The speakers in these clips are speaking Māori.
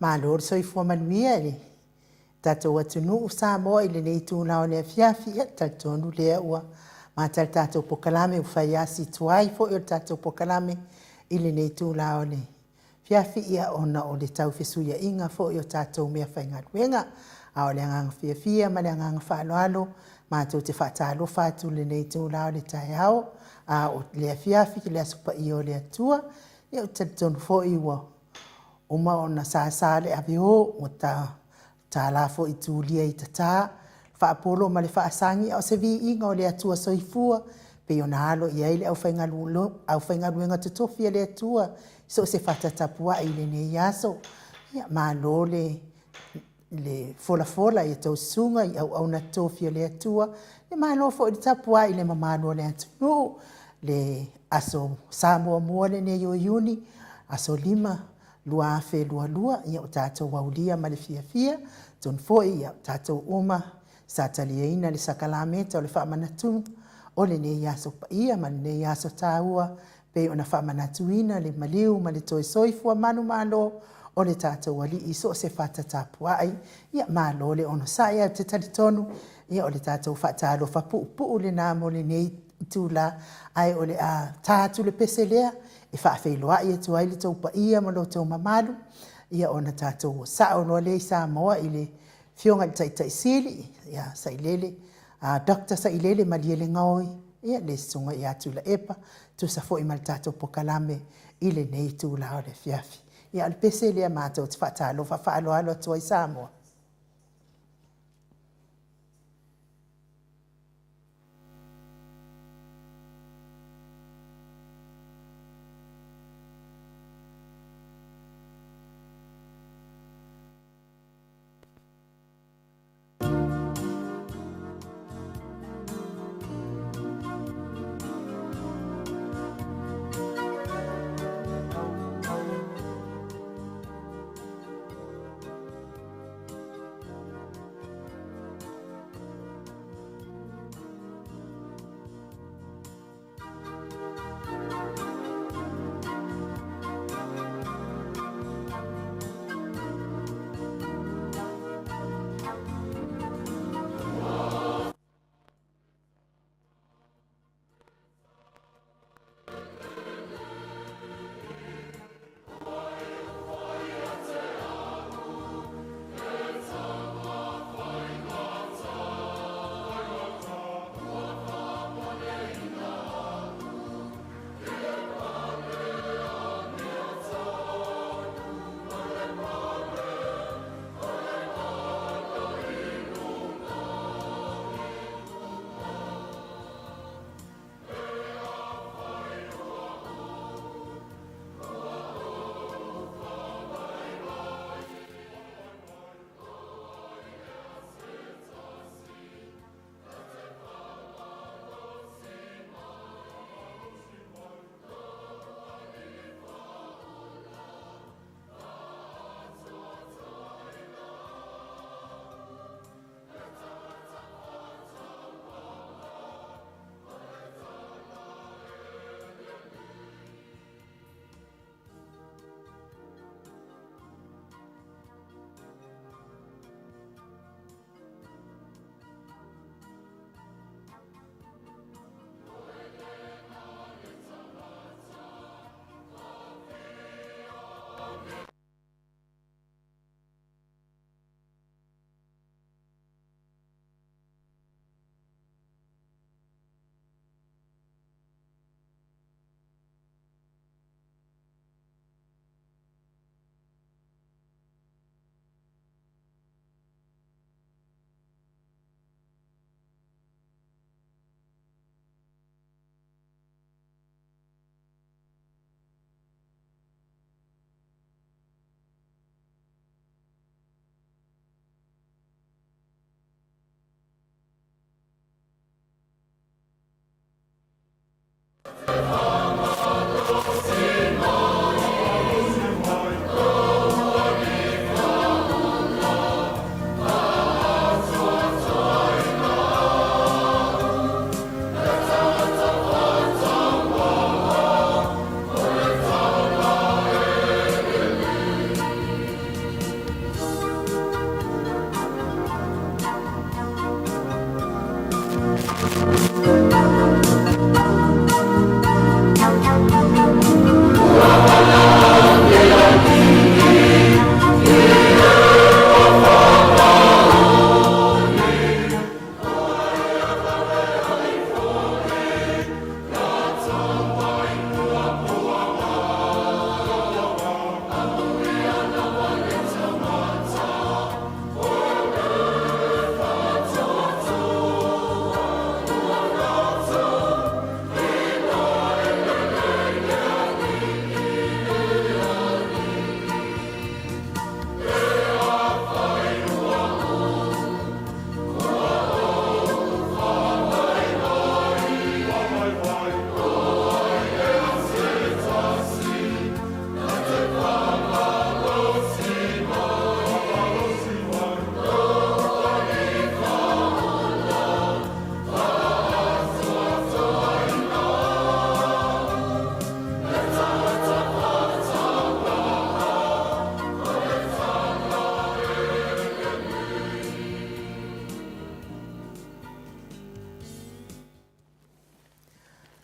Malo soifua manuia e le tatou atunuu sa moa i lenei tulao le afiafi ia taletonu lea ua mata le tatou pokalame ufai asi tuai foʻi o le tatou pokalame i lenei tulao le fiafi ia ona o le taufesuiaʻiga foʻi o tatou mea faigaluega a o le agaga fiafia ma le agaga faaloalo matou te faatalofa atu lenei tulao le taeao a o le afiafi le aso paia o le atua ia o taletonu foʻi ua uma ona sasa le aveo o la foʻi tulia i tatā faapolo ma le faasagi o se viiga o le atua soifua pe ona alo i ai le ʻaufaigaluega totofi a le atua so se faatatapuaʻi i lenei aso ia malo le folafola ia taususuga i auauna totofi o le atua le malo foʻi le tapuaʻi le mamalo o le atunuu le aso sa muamua lenei o iuni aso 5 lua afe lualua ia o tatou aulia ma le fiafia tonu foʻi ia o tatou uma sa taliaina le sakalameta o le faamanatu o lenei aso paia ma lenei aso tāua pei ona faamanatuina le maliu ma le toe soifua manumalo o le tatou alii so o se faatatapuaʻi ia malo le ono saʻi a te talitonu ia o le tatou faatalofa puʻupuʻu lenā mo lenei tula ae o le a tatu le pese lea e faafeiloaʻi atu ai le taupaia ma lotou mamalu ia ona tatou saʻo loa lei sa moa i le fioga le taʻitaʻisili ia saʻilele Dr. Saʻilele ma lia le gaoi ia le susuga i atu la epa tusa foʻi ma le tatou pokalame i lenei tulao le fiafi ia o le pese lea matou te faatalofa faaloalo atu ai sa moa.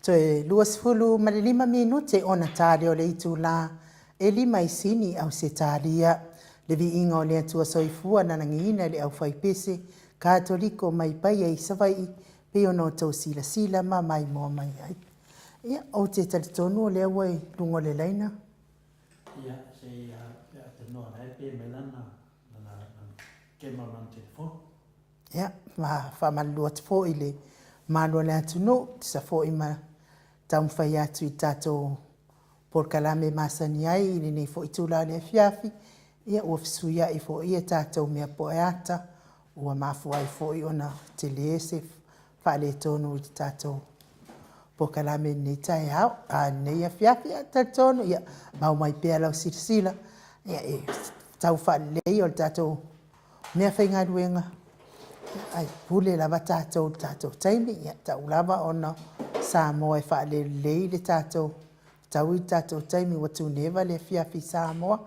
Toe luas fulu ma le 5 minute ona tare o le itu la e 5 isini au se taria le vi inga o le atua soifua na nangina le au faipese katoliko mai pai e savai pe ono tau sila sila ma mai mo mai ai. Ia o te talitonu o le awai lungo le laina. Ia se te noa rai pe melana na kema man telefon. Ia ma fa malua te fo ile malua le atunu sa fo ima tau fai atu I tato por kalame masani ai ili nei fo itula le fiafi ia ua fisuia I fo ia tato mea poeata ua mafu ai fo I ona te leese fa le tonu I tato por kalame nei tai hau a nei a fiafi a tatonu ia mau mai pea lau sirsila ia e tau fa lei o tato mea whainga duenga ai pule lava tato taimi ia tau lava ona sa moa e wha le lei le tato tau I tato taimi watu neva le fiafi sa moa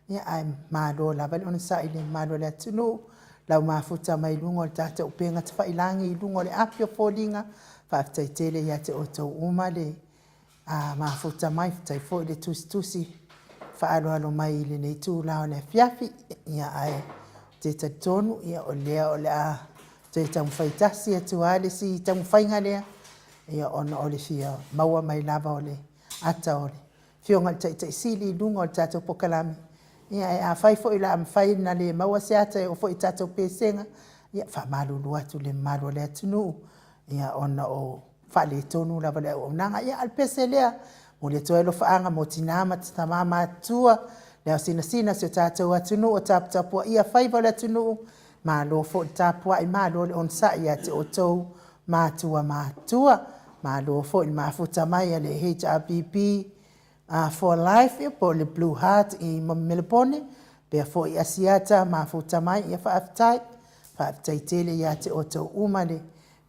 ia ai malo lava le ona sa I le malo le atunu lau mafuta mai lungo le tato upenga te whailangi I lungo le apio fōlinga whaafitai tele ia te oto uma le mafuta mai fitai fo le tusi whaalo alo mai le nei tū lao le fiafi ia ai te tatonu ia o lea o le a te tamu whaitasi atu ale si tamu whainga lea ia ona o le fia maua mai lava o le ata o le fionga te sili lunga o le tato pokalami ia e a whai fo I la am whai na le maua se ata e o fo I tato pesenga ia wha malulu atu le malo le atunu ia ona o whale tonu lava le o nanga ia alpese lea mo le toelo whaanga mo tinama tamama atua leo sina se tato atunu o tapua ia whaiva le atunu ma lo fo tapua I ma lo le onsa ia te o tou matua ma lo fo I mafuta mai le HRBP for life ia po le Blue Heart I Melbourne pe fo I asiata mafuta mai ia whaafitai tele ia te o tou umale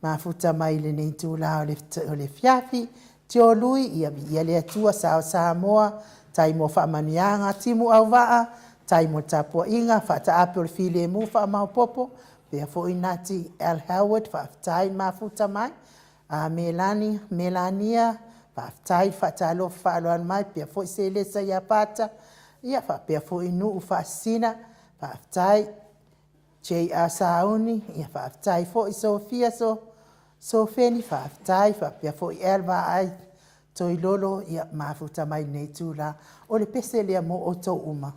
mafuta mai le nei tūla o le fiafi te o lui ia le atua sa moa tai mo whaamanianga timu au waa tai mo tapua inga whaata api o le file mu whaamau popo pia fo inati Al Howard whaafitai mafuta mai Melania whaafitai whaata alo whaaloan mai pia fo se lesa ia pata ia pia fo inu whaasina whaafitai J.R. Sauni ia whaafitai fo I Sofia so feni whaafitai pia fo I Elva ai toi lolo ia mafuta mai nei tūla o le pese lea mo o tau uma.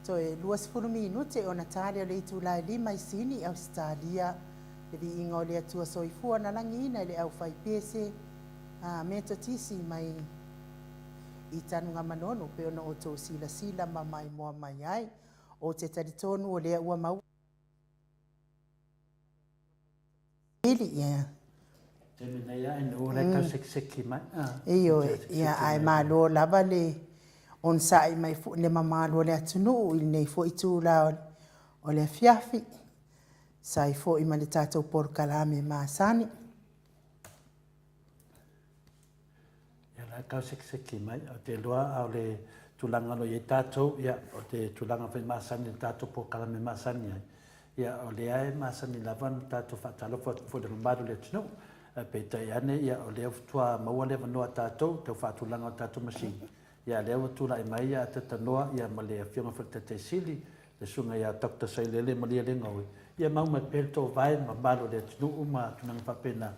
So e 20 minuti o Natalia le itulai 5 isini Australia. Jadi inga o le atua soifua na langina le au fai pese me totisi mai i tanunga manono pe ona o tō sila ma mai moa mai ai o te taritonu o lea ua mau. Ili ia. Te mina ia in ure ka sekseki mai. Iyo ia ai malo lava le on sai mai fu le mamalo le atunu il nei fo itu la o le fiafi sai fo i mali tatou por kalame masani ia la ka sekseki mai o te loa au le tulanga lo ye tatou ia o te tulanga fe masani tatou por kalame masani ia o le ai masani lavan tatou fatalo fo le mabado le atunu pe tai ane ia o le tua maua le vanoa tatou te fatulanga tatou masini ia leo tula i mai ia te tanoa ia ma le whionga whata te sili le sunga ia Dr. Sailele ma lia le ngaui ia mau mai pelto vai ma malo le tunu ma tunanga whapena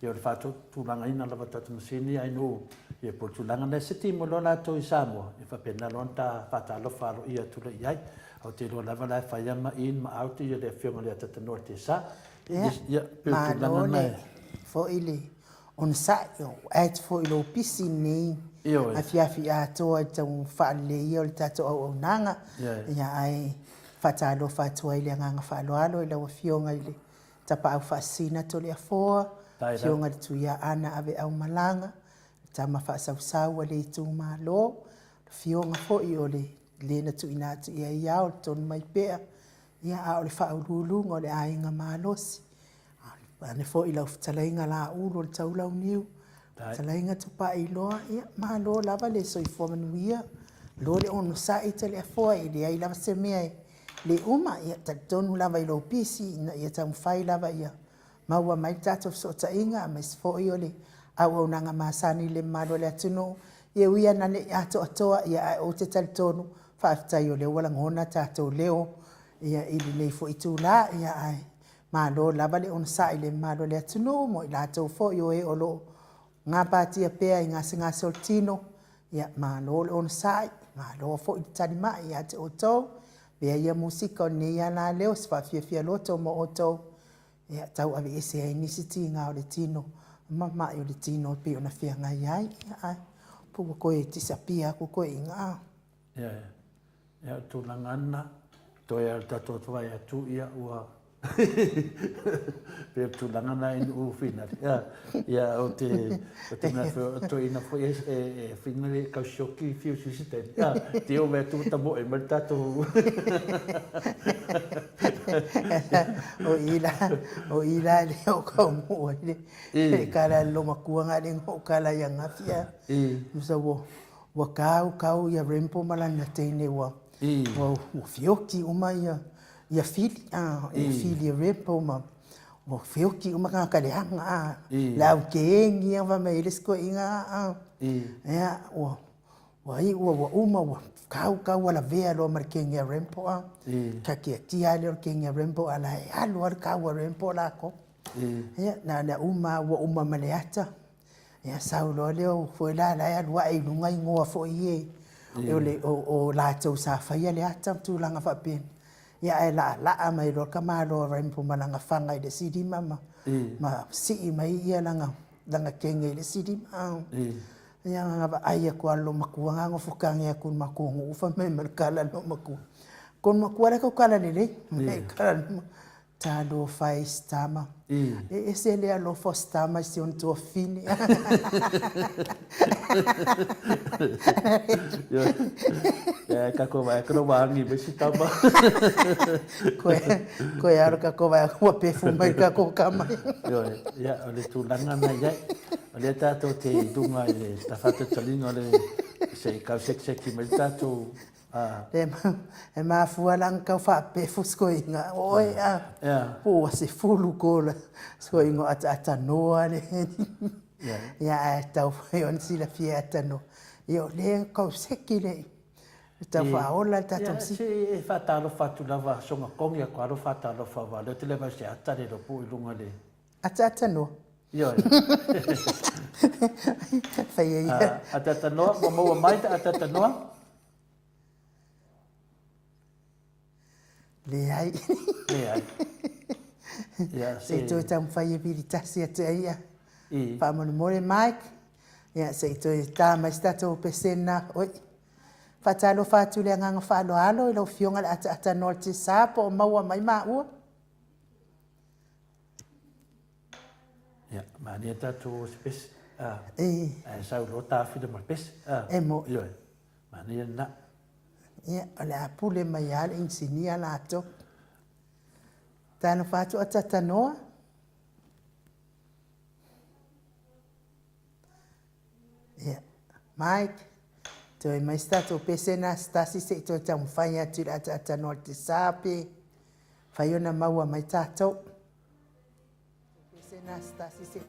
ia o le whato tulanga ina lava tatu masini ai no ia po tulanga le siti mo lola to i Samoa ia whapena lonta whata alofa alo ia tula i ai au te loa lava lai whaiama in ma auti ia le whionga le te tanoa te sa ia ma lole fo ili on sa yo at fo ilo pisi nei a fiafi a toa tau whaale ia o le tato au nanga ia ai whatalo whatua i le nganga whaaloalo i lawa fionga i le tapa au whaasina to le afoa fionga le tuia ana ave au malanga tama whaasausau a le tu malo fionga fo i o le na tu ina tu ia ia o ton mai pea ia a o le whaululunga o le ainga malosi ane fo i lau talainga la ulo le taulau niu talainga tupa i loa ia ma lo lava le soifua manuia lo le ono sa i tale afoa i le ai lava se mea le uma ia tatonu lava i lo pisi ia tamwhai lava ia maua mai tato so ta inga ma sfo i ole au nanga masani le malo le atunu ia uia nane ato atoa ia o te talitonu whaaftai o le wala ngona tato leo ia ili nei fo i tūla ia ai ma lo lava le ono sa i le malo le atunu mo i lato fo i o e o lo ngā pātia pēa i ngā soltino, ia mā lo le ono sai, mā lo fo i tani mai i ate o tau, pēa ia musika o nei ana leo, sifa fia loto mo o tau, ia tau ave ese ai nisi ti ngā o le tino, mama i o le tino pe o na fia ngai ai, ia pua koe tisa pia ku koe i ngā. Ia tūlangana, toi al tato tuai atu ia ua, pe tulanga in u final ya o te na to ina fo e final ka shoki fiu sistem te o me tu tamo e merta to o ila le o ko mo le kala lo makuanga le o kala ya ngafia usa wo kau ya rempo malana tene wa fioki uma ia fili fili repo ma o fioki uma ka le hanga la o ke ngia va me les ko inga ia o wai o uma o kau wala vea lo markenga rempo ka ke tia le kenga rempo ala alu ar kau rempo la ko ia na uma maleata ia saulo le o foi la alu ai lunga ngoa fo ie o la tau sa faia le ata tu langa fa pen ia e la mai ro ka malo rempo malanga fanga i le sidi mama ma si mai ia langa kenge le sidi ma ia nga ai ko alo makuanga ngo fukanga ku makungu fa me merkala no maku kon makuara ko kala le kala Tālo whai stama. E se lea lo fo stama si on tua fini. Ka ko vai kro wangi be si tama. Koe aro ka ko vai kua pefu mai ka ko kamai. Ya, ole tulanga na ya. Ole tato te dunga e tafata talinga ole se ka sek mai tato E mā fualang kau wha pefu skoinga. Oi po se fulu kola. Skoinga ata noa le. Ia tau whai on sila fia ata noa. Io le kau seki le. Tau wha ola tato si. Se e whatalo whatu lava songa kongi a kua ro whatalo whawa. Leo te lewa se atare lo po i lunga le. Ata noa. Ia. Whai ia. Ata noa, maua mai ta ata noa. Le ai. Le ai. Ia, se toi tam whai e piri tasi atu ia. Whamone more Mike. Ia, se toi tā mai stato pesena. Oi. Whatalo whatu le nganga whalo alo. Ilo fionga le ata noa te sāpo o maua mai maa ua. Ia, mani e tatu spes. Sau lo tāwhida ma pes. E mo. Ia, mani e na. Ia, ole a pule mai ale insinia lato. Tāna whātu atata noa. Ia, Mike, toi mai stato pesena stasi se toi tamu whai atu le atata noa te sāpe. Whai ona maua mai tātou. Pesena stasi se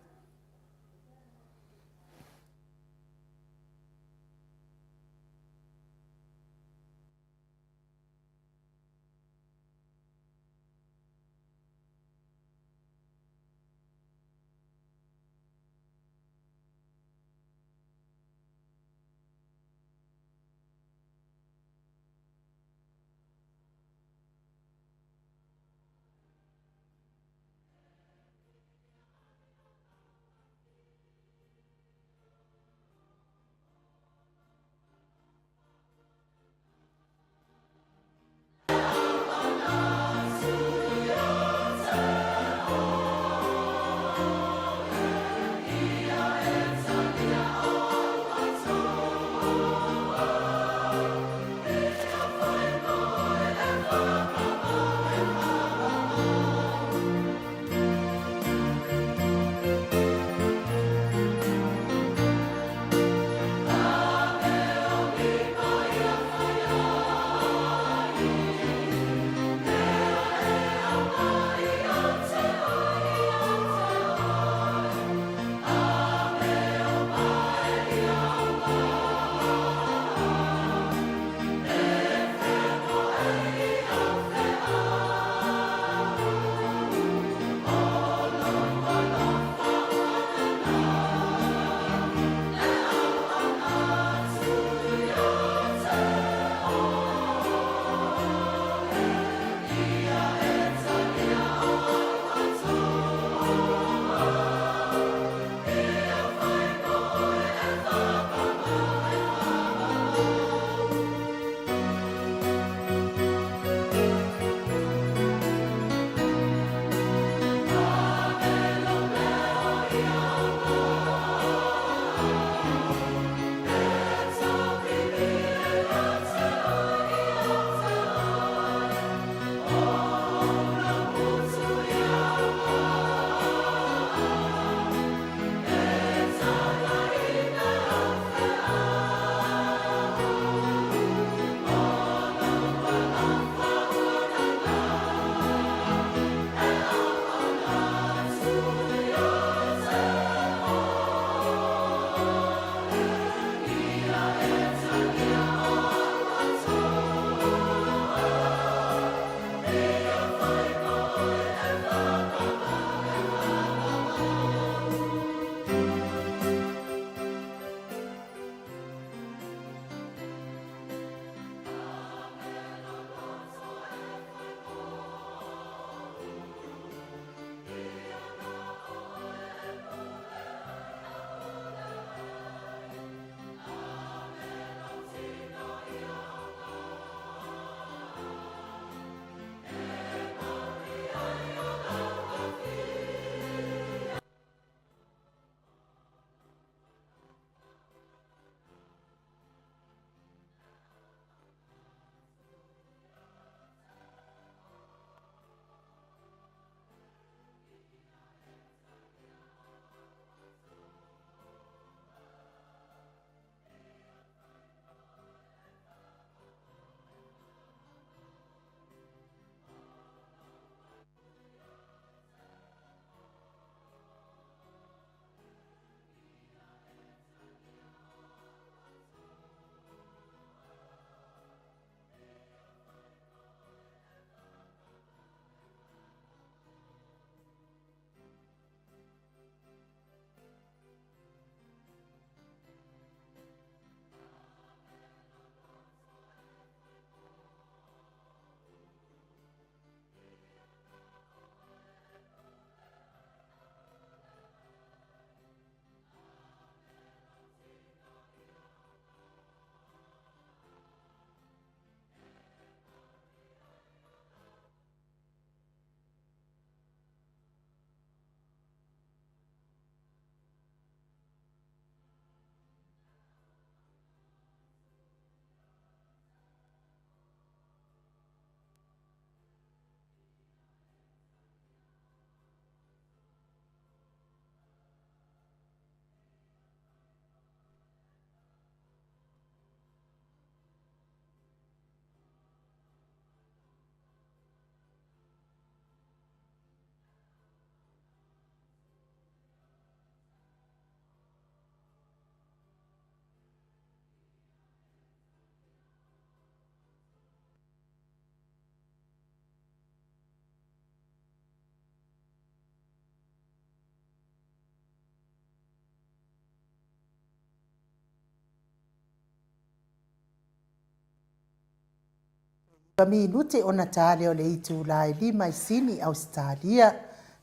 Minute ona tale o le itu lai lima i sini Australia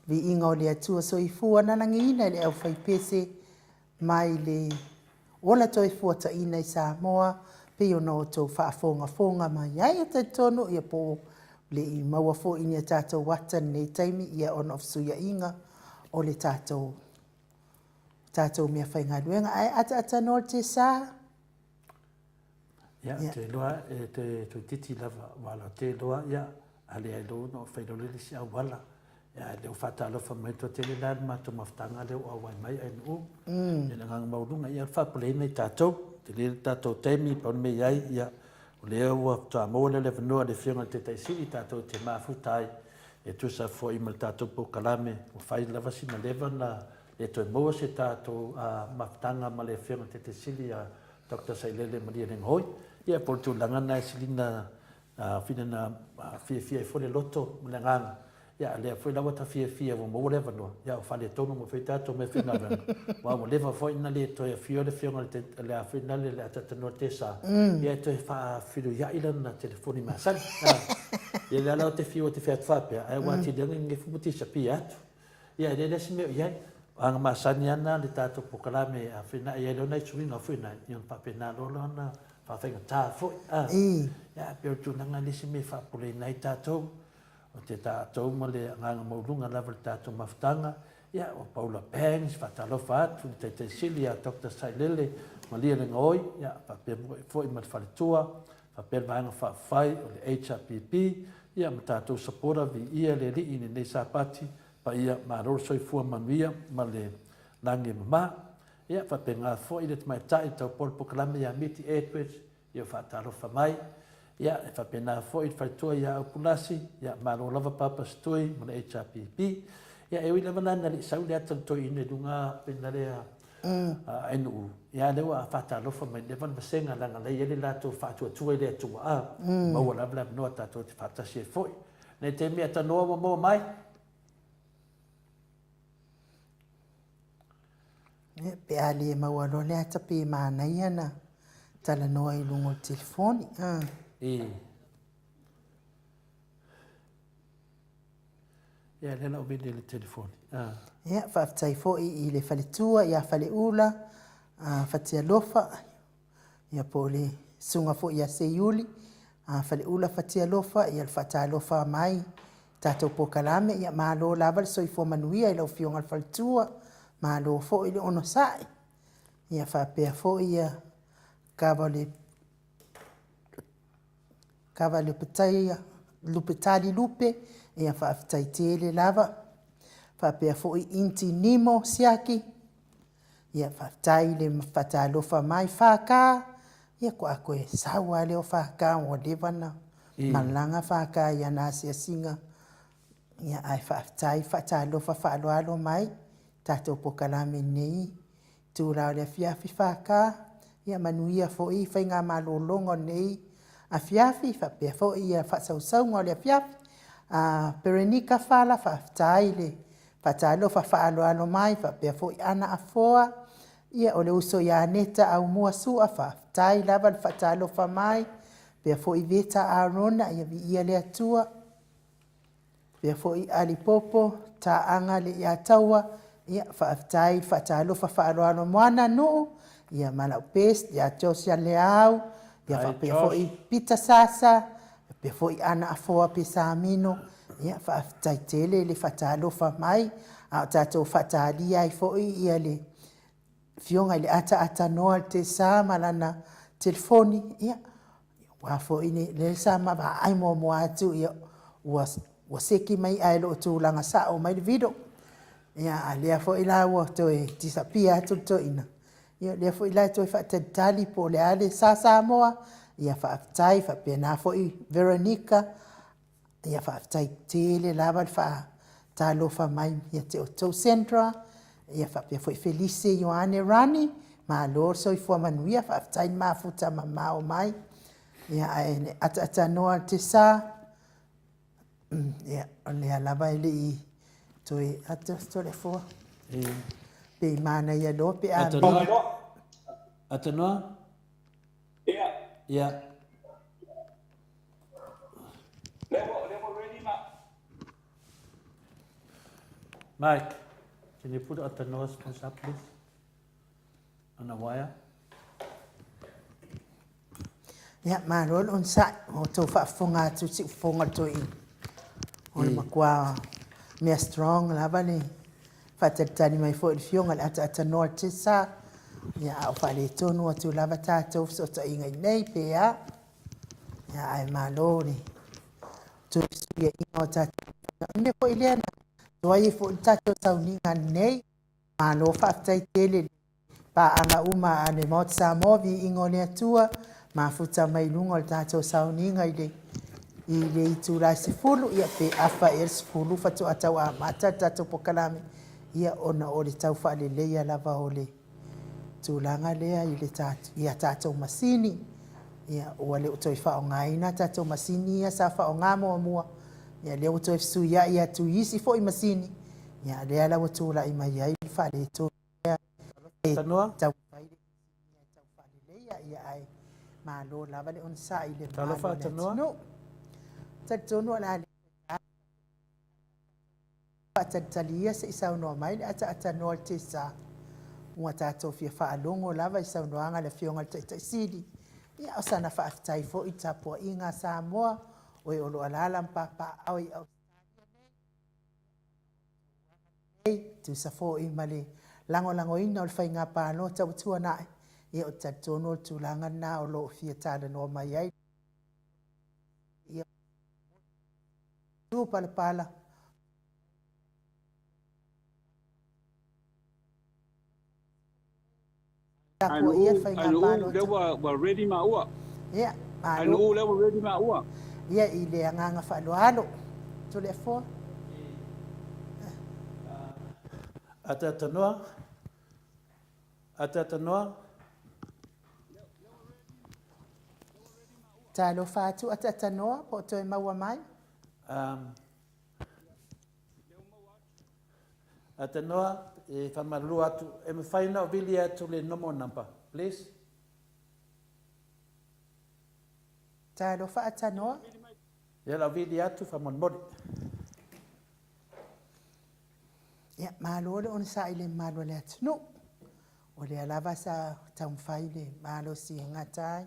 vi inga o le atua soifua na langina le au faipese mai le ola soifua ta ina i Samoa pe o no to fonga mai ai te tono ia po le i maua fo inia tātou wata nei taimi ia on of suia inga o le tātou mea whainga luenga ai ata no te sa. Ya, te loa te titi lava wala te loa ya ale ai lo no fai lo le si awala ya le fata lo fa mai to te le ma to maftanga le o wai mai ai no ya nga maulunga ya fa pole nei tato te le tato temi pa me ai ya le o ta mo le no le fiona te te si tato te mafutai e tu sa fo i mal tato po kalame o fai lava si na leva na e to mo se tato maftanga ma le fiona te si ya Dr. Sailele Maria Nenghoi ia por tu langa na silina fina na fia fole loto langa ia le foi la wata fia mo le vano ia fa le tono mo feita to me fina na wa mo le foi na le to fia le le fina le ata no tesa ia to fa filu ia ila na telefoni masan ia la te fia te fa pe ai wa ti de nge fu ti sapia ia le sime ia ang masaniana le tato pokalame a fina ia le nei suina fina ia pa pena lo na fa fenga ta fo ya pe tu nanga le sime fa pole nei tato o te tato mo le nga mo lunga la tato maftanga ya o Paula Pangs fa talo fa tu te silia Dr. Sailele Maria Ngoi ya pa pe fo i mal fa tua fa pe vanga fa fai o le HRPP ya tato sapora vi ia le li ni nei sapati pa ia maror soi fua manuia ma le langi mama ia fa penga fo i le mai tai tau pol pokalame ia miti etwes ia fa talo fa mai ia fa pena fo i fa tua ia okulasi ia maror lava papa stoi ma le HRPP ia e wila manana li sau le atan toi ine dunga pena le NU ia le wa fa talo fa mai le van basenga langa le ele la to fa tua le tua ma wala bla no ta to fa ta se foi ne te mi ata no mo mai pe ali maua lo le ata pe mana ia na tala noa i lungo telefoni ia le la obede le telefoni ia faafetai foʻi i le faletua ia faleula fatia lofa ia po le suga foʻi ia seiuli faleula fatia lofa ia le faatalofa mai tatou pokalame ia malo lava le soifua manuia i lau fioga le faletua malo foʻi le ono saʻi ia faapea foʻi ia kava le petaia lupetali lupe ia faafetai tele lava faapea foʻi inti nimo siaki ia faafetai le faatalofa mai fakā ia ko a koe saua leo fakā ua leva na malaga fakā ia na asiasiga ia ae faafetai faatalofa faaloalo mai tatou pokalame nei tulao le afiafi fakā ia manuia foʻi faigā malōloga o nei afiafi faapea foʻi ia faasausauga o le afiafi perenika fala faafetai le faatalofa faaloalo mai faapea foʻi ana afoa ia o le uso iā neta aumua suʻa faafetai lava le faatalofa mai pea foʻi veta arona ia viia le atua pea foʻi alipopo taaga le iā taua ia faafetai faatalofa faaloalo moana nuu ia malau pes ia josia leau ia faapea foʻi pita sasa pea foʻi ana afoa pe samino ia faafetai tele le faatalofa mai a o tatou faatalia ai foʻi ia le fioga i le ataatanoa le tesā ma lana telefoni ia ua foʻi le sa mavaai moamoa atu ia ua seki mai ae loo tulaga saʻo mai le video ia a lea foʻi la ua toe tisapia atu le toʻina ia lea foʻi la toe faatalitali po le a le sa Samoa ia faafetai faapea na foʻi Veronica ia faafetai tele lava le faatalofa mai ia te outou Centra ia faapea foʻi Felice Ioane Rani malo le soifua manuia faafetai le mafuta mamao mai ia ae le ataatanoa le tesā ia o lea lava e leʻi toe atostolefua pe mana ia loa pe atanoa ia Mike, can you put out the nose please up, please? On the wire. Ya malon on sa o to fa fonga tu si fonga to i. On makwa me strong lava ni. Fa tani mai fo il fionga ata norte sa. Ya o fa le tonu tu lava ta to so to inga nei pe ya. Ya ai maloni. Tu ya inga ta. Ne ko ile to ai fo ta to sa uninga nei. Malo fa tai tele pa anga uma ane mot sa movi ingone atua mafuta mai lunga o tātou sauninga i le itu la sifulu ia pe afa e sifulu fatu atau a mata tātou pokalame ia ona o le tau fa le leia lava o le tūlanga lea i le ia tātou masini ia ua le utoi fa o ngaina tātou masini ia sa fa o ngā mua ia le utoi fisu ia tu isi fo i masini ia lea la watula i mai ai fa le tō Tanoa? Tau faile ia ai malo lava le on sa i le Talo fa tanoa? no tatono la tatalia se isa no mai ata no te sa ua tatou fia faalongo lava i saunoaga le fioga le taʻitaʻisili ia o sana faafetai foʻi tapuaʻiga Samoa o e olo alala ma papaao i australia tusa foʻi ma le lagolagoina o le faigā palo tauatuanaʻe ia o tatonu o le tulaga na o loo fia talanoa mai ai ia palepala Anu lewa ready ma ua. Ia, Anu lewa ready ma ua. Ia i le agaga faaloalo tole afoa Atanoa? Atanoa? talofa atu atatanoa po toe maua mai Atanoa, e whamarulu atu, e me whaina o vili atu le nomo number, please. talofa atanoa Ia la vili atu whamonmori. ia malo le ona sa i le malo le atunu o le alava sa taumafai le malo siagata ai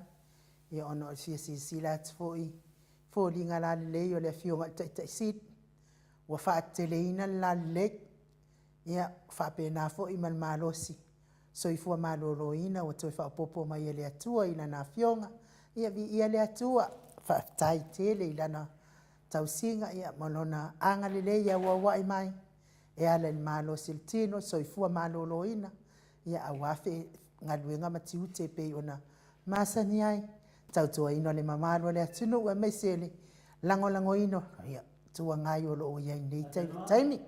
ia ona o le fiasiasila atu foʻi foliga lalelei o le afioga i taʻitaʻisili ua faateleina le lalelei ia faapena foʻi ma le malosi soifua malōlōina ua toe faapopo mai ia le atua i lana afioga ia viia le atua faafetai tele i lana tausiga ia ma lona aga lelei auauaʻi mai e ala le malosi le tino soifua malōlōina ia auafe galuega ma tiute pei ona masani ai tautuaina o le mamalo o le atunu ua maise le lagolagoina ia tuagai o loo iai nei taimi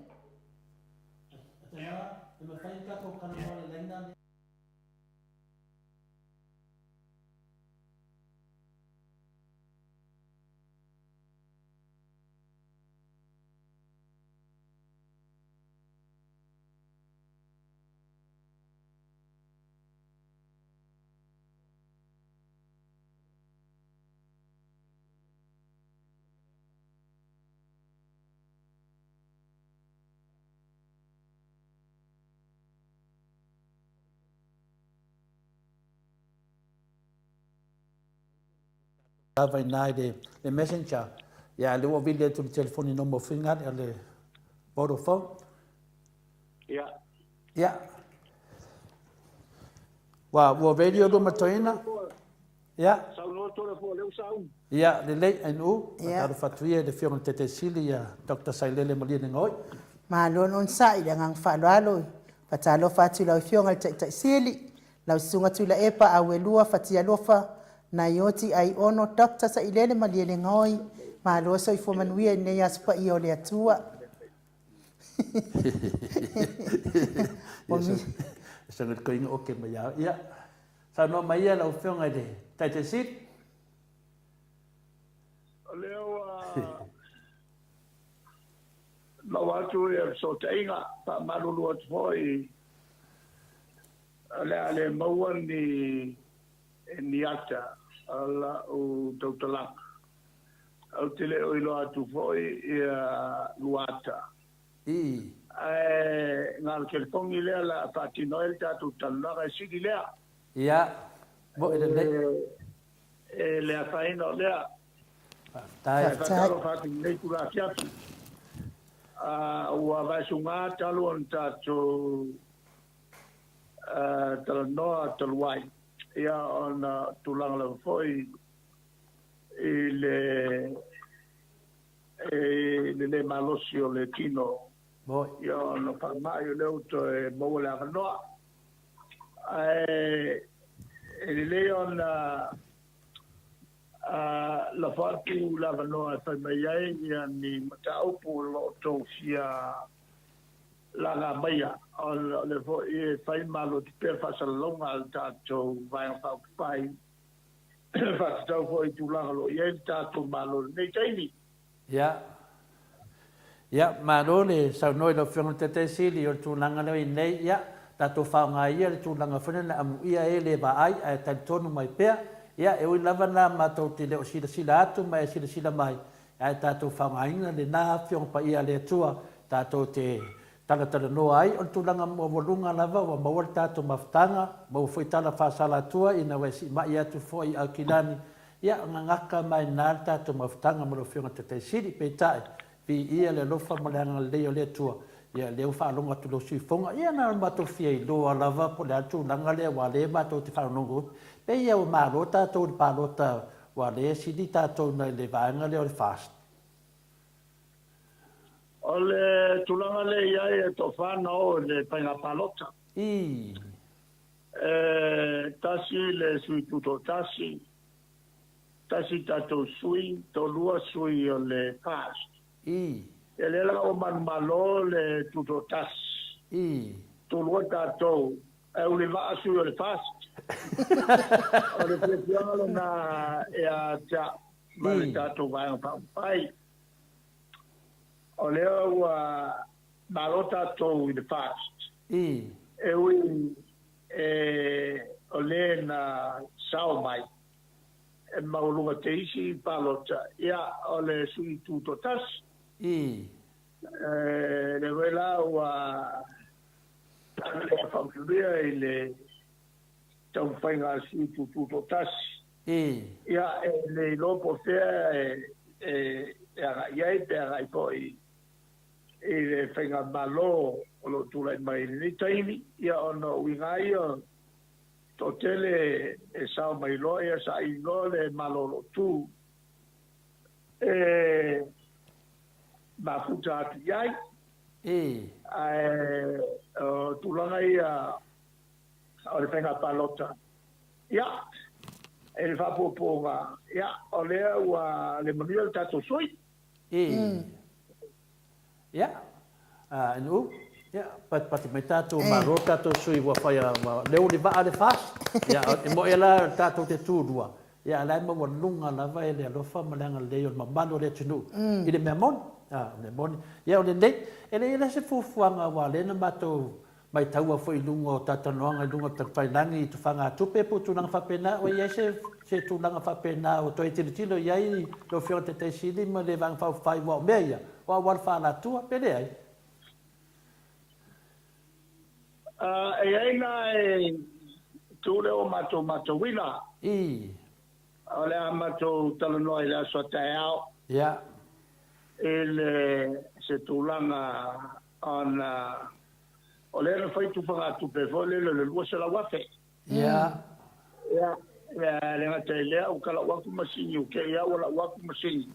Lava inai le messenger, ia le ua vili atu le telefoni nomo finga le Vodafone. Ia. Ia. Ua radio do matoina. Ia. Saunoa tole fo leu sau. Ia, le lei ainu, mataru fatuia le fionga tete sili ia Dr. Sailele Malia ngoi. malon on sa i le agaga faaloalo fatalofa atu i lau fioga le taʻitaʻisili lausuga tula epa auelua fatialofa na ioti ai ono Dr. Sailele Malia ngoi malo soifua manuia i nei asupaʻi o le atua Sangat koinga oke mai ia. Ia. Sanoa mai ia lau fionga le tete sili. Leo mawatu e so teinga pa malulu atu foi ale mawan ni ata ala o Dr. Lang au tele o ilo atu foi luata ngā ke pongi lea la patino el tātou talunanga siki lea. Ia, mo e le. Lea whaina o lea. Tai. Whakaro whati nei kura kiaki. Ua vaisu ngā talu on tātou talanoa taluai. Ia on tulanga lau foi i le malosi o le tino. Moi. Ia on whamai o leo to e maua le avanoa. Le on la fatu la vanoa fa mai ai ni mataupu lo to sia la la maya al le fo e fai malo ti per fa salonga al tato vai fa pai fa sta fo i tu la lo e tato malo nei taini Ia. Ia, malo le sa noi lo fiona te sili o tu langa nei ia tato fa nga ia le tu langa fona na amu ia e le ba ai a tonu mai pea. Ia, e ui lava nā mātou te leo sila atu mai sila mai. Ai tātou whangaina le nā whiong pa ia le atua tātou te tangatara noa ai. On tūlanga mo walunga lava wa mawar tātou mawhtanga. Mau whai tala whasala atua ina wai si mai atu fwoi au kilani. Ia, ngaka mai nā tātou mawhtanga mo lo whionga te te siri pe tae. Pi ia le lofa mo le anga leo le atua. Ia, leo whaalonga tu lo sui fonga. Ia nā mātou whia i loa lava po le atu langa lea wa le mātou te whanongo. Pe ia o marota tau le palota wa le sidi tātou na le vaenga le o le fast. o le tulanga le ia e to whanau le painga palota I. Tasi le sui tuto tasi tātou sui to lua sui o le fast I. e le la o manmalo le tuto tasi I. to lua tātou e uli vaa sui o le fast o le piano na e a ta mai tātou vai o pai o le o malota to in the fast I. e ui o le na sao mai e maulunga te isi palota ia o le sui tuto tas I. le vela o le familia i le tau whainga sui tuto tas I. ia le lopo fea iai te agai poi e le whainga malo o lo tūlai mai ni taimi ia ono wingai o to tele e sao mai loa ia sa i loa le malo lo tū mafuta atu iai I. o tūlanga ia o le whainga palota ia e le whapoponga ia o lea ua le manuia tato soi I. Ia. Inu. Ia. Pati mai tātou maro tātou sui wa whaia leo le vaa le fast. Ia. E mo e la tātou te tūrua. Ia. Lai ma walunga lava e le alofa malanga leo ma malo le tunu. I le mea moni. Le moni. Ia o le nei. E le se fufuanga wa le na mātou mai taua foi lunga o tatanoanga lunga o tawhailangi i tu whanga tupe po tunanga whapena o iai se tunanga whapena o toi tiritino iai lo whiona te teisini ma le vang whai wa o mea ia o a wal whala tua pele ai e aina e tūle o mato wina I o le a mato talanoa i le aso tae ao ia e le se tūlanga ona o le na fai tu whanga tupe fo le lua se la wafe ia ia le ngata i lea o kala waku masini o ke ia o la waku masini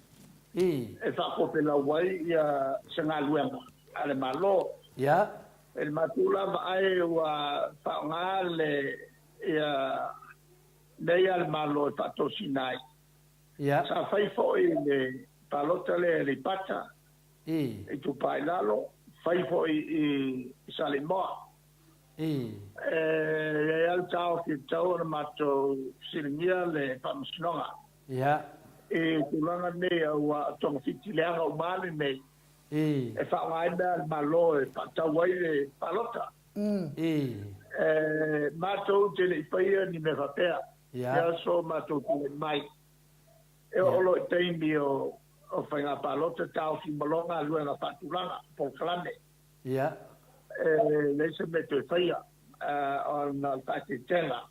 I e whakope la wai ia se ngā luenga ale malo ia e matula vai o whaonga le ia nei al malo e pato sinai ia sa fai fo i le palota le pata I e tu pai lalo fai fo i sale moa I le al tau ki tau na mato siringia le pamasnonga ia e tulanga nei au tonga fiti leanga o mali nei I e whaonga al malo e patawai le palota I mato te le paia ni me whapea ia so mato te mai e olo e teimi o whainga palota tau ki malonga luenga patulanga po kalame Ia. Le se me te whaia on tāke tenga.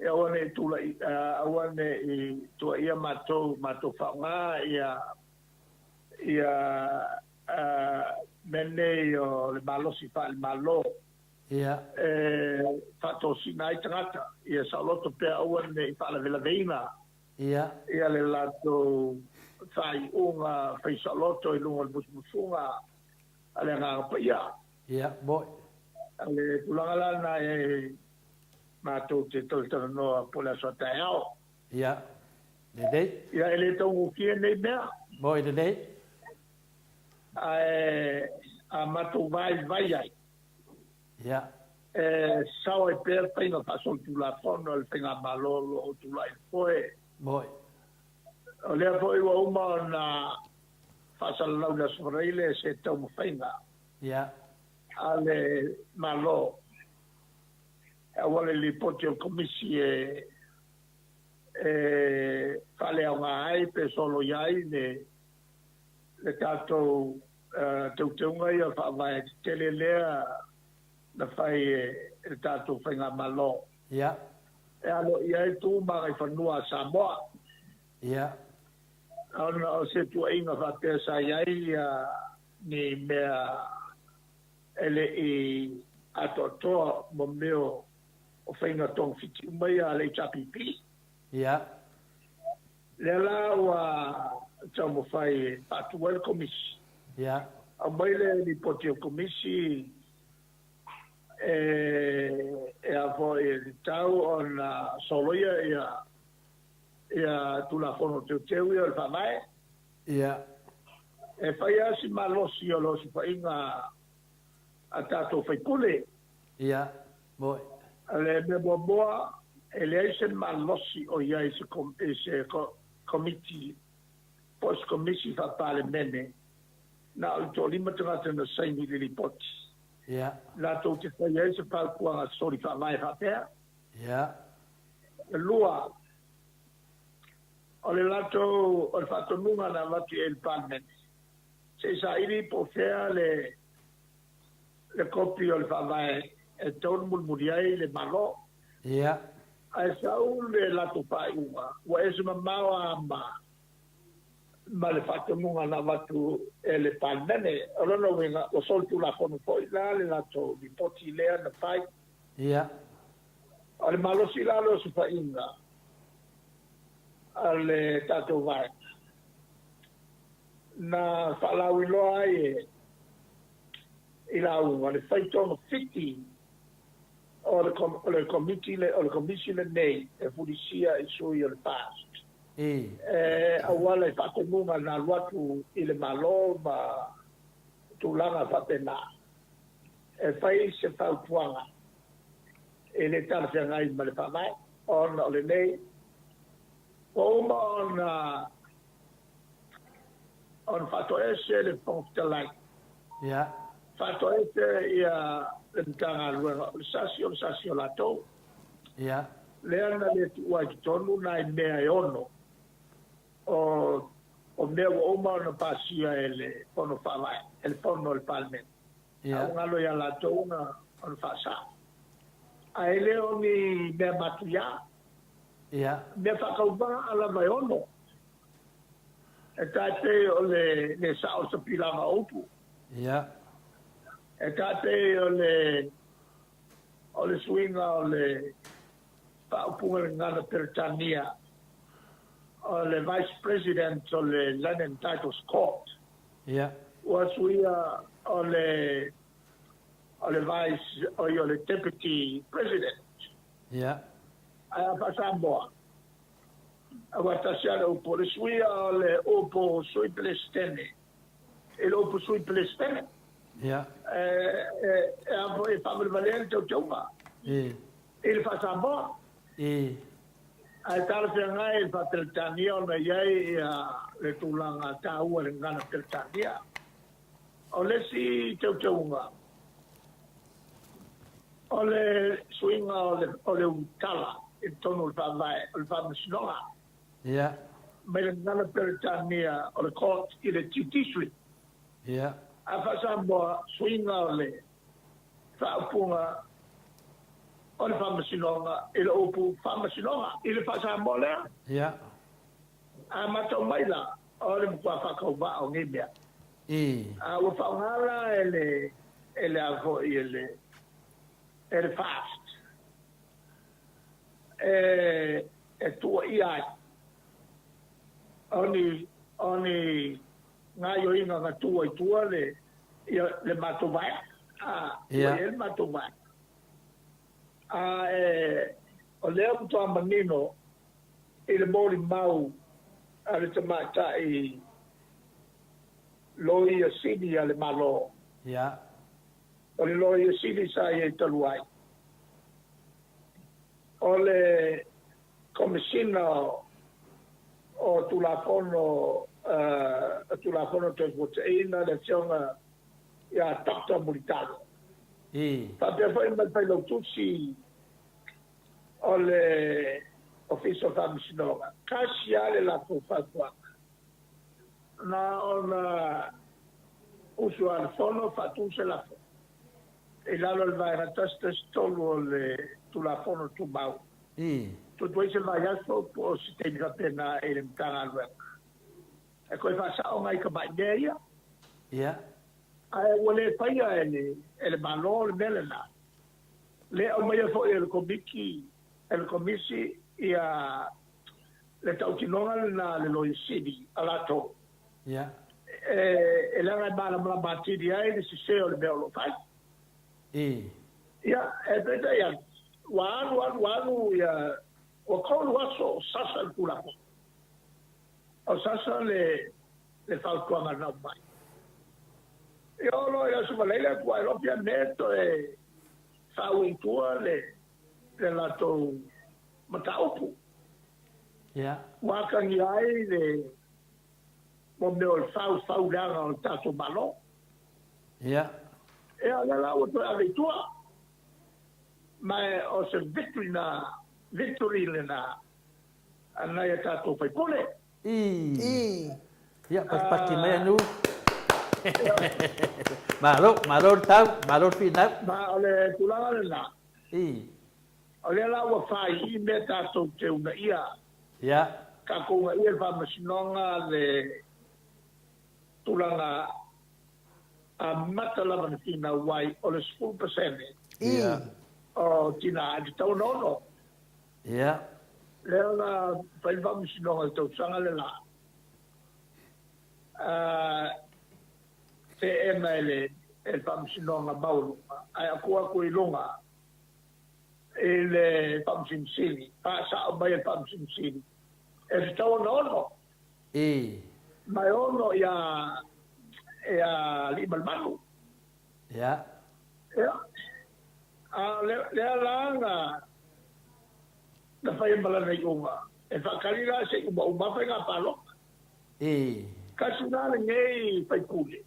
E awane tula awane I tua ia mātou whaunga ia mene o le malosi wha le malo. Ia. Whato sina I tangata. Ia sauloto pia awane I whala vela veina. Ia. Ia le lato whai unga whai sauloto I lunga le musmusunga. Ale ngā paia. Ia, boi. Ale tulangalana mātou te toltana noa pole aso tai au. Ia. Dedei. Ia ele tongu kia nei mea. Boi dedei. A mātou vai ai. Ia. Sao pēr painga pasol tula fono le penga malolo o tula I poe. Boi. O lea poe wa uma na fasal lau na smareile se tau mawhainga. Ia. Ale malo. Awale li poti o komisi fale au ngā ai pe solo iai le tātou teunga ia whaamai tele lea na whai le tātou whainga malo. Ia. Alo iai tū mga I whanua Samoa. Ia. Ana o se tua inga whapea sa iai ni mea ele I atotoa mo meo o whainga tong whiti umai a le tapipi. Ia. Le la wa tau mo whai patu el komisi. Ia. A mai le ni poti o komisi a fo li tau o na soloia ia tula fono teu ia le whamai. Ia. E whai asi malosi o losi whainga a tātou whaipule. Ia. Boi. Ale me boa election malosi o ia ese committee post committee fa parlemene na o to lima tanga na sai ni report Ia. la to te fa ia ese pa kwa sorry fa mai fa pea Ia. lua o le lato o fa to nunga na lati el parlement se sa iri po fea le copy o fa mai e tonu muriai le malo. Ia. Ai sau le lato pai unga. Wa ese mamawa ma le fato munga na watu le pandene. Olono winga o soltu la kono foi la le lato di poti lea na pai. Ia. Ale malo si la lo su pai unga. Ale tato vai. Na falau iloa ila unga le fai tono fiti o le committee le nei e polizia I sui o le past. Awala I whakomunga na luatu I le malo ma tūlanga whapena. E whai se whautuanga e le tarwhia ngai ma le whamai ona o le nei. Oma on whatoese le pongtalai. Ia. Whatoese ia le mtanga luenga o le sasi o lato. Ia. Lea na le tua ki tonu na I mea e ono. O mea wa oma ona pasia ele pono whawai, ele pono le palmen. Ia. Au ngalo ia lato una on whasa. A ele o ni mea matuia. Ia. Mea whakaubanga ala mai ono. E tate o le sao sa pilanga upu. Ia. E tate o le swinga o le paupunga le ngana Peritania. O le Vice President o le Land Titles Court. Ia. Ua suia o le Vice o le Deputy President. Ia. Aia pasamboa. Awa tasiana upo le suia o le upo sui pelestene. E le upo sui pelestene. Ia. A foi Pablo Valente o Toma. Ele faz a boa. A tal fenga ele faz Tania o meiai le tulanga tau le ngana Tania. O le si Toma. O le swinga o le utala e tono il fa snora. Ia. Ma le ngana Tania o le court il est judiciary. Ia. Ia. a fasa mo swinga le fa punga on fa masinonga ile opu fa masinonga ile fasa mo le ya a mato maila ole kwa fa ko ba o ngibia a wo fa ngala ele avo ele fast tu ia oni ngayo inga nga tua le matuvai le matuvai o leo mtu amanino ile mori mau ale tamata loi asidi ale malo ya ole loi asidi sa ye taluai ole komisina o tulafono te voteina le fiona ya tata mulitano pa pe foi mal pa lo tusi ole officio famsinoga kasi ale la fofa na ona usual fono fatuse la fo e la lo va era testa stolo le tulafono tu bau tutto il maiasto può si tenere pena e l'imparare e poi fa sa mai che bagneria vuole fare le ballo bella le o mai fo il commissi ia le tautinona le loisidi alato e la bala la batteria e si se o le bello fai e beta ya wanu ya o kau waso sasa el kulapo o sasa le falco ma no mai io lo era su valele qua lo pianeta e fa un tour le lato mataupu waka ni ai le mo me fau da o tato ballo e alla o to ave tua ma o se victory lena ana ya tato fai pole ya pas menu malor final ma ole tulanga lena ole la wa fai I me tato te una ia ka ko ia fa masinonga le tulanga a matala vantina wai ole 4% o tina di tau nono leo na fai vamos no al tau sanga le la te ml el vamos no na baulu ai aku ilonga ele vamos in sili pasa mai el vamos in sili el tau nono mai ono ya libal manu le langa na fai mbala nei uma e fa kalira se uma fa nga palo kasuna nei fai kule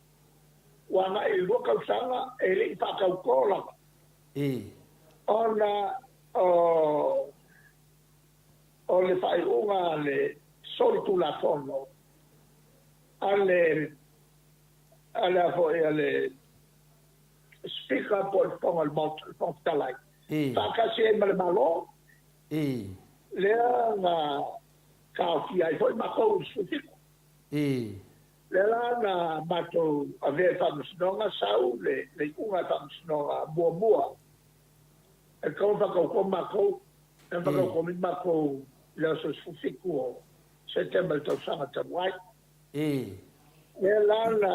wana e lo ka sanga e le fa ka kola ona o le fai uma le soltu la fono ale speak up por el montalai fa kasi mal malo le na ka fi ai foi mako sufiko le na mato ave famos no sau le unha famos no boa e como fa ko mako e fa ko mako le so sufiko setembro to sama tamai le na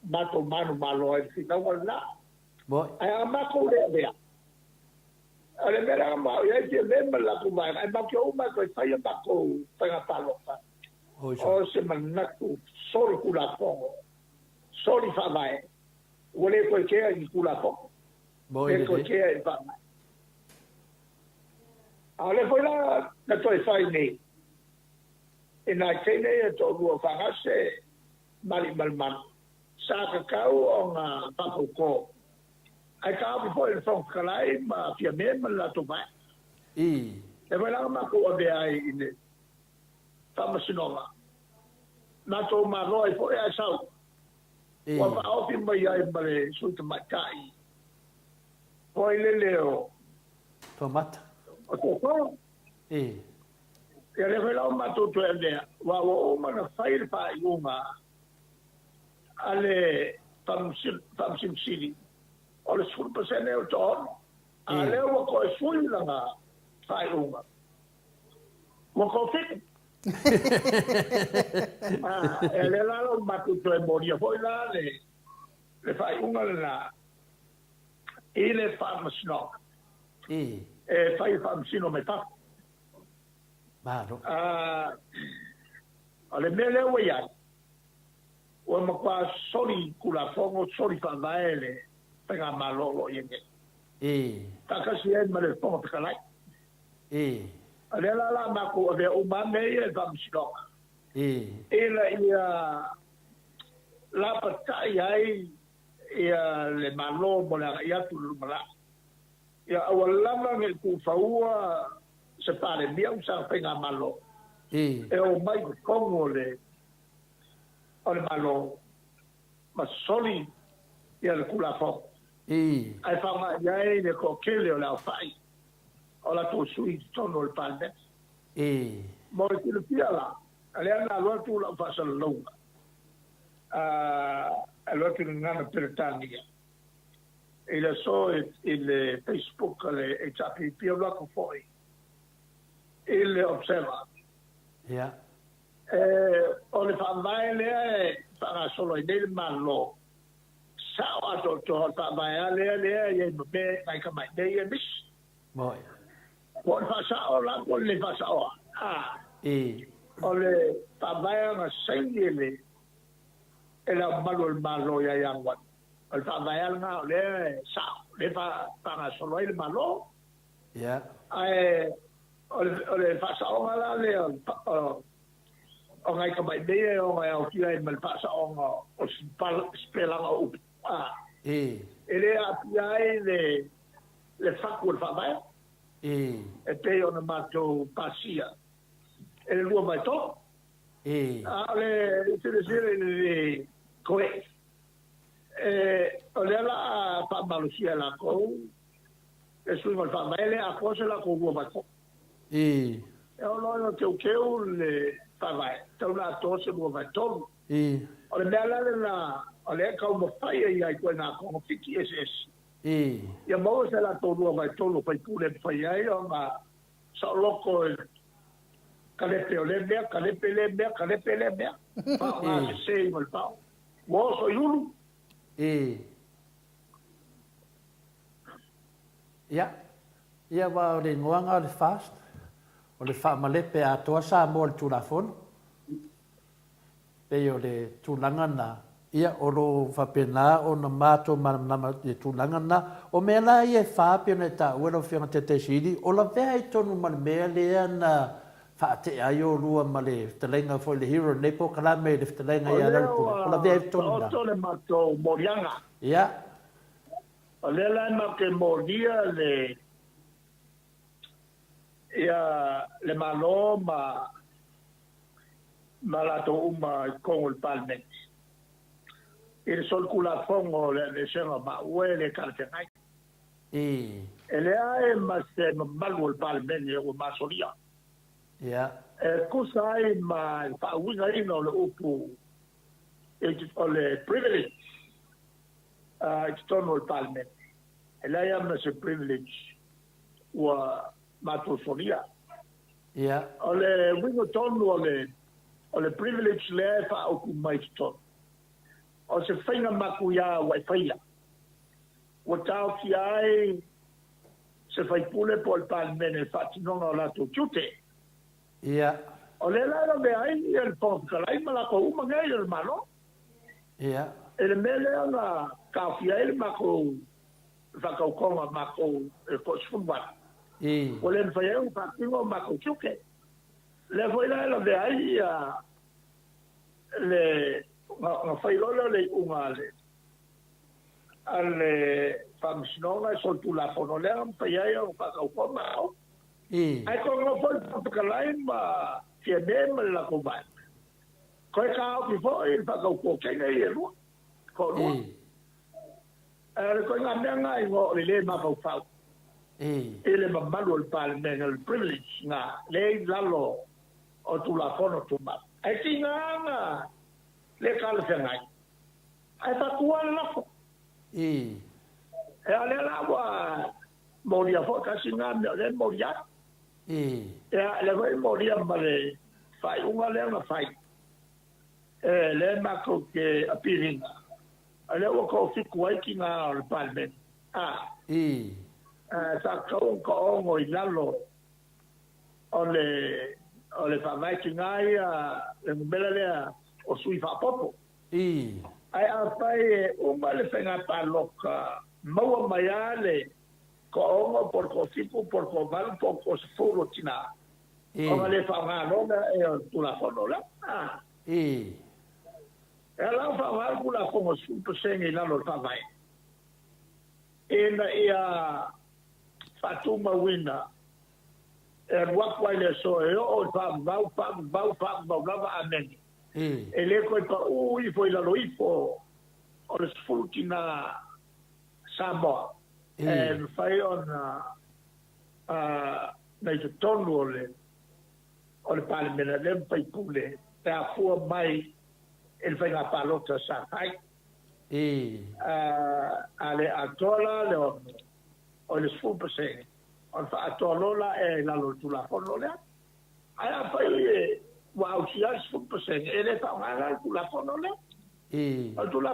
mato manu malo e fi no la ai mako le vea ale mera ma ya que lembra la kuma ai ba que uma ko fai ba ko pega palo o se manatu sori kula pongo sori fa vai wole ko ke ai kula pongo ko ke ai ba ale foi la na to fai nei ina tene to lu fa gase mali malman sa ka kau o nga papo ko ai ka po il fon kalai ma fia mem la to vai e vai la ma ko be ai ine tama sinoma na to ma roi fo e sau Wa pa o fi mai ai male su te matai. Poi le leo. Tomata. O to ko. E. Ia le whela o matu tu e lea. Wa o mana whaire pa i unga. Ale Famsim City. O le 10% e o tohon. A leo wa ko e sui langa whai unga. Wa ko whiku. E le lalo matu tu e moria. Hoi la le whai unga le la. I le whamasnok. E. E whai whamsino me taku. Maro. Ale mele o ia. O makwa sori kula fongo sori whavaele. Penga malolo ienge. E. Takasi e male fongo pekalai. E. Ale la mako ave umame e vamsinoka. E. Ela ia la patai ai ia le malo mo la ia tu lumala. Ia awalama nge kufaua se pare mia usa penga malo. E. E o mai kongo le malo ma soli ia le kula fo. E. Ai fama ia e le kokele o la fai. O la to sui tono il palme. E. Mo le kilo pia la. Ale ana lo tu la fasa longa. Allora che non hanno per Tania. E la so il Facebook e già più lo con poi. Il osserva. Ja. O le fa vai le para solo il malo. Sao a to fa vai le e be mai ka mai dei bis. Moi. Por fa sao la con le fa sao. E. O le fa vai na sengile. Ela malo ya yangwan. El fa vai nga le sao. Le fa para solo il malo. Ja. Ole fa sao la le o ngai ka mai dei o ngai o kia i mal fa sao o spela o E. ele a piai le facu fa vai E. e te ona mato pasia ele lua mai to E. le le koe ole la fa malusia la ko e sui mal fa vai le a cosa la ko lua mai to E. e o no ke le fa vai te una to se lua mai to E. ole me ala na ole ka mo fai ai ko na ko fiki ss E. ia mo se la to lua mai to lo pai pule fai ai o ma sa loko kalepe ole me kalepe le me pa ma se mo pa mo so yulu E. Ja. Ia wa o le ngoanga o le fast. O le whaamalepe a toa sa mo le tūrafon. Pei o le tūlanga na. Ia o lo whapena o na mātou manama e tūlanga na. O mea la ia whāpia na ta uero whianga te te siri. O la vea i tonu man mea lea na whaate ai o lua ma le ftalenga fo le hero nepo kalame le ftalenga ia lalpuna. O la vea i tonu na. o to le mato morianga Ia. o le la ma ke moria le ia le malo ma la to uma con il palme il sol kula fongo le sema ma uele kaltenai E. ele ai ma se malu il palme ne o ma solia Ia. kusai ma fa winga ino le upu o le privilege external il palme ele ai ma se privilege wa matosonia Ia. ole wingo tonu ole privilege le fa o ku mai to o se fainga maku ya wa faia o tau ki ai se fai pule por palmene fa tino la to chute Ia. ole la be ai el pon kalai mala ko uma ngai el malo Ia. el mele la ka fi ai mako fa ka ko mako e ko sfumba E. o le fai un partino ma con chuke le foi la de ahí le no fai le umale alle famsnova sol tu la fono le am fai ai o fa ko ma E. ai ko no foi porque la ma che dem la ko ba ko ka o fo il fa ko ke nei lu ko lu ko nga nga ngo le ma fa fa ele ma malu al parliament al privilege nga le lalo o tu la fono tu ma ai tinga le kal fengai ai fa kuan la fo e ale la wa moria fo ka singa le moria le vai moria male fai unga le na fai le ma ko ke apiringa ale wa ko fi kuai ki nga al parliament sa ko ngo ilalo ole fa mai ki nga le mbele le o sui fa popo ai a fai le fenga pa loka mau maiale ko ongo por ko fiku por ko val por ko furo tina o le fa nga no tu la fono la ela fa val ku la fono su to sengi la lo fa vai ia fatuma wina wa kwa le so o fa va amen ele ko pa i foi la lo ifo o le sfultina Samoa fai ona na i tonu o le palemena le pai pule te a fua mai ele fai ngā palota sa fai ale atola le o le sfulpasenge o fa atolola la lo tula fono le ai fai wa usia sfulpasenge ele fa ngā tula fono le tula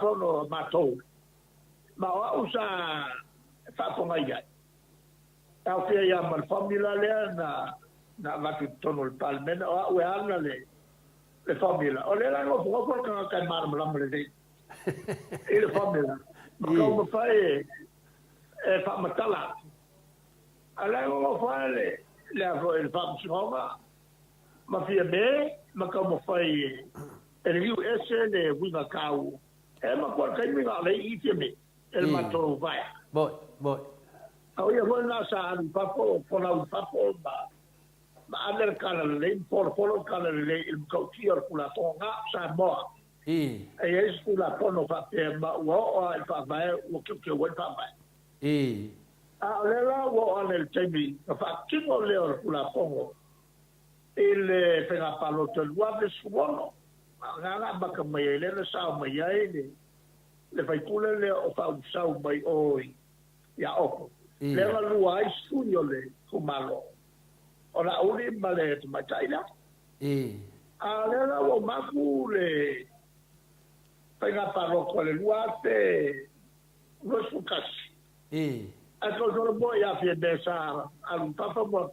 fono matou ma o usa fa ponga ia au fia ia mal formula le na va tu tono el palmen o ana le formula o le lango po ka mar mal le le formula ma ko fa fa matala ala ngo fa le el fa choma ma fia be ma ko fa el US le winga kau ma ko ka mi ga le i fia me el mato vai boy au ia bona sa an papo pona un papo ma americana le por kala le il coutier kula tonga sa mo e es kula pono fa pe ma o il fa vai o que o fa vai a le la o an el temi fa kimo le kula pongo il pega palo te luave suono nga ba ka mai le sa mai ai le fai kule le o fa usau mai oi ya opo le la lua i studio le kumalo o la uri male tu mataila a le la o maku le fai nga paro ko le lua te rosukas a to solo boy a fie besa al papa mo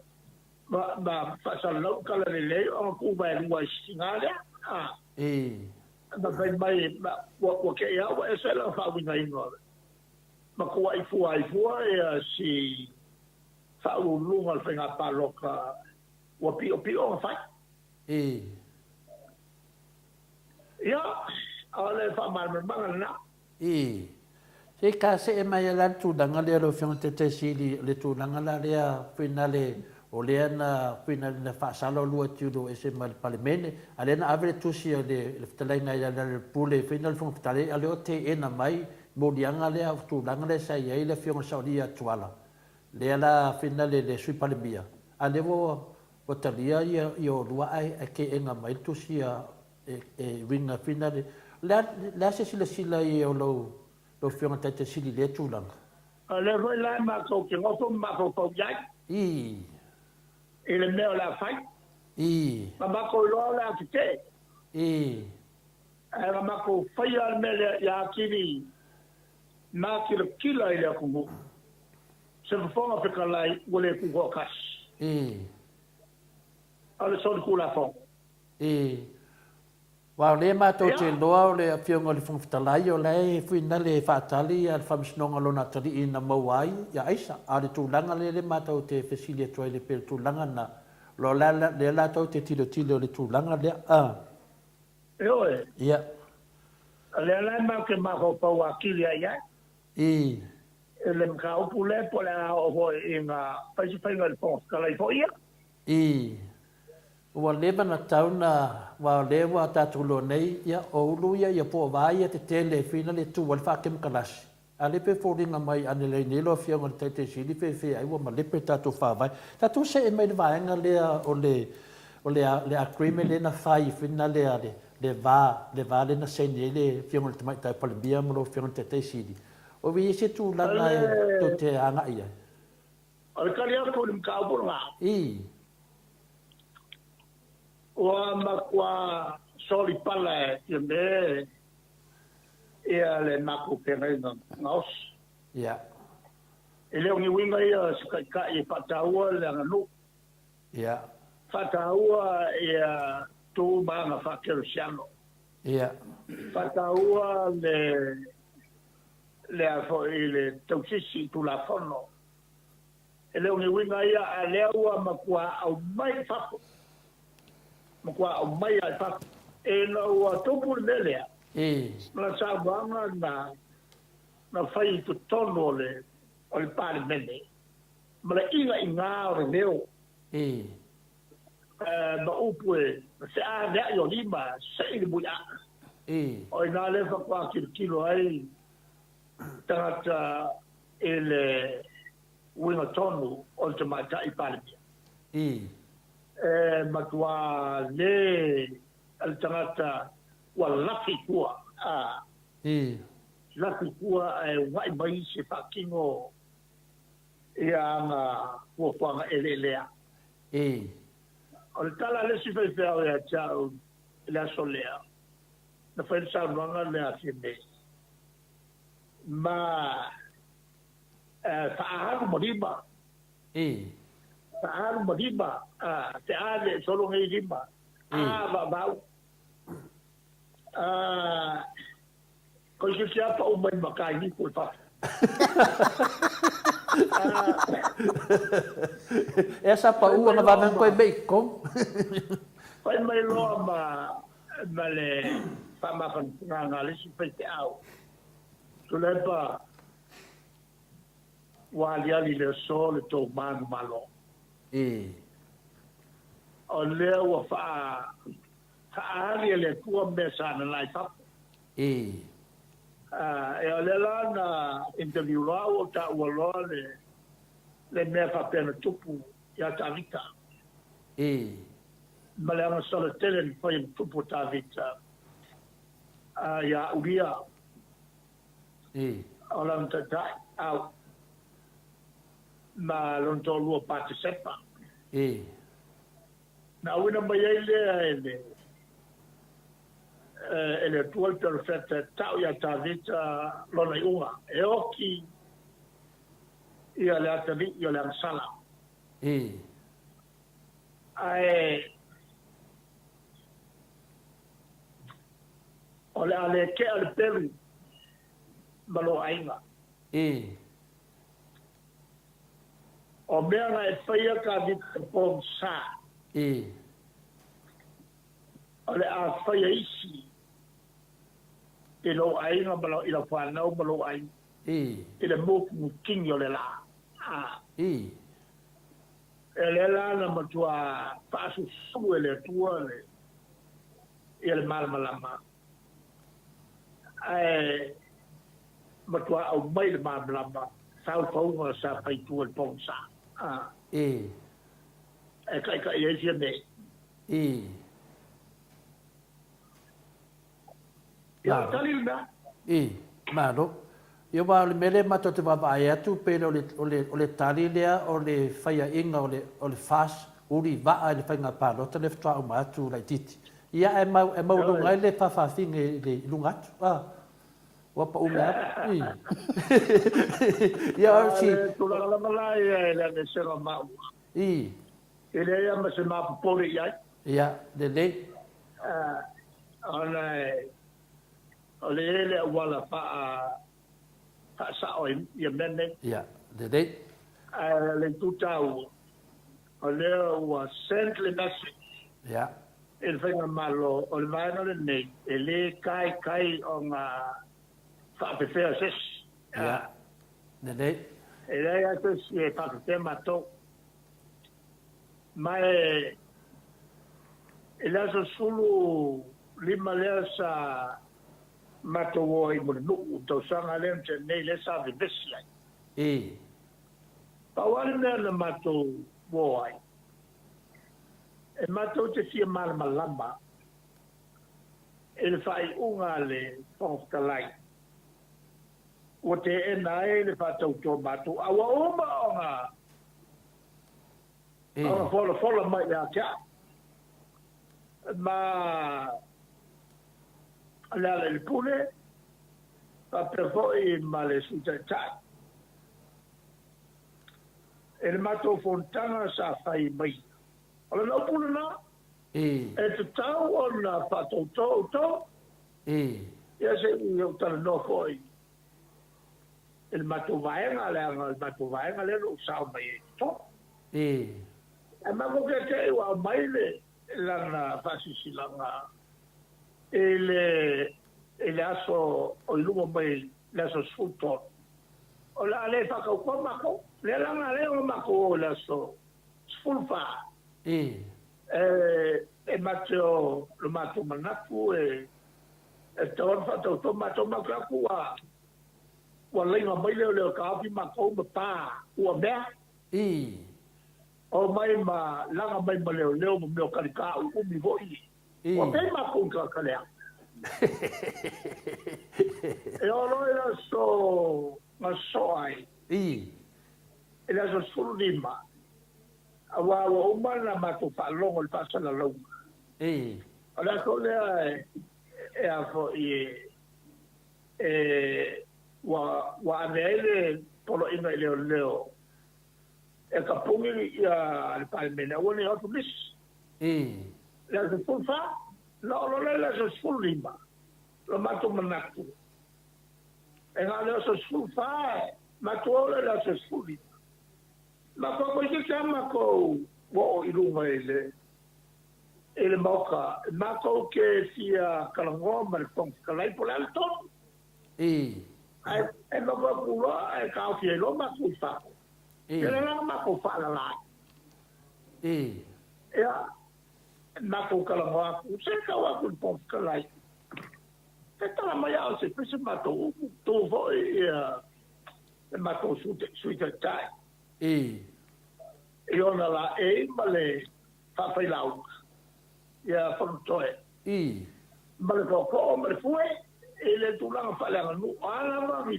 ba fa sa lo kala le o ku ba lua stingale ma fai mai o ke ia o ese la fa winga ingo ma ko ai fua si fa lunga al fenga paloka o pio fa ia ale fa mal na se ka se mai la tu danga le ro fion te si le tu danga la finale o le na pina na fa salo lua tudo ese mal palemene ale na ave tu si le tele na ya le pule final fun tale ale o te ena mai mo dianga le tu danga le sai ai le fion saudia tuala le la finale le sui palemia ale o talia io lua ai ke enga mai tu si e winga finale la se sila io lo fion te si le tu danga ale voi la ma ko ke ngo ma ko yai ele meo la fai ma ko lo la kite era ma ko fai al mele ya kini ma ki lo kila ile ku se fo fa ka lai wole ku ko kas ale so ku la fo wa le ma to te loa le afionga le fun fitalai o le fina le fatali al famsnonga lona tali ina mawai ya aisa ale tu langa le ma to te fesilia toi le pel tu langa na lo la to te tilo le tu langa le ya ale la ma ke ma ko pa wa kilia ya ele mka o pule po la o inga pa si fa ngal fon kala i fo ia ua le manatauna ua le ua tatou loa nei ia o ulu ia po avā ia te tele fina le tua le faakemakalasi a le pe foliga mai ane leinei loa fioga le taitesili feafea ai ua malepe tatou faavai tatou seʻe mai le vaega lea o le agreement lena fai fina lea le vā lena saini ai le fioga le tamaʻitae palemia ma lo fioga le taitaisili o ia se tulaga e tou te agaʻi ai o le kali aku le makaupulaga i ua makua soli pala ia me ia le maku penaiga ngaosi ia e leo ni winga ia sikaikaʻi e faataua le aganu ia faataua ia tumaga faakelosiano ia faataua le a foʻi le tausisi tulafono e leo ni winga ia a lea ua makua au mai fapo makua au mai ai fapo e na ua tupu le melea na sauaga na fai totonu o le palemene ma le igaʻigā o le leo ma upu e se a leaʻi o lima seʻi le muiaʻa o inā le fakuakilokilo ai tagata e le uiga tonu o le tamaitaʻi palemia matuā lē a le tagata ua lafi kua lafi kua e ugaʻi mai se faakigo ia aga fuafuaga eleelea o le tala lesi faifea o ia teaʻu i le aso lea na fai le saunoaga le afienei ma faahalu ma lima faahalu ma lima te a le sologei lima vaavau ko se sia pa o mai makai ni ko fa esa pa u na va ben ko be ko pai mai lo ma le pa ma kan nga le si pe te au tu le pa wa ali le sol to man malo o le wa fa ali le tua mesa na lai fa e ole la na interview la o ta o lo le me fa pena tupu ya ta vita ma le ana solo tele foi tupu ta vita ya uria ola nta ta au ma lon to lu participa na una mai ele ele tuol perfetta tau ya tavita lona iunga e oki ia le atavi ia le sala ai ole ale ke al peru malo ainga o mea na e whaia ka vita pong sa ole a whaia isi e lo ainga malo ila whanau malo ainga e le moku kingi o le la e le la na matua pasu su e le tua e le malamalama e matua au mai le malamalama sau faunga sa paitu e pong sa e kai e sia me ya tali na maro io va le mele ma te va vai atu pe o le tali lea o le faia inga o le fas uri va ai le fainga pa lo te le ftua o ma tu la titi ia e mau lo ngai le fa fa finge le lungat wa pa uma ia si tu la malai e le sera ma ele ia ma se ma pore ia le ona ole wala pa sa o ia mene ia le le tutau ole wa send le message ia el venga malo o le mai no le nei ele kai o nga fa pe fe ses ia le ele ya se si fa pe mato mai Ela so sulu lima lea sa matowo I mo no to sanga le te nei le sa de besla. E. Pawale le mato boy. E mato te fia mal malamba. Ele fai unga le fonkalai. O te e nai le fatau tō mato. Awa oma onga. Onga fola mai a kia. Ma ala le pune. Pa prefoi ma le suta tai. Ele mato fontana sa fai mai. Ola no pune na. E te tau o na fatau tō. Ia se eu tala no foi. Il mato vaenga le lo sao mai to. E ma ko ke te wa mai le la na fasisi la nga. Ele aso o lumo mai la so sfuto. O la le fa ko ma ko. Le la nga le o ma ko la so sfulfa. E mato lo mato manaku e tawar fatau to mato makaku wa lenga mai leo ka api mako ma pa ua mea o mai ma langa mai ma leo ma meo karika umi hoi wa pe mako ka kalea e olo era so ma so ai era so suru lima awa umana mato pa longo le pasa la longa ala ko lea e a fo wa vele polo ina leo e ka pungi ia le palmena woni o tulis la se fulfa lo la se fulima lo mato manaku e nga leo se fulfa mato la se fulima ma ko ke chama ko wo ilunga ele moka mako ke sia kalango mal fong kalai por alto ai no va pula ai ka fi lo ma ku fa ele na ma ku fa la ya mako kalango ku se ka wa ku fong kalai te tala mai au se pese mato to vo ya mako su te tai ona la male fa fa lau ya fontoe male ko me fue ele tu la fa la no ala ma mi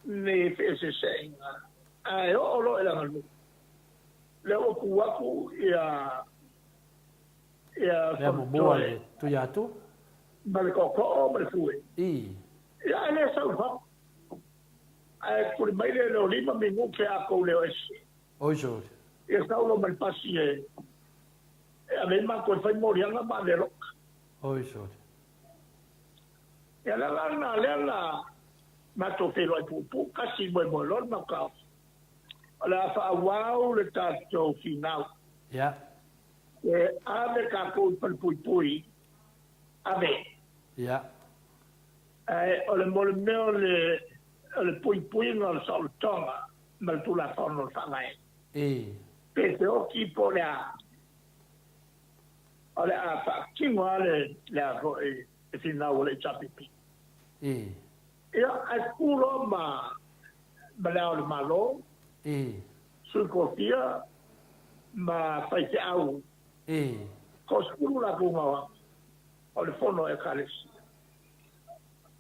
ne fese senga ai o lo era no le o ku aku ya fontoe tu ya tu male ko me fue ya ele sa fa ai por mai le lo lima mi ngu ke ako le ese ojo e sa uno mal pasi a ver ma ko fai morianga ma de rock ojo ya la ma to pero ai pu casi moi molor ma ka ala fa wow le tato final ya ave ka ko pui ave ya ole mol meo le pui no sol tonga mal tu la forno fa mai pese o ki pole ole a fa kinwa le ko e final le chapipi ia askulo ma balao le malo sulkofia ma faite au ko skulu la bunga o le fono e kales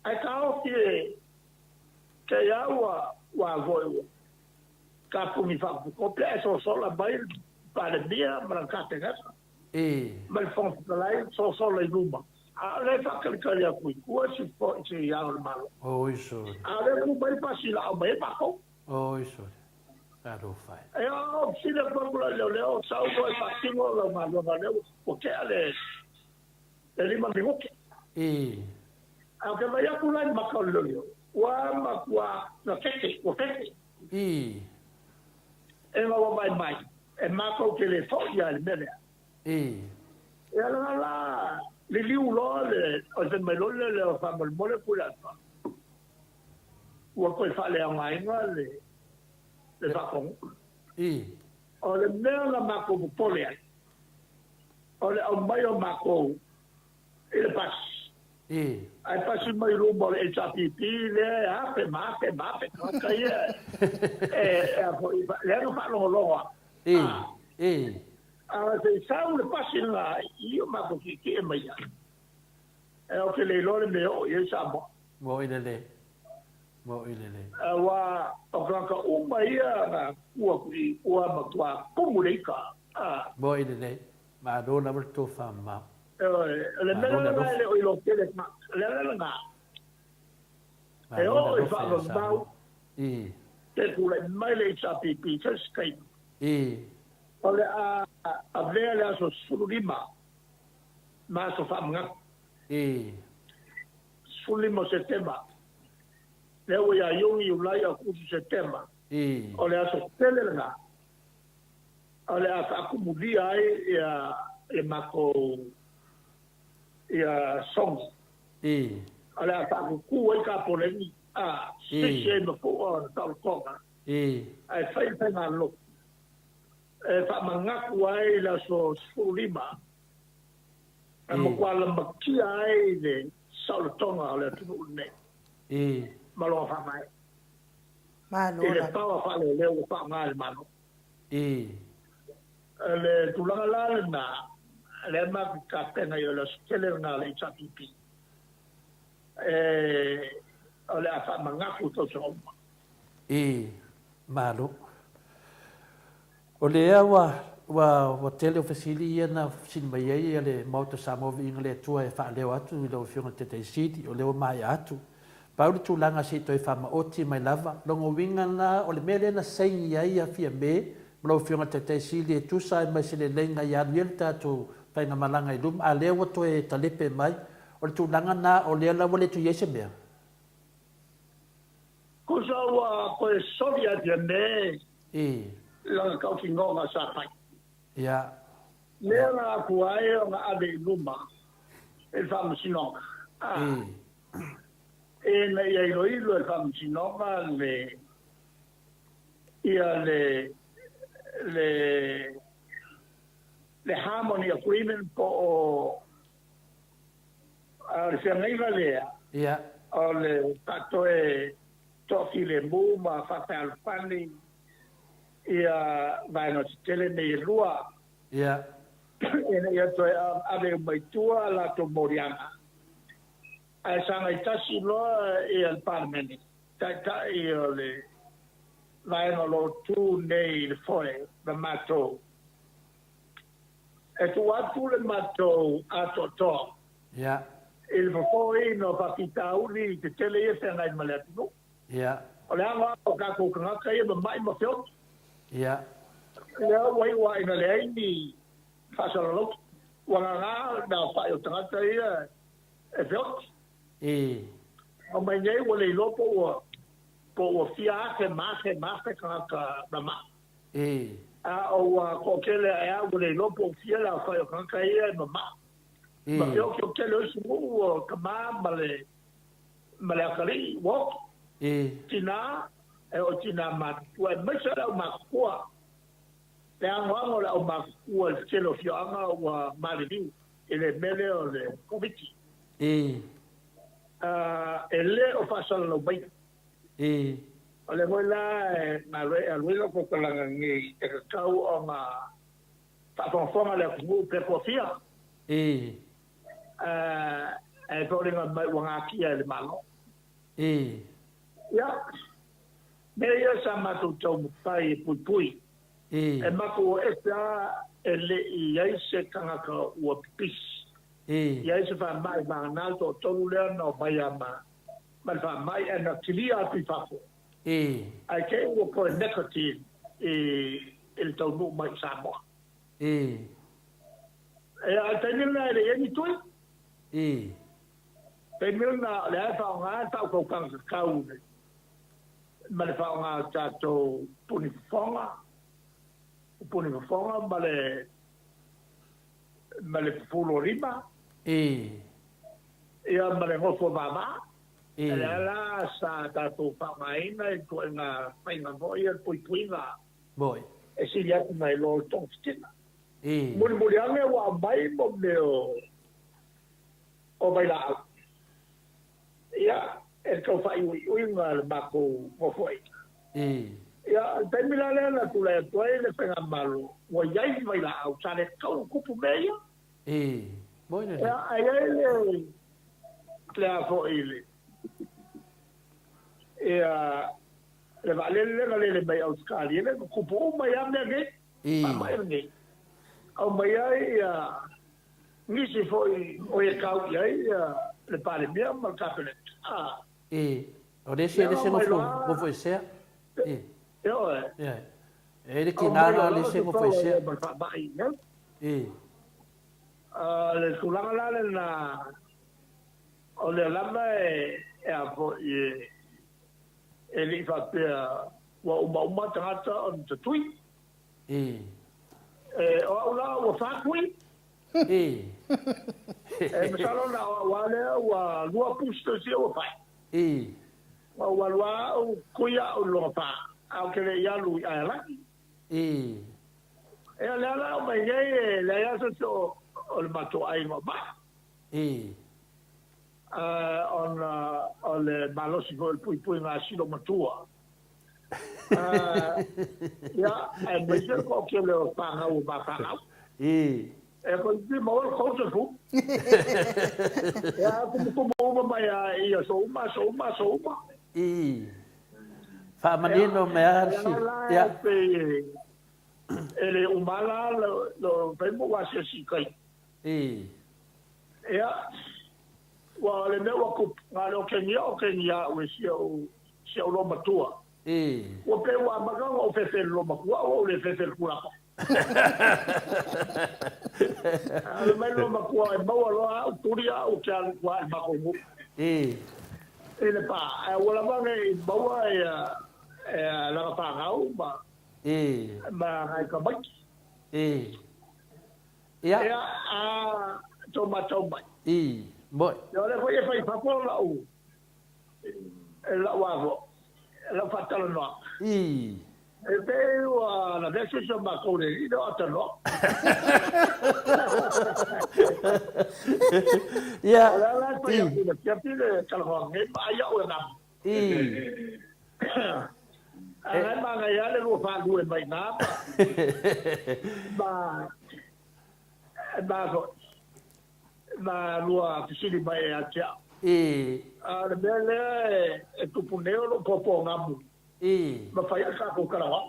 ai ka o ke yawa wa voiwo ka pumi fa ko pleso sola bail para dia brancate gasa mal fon lai so le luma ale fa que le kui ko si po si ya o malo isso ale ku bai pasi la o bai pa ko isso claro fai si le por le sa o pa tingo lo malo vale o que ale ele ma digo que aunque vaya por la ma ko lo wa ma kwa no tete o tete ela vai mai e ma ko que le fo ya le mele e ala le liu lo o se me lo le fa mo molecular o ko fa le mai le fa con o le mele la ma ko pole o le au mai o mako e le pas ai pasi mai rumbo le HRPP le ape mape kaka ia a le no fa lo loa a se sau le pasi nga i o mako ki e mai e o ke le lore me o i sa mo i le wa o ka uma ia na ua matua kumulika mo i le ma do na to fa ma le mele le o lo tele ma le nga e o i fa lo mau te kule mai le HRPP te skai o le a vea le aso sulima ma so fa mga sulimo setema le o ya yongi ulai a kutu setema o le aso tele nga o le asa akumulia ia e mako ia song o le asa akuku e ka poleni sisi e mako o tau konga ai fai nga lo e fa mangaku ai la so sulima e mo kwala makia ai le sautonga o le tunu ne malo fa mai le pawa fa le o fa mai malo le tulanga la na le ma ka pena yo lo skele na le chapipi ole afa mangaku to so malo ole wa tele ofisili na sin mai ai le moto samo vinga le tua e fa le atu lo fiona te city ole o mai atu Paulu tulanga si toi fama oti mai lava longo winga na ole mele na sei ai a fia me lo fiona te sili e tu sai mai se le lenga ya rielta tu painga malanga i lum a lewa to e talepe mai ole tulanga na ole la wole tu yese me ko sa wa ko soria de me la ka fingonga sa pai ya le la ku ai nga ade luma e fama sinonga e na ia ilo e whamsinonga le harmony agreement po o le whiangaiva lea o le tato e toki le mu ma whata alfani ia vaino tele nei lua e na ia toi ave maitua la to morianga ai sanga i tasi loa e al parlamenti. Tai o le vaina lo tu nei le foe, le mato. E tu atu le mato ato to. Il foe no papita uli te tele e se ngai maleatu no. O le anga o kako kangaka e ma mai ma feo. Le wai na le aini fasalolo. Wanga na whai o tangata ia e feo. O mai nei wale lopo o fia ke mafe ka ma. O ko kele a wale lopo fia la fa o kan kai ma. Ma yo ko kele su o kama male kali wo. Tina o tina ma tu e mai sala ma kwa. Te anga o ma kwa kele fia anga o mali ele mele o le komiti. Ele o fasal no bai ole mola na lo ko kalanga ngi e kau o nga fa fonga le ku pe profia e volinga mai wanga kia le malo ya me ia sama tu tau pai pui e mako esa ele ia se kanga ka o pis ia se fa mai banal to tolu le no vai ama ma fa mai ana tilia pi fafo ai ke o ko nekoti el tau no mai samo a tenila le ni tu tenila le fa nga ta ko kan kau ma le fa nga ta to puni fonga ma le pulo riba ia mare ngofo mama la sa ta to pa mai na to na mai na boy pui nga boy e si ya mai lo tong stina E. Muri ane wa mai mo meo o mai la. Ia, e kau whai ui ngā le mako mo foi. E. Ia, taimila lea na tula e tuai le whenga malo. Wa iai mai la au tane kau kupu meia. E. Moi ne. Ia, ai le a fo ile. Ia, le vale le mai au skali. Le kupu mai ame age. E. Mai age. Au mai ai, nisi foi o e kau iai, le pare mea ma kapelet. E. O le se mo foi se. E. Yo e. Yeah. E le ki ngara le se mo foi se. E. Le sulanga la le na o le lama e a po e li fa pe wa uma tata on te tui. E. O la wa fa tui. E. Me salo na wa le wa lua pusto si o fa. E. Wa lua o kuya o lo fa. Au ke le ya lu ai la. E. E le ala mai ye le ya so o le mato ai ma ba. E. On le malosi ko pui nga silo matua. Ya, e me se ko ke le pa nga o ba pa nga. E. E ko di mo ko se fu. Ya, ko mo mai ia so ma. E. Fa manino me arsi. Ya. Ele umala lo pembo wa se si kai. E. Ya. Wa le me wa ku nga lo ke nia we si o lo matua. E. O pe wa maga o fe lo matua o le fe kula. Ale mai lo makua e maua loa turia o kia kua e mako mu. E. Ele pa, wala mange i maua e langa pāngau, ma ngai ka mai. E. Ia. Ea a tō matau mai. I. Moi. E ole koe e whai whapora la u. E la wavo. E la whatala noa. I. E te ua na vese sa makore i no atano. Ia. Ala la whai a pina kia pina kalahoange ma ia o e nam. I. Ai manga ia le ua whagu e mai nā. Ma lua fisiri mai e atia. I. Le mea lea e tupuneo no popo ngamu. I. Ma whai a kako karawa.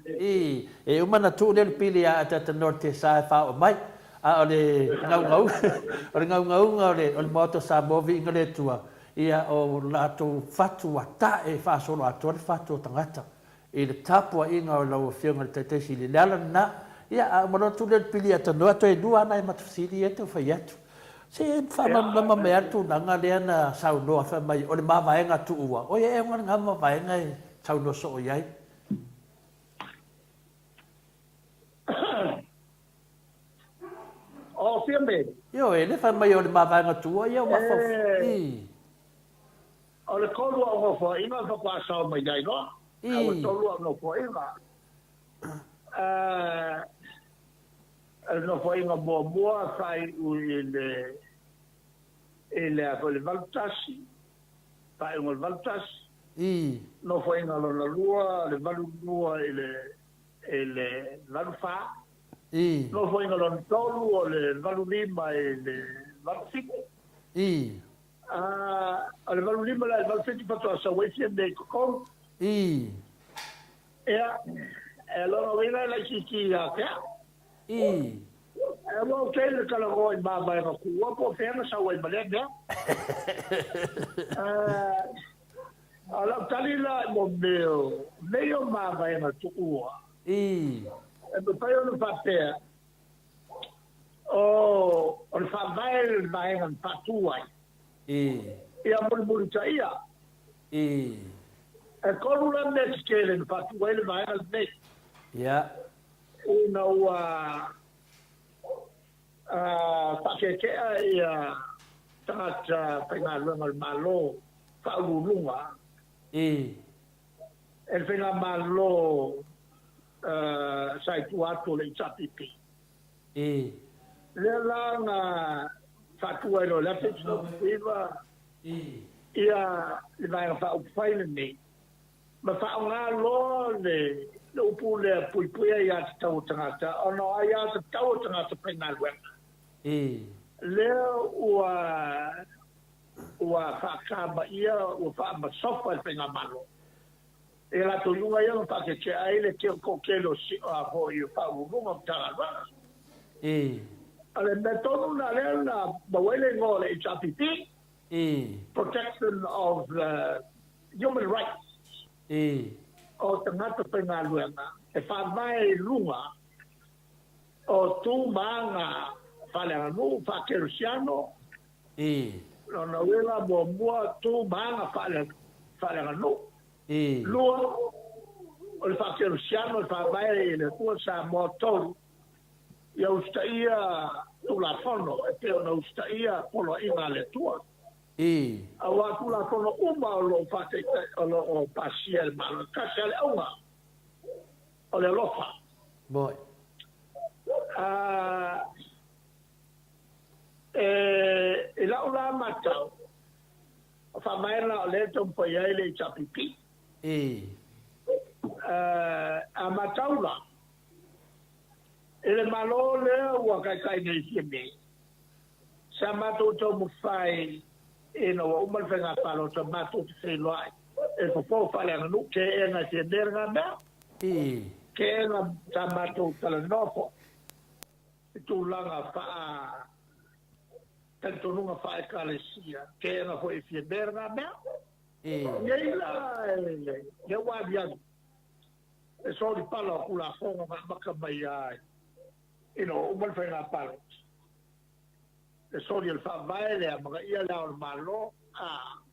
I. E umana tu le pili a tata norte sa e whao mai. A o le ngau. O le ngau o le moto sa movi inga le tua. Ia o lato fatu a ta e whaasolo a tore fatu o tangata. I le tapua inga o lau whionga le taitesi le leala na. Ia a umana tu le pili a tanoa to e dua ana e matufsiri e te whai atu. Se whamama me atu nanga lea na saunoa whamai o le mawaenga tu ua. O e ngā ngā mawaenga e saunoa so o iai. O fia me. Io e le whamai o le mawaenga tu ua ia o mawhau. O le kolua o ngofo inga whakua sao mai dai no. O le kolua o ngofo inga. No foi uma boa sai ele a foi valtasi pai um valtasi no foi na lua le valua ele valfa no foi na tolu le valulima ele valfico le valulima le valfico pato sa wesi de con allora vena la chiquilla I. E mo ke le kala go i baba e ku wa po fena sa wa male ya. Ala talila mo meo baba e tu ua. I. E me pai no papel. O fa bail vai en patua. I. E a mo taia. I. E ko la me ke le patua le vai al me. Ja. No pakeke ia tata pengalunga malo paulunga el penga malo sai tuato le chapipi E. Le la nga fatua no la te so iwa E. ia le vai fa o fai ni ma fa nga lo le lo pu le pui pui ia tau tangata ono ia tau tangata penal wen E. le ua fa ka ba ia o fa ma sofa penga malo e la to lunga ia fa ke che ai le ke ko ke lo si a ho ia fa u mo tanga E. ale me tonu na le na ba wele ngole i chapipi E. protection of human rights E. o tangata penga luenga e fa mai lunga o tu manga fa le anu fa ke luciano E. no wela mo mo tu manga fa le anu E. lua o le fa ke luciano fa mai le cosa mo tolu ia ustaia tula fono e te ona ustaia polo ina le tua E. awa tula fono uma o lo fate o pasiel malo kasi ale aunga o le lofa Boy. e la ula matau o fa mai la o le tompo ia le chapipi E. a matau la ele malo le ua kai nei hieme sa mato to mo fai e no o mal fenga palo to mato te loai e po fale no ke e na se derga ba E. ke na sa mato tala nopo tu langa fa tanto nunga fa e kalesia ke na foi fie derga ba E. nei la le wa bia e so di palo kula fonga ma mai ai o mal fenga palo e sori il fa vaele a maga ia la o malo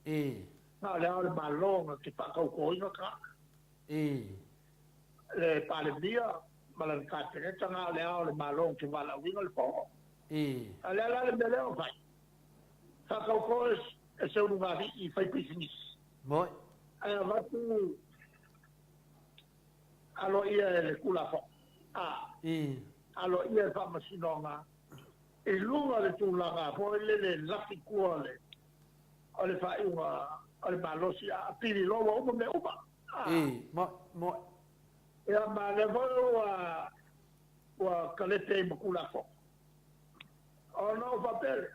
E. na la o malo che fa ko ino ka E. le pale dia malan ka te tanga le o malo che va la winga il po E. ala la le bele o fai fa ko e se un va i fai business Boy. va tu alo ia le kula fo E. alo ia fa masinonga e lunga le tulaga po le lafi kuale o le fai una o le malosi a pili lo o me uba E. Mo. e a ma le vo wa kalete mo kula fo o no papel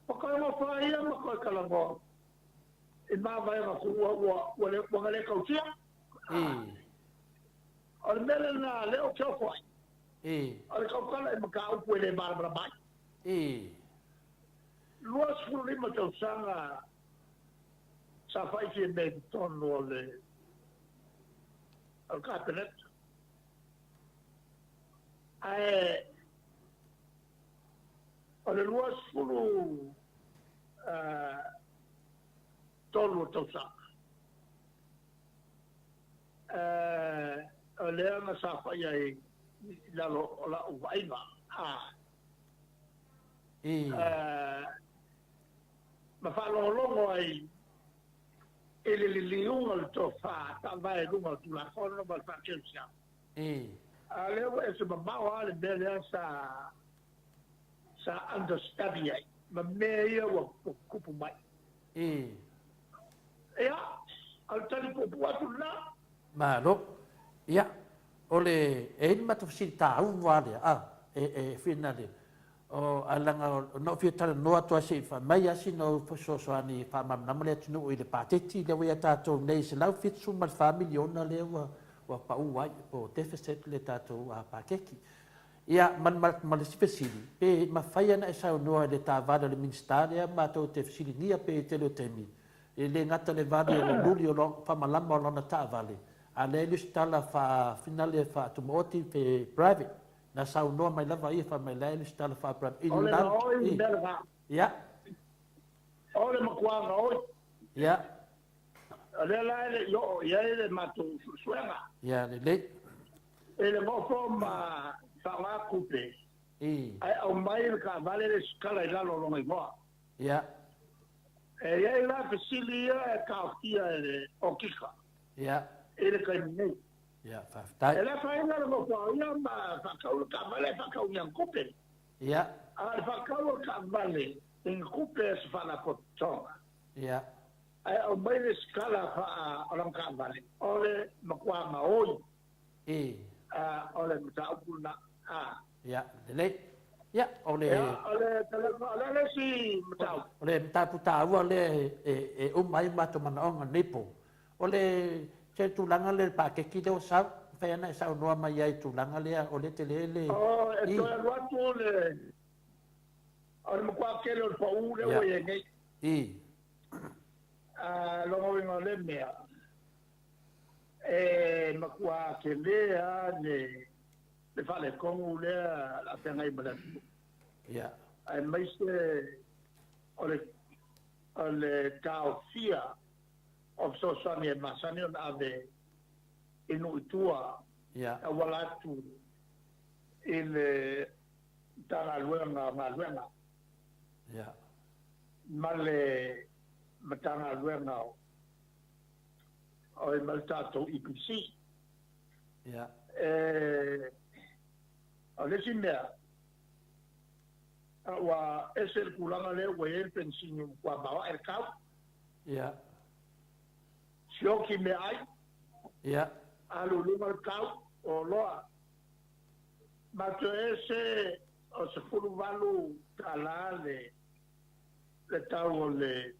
o ka mo fa ia mo ko kala go e ma vai ma ku wa le kautia E. o le mele na le o kio foi E. o le kaukala e maka upu e le barbara mai E. lua suru lima tau sanga sa fai ki e me tono o le al cabinet o le lua suru tono tau sanga o le anga sa fai ai lalo la uvaina E. ma fa longo ai ele liunga le tofa ta vai lunga tu la fono ma fa chelsea E. ale e se ma ale bele sa understudy ai ma me ia wa kupu mai E. ya al tali po puatu na Malo. Ia. Ole e ma tu si ta u vale e finale. O alanga no fiatala no atua se fa mai asi no so ani fa mam na mole tunu i le pateti le wa tato nei se lau fit su mal family ona le wa pa u wai o deficit le tato a pakeki ia man se pesili pe ma faia na sa no le ta vada le ministaria ma to te pesili nia pe te lo temi e le ngata le vadi o luli o lo fa malama o na ta vale a le listala fa finale fa to moti pe private na sau noa mai lava ia fa mai lai stala fa pra ole na oi belga ya ole makuanga oi ya ole la ele yo ya ele matu suenga ya le ele mo forma fa la coupe ai au mai ka vale le scala ila lo lo mai mo ya e ia la fasilia e ka fia ele o kika ya ele ka nei Ia, whaftai. E la whainga mo kwa ia ma whakau ka vale whakau niang kupe. Ia. A whakau ka vale in kupe e se whana potonga. Ia. Ai au mai le skala wha orang ka vale. Ole makua maoi. Ole mta upuna. Ia, lele. Ia, ole... Ole si mta. Ole mta puta ua le umai mato manaonga nipo. Ole... Se tulanga le pakeki leo sa fa na sa no mai ai tulanga le o le tele le e to e watu le al mo kwa ke le pa u le o ye nei lo mo no le mea ma kwa ke le le fa le con le la tenga i bala ai mai se ole taofia of so sani e masani on ave inu itua a walatu ile tara luenga male matanga luenga o e maltato IPC o le simea wa esel kulanga le we pensinyo kwa bawa erkau Sioki me ai. Alu luma kau o loa. Mato ese o se furu valu kala le tau o le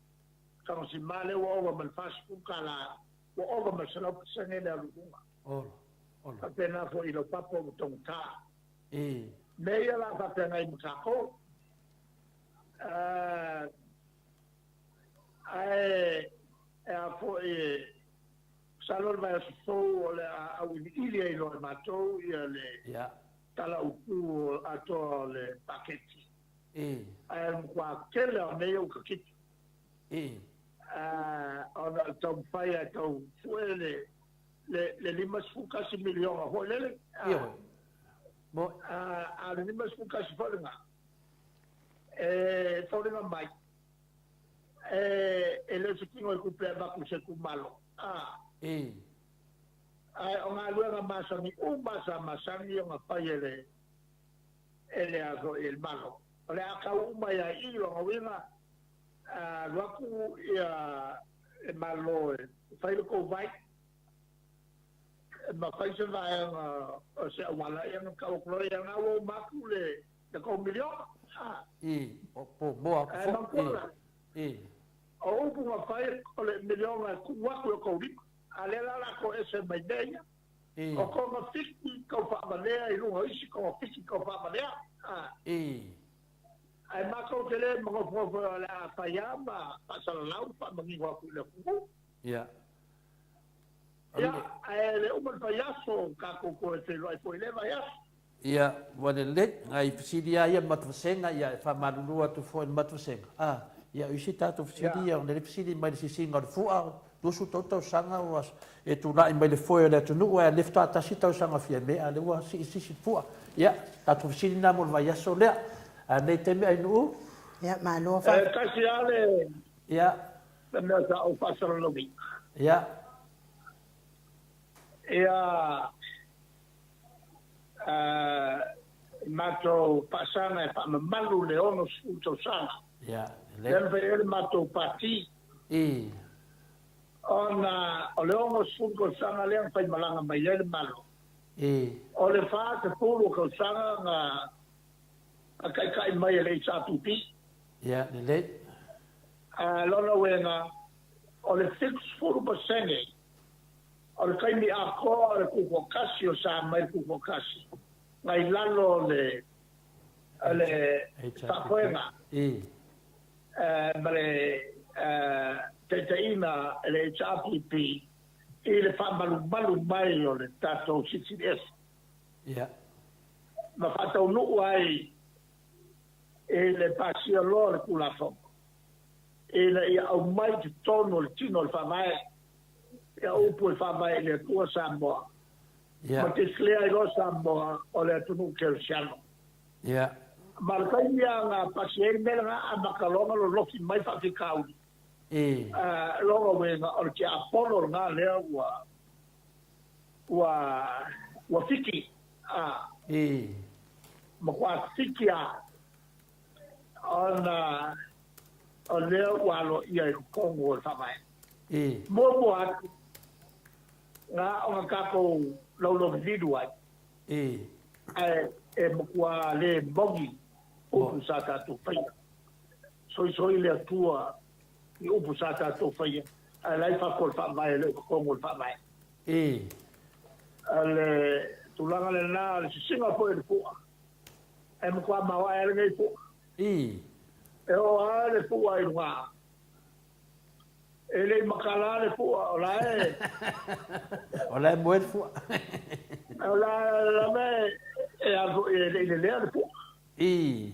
kama si male o owa malfasku kala o owa masana sangene alu luma. Kapena fo ilo papo mtong ta. Meia la kapena i mtako. A fo salor vai so le a ile lo matou ia le tala uku ato le paketi kwa kele o meio kakiti ona tom faya to fuele le limas fukasi miliona ho lele mo a le limas fukasi folinga folinga mai ele se tingo e kupea baku se kumalo ai onga luenga masani masani onga paiele ele ago el malo ole aka uma ya ilo ngawinga luaku ia e malo failo ko vai ma faise vai o se wala ia ka o klo ia ngawo makule de ko milio po boa o upu ma fai o le miliona kuwaku o kauri ale la ko ese maideia o ko ma fiki ko fa balea i lunga isi ko fiki ko fa balea ai ma ko tele mo ko la fayama pasala lau pa mangi wa ku le ku ai le umo fayaso ka ko e lo ai foi le vaya wane le ai fisidia ia matvasenga ia fa malulua tu foi matvasenga ia isi tato fisidia on le fisidi mai si singa fu'a dosu toto sanga was e tu na mai le foi le tu no e lifta ta sita sanga fia me ale wa si fu'a ia tato fisidi na mo vai aso le nei teme ai no ma lo fa kasi ale me sa o pasaro no bi mato pasanga e pa malu le ono suto sanga le vero mato pati ona o le ono suto sanga le fa malanga mai le malo o le fa te pulu ko sanga nga kai mai le sa tupi le lona wenga o le 6% o le kai mi a ko le ku kasi o sa mai ku kasi ngai lalo le tapoena mare teteina le HPP i le fa malu mai o le tato CCS ma fata unu ai e le pasio lor kula fo e le ia au mai te tono le tino le fa mai ia upu le fa mai le tua samboa ma te slea i lo samboa o le atunu ke o siano ma le kai ia ngā pasieri mele ngā a makalonga lo loki mai whaki kauri longa wenga o le ki apolo ngā lea ua ua fiki ma kwa fiki o lea ua lo ia i kongo o whamai mo atu ngā o ngā kako laulo vidu ai e mokua le bongi upu sa tātou whaia soi le atua i upu sa tātou whaia lai whakol whamai le kongo o whamai le tulanga le nā le singa po e le pua e mokua mawa e le pua e o le pua i runga e le makala le pua o la moe fua o la me e ago e le le pua e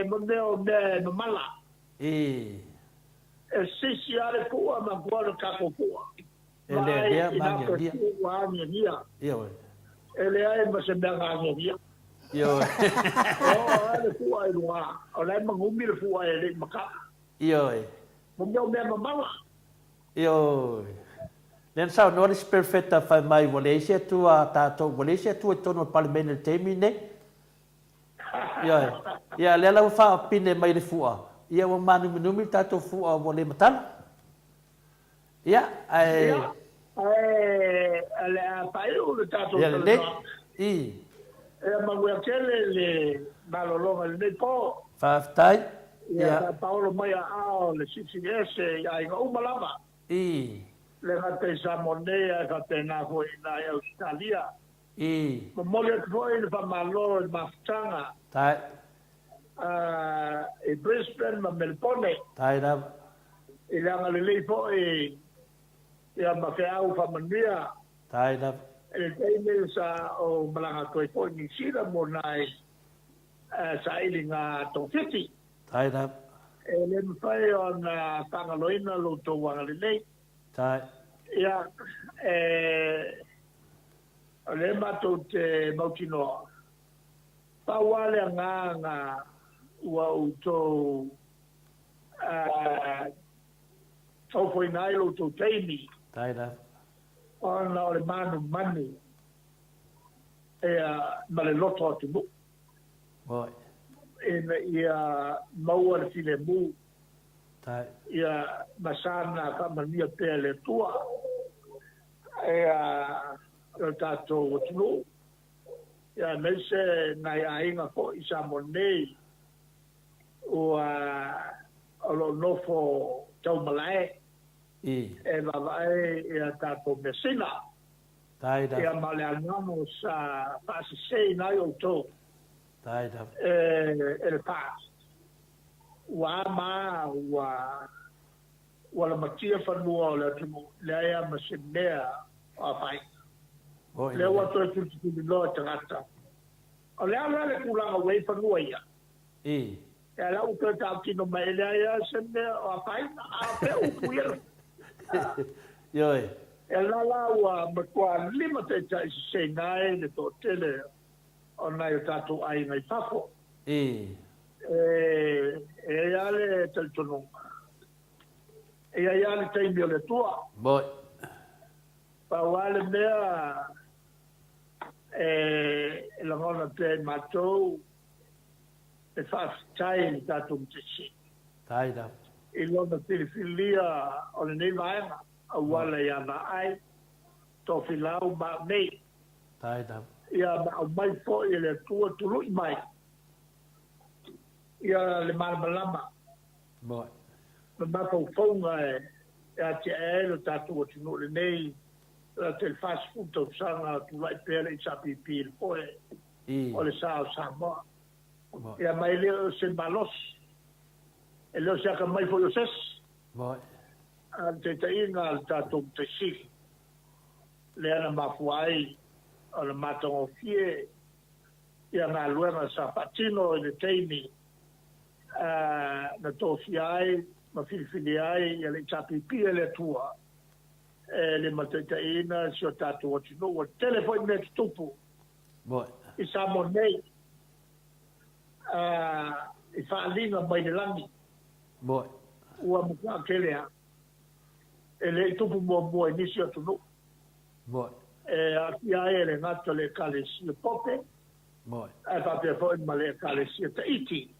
moneo me mala e sisi ale pua ma kualo kako pua ele mangia dia ele ai ma se mangia dia yo ale pua i runga o la mangumi le pua e le maka moneo me mala Len sao no is perfecta fa mai Malaysia tu tato Malaysia tu tono parliament termine ya le la fa pine mai le fua ia o manu minumi tato fua o le matan ya ale pai o le tato le ma le malolonga le po fa tai ya Paulo mai le CCS ya i umalava le hate Samonea ka tena foi na Australia mo mole foi le famalo le maftanga tai e Brisbane ma Melbourne tai da e la le foi ya ma fe au famania tai da e te sa o malanga toi foi ni sira mo nai sa ilinga tofiti tai da e le fai on pangaloina lo to wanga le tai ia le mato te mautino pawale nga ua uto tau foi nai lo to teimi tai da ona o le manu ma le loto atu mu ia maua le file mu ia masana ka mania pele tua o tatou tunu ia mese nai ainga po isa monei o lo nofo tau malae e vavae ia tatou mesina ia male anamo sa pasisei nai o tō e le pas ua ma ua la matia whanua o le tumu le aia masinea o fai le ua toi tututubi loa tangata o le ala le kulanga wei whanua ia e la upe tau kino mai le aia sinea o fai a pe upu ia e la ua makua lima te taisi se nai le tō tele o nai o tātou ai ngai pafo e ale teltono e ale taimi o le tua pa wale mea la ngona pe matou e whaafitai ni tātou mtesi i lona filifilia o le nei vaenga a wale ia na ai tō filau ma nei ia ma mai po i le tua tulu i mai ia le malamalama ma mafaufaunga e ate lo tatou atunu le nei la te fast food tau sanga tulai pere i sapipi le poe o le sao Samoa ia mai leo se malos e leo se aka mai foi o ses te tainga le tatou te siki le ana mafuai o le matongo fie ia ngā luenga sa patino i le teimi na tofi ai ma filifili ai ia le tapipi e le tua le matataina si o tātou atino o telefoni me tupu i sa monei i whaalinga mai le langi ua mukua kelea e le tupu mua mua inisi atunu Moi. A kia e le ngata le kalesia pope. Moi. E pape fo ma le kalesia ta iti.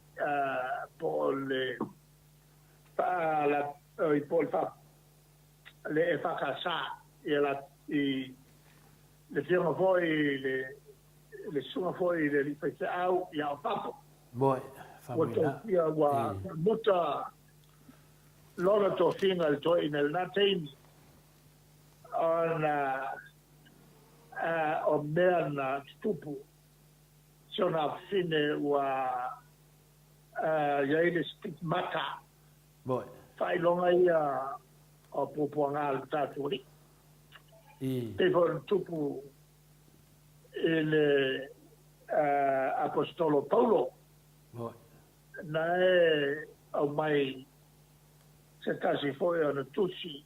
Po le i po le e whakasa i le whianga foi le sunga foi le ripete au i au papo. Moi. Wato ia wa muta lona to finga le to in el natein on o mea na tupu sona fine wa iaile stigmata Moi. fai longa ia o pupuanga al taturi te for tupu ele apostolo Paulo Moi. na e au mai se tasi foi ona tusi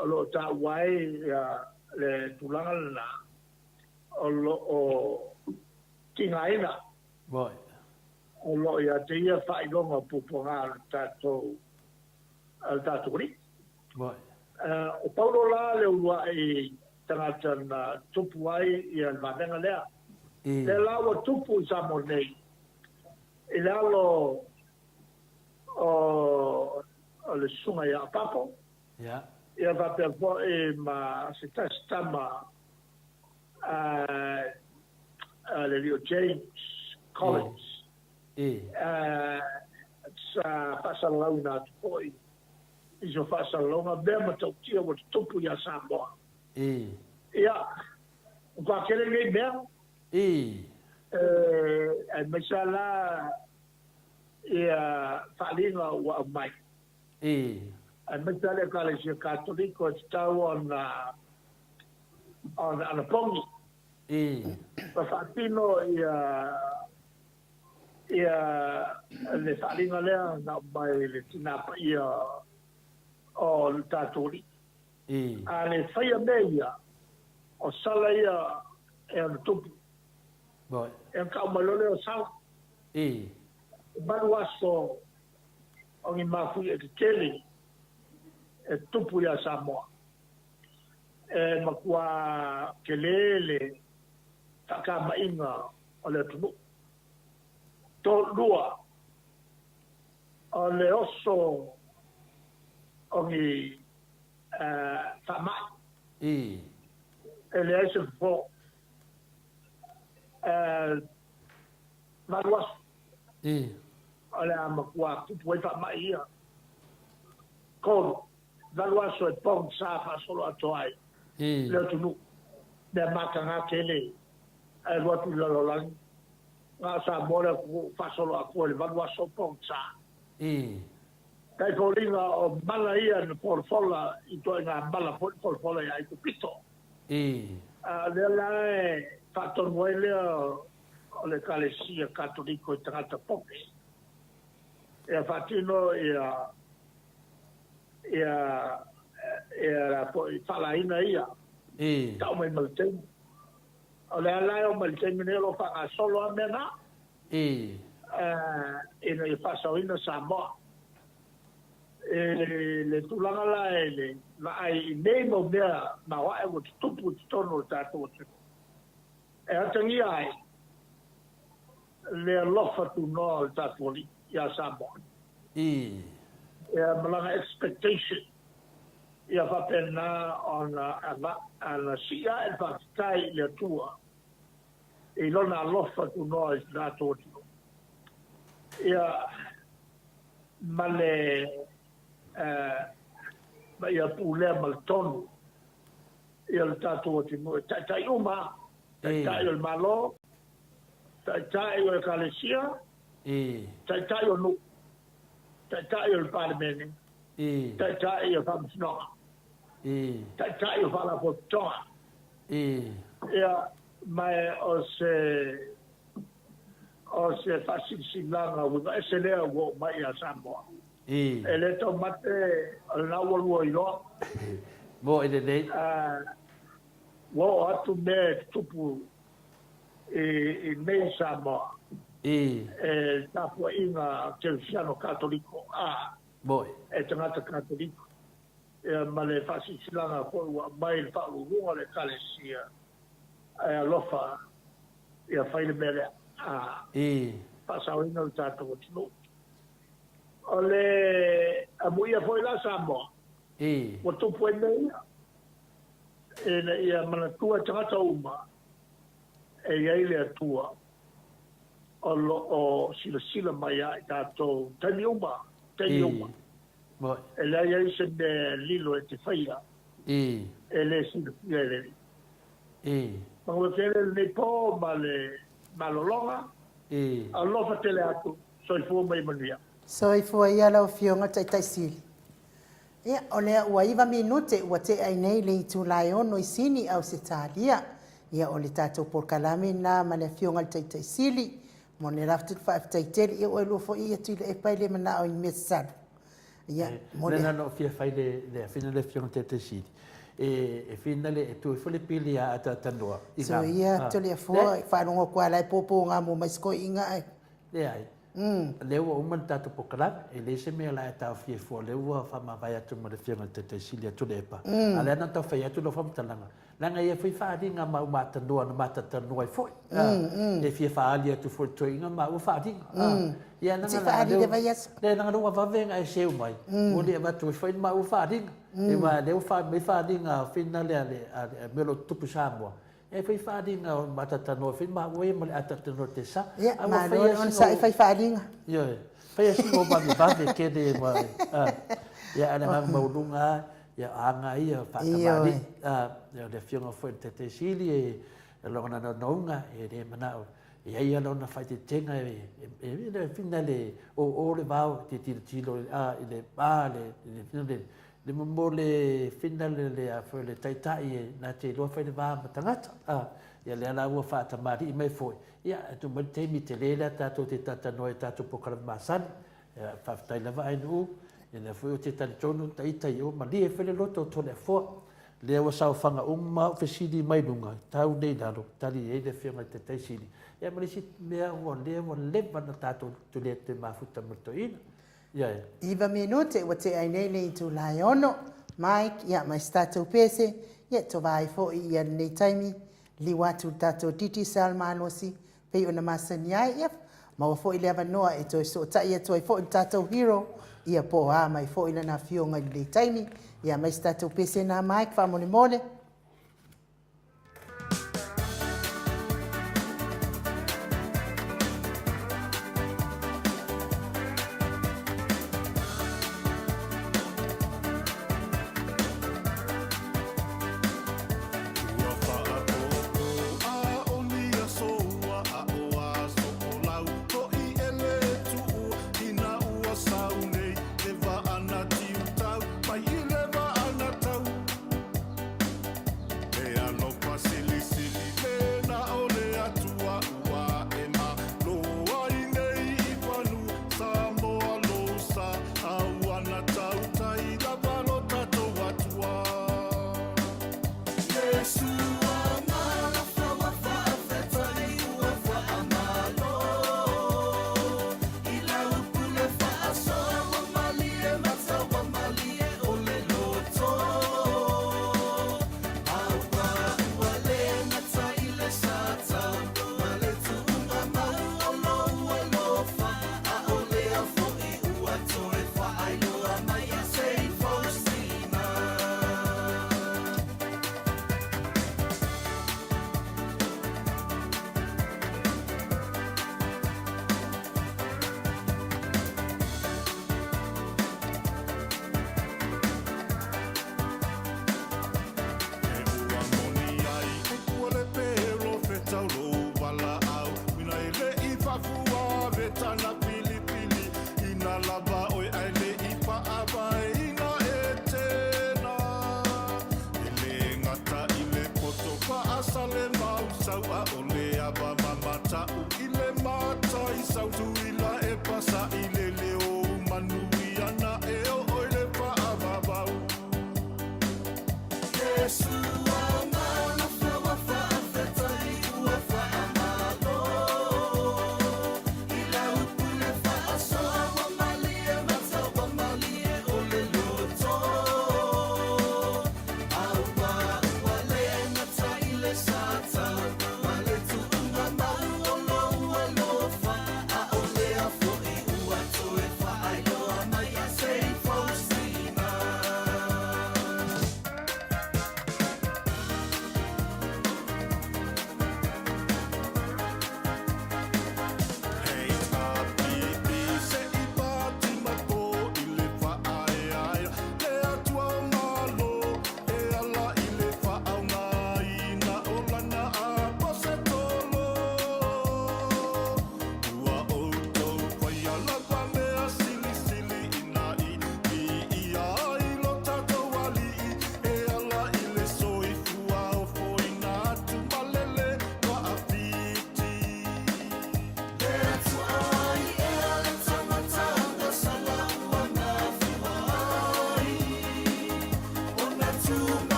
o lo ta wai le tulanga na o tingaina Moi. o lo ia te ia fai longa puponga al tato ri Moi. o Paulo la le ua i tangata na tupu ai i al vanenga lea le lawa tupu sa mo nei i le alo o le sunga ia papo Ja. ia va per po e ma se testama le Leo James College sa pasa launa poi i so pasa launa bema tau tia o tupu ia Samoa ia kwa kere ngai bea e mesala ia falinga wa mai a mesala kalesia katoliko tau ona pongi pa fatino ia le falinga lea na mai le tinapa ia o le taturi a le whaia meia o sala ia e ana tupu e ka umalole o sala maru aso o ngi mafu e tele e tupu ia Samoa e makua kelele taka mainga o le tunu to lua o le oso o ngi tamai e le ese fo maru aso o le amakua tupu e tamai ia kono valua so e pong sa fa solo atoai le tunu de makanga kele e rotu lo lang nga sa mora ku fa solo a ko le valua so pong sa kai polinga o mala ia no porfola i to nga mala porfola ia i to pito le la fa to moele o le kalesia katoliko i tangata poke e fatino era poi falaina ia tau mai malten o le ala o malten nero fa solo amena no i fa so ina Samoa le tulanga la ele ma ai nei mo mea ma wa e wo tupu tono tato e atangi ai le lofa tu no tato ia Samoa malanga expectation ia whapena ana sia e whaktai le tua e lona alofa tu nois nā tōtino ia male ma ia pūlea mal tonu ia le tātou tino e tai uma tai o le malo tai o le kalesia tai o nu tai o le palemene tai o whamsnoa tai o whalapotoa ia mai o se whasisilanga wika e se lea wo mai a Samoa e le tau mate al nawalua i loa mo e nei wo atu me tupu i nei Samoa e tapua inga Teresiano Katoliko boy e tangata Katoliko e ma le fasisilanga ko wa mai le fa'urunga le kalesia e alofa ia faile mele a pasauina o tātou tino ole a muia foi la samo o tupu e nei e na ia manatua tangata uma e iai le atua o sila mai a i tātou tani uma e la iai se me lilo e te whaia e le sila ia le Pango tele le po ma le malolonga a lofa tele atu soifua mai manuia soifua ia lau fionga taitaisili ia o lea ua iwa minute ua te ai nei le itu lai ono i sini au se tālia ia o le tātou porkalame na ma le fionga le taitaisili mo le raftu whaaftaiteli ia o e lufo ia tui le e pai le mana o i mesaru ia mo le nano fia fai le fina le fionga taitaisili e fina le tu fo le pili a tanua so ia to le fo fa no ko ala popo nga mo mais ko inga ai le ai le o man tatu pokala e le se me la ta fie fo le o fa ma vai atu mo le fionga te silia tu le pa ala na ta fa atu lo fa mtalanga langa ia fa dinga ma ma tanua na mata tanua fo e fie fa ali atu fo to inga ma o fa dinga ia na fa ali de vai le na no va venga e seu mai o le va tu fo ma o fa dinga e va le fa me fa dinga fina le me lo tupu sambo e fa dinga mata tanua fi ma o e mo ata tanua te sa a ma on sa fa dinga yo fa ia singo ba mi ba ke de ma ia ana ma ulunga ia anga ia fa tamari ia le fionga foi te sili e lo na nonga e de mana ia lo na fa te tenga e le fina le o le va te tilo le ba le fina le mole fina le a foi le taitai na te lo fa le va matangata ia le ala ua fa tamari mai foi ia tu mo te mi te le ta to te tata no ta to pokala masan fa tai lava ai nu ina foi o te tani tonu tai o ma lie fele loto to le fo le wa sa fanga umma fesidi mai lunga tau nei dalo tali e de firma te tai sili ia ma si me o le va na tato to le te mafuta motoina ia iva minute wa te ai nei nei tu lai ono Mike ia mai stato pese ia to vai fo ia nei taimi li watu tato titi salmanosi pe ona masania ia ma fo ile ava noa e to so ta ia to fo tato hero ia po a mai fo ile na fionga le taimi ia mai stato pese na Mike fa mole mole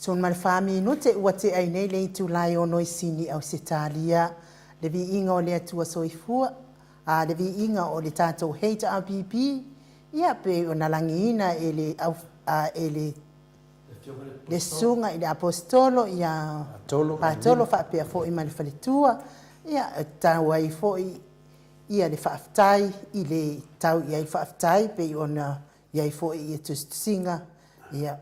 son mal fami no te ua te ai nei le tu lai o noi sini au se talia le vi inga o le atua soifua a le vi inga o le tatou HRPP ia pe o na langiina ele au ele le sunga i le apostolo ia patolo fa pe fo i mal faletua ia tau ai fo ia le faafetai i le tau ia i faafetai pe ona ia i fo i tu singa ia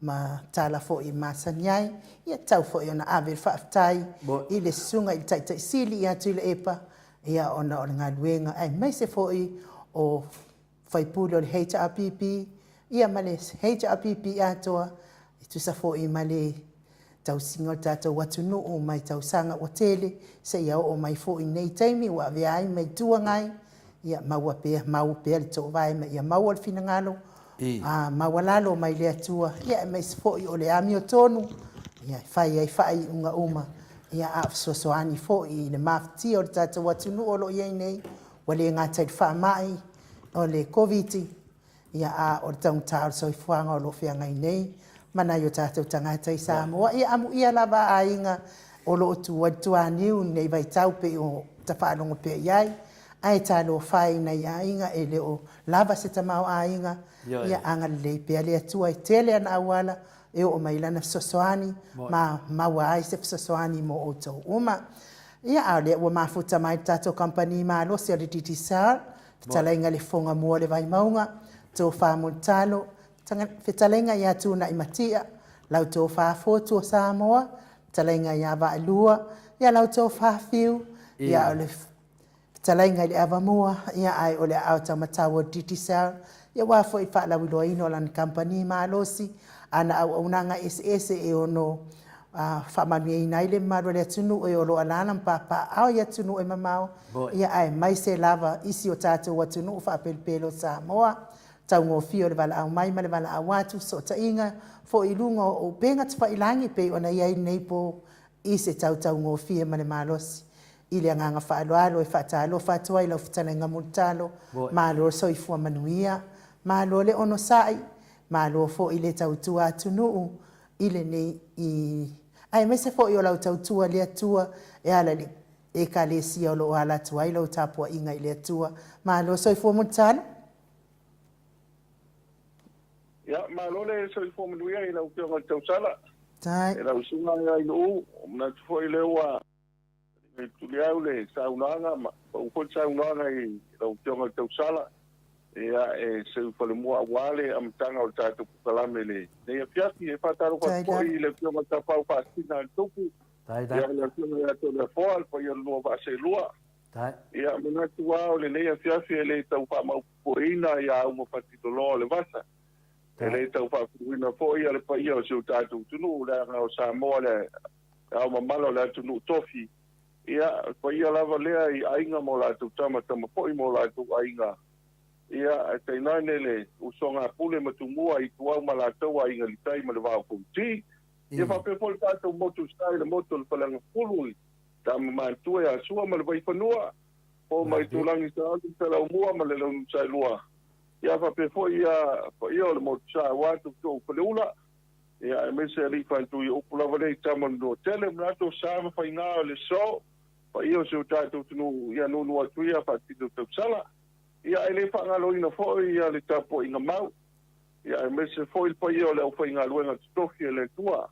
ma tala fo i masaniai ia tau fo i ona ave faafetai i le sunga i tai sili ia tu le epa ia ona o ngā luenga ai mai se fo i o faipulo le HRPP ia ma le HRPP atoa i tu sa fo i ma le tau singa tatou watunu o mai tau sanga o tele se ia o mai fo i nei taimi wa ve ai mai tuangai ia maua pe le to vai mai ia maua le fina ngalo maua lalo mai le atua ia mai fo i o le ami o tonu ia fai unga uma ia a sosoani fo i le mafti o tatou watunu o lo ia nei wale ngata fa mai o le covid ia a o tau tau so fuanga o lo fia ngai nei mana yo tatou tangata i Samoa ia amu ia lava ainga o lo tu aniu nei vai tau pe o tafalongo pe iai ai talo fai na ia inga ele o lava se tamau ainga ia anga le pe ale atua i tele ana awala e o mailana sosoani ma wai se sosoani mo o tau uma ia ale o mafuta mai tatou company ma lo se le titisar talainga le fonga mo le vai maunga to fa montalo fetalenga ia tuna i matia lau tō whāfotu o Samoa talainga ia wa lua ia lau tō whāwhiu ia o le fetalenga i le awamua ia ai o le au tamatau o Titisau ia wafo i whaalawiloa ino lan company maalosi ana au aunanga ese e ono whamanu e ina ile marua le atunu e o lo alana mpapa au ia tunu e mamau ia ai mai se lava isi o tātou atunu whapelpelo Samoa tau ngō fio le wala au mai ma le wala au watu so ta inga fo i lunga o penga tupa ilangi pe ona iai nei po i se tau ngō fio ma le malosi i le anganga whaaloalo e whaatalo whaatua i lau whatana inga muntalo malo soifua manuia malo le ono sai malo fo i le tau tua atunuu i le nei i ai mese fo i o lau tau tua le atua e ala le e ka le sia o lo ala tua i lau tapua inga i le atua malo soifua muntalo ya malole so i fomu ia i lau pionga tau sala tai e lau sunga ia i no na fo i lewa e tuliau le saunanga ma o ko saunanga i lau pionga tau sala ia e se fo le mua wale am tanga o tatu kalame le ne fiati e fataro ko i le pionga tau pau pasina tupu tai ia le pionga ia to le foal po ia no va se lua tai ia mena tua o le ne fiati le tau pa mau poina ia o mo patitolo le vasa ele tau whaakuruina fo ia le paia o seu tātou tunu le anga o Samoa le au mamalo le tunu tofi ia paia lava lea i ainga mo lātou tama po i mo lātou ainga ia te nane le usonga pule matumua i tuau ma lātou ainga li tai ma le wāo kouti ia whapepo le tātou motu stai le motu le palanga pulu tama mātua e asua ma le waipanua po mai tūlangi sa atu tala umua ma le launu sai lua ia fa pe foi ia le mo sa watu to peleula ia me se ri fa tu o pula vale tamo no tele na to sa fa ina le so fa ia se ta tu no ia no no tu ia fa ti to sala ia ele fa ngalo ina foi ia le tapo ina mau ia me se foi pa ia le fa ina luenga to fi le tua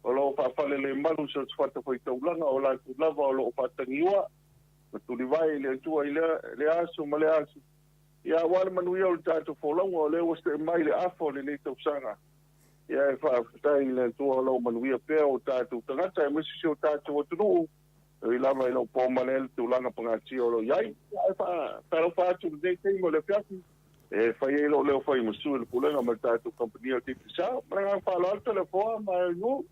o lo fa le malu se fa to foi to langa o la tu lava o lo fa tangiwa tu li vai le tua le aso ma le aso ia wale manuia o le tātou wholonga o leo ste mai le afo le nei tausanga. Ia e whaafutai le tua lau manuia pēr o tātou tangata e misi o tātou o tunu. E lama i lau pōmane le tūlanga pangati o lo iai. Ia e whaarau whaatu le nei teimo le piaki. E whai e lo leo whai masu le pulenga ma tātou kompania o titi sa. Maranga whaalo alta le whoa ma e ngu.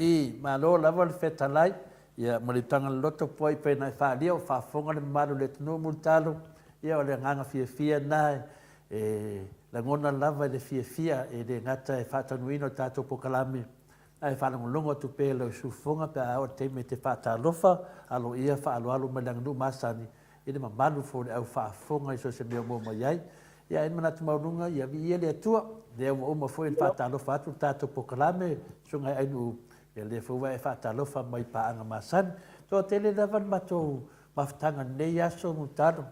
I malo lava le whetalai. Ia maritanga loto poi pēnei whaalia o whaafonga le maru le tunu muntalo. Ia o le nganga fia nai la ngona lava le fia e le ngata e whatanuino tātou pokalame ai whanangolongo tu pe le sufonga pe a o te me te whatalofa alo ia whaaloalo ma langandu masani i le mamalu fo le au whaafonga i so se mea mo mai ai ia ina manatu maununga ia vi ia le atua le uma foi in faatalofa atu tatou pokalame suga ainu ia le fua e faatalofa mai paaga masani so tele lava matou mafataga nei aso mutalo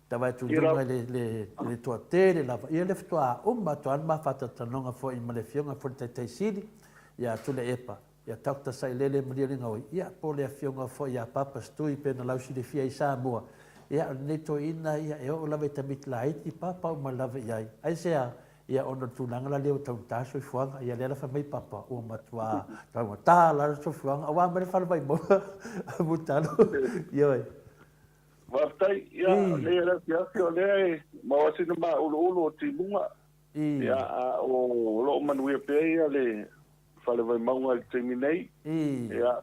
tava tulunga le toate le lava ia le fitoa uma toana mafatatanoga foi ma le fioga foi taitaisili ia tule epa ia takta sai lele malialinga oi ia po le fioga foi ia papa stui pena lausi le fia i Samoa ia nei toina ia e o lava tamitlaiti papa uma lava ia ai sea ia ona tulanga la leo tau taso i fuanga ia le fa mai papa o matua tau ta la so fuanga awa me fa vai mo mutalo ia Waftai, ia, le la fiafio le, mawasina ma ulo ti bunga. Ia, o lo manuia pe ia le, fale vai maunga le teminei. Ia,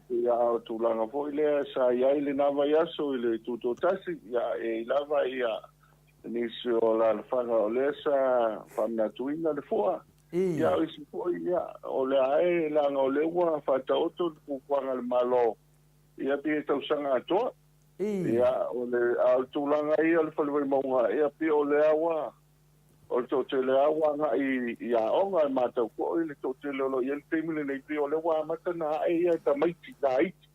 o tulanga fo ile sa ia ile nava yaso ile tutotasi, ia, e lava ia, nisi o la fanga o le sa, famna tuina le foa. Ia, isi fo ia, o le ae, langa o le ua, fata oto, kukwanga le malo. Ia, pia tausanga atoa. Ia, o le tulanga ia le falwai maunga, ia pia o le awa, o le tote le awa nga ia onga e matau ko i le tote le olo, ia le teimile nei pia o le wa matana e ia ta maiti ta iti,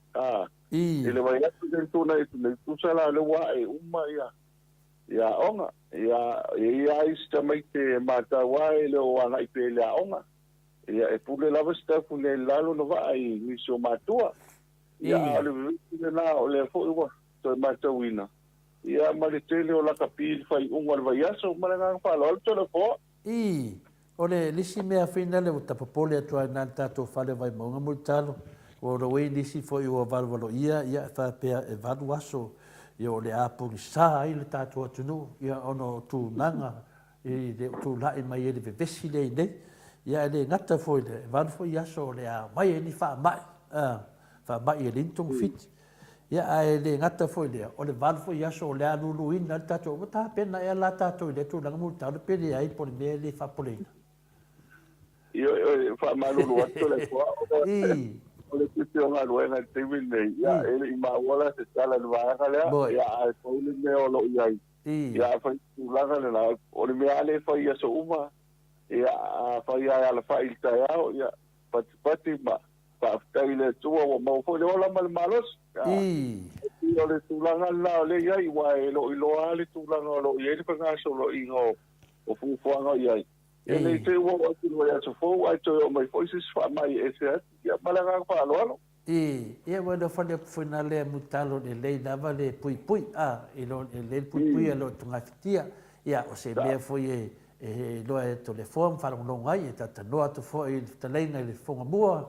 i le vai atu den tona e tunei tusala le wa e uma ia onga, ia isi ta maiti e matau wa e le o anga i pia le onga, ia e pule lava stafu le lalo no wa i nisi o matua, ia le vile na o le fo iwa, to matawina ia maletele o la kapil fai ungal vaiaso malanga falo alto le fo ole lisi mea fina le tapopole atua na tato fale vai maunga multalo o roi lisi foi o valvalo ia fa pe e valu aso ia ole apo sa ile tato atunu ia ono tu nanga i de tu la i mai ele vesi le ne ia le ngata foi le valu foi aso le a mai ni fa mai e lintung fit ia ai le ngata foi le o le val foi aso le alulu ina tato o ta pena e la tato le tu langa multa le pele ai por me le fa polina io fa malulu atto le qua o le tio nga luenga timi nei ia ele ma wala se sala no va le ia ai foi le me o lo ia ia fa tu langa le na o le me ale foi aso uma ia fa ia ala fa il ta ia pati ma pa taile tu o mo foi le ola mal malos o le tulanga la le ia i wa e lo ale tulanga lo ia le panga so lo ingo o fu fuanga ia e le te wo o tu ia so fo ai to mai foi se fa mai ese ia malanga fa lo ia wa do fa le finale mutalo le dava le pui e lo le pui lo tunga fitia ia o se me foi e lo e telefone fa lo ngai e tata no atu foi te leina le fonga bua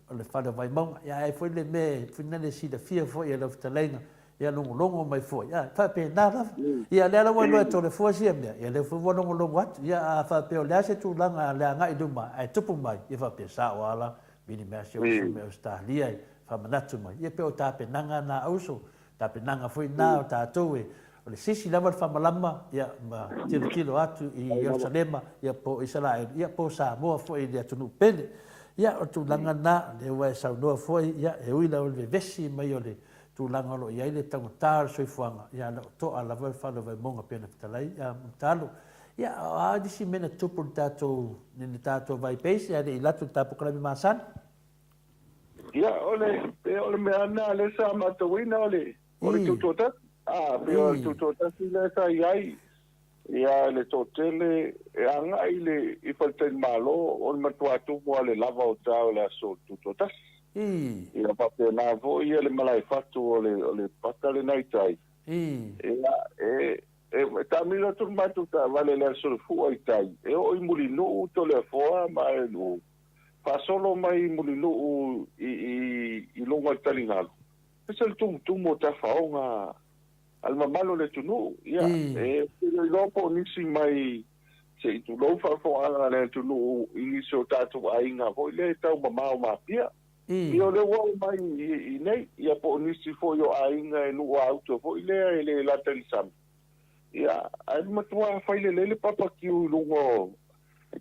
le fale vai mau ia e foi le me finale si da fia foi e lo fitalenga ia longo mai foi ia fa pe nada ia le wa no to le foi si me ia le foi longo wat ia fa pe o le se tu langa le nga i duma ai tupu mai ia fa pe sa wala bini me se o me sta lia fa manatu mai ia pe o ta pe nanga na auso ta pe nanga foi na ta to e o le sisi lava fa malama ia ma tilo atu i Jerusalema ia po Israel ia po Samoa foi ia tunu pele ia o tu langa na le wa sa no foi ia e uila o le vesi mai o le tu langa lo ia le tango tar soi fuanga ia to ala va fa lo vai monga pena talai ia talo ia a disi mena tupu tato ni tato vai pesi ia le latu tapu kala masan ia ole me ana le sa matawina ole tutota pe tutota le sa ia ia le totele e anga ile I falta malo o matuatu mo le lava o tau le aso tutotas ia pape na vo ia le malai fatu o le patale naitai ia tamila tu matu ta vale le aso fu ai tai e o mulino to le foa mai no fa solo mai mulino I longa talingalo pesa tu mo ta faonga alma malo le tunu ia le lopo nisi mai se tu lo fa fo ala le tunu inicio tatu ainga ho le tau mamao mapia io le wo mai I nei ia po nisi fo yo ainga no auto fo le la tensam ia ai matua fa le papa ki u lungo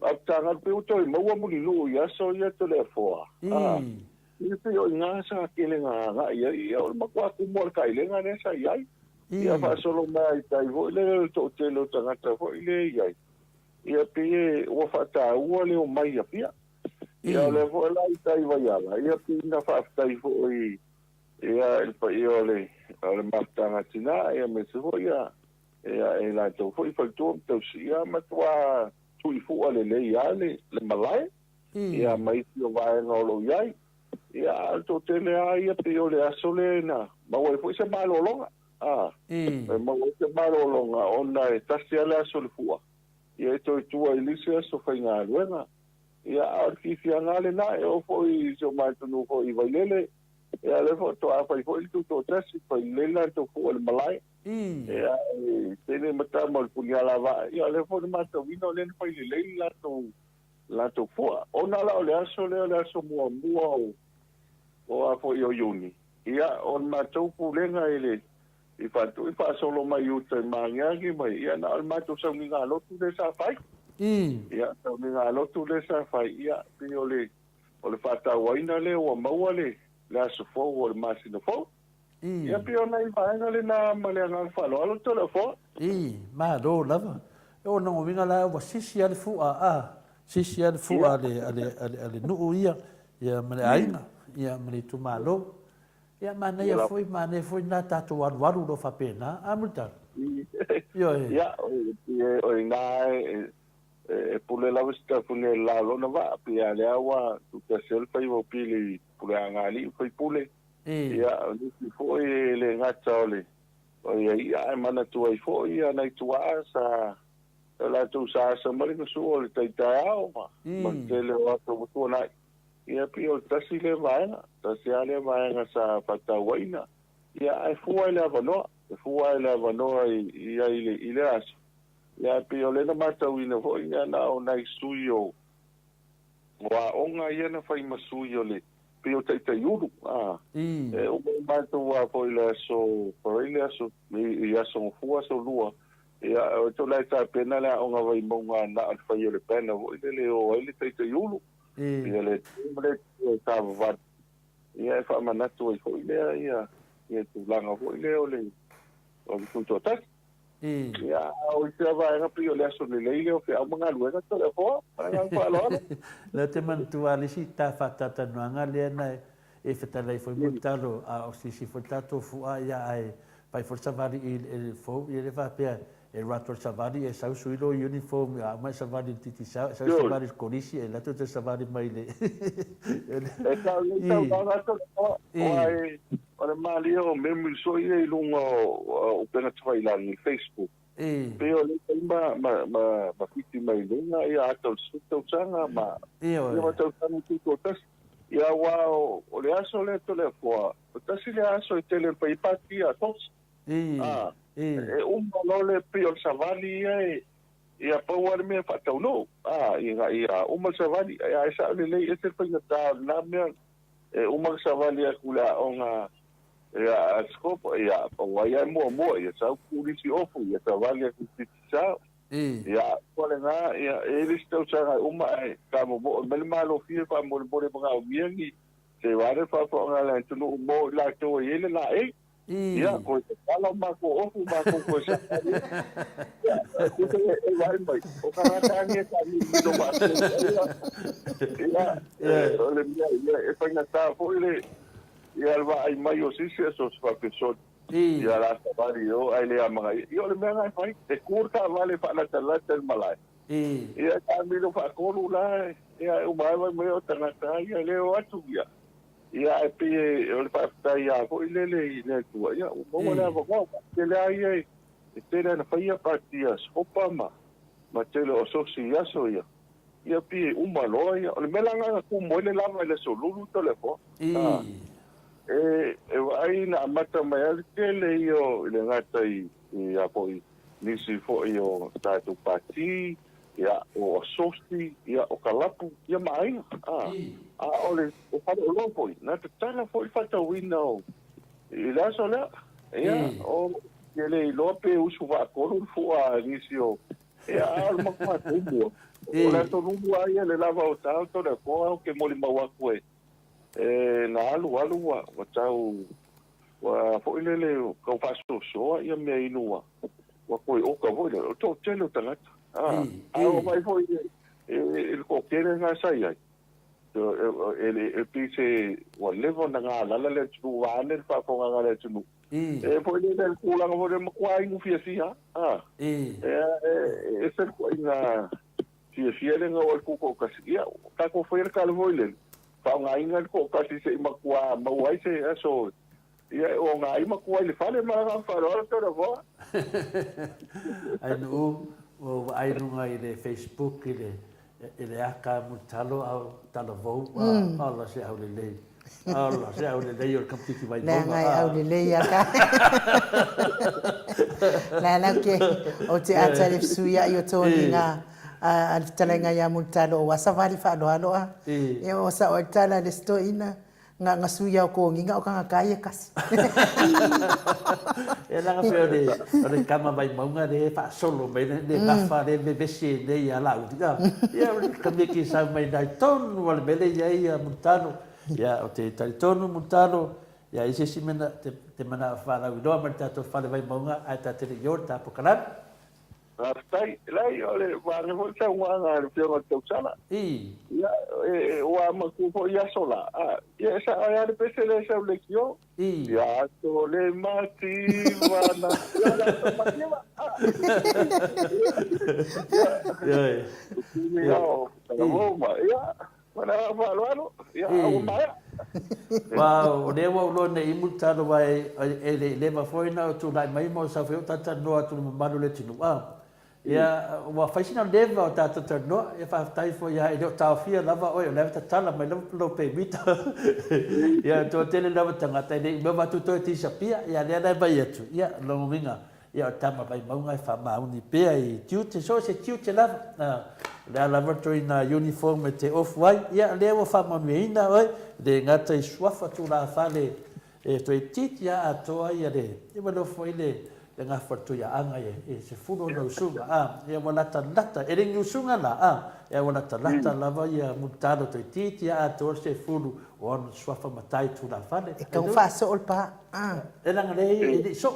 atanga pe to mo wa muli lu ia so ia to le fo ia yo nga sa ke le nga ia o ma kwa ku mo kai le nga ne sa ia ia whaasolo mai tai vo le to te lo tangata vo le iai ia pe o whata ua le o mai a pia ia le vo la tai vai ala ia pe na whaftai vo ia el pa ia le matanga tina ia me se vo ia e la to vo i faltu to sia matua tui fu ale le ia le malai ia mai tio vai ngolo iai ia to te le ia pe o le asole na ma o fu se malo longa ma o se malo longa ona e tasi ale asole fu ia to tu ai lisia so fai nga luenga ia arki fianga le na e o foi so mai tu ko i vai lele ia le foto a fai foi tu to tasi fai lela to fu le malai ia tene mata mal punya lava ia le foto mata vino le fai lela to la to fu ona la le aso mo o a fo yo yuni ia on mata fu lenga ele i fa solo mai uta mangiangi mai ia na al mato sa nginga lotu le sa fai ia sa nginga lotu le sa fai ia piole o le fata waina le o mauale la so fo o le masino fo ia piona i vaenga le na male nga falo alo tole fo ma do lava o no winga la wa sisi al fu sisi al fu ale nu ia male ainga ia male tu malo ia mana ia foi na tatu waru do fa pena amuta ia o ina pule la vista fune la lona va pia le agua tu te selfa i pili pule angali foi pule ia ni foi le ngata ole o ia mana tu ai foi ia na tu asa la tu sa mari ko su le tai tao ma tele o tu na ia pio tasi le vaenga sa patawaina ia ai fuai le avanoa ia ile as ia pio le na matawina ho ia na o nai suio wa onga ia na fai masuio le pio tai yuru e o mato wa foi le so ia so fua so lua ia o to lai ta pena la onga vai monga na fai le pena ho ile o ile tai yuru ia le ta va ia fa manatu i foi le ia tu langa foi le o tu tota ia o te va era pio le so le o fe anga luega to le fo para fa lo le te mantu ali si ta fatata no anga le na e fetala foi mutalo a o si foi tato fu ia ai pai forza vari il fo ia le va pe e rato savari e sau suilo uniform a mai savari titi sau savari colisi e lato te savari mai le e ka le ta rato o le mali o memu so i lungo o pena trai la ni Facebook pero le ma fiti mai lunga ia ato suto sanga ma ia to tanu tuto tas ia wa o le aso le to le fo o tasi le aso i tele pai pati a tos e malole pio savali ia pau me fatau no ia savali ia sa le ese pingata na me savali kula onga ia skopo ia pau ia mo ia sa kulisi ofu ia savali ku sa ia pole nga ia listo sa ka mo mel malo fi pa mo mga miengi se vare fa nga la tu mo la to ile la ia ko kala mako ofu mako ko sa ko te vai mai o kana tangi ka ni no ma ia le mia e fa na ta fo ile ia va ai mai o si so fa peso ia la sabari o ai le ama io le mea fai e curta vale fa la tala tel malai ia ka mi no fa ko la ia o mai mai o tana ta ia le o atu ia e pe o le fa ia ko ile le tu ia o mo le avo ke le ai e tele na faia partia sopa ma tele o sosi aso ia pe malo ia o le melanga ku mo le lava le solulu to le fo ai na mata mai ke le io le ngata ia poi nisi fo io tatu pati ia o sosi ia o kalapu ia mai ole o fa o lopo na te tala foi fata wino i la sola ia o ele lope usu va con fu a inicio ia al mo fa tubo o la to nubu ai le lava o tanto le po que moli ma wa kue na alu wa tau wa fo ile le ko paso so ia me inua wa ko o ka vo le to telo tanga o vai fo ile ko kere na sai ai ele pise wa levo na ngala le tu wa le fa ko ngala tu fo ile le kula ngo le kwa ingu fia sia se ko ina fia le ngo ko ko ka sia ka ko foi ka le voile fa nga inga ko ka si se makua mawai se aso ia o nga ima ko ile fale ma ga fa ro to ro ai no o ai no ngai le Facebook ile aka mutalo au talo vo ala se au le ala se au le o kapiti vai na ngai au le aka la ke o te ata le suia io toni nga al talenga ya mutalo wa savali fa lo aloa e o sa o tala le stoina nga suia ko nginga o kanga kai kas e la fe de kama vai maunga de fa solo me de gafa de bebesi de ya la utika ya kambi ki sa mai dai ton wal bele ya mutalo ya o te talitonu mutalo ya ise simena te mana fa la udo marta to fa vai maunga ata te yorta pokalan Rastai lai ole wa ne ho sa wa na pio to sala ya wa ma ku fo ya sola ya sa ya de pesele sa le kio ya to le mati wa na ya ya mana fa lo ya o ma wow ne wa lo ne imuta lo vai le ma foi na tu dai mai mo sa fe ta no tu ma lo le tinu ia wa faisina leva o tata no e fa tai fo ia e ta fia lava o leva ta tala mai lo pe mita ia to tele lava tanga tai nei ma tu to ti sapia ia le na vai atu ia lo minga ia tama vai maunga fa ma uni pe ai tiu te so se tiu te lava le lava to ina uniform te off white ia le wa fa ma ina oi de ngata i swafa tu la fale e to ti ia ato ia de e ma lo fo ile nga fatu ya anga e se funo no sunga ya wana lata e ringu sunga la ya wana lata lava ya mutado to titi ya to se funo on swafa matai tu la fale e kan fa so pa e la ngale e so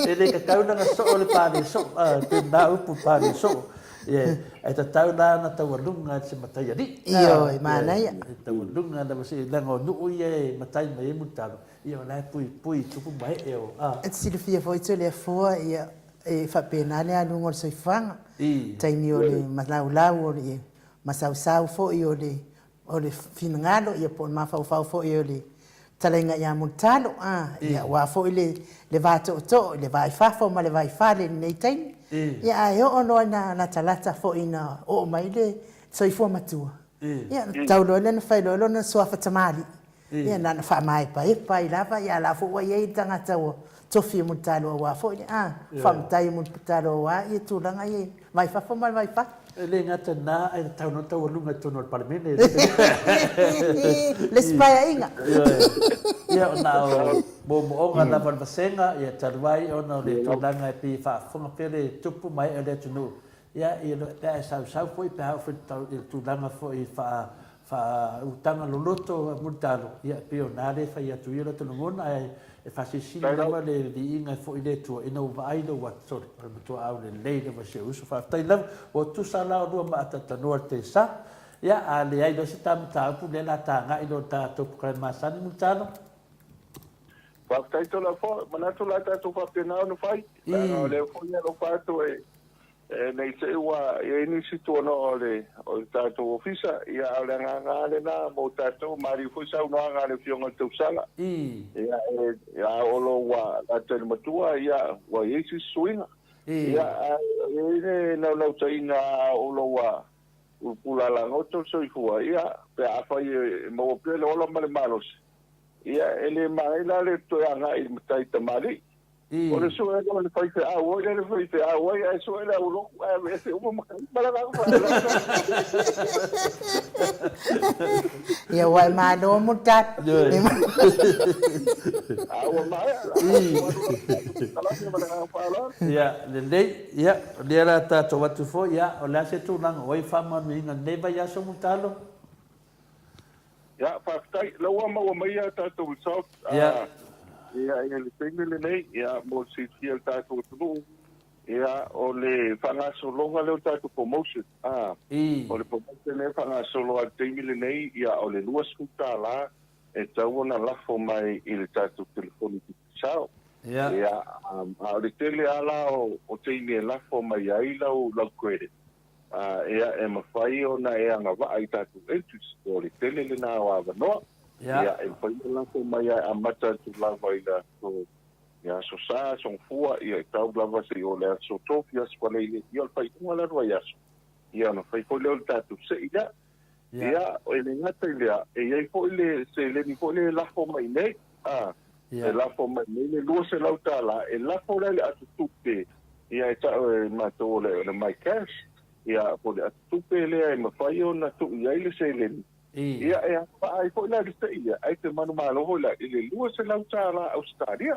e le ka kauna na so le pa ni so te na upu pa ni so e ta tauna na tawalunga se matai ali io mana ya tawalunga na se lango nu ye matai mai mutado io la pui tupu mai eo et Silvia foi le fo ia e fa pena le anu ngol so fanga tai mi ole malau ole masau fo io le finngalo ia po ma fa fo io le talenga ya mutalo ia wa fo le vato to le vai fa fo ma le vai fa le nei tai ia io ono na talata fo ina o mai le so i fo matua ia taulo le fa lo na so fa tamali ia na fa mai pa lava ia la fo wa ye tanga tawo tofi mutalo wa fo fa mtai mutalo wa ia tu langa ye vai fa fo mal vai fa le ngata na e tau no tau lunga tu no parlamento le spaya inga ia na bo mo nga na va senga ia tarwai ona le tu langa pi fa fo pele tupu mai ele tu no ia ia ta sa foi pa fo tu langa fo i fa utanga loloto mutalo ia pionare fa ia tu ia tu ngona e fa si si lava le inga fo ile tu ina vai lo wat so tu au le le va se uso fa tai lava o tu sala o ma ta no te sa ia ale ai do si tam ta pu le la ta nga ilo ta to krema san mutalo fa tai to la fo mana tu la ta tu fa pena no fai le fo ia lo fa to nei se wa e ni situ no le o tato ofisa ia le nga le na mo tato mari fu sa no nga le fionga tu sala ia o lo wa la te matua ia wa isi swinga ia e no taina o lo wa u pula la ngoto so i fu ia pe a fa mo pe lo male malos ia ele mai la le to nga i mtai tamari o le sua no le fai a o le fai a o ai so ele o lo ese o mo para la ia wa ma do mutat a o mai ia le la ta to watu fo ia o la se tu lang oi fa ma mi na ne ba ya so mutalo Ya, faktai, lawa mau mai tātou South. Ya. Ia le pengele nei, ia mo si tia tātou tunu. Ia o le whangasolonga leo tātou promotion. O le promotion e whangasolo a teimile nei, ia o le lua skuta la, e tau ona lafo mai i le tātou telefoni ki sao. Ia, o le tele ala o teimi e lafo mai ai lau kwere. Ia e mawhai ona e anga wa ai tātou entus, o le tele le nā o awanoa. Ia e whai lafo mai ai a mata tu lava i la so. Ia so sa son fua ia tau lava se o le so tofia spale ile ia fai unha la roa ia. Ia no fai foi le tatu se ia. Ia o le ngata ile e ia foi le se le ni foi le la fo mai nei. E la fo mai nei le lo se la tala e la fo le atu tupe. Ia ta ma to le mai cash. Ia po le atu tupe le e ma fai ona tu ia ile se le. Ia e ai foi la de ia ai te manu malo hola ile lua se lau tala Australia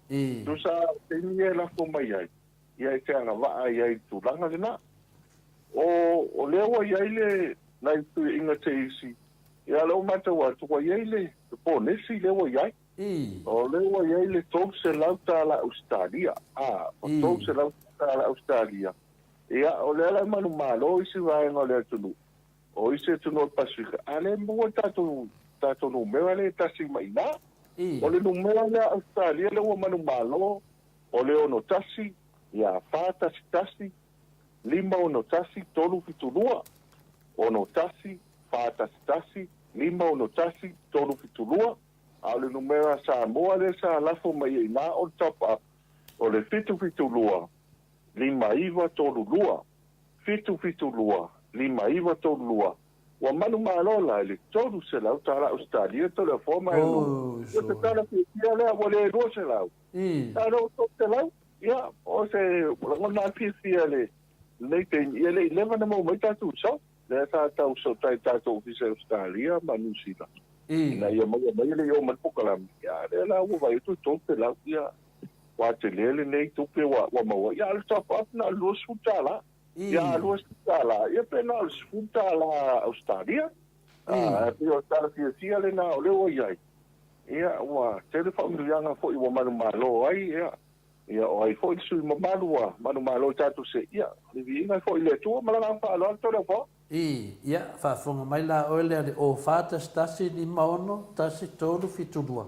tu sa tenia la ko mai ai ia te anga va ai ai tu langa na o lewa ia ile nai tu inga te isi ia lo mata wa tu ia ile po nesi lewa ia o lewa ia ile to se lau tala Australia o to se lau tala Australia ia o le manu malo isi va ngo le tu o ise tu no Pasifika ale mo tato no mea le tasi mai na o le no mea le Australia le o manu malo o le ono tasi ia fata tasi lima ono tasi tolu fitulua ono tasi fata tasi lima ono tasi tolu fitulua a le no mea sa moa le sa lafo mai na o top up o le fitulua lima iwa tolu lua fitulua lima iwa tolu lua. Wa manu malola le tolu se lau tala Australia to le forma e no. O te tala ki ia le o le ro se lau. Talo to te lau. Ia, o se ngona pisia le nei te ia le leva na mo mai tatu so. Le ta tau so tai tatu ofisa Australia manu sila. Na ia mai le o man pokalam. Ia le la o vai tu to te lau ia. Wa te le nei tu pe wa mo ia le top up na lo su tala. Ia luas tala, ia pena tala Australia. Ia tala sia le na o le o ia. Ia wa telefon yanga fo i wa manu malo ai ia. Ia o ai fo su manu malo tatu se ia. Ni vinga fo ile tu malanga fa lo to le fo. Ia fa fonga mai la o le o fata stasi ni maono tasi tolu fitulua.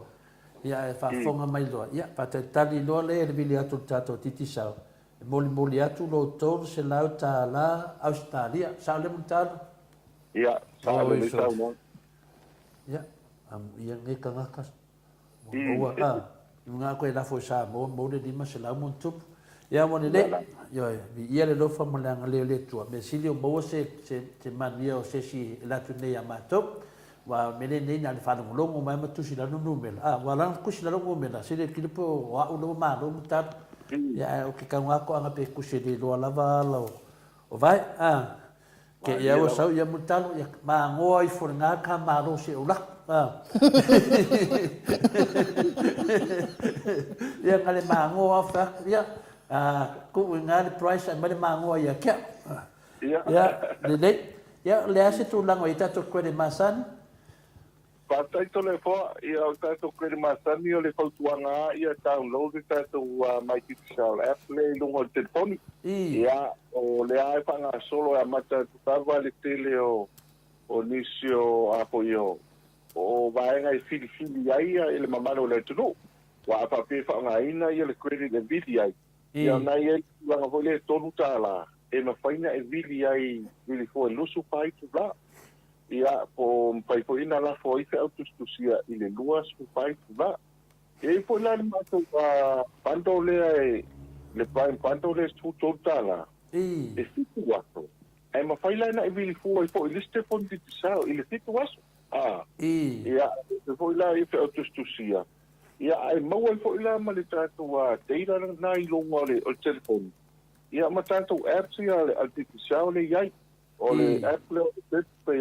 Ia fa fonga mai lo. Ia pa te tali lo le vili atu tatu titi sao. Moli atu lo tolu se lau ta la Australia sa le mutalo ia sa le mutalo ia ia nge kangakas o nga ko la fo sa mo le dima se lau montup ia mo le yo ia le lo fa mo la le tu me silio mo se mania o se si la tu ne ya matop wa mele nei na le fa longo mai ma tu si la no numel wa la ku si la longo mela se le kilipo wa o lo ma lo mutalo ya o ke ka ngako anga pe kusi de lo lava lo o vai ke ia o sau ia mutalo ia ma ngoi for nga ka ma ro se ula ia ngale ma ngo fa ia ku nga le price ma le ma ngo ia ke ia le ia le ase tu lango ita to ko de masan Patai tole fo ia o tato kwere masani o le fautuanga ia download tato mai digital app le lungo telefoni. Ia o le ai panga solo a mata tava le tele o nisio apo io. O vaenga i fili ai ele mamalo le tunu. Wa apa pe fanga ina ia le kwere le vidi ai. Ia nai e langa fo le tonu tala. E ma faina e vili ai vili fo lusu pai tu bla. Ia po pai po ina la fo ife autostusia i le luas po pai va e po la mato pando le pai pando le tu totala e fitu wato e ma fai la na e vili fo i po i liste po di sao i le fitu waso ia po la ife autostusia ia ai mo i po la ma le trato wa teira na i longo le o telefoni ia ma tanto apps ia le artificial le ia o le Apple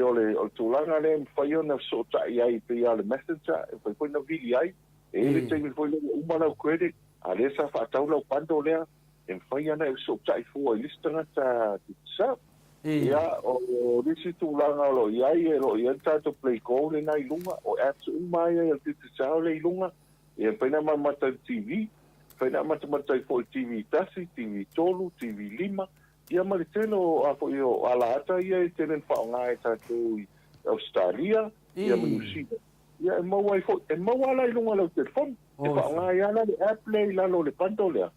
o le tulanga le fai ona so ta ia pe ia le messenger e foi na vili ai e le tei foi le umana credit a le sa fa tau lo pando le e fai ana so ta i fu i listanga ta sa ia o risi tūlanga lo iai e lo iai tātou play call le nai lunga o apps umai e te sao le lunga e pena mamata TV pena mamata fo TV tasi TV tolu TV lima ia maritelo a fo io ala ata ia e tenen whaonga e tātou Australia ia manusi ia e maua e maua la lunga lo telefon e whaonga ia la le app le lalo le panto lea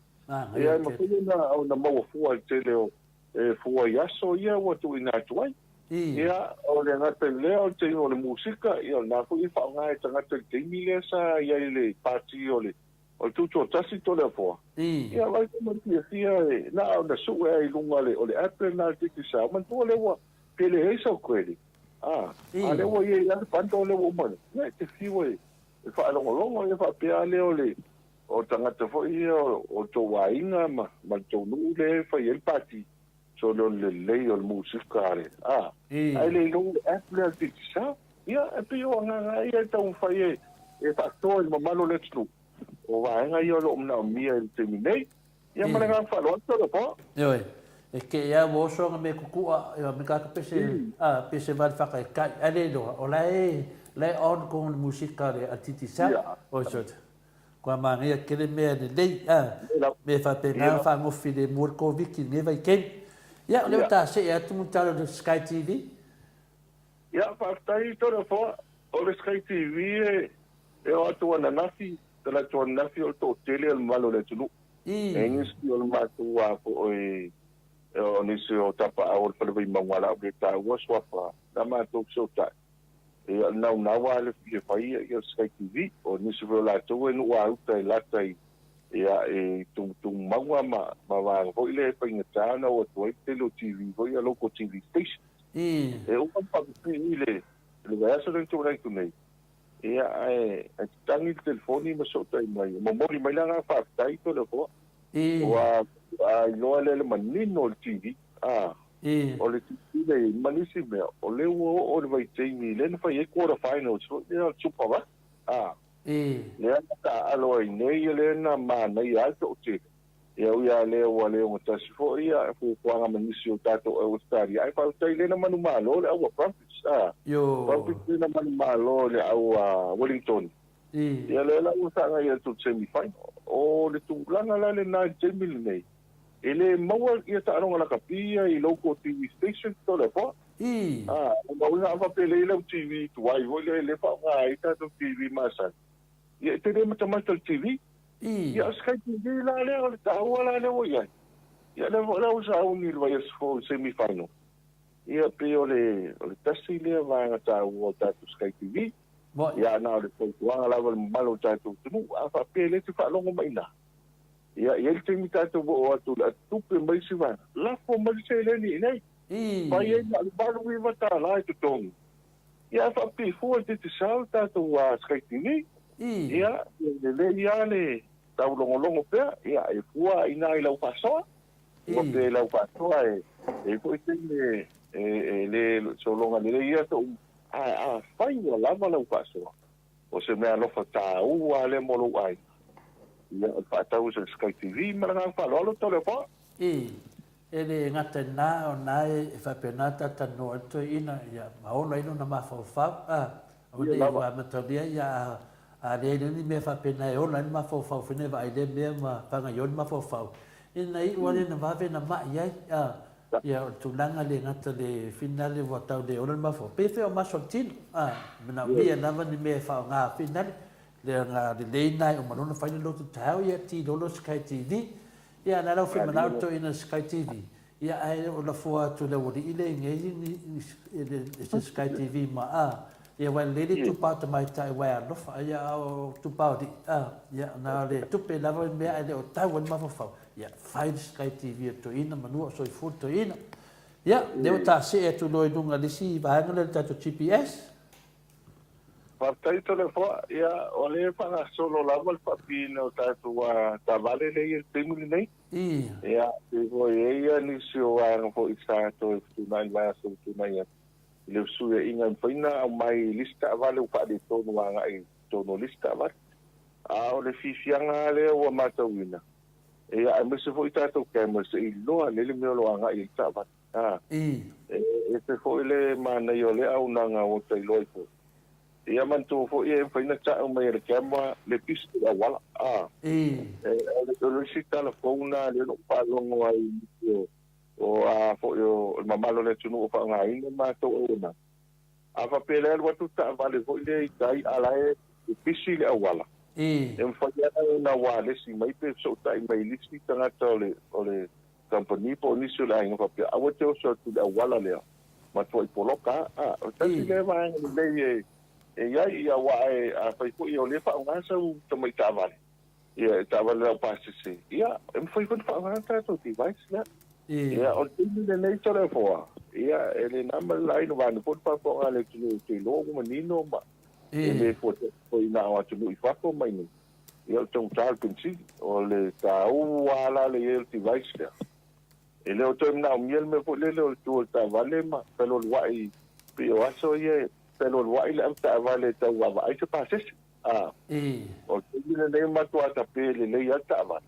ia e mawhina au na maua fua i tele o e fua yaso ia watu ina tuai ia o le ngata lea o te o le musika ia na fu i whaonga e tangata te mile sa ia le party o le o tuto tasi to le fua ia vai kuma tia e na o na su e i lunga le o le apple na tiki sa man tu le wa pele he so kweli a le wa ia ia panto le wa man ia te fiwa e fa longo e fa pia le o tangata fo ia o to wainga ma to nu le fa il party so le musika le ai le lo apple ti sa ia e pio nga ia tau fa e fa to il mamalo le tsu o vaenga ia lo na mia il terminei ia mala fa lo to po oi e ke ia wo so me kukua ia me ka pese pese va fa ka ale do o le on con musika le atiti sa o so kwa manga ke le me le me fa pena fa mo fi de mur ko viki me vai ken ia le ta se ia tu talo de Sky TV ia fa tai to po o le Sky TV e o tu na nafi la tuana fi o to tele al malo le tulu engis ki o matu a po o ni se o tapa o le pele mangala o ta o swafa da ma to so ta e na wa le fi fai e Sky TV o ni se la to en wa uta la tai e tu mangwa ma wa o ile pa ngata na o to tele TV o ia local TV station e o pa ile le va so dentro la tunei ia e tangi telefoni ma so tai mai mo mori mai la fa tai to le ko wa ai no le manino TV o le TV le manisi me o le o le vai tei le fa e quarter finals so ia chupa va le ta alo nei le na ma nei alto te ia le o le o ta si fo ia fu kwa manisi o tato o stari ai fa tai le na manu malo le o profits yo profits na manu malo le au Wellington ia le la usanga ia tu semi-final o le tu langa la le na Jamil nei ele maua ia ta ronga la kapia i local TV station to le po o na fa pele le TV tu ai vo le fa ai ta tu TV masa ia te le mata TV ia Sky TV la le ta wala le o ia le la usa un il vai sfo semi-final ia pe o le tasi le va ta o ta Sky TV ia na le ko wanga la malo ta tu a fa pele tu fa longo mai na ia ele tem tato o atu la tupe mai se va la fo mai se le ni nei vai e na balu vi va ta la tu tong ia fa pe fo te salta tu a Sky TV ia le ia le ta longo pe ia e fua ina i la paso o pe la paso e ko te le so longa le ia to fai la la paso o se me alofa ta u ale mo lo ai ia pa ta usa Sky TV ma nga fa lo to le po ele ngata na o na e fa penata ta no to ina ia ma ona ino na ma fa o le wa ma to dia ia a le ni me fa pena e ona ma fa fine va ile me ma fa nga yon ma fa ina i wale na va ve na ma ia ia tu langa le ngata le finale wa tau de ona ma fa pe fe o ma so tin na me na va ni me fa nga finale le nga le nai o malona fa ni lo tu tau ia ti lo Sky TV ia na lo fe mana to ina Sky TV ia ai o la fo tu le wodi ile ngai ni Sky TV ma ia wa le tu pa to mai tai wa no fa ia o tu pa di ia na le tu pe la me ai o tai wa ma fa ia fai Sky TV to ina manu so i fu to ina ia de ta se tu lo dunga le si va ngale ta to GPS partai to le fo ia o le pa solo la vol papino ta tu ta vale le il temuli nei ia e vo ia ni si o no fo isa to tu mai va so tu mai le su e inga faina au mai lista vale o pa de to no nga i to no lista va o le fifianga le o matawina e a me se foi tato ke mo se ilo le me lo anga I tava e se foi le mana yo le au nanga o te loi ko ia man tu fo ia fa ina ta o mai ke ma le pis la wala le si telefona le no pa lo ai o a fo yo mamalo le tunu o fa ngai ma to ona a fa pele lo tu ta vale fo le tai ala e pisi le wala fa ia na wale si mai pe so tai mai lisi tanga tole o le company po ni so la nga fa a wo te so tu le wala le ma to I poloka o tasi le va le ia wa a fa ko yo le fa nga sa to mai ta vale ia ta vale pa se ia fa ko fa nga ta to ti vai la ia o te le nei tole fo ia ele number line va no pot pa ko ale tu te lo mo nino ma ele pot ko ina wa tu I fa ko mai ni ia tong tal pensi o le ta wala le el ti vai la ele o to na miel me po le tu ta vale ma pero wai pi o aso ye pero wai le ta vale ta wa ai se pa se o te le ma to ta pe le ya ta va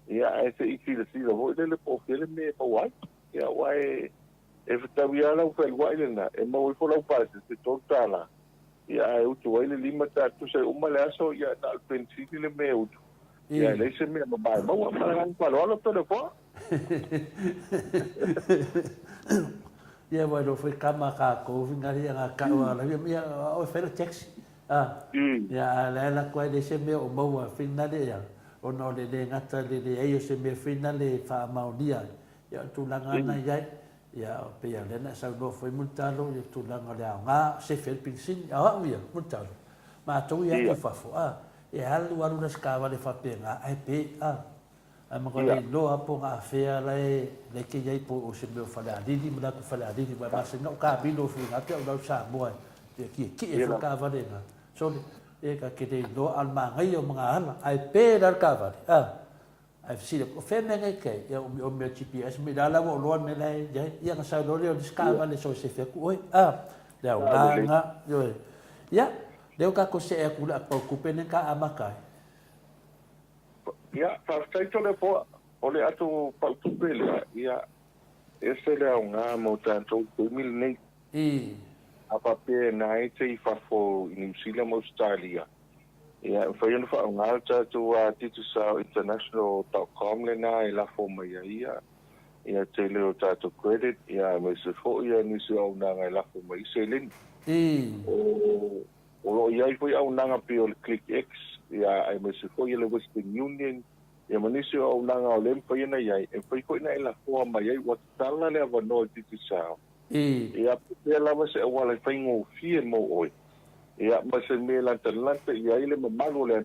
ia ese I feel si lo le po le me po wai ia wai e ta via la fel wai le na e mo fo la pa se to ta la ia e u tu le lima ta tu se uma le aso ia na pensi le me u ia le se me ma ba mo ma ran pa lo to le fo ia bueno foi kama ka ko vinga ia ka wa la ia o fer taxi ia la ko le se me o mo finna le ia o no le ngata le ai se me finna le fa maudia ia tu langa na ia pe ia le na sa no foi multalo ia tu langa le nga se fer pinsin ia multalo ma tu ia ki fa fo ia halu waru na skava le fa penga ai pe ma ko le lo apo nga fea le ke ia po o se me fa la di ma ku fa la di ma se no ka bi no fu na pe o sa mo ki e fa ka va le na so e ka ke de lo al ma ngai o mga hala ai pe dar ka va ai si le fe me ngai ke o me GPS me da la mo lo me la ia ka sa lo le ska va le so se fe ku oi le o nga yo ia le ka ko se e ku la ko ku pe ne ka amakai ia fa sai to le po o le atu pa tu pele ia ese le nga mo tanto 2009 apa pe na ite fa fo New Zealand Australia ia fa yo fa nga ta tu titu sa international.com le na la fo mai ia te le ta to credit ia me se fo ia ni se au na la fo mai se len o lo ia fo au na pe o click x ia ai me se fo ia le Western Union ia manisi au na o le fo ia na ia e fo na la fo mai ia wa tala le va no titu sa ia pe la va se wala fa ngo fie mo oi ia ma se me la talante ia ile ma malo le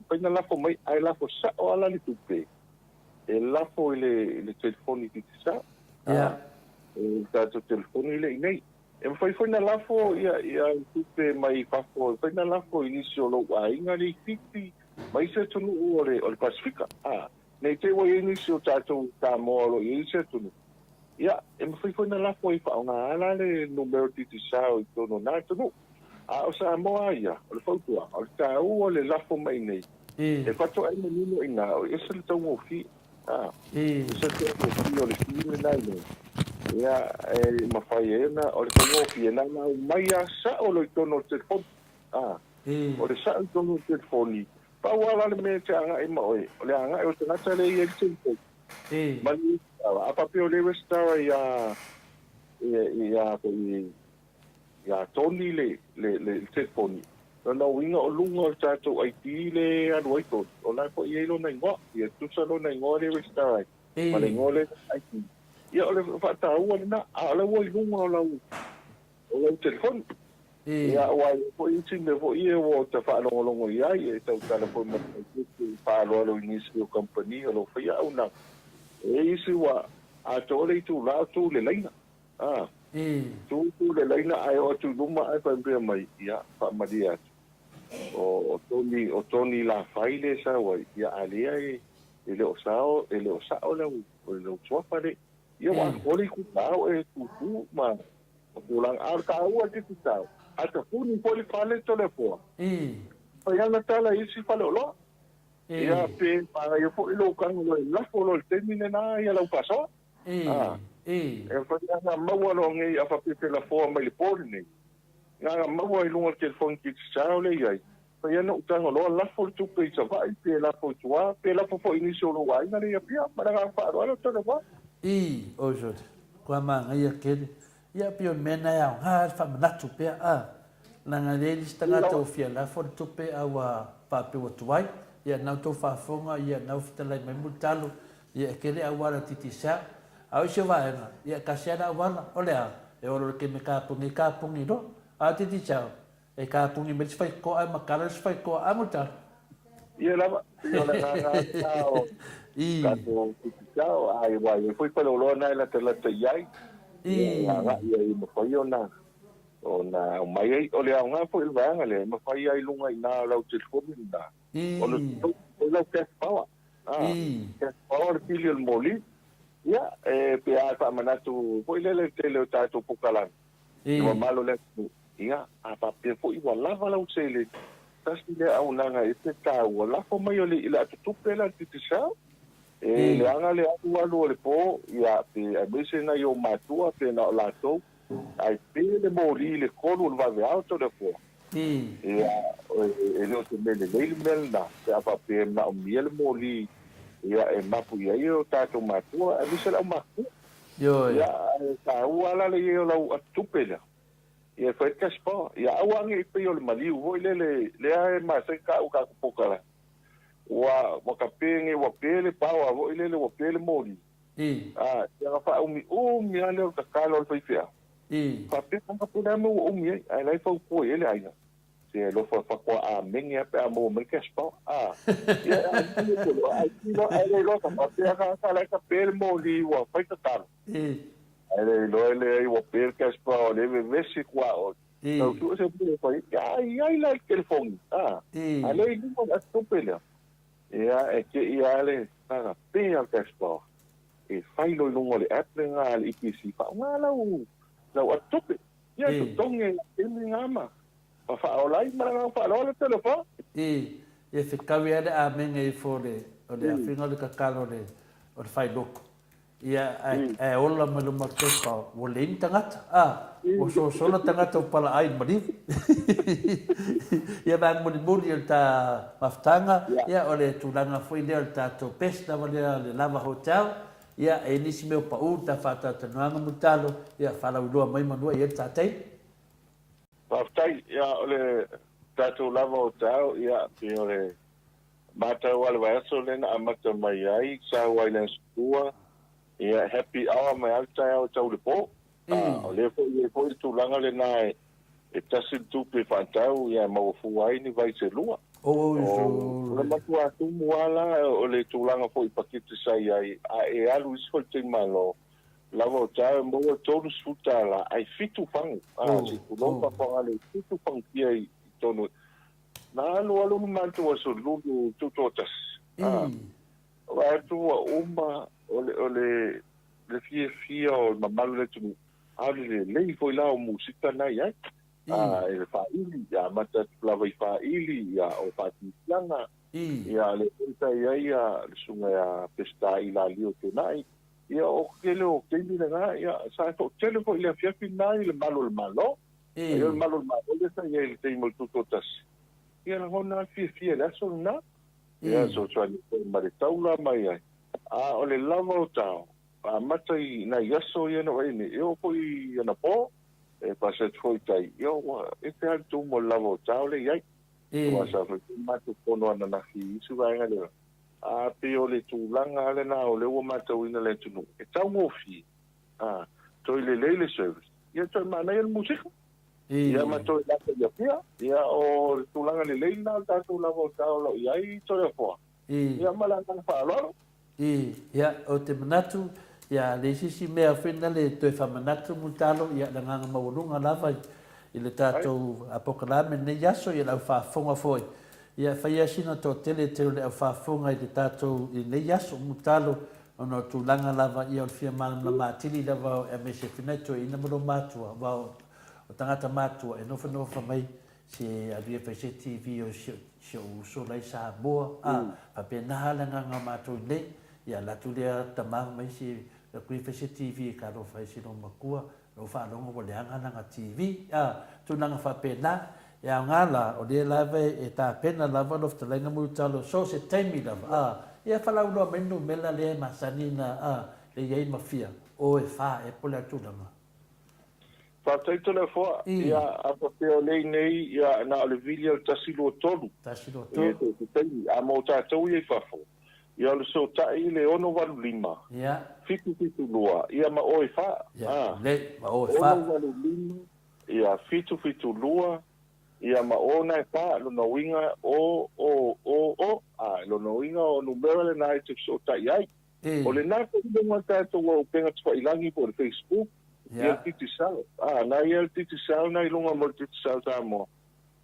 pa na la fo mai ai la fo sa o ala li tupe e la fo le telefoni ti sa ia ta to telefoni le nei e fa na la fo ia tupe mai fa fo na la fo inicio lo ai ngari fiti mai se tu o le Pacifica nei te wo inicio ta to ta mo lo inicio tu ia e fa na la fo fa nga ala le numero ti sa o to no na tu o sa mo ia o fa tu o ta o le la fo mai nei e fa to ai mo no ina o e se to mo fi se to mo fi o le fi na nei ia ma fa na o le mo fi na mai sa o lo to no telefon o le sa to no telefoni pa wala le me te anga e mo o le anga o tanga tele ia telefon mali apa pe o le restaura ia toni le telefoni na winga o lunga ta to ai ti le anu ai to o la po ye lo na ngo ia tu sa lo na ngo le restaura ma le ngo le ai ti ia o le fa ta o na ala wo lunga o la o telefoni ia wa po insin le vo ie wo ta fa lo ia e ta ta le po ma fa lo ni si o company o lo fa ia una e isi wa a to le tu la tu le leina tu le leina ai o tu luma ai pa mbe mai ia fa madia o toni la faile sa wa ia alia e le o sao le o tua pare ia wa oli ku tau e tu ma o lang ar ka o ti ku tau ata puni poli fale to le po pa ia na tala isi fale lo ia pe para ia fo ilo kan lo la fo lo termine na ia lau paso e fa ia na mau lo ngai a fa pe la fo mai le por ni nga mau ai lunga ke fon ki tsao le ia fa ia no tanga lo la fo tu pe sa vai pe la fo tua pe la fo ini solo wai na ia pia para ga fa lo to va o jo kwa ma ia ke ia pio mena ya ha fa manatu pe a na nga le stanga to fia la fo tu pe a wa pa pe o tuai ia na to fa fonga ia na fita lai mai mutalo ia ke le awara titisa au se va ia ka se na wala olea e oro ke me ka pungi do a titisa e ka pungi me fai ko ai makara fai ko a muta ia la nga ka to titisa ai wa foi pa lo na la te iai nga ia i mo foi ona mai ai ole nga foi il vanga le mo foi ai lunga ina lau te fo minda ono lo que pawa que pawa pilio moli ya pe a pa manatu foi le tele ta to pokalan no malo le ya a pa pe foi wala wala usele tasile au nanga ese ta wala fo mai ole ila tu pela titisa le anga le atu walu le po ya pe a bese na yo matua pe na la to ai pe le moli le kolu va ve auto de po ia ele o me le mel na se apa pe na o miel moli ia e mapu ia o tato matua a visa la mapu ia ta uala le ia la atupela ia foi kaspa ia awangi pe o le mali o le ai ma se ka o ka pokala wa kapenge wa pele pa wa le wa pele moli ia fa o mi ale o kakalo pe fia fa pe ka pula mo o mi ai lai fa ko ele ai se lo fa kwa a mengia pe a mo me kaspa ai lo ka pa pe ka la ka pe moli wa fa ka ta ele o per kaspa le vesi qua o no tu se puede fa ai la el telefon ale no la stupela e che le ka pe al kaspa e fai lo lungo le app nga le ikisi fa nga la atupe ia tu tonge e ngama pa fa olai mara fa lo le telefon e fikawi ada a menga i fore o le afinga le kakalo le o le fai loko ia e ola me lo markepa o le intangata o so na tangata o pala ai mari ia bang mori el ta maftanga ia o le tulanga foi le ta to pesta le lava hotel ia e nisi me o pa u ta fata ta nanga mutalo ia fala u mai manua ia ta tai Paftai ia ole tato lava o tau ia pe ole mata wale vaeso lena amata mai ai sa wailen stua ia happy hour mai alta o tau le po ole foi tu langa le nai e tasil tu pe fatau ia mau fu ai ni vai se lua le matua tu muala ole tu langa foi pakiti sai ai e alu isfol te malo lava o tau mo tonu sutala ai fitu fang si tu non pa ale fitu fang ai tonu na lo mantu o so lulu tutotas wa tu uma ole le fia o mamalu le tu ale le foi la o musika na ia e fa ili ya mata lava i fa ili ya o pati langa ya le ia sunga ya pesta ila lio te nai ia o kelo kemi na ia sa to telefo ile fia finai le malo ia malo le sa ia le timo tutotas ia la hona fia la so na ia so tsani mare taula mai ai o le lava o tau mata i na yaso ia no ai e o poi na po e pasa foi tai io e te alto mo lava o tau le ai wa sa foi mata pono na hi su vai ngale pe o le tūlanga ale na o le ua matauina le tunu. E tau ngofi. Toi le service. Ia toi mana ia le musika. Ia matoi laka ia pia. Ia o le tūlanga le na tātou lava o tau lau. Ia i toi a poa. Ia malanga whaaloro. Ia o te manatu. Ia le sisi mea whina le toi whamanatu mutalo. Ia la nganga maurunga lava i le tātou apokalame ne yaso ia lau whaafonga foi. Ia whaia sina tō tele te ole au whaafonga i te tātou i nei aso mutalo ono tūlanga lava ia o whia mana mātili lava e me se whinaito i ina maro mātua wao o tangata mātua e nofa mai se avia fai se TV o se uso lai sa boa pa pena la nga matou nei ia la tu le tamang mai se kui fai se TV ka ro fai se no makua ro fa longo o le anga nga TV tu nga fa pena ia ngala o le lava e ta pena lava lo sta lenga mu talo so se taimi lava ia fa la uno menu mela le masanina le ia mafia o e fa e pole tu lama Fatai tole fo ia apa te o lei nei ia na le video tasilo tolu. Tasilo tolu. Te tei a mo ta tau ia fafo. Ia le so tai le ono walu lima. Ia. Fitu lua. Ia ma oe fa. Le ma oe fa. Ono walu lima. Ia fitu lua. Ia ma ona e fa lo no winga o. Lo no winga o numero le nai te so tai ai. O le nai te mo ta to o penga tfa ilangi por Facebook. Ia titi sao. Na ia titi sao na ilunga mo titi sao ta mo.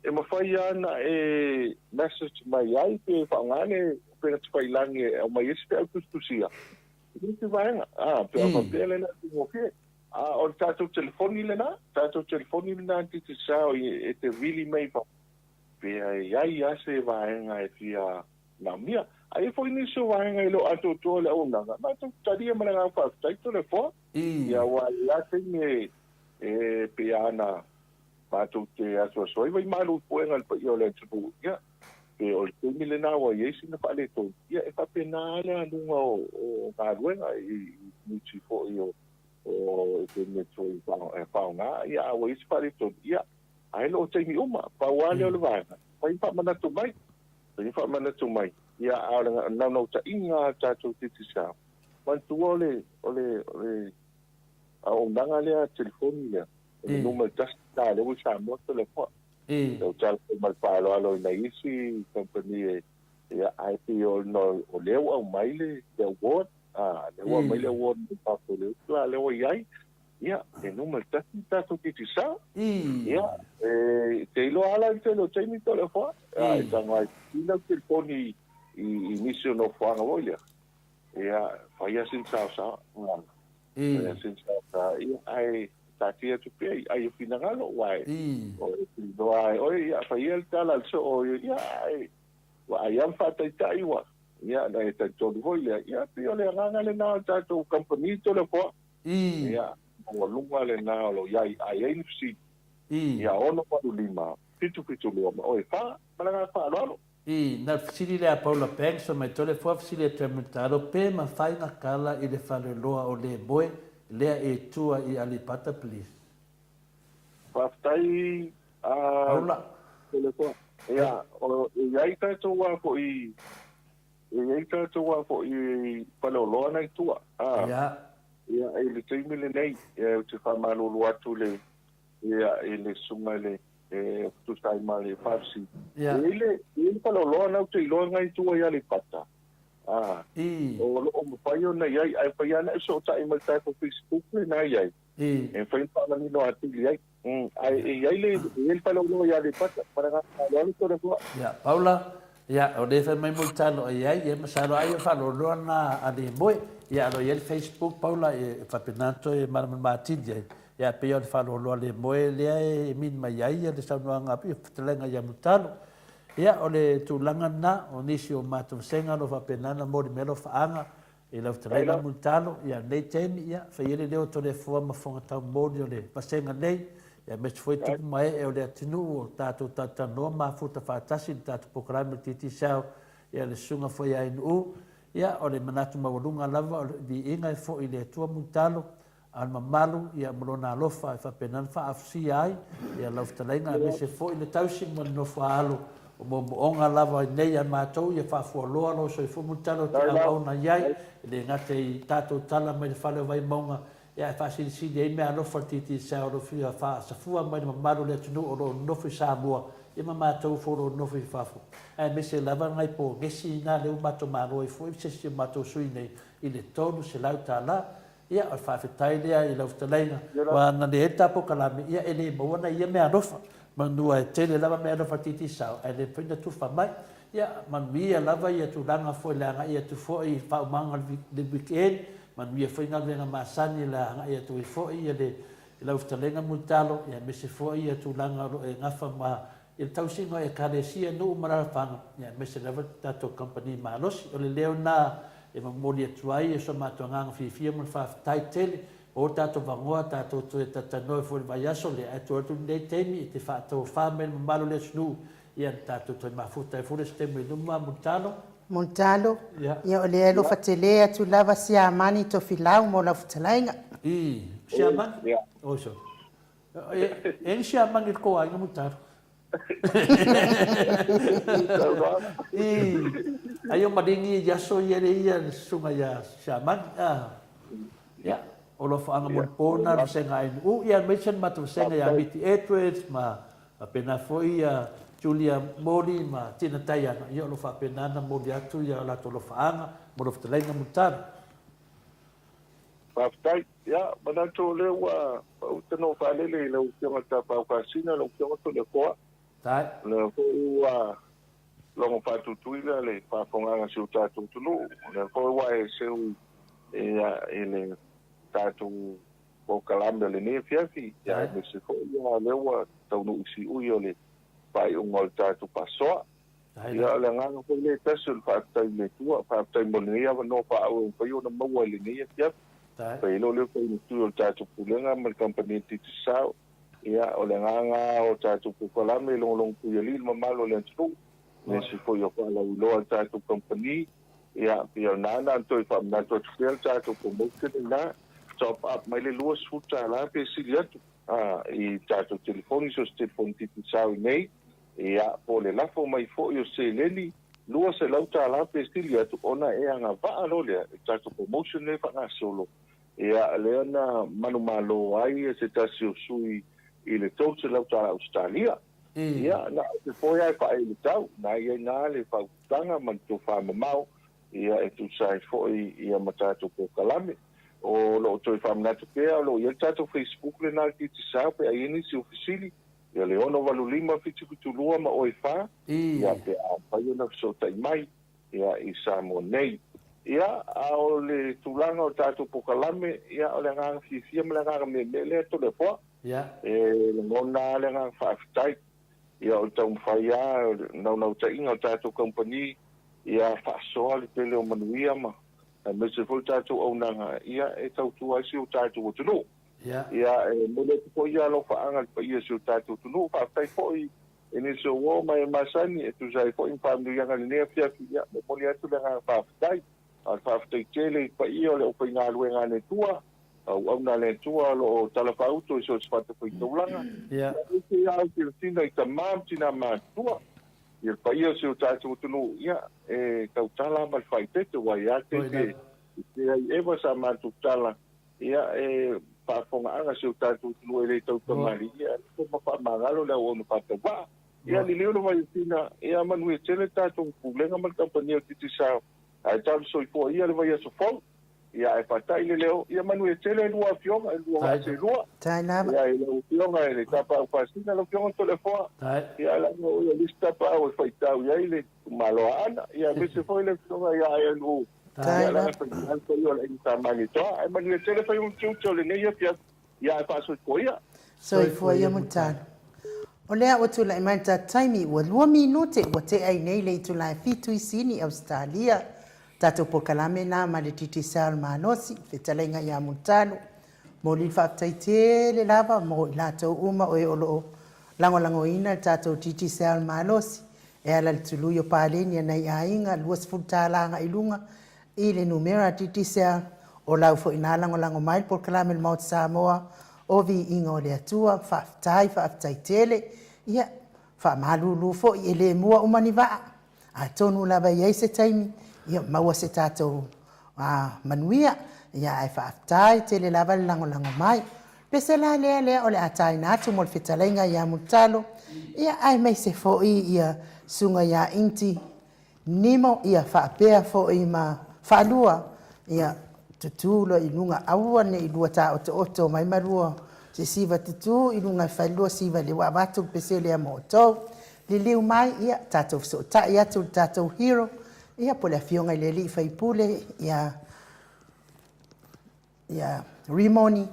E mawhai ana e message mai ai pe whaangane pena tupai langi o mai esi pe au kustusia. Iti vaenga. Pe a papele na ti ngoke. O tātou telefoni le na. Tātou telefoni le na titi sao e te really mei pa. Pe ai ase vaenga e fia na mia. Ai foi nisso vaenga ilo ato to le unanga. Ma tu tadia mana fa taito le fo. Ia wa ia te pe ana pa tu te aso so vai malu poenga pa io le tu ia pe o te milena wa yesi na pale to ia e pa penala lunga o garuenga i ni fo io o te metro i pa nga ia wa yesi pale to ia ai lo te mi uma pa wale o le vaenga pa pa mana tu mai pa mana tu mai ia ala no ta inga ta tu te sa man tu ole o nanga le telefoni le numero tasta le usa mo telefoni o tal mal palo alo na isi company e IPO no o le o maile de word le o maile word pa le le o ai ia e numero tasta to ti sa ia te lo ala te lo te mi telefoni ta mai ina telefoni inicio no fa no ia fai sin sa ai tatia tu pe ai finagalo wai o ai oi fa il tala so o ia ai am fa tai wa ia na ta to voile ia pio le ranga le na ta to company to le po ia o lunga le na lo ia ai si ia ono pa lima fitu lo oi fa para fa lo na fisili le Paula Penso mai tole fo fisili termitaro pe ma fai na kala i le fale loa o le boe lea e tua i alipata please. Pastai Paula telefon ia o ia ta to wa fo i palo loa na tua ia ele tem milenei te fa malo lo atu le ia ele sumale tu stai male farsi ele palo loa na tu lo ngai tua ia le pata o mo pai ona ia ai pai ana so ta i malta ko Facebook na ia e foi para ni no artigo ai ia ele palo loa ia le pata para ga lo to ko ia Paula ia o de fa mai multano ia ia masalo ai fa lo na ade boy ia lo ia Facebook Paula e fa penato e marman matilja ia pe o fa lo le boy le e min mai ia de sa no nga pi telenga ia multano ia o le tulanga na o nisi o matu senga no fa penana mo melo fa anga e la telenga multano ia nei temi ia fa ia le o telefona ma fonga ta mo le pasenga nei ia me foi tu mai e o le tinu o tato tata no ma futa fa tasi tato programa titi sao ia le sunga foi ai no ia o le manatu mawalunga lava di inga e fo i le tua multano al mamalu ia molona lofa fa penan fa afsi ai ia la telenga me se fo i le tausi mo no fa alu o mo onga lava nei an matou ia fa fo lo so i fo multano te au na iai le ngate tato tala me le fale vai monga ia fa si dei me alo fortiti sa o fia fa sa fu mai mamalu le tunu o no fi sa boa ia matou fo no fi fa fo e me se lava ngai po gesi na le matou maro i fo se matou sui nei i le tonu se lauta la ia o fa fetai lea i lau talaina wa na le tapo kalame ia ele mo na ia me alofa manua e tele lava me alofa titi sao e le pina tu fa mai ia manuia lava ia tu langa foi langa ia tu foi fa manga le weekend manuia foi nga le masani la ia tu foi ia le lau talaina multalo ia me se foi ia tu langa e ngafa ma il tausinga e kalesia no marafanga ya mese lava tato company malos o le leo na e mamoli atuai e so matonga fifia mo fa title o tato vangoa tato to e tatano fo il vaiaso le atu atu nei temi te fa to famel malo le snu ia tato to mafuta e fo ste mo numa mutalo Montalo, ia o le alo fatelea tu lava si amani to filau mo la futalainga. Siaman? Oh, so. Siaman il ko ay mutalo. Ayo madingi jaso ia sunga ya siaman. Ya, olo fa anga mon pona senga in. Ia mention matu senga ya biti Edwards ma pena foi Julia Mori ma tina taya ia lo fa penana mo dia tu ia la to lo fa anga mo lo ftelenga mutar. Paftai ya mana to le wa o no fa le o que mata pa ka sina lo que to le ko. Tai. Le ko wa lo mo fa tu tuila le pa fonga nga si ta tu no le ko wa e se u ele ta tu ko kalamba le ne fiafi ya me se ko ya le wa to no si u yo le pai un volta tu paso ya le ngano ko le tasul fa tai le tua fa tai mo le ya no pa o pa yo no mo le ni ya pa lo le ko ni tu ta tu pulenga mal company ti sa ya o le nganga o ta tu ko la me long ku yeli ma malo le tu ne si ko yo pa la lo ta tu company ya pio na to fa na to tu ta tu ko mo ke na top up mai le lo su ta la pe si ya i ta tu telefoni so telefoni ti sa nei ia po le lafo mai fo yo se leli lua se lauta la pestilia tu ona e anga va lo le tato promotion le fa na solo ia le na manu malo ai se ta sui i le tau se lauta Australia ia na se foi ai fa i le tau na ia na le fa tanga man tu fa mau ia e tu sai foi ia matato ko kalame o lo to fa na tu pe lo ia tato Facebook le na ti sa pe ai ni si ufisili ia le ono walu lima fiti kutulua ma oi wha. Ia pe a pai ona so tai mai. Ia i Samo nei. Ia a o le tulanga o tātou pokalame. Ia o le nganga fifia me le nganga me le to le poa. E le ngona le nganga whaafitai. Ia o tau mwhaia nau ta inga o tātou company. Ia whaasoa le pele o manuia ma. Me se fol tātou au nanga. Ia e tau tuaisi o tātou o tunu. Ia mele ko ia lo fa anga pa ia so tatu tu fa tai foi ene so wo mai masani e tu sai foi pa mi nga ne fia fia me mo ia tu nga fa tai al fa tai tele pa ia le o nga lu nga ne tua au na le tua lo tala fa auto so fa te foi tolanga ia ia tinda i tamam tina ma tua ia pa ia so tatu tu ia e ka tala mal fa te wa ia te e va sa ma tu tala ia e pa fonga anga se tatu lu ele tau tamari ia ko pa magalo le o no pa va ia li leo vai tina ia manu e tele tatu pulenga mal company ti sa ai tal so fo ia le vai so fo ia e pa tai le leo ia manu e tele lu afiong e lu a se lu tai na ia le afiong e ta pa pa sina lo afiong to le fo ia la no ia lista pa o fa tau ia ile malo ana ia me se fo le afiong ia lu tai la ko yo le ta mani to ai manu e tele fa un chucho le ne ia pa so ko ia so fo ia mutano o lea o tula i maita taimi ua 2 minute ua te ai nei le i tula e fitu i sini Australia tatou pokalame na ma le titi sal manosi fetalenga ia mutano mo li whaaftaitele lava mo i latou uma o e olo langolangoina tatou titi sal manosi e ala le tului o paleni nei ainga luas futalanga i lunga i le numera titi sal o lau fo ina langolango mai pokalame le Mount Samoa o vi inga o le atua whaaftaitele ia whaamalulu fo i ele mua umani waa a tonu lava iei se taimi ia maua se tātou manuia ia ai whaaftaitele lava le langolango mai pese la lea o le atai natu mo le whetalainga ia mutalo ia ai mai se fo ia sunga ia inti nimo ia whaapea fo i ma whaalua ia tutulo i lunga aua ne i lua ta oto mai marua se siva tutu i lunga whailua siva le wabatu pese le amoto le liu mai ia tatou so ta ia tu tatou hero ia po le fionga le li faipule ia rimoni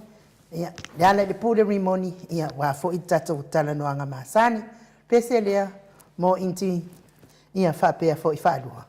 ia le pule rimoni ia wa fo i tatou tala noanga masani pese lea mo inti ia whapea fo i whaelua.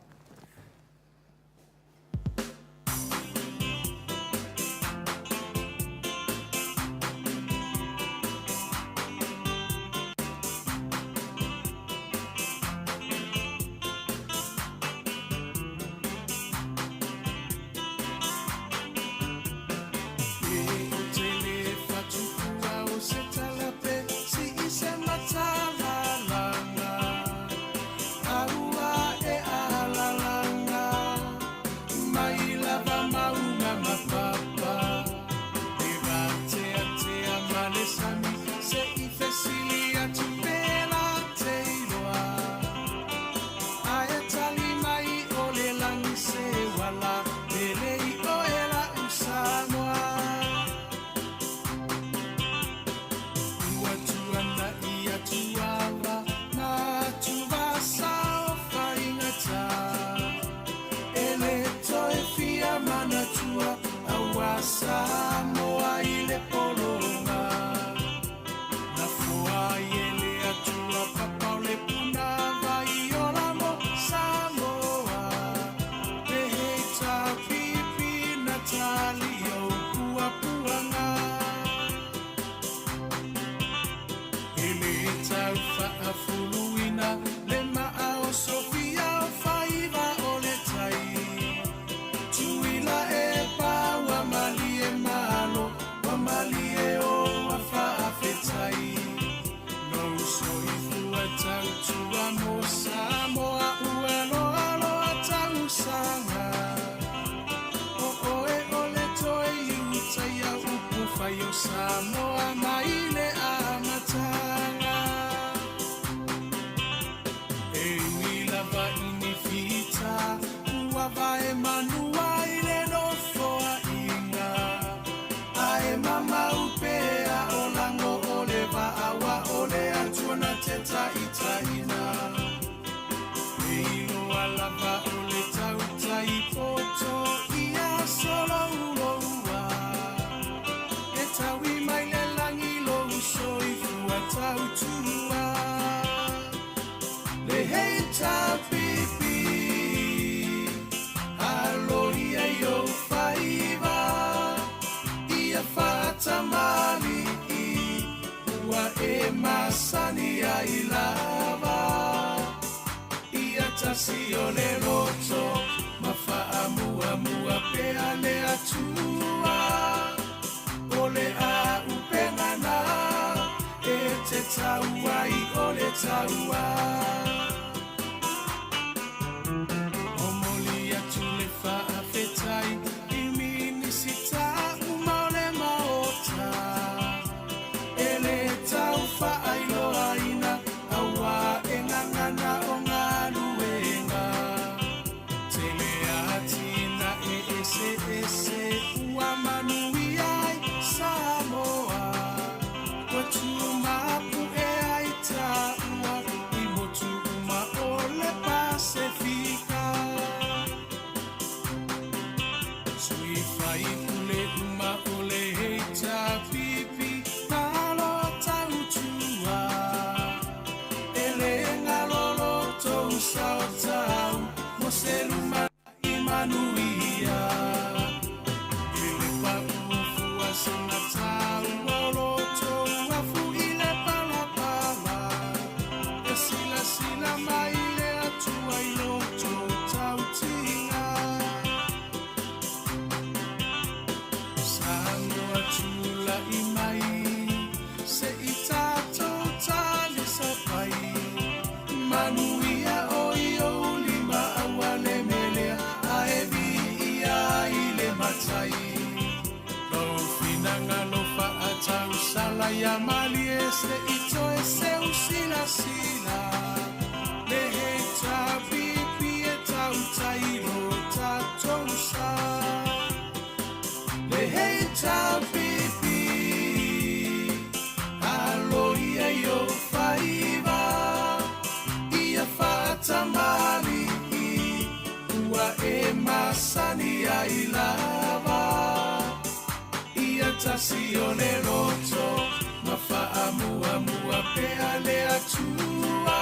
Tasione roto, ma fa amua pea le atua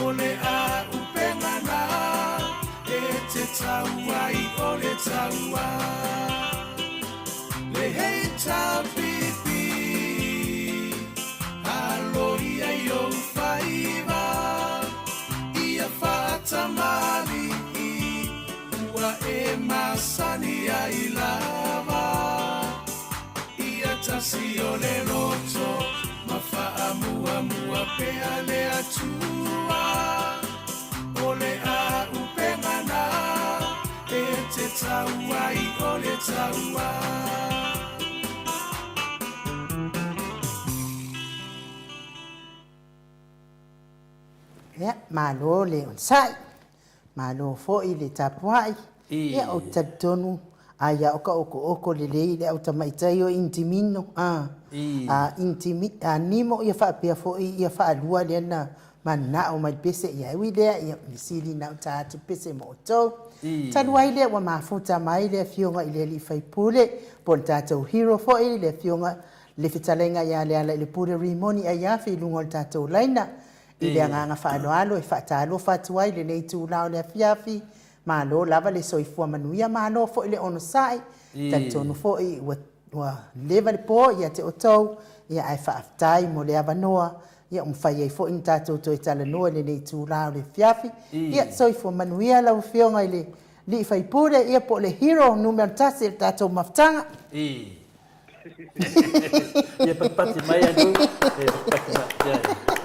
o le a upengana e te taua I o le taua le hei tapipi alo ia I o whaiva ia whaatamari ua e masani ai lava ia tasi o le roto ma whaamua pea le atua o le a upengana e te taua I o le taua Ya, malo le on sai. Malo fo I le tapuai. Ya o tatonu. Aya oka oko le le au tamaitai o intimino. Nimo ia whaapea fo ia whaalua le na mana o mai pese ia ui lea ia misili na utatu pese mo tau. Tanuai lea wa mafuta mai lea fionga I le li whaipule. Pon tatou hero fo I le fionga le fitalenga ia le ala le pure rimoni a ia whilunga le tatou laina. I le anganga whaanoalo e whaatalo whatuai le nei tūnao le afiafi. Malo lava le soifua manuia malo fo I le ono sai. Taitonu fo I wa leva le po ia te otau. Ia ai whaaftai mo le avanoa. Ia umwhai ai fo in tātou toi tala noa le nei tūnao le afiafi. Ia soifua manuia lau whionga I le li whaipure. Ia po le hero numero tasi le tātou maftanga. Ia pati mai anu.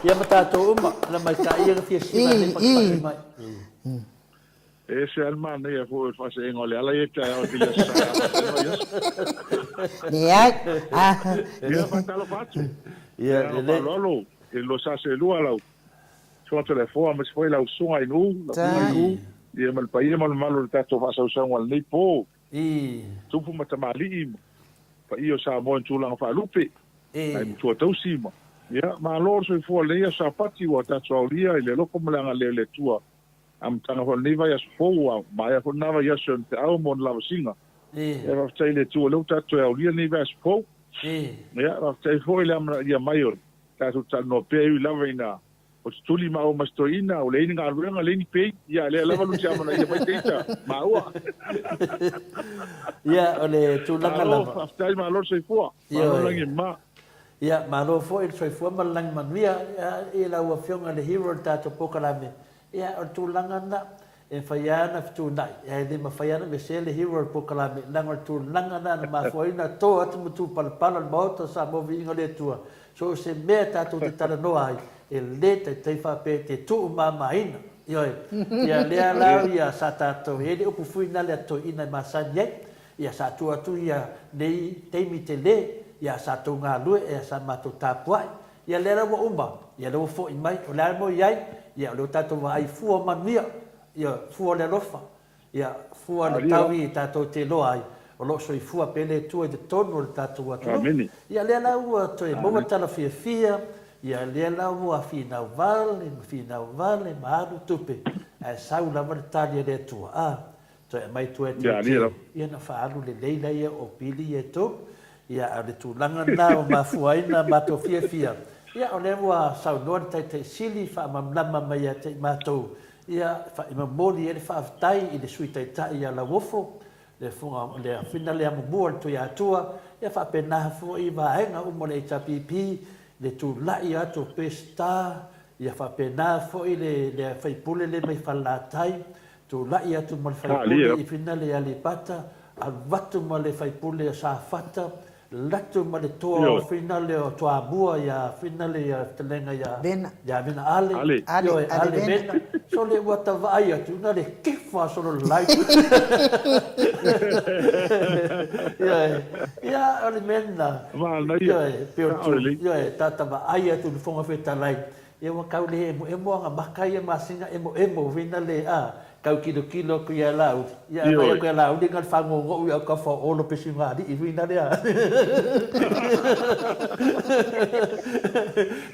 Ia matatou uma na mai ka ia fia sima le pati mai. E se almana ia fo fa se ngole ala ia ta o dia sa. Ne ai. Ia patalo fatu. Ia le lolo e lo sa se lua lau. So telefona mas foi lau sunga inu. Ia mal pa ia mal malo tato fa sa usanga nei po. Tupu matamali. Pa io sa mo tulang fa lupe. Ai tu tau sima. Ia ma lor so fo le ia sa pati wa tato lia ile loko malanga le tua. Am tanga ho nei vai as foa mai ho nava ia so te au mon la singa e va tai le tu lo tato e lia nei vai as fo ia va tai fo ile am ia maior ta tu tal no pe u lava ina o stuli ma o mastoina o le inga ruanga le ni pe ia le lava lu chama na ia vai teita ma ua ia o le tu langa lava va tai ma lo se fo ma lo langi ma ia ma lo fo il soi fo ma lang manuia ia la ua fionga le hero tato pokalame ia o tūlanga na e whaiana tūnai. Ia e ma whaiana me se le hero po kalame. Nanga tūlanga na ma whaina tō atu mutu palapala le maota sa mo vinga le tua. So se mea tātou te tara noa ai. E le te whape te tū mamaina. Ia lea lau ia sa tātou. E le upu fuina le ato ina ma sanye. Ia sa tu atu ia nei teimi te le. Ia sa tō ngā lue. Ia sa mato tāpuai. Ia lea rawa umba. Ia rawa fo i mai. O lea mo iai. Ia lo tatou vai fua manuia ia fua le lofa ia fua le tawi tatou te loa ai o lo so i fua pele tu de tonu le tatou atu ia le la ua to e mo tala fia ia le la ua fina vale ma adu tupe e sau la mar tali le tu to e mai tu e ia na fa alu le leila ia o pili e to ia le tu langa na o ma fuaina ma to fia ia o le wa sau no te sili fa mamlama mai te matou ia fa mamoli ele fa aftai i le suita ita ia la wofo le funga le fina le ambo to ia tua ia fa pena fo i vaenga o mole tapipi le tu la ia to pesta ia fa pena fo i le fa pule le mai fa la tai tu la ia tu mal fa pule i fina le ali pata al vatu male fa pule sa fata latu ma le toa fina le o toa bua ia fina le telenga ia vena ale vena so le wata vai atu na le kifa so lo lai ia ale mena ia tata vai atu le fonga feta lai ia wa kaule e mo nga makai ma singa emo vina le kau kilo ku ia lau ia mai ku lau dengan fangongo ia ka fa olo pesinga di ivina dia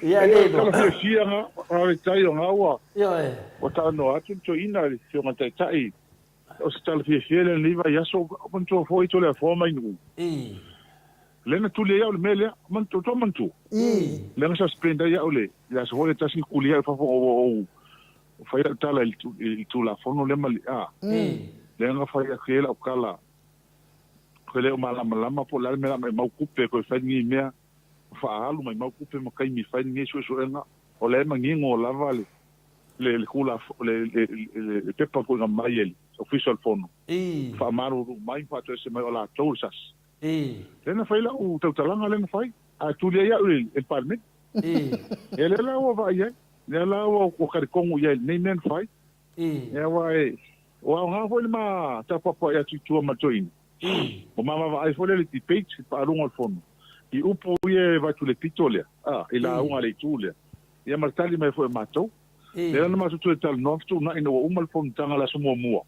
ia le no ka fia nga ai tai nga wa ia o ta no atu to ina li fio nga tai o sta le fia le liva ia so con to foi to le forma inu lena tuli ia o le mele man to mantu lena suspenda ia o le ya so le tasi kulia fa o fa ia tala il tu la fono le mali lena fa ia khela o kala khele o malama po la me mau kupe ko fa ni mea fa alu mai mau kupe mo kai mi fa ni so enga o le mangingo la vale le kula le pepa ko mai ele official fono fa maru mai fa to se mai ola tousas lena fai la u tautalanga lena fai a tulia ia el parme ele la o vai le la o kar kongu ia nei men fai vai o nga foi ma ta papa ia tu ma toin o mama vai foi le tipate pa rungo fono i upo ia vai tu le pitole ila unga le tulia ia martali mai foi matou le na ma tu tal no tu na ino umal fon tanga la sumo mua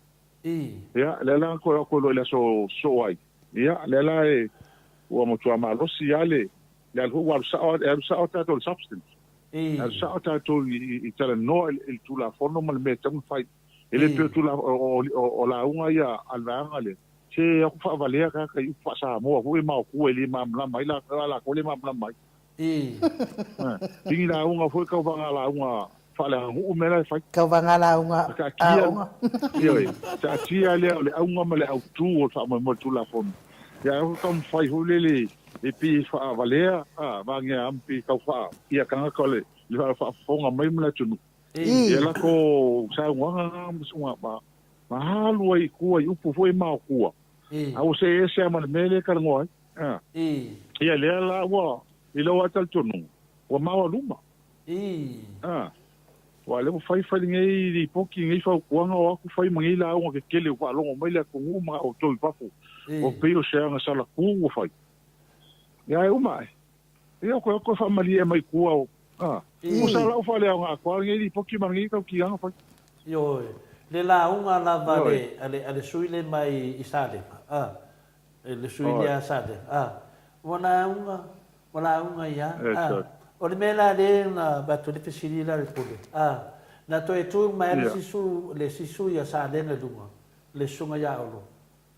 ia le la ko lo la so ai ia le la o mo tu amalo si ale le al huwa sa ta to substance al sa ta to i tala no el tu la forno mal metam fai ele pe tu la o la unga ia al vanga le che ya fa valea ka ka fa sa mo hu ma ku ele ma mai la ko le ma mai tingi la unga foi ka vanga la unga fala hu mela fa ka vanga la unga yo ta tia le unga ma le autu o fa mo tu la fon ya ko fai hu le e pi fa valea va nge ampi ka fa ia ka ko le fa fonga mai mla tunu ia la ko sa wanga msunga ma halu ai ku ai upu foi ma ku au se ma mele ka ngoi ia le la wa ilo atal tunu wa ma wa luma wa le fai ngai di poki ngai fa kuanga wa ku fai mangi la o ke kele wa longo mai la ku ma o to papu o peo se nga sala ku fai ya u mai ia ko fa mali mai ku o o sala o fa le nga ko ngai di poki mangi ka ki nga fai yo le la unga la vale ale suile mai isale le suile asade wana unga ya o le mela le na batu le fesili la le pole na to e tu mai le sisu ya sa le na dunga le sunga ya olo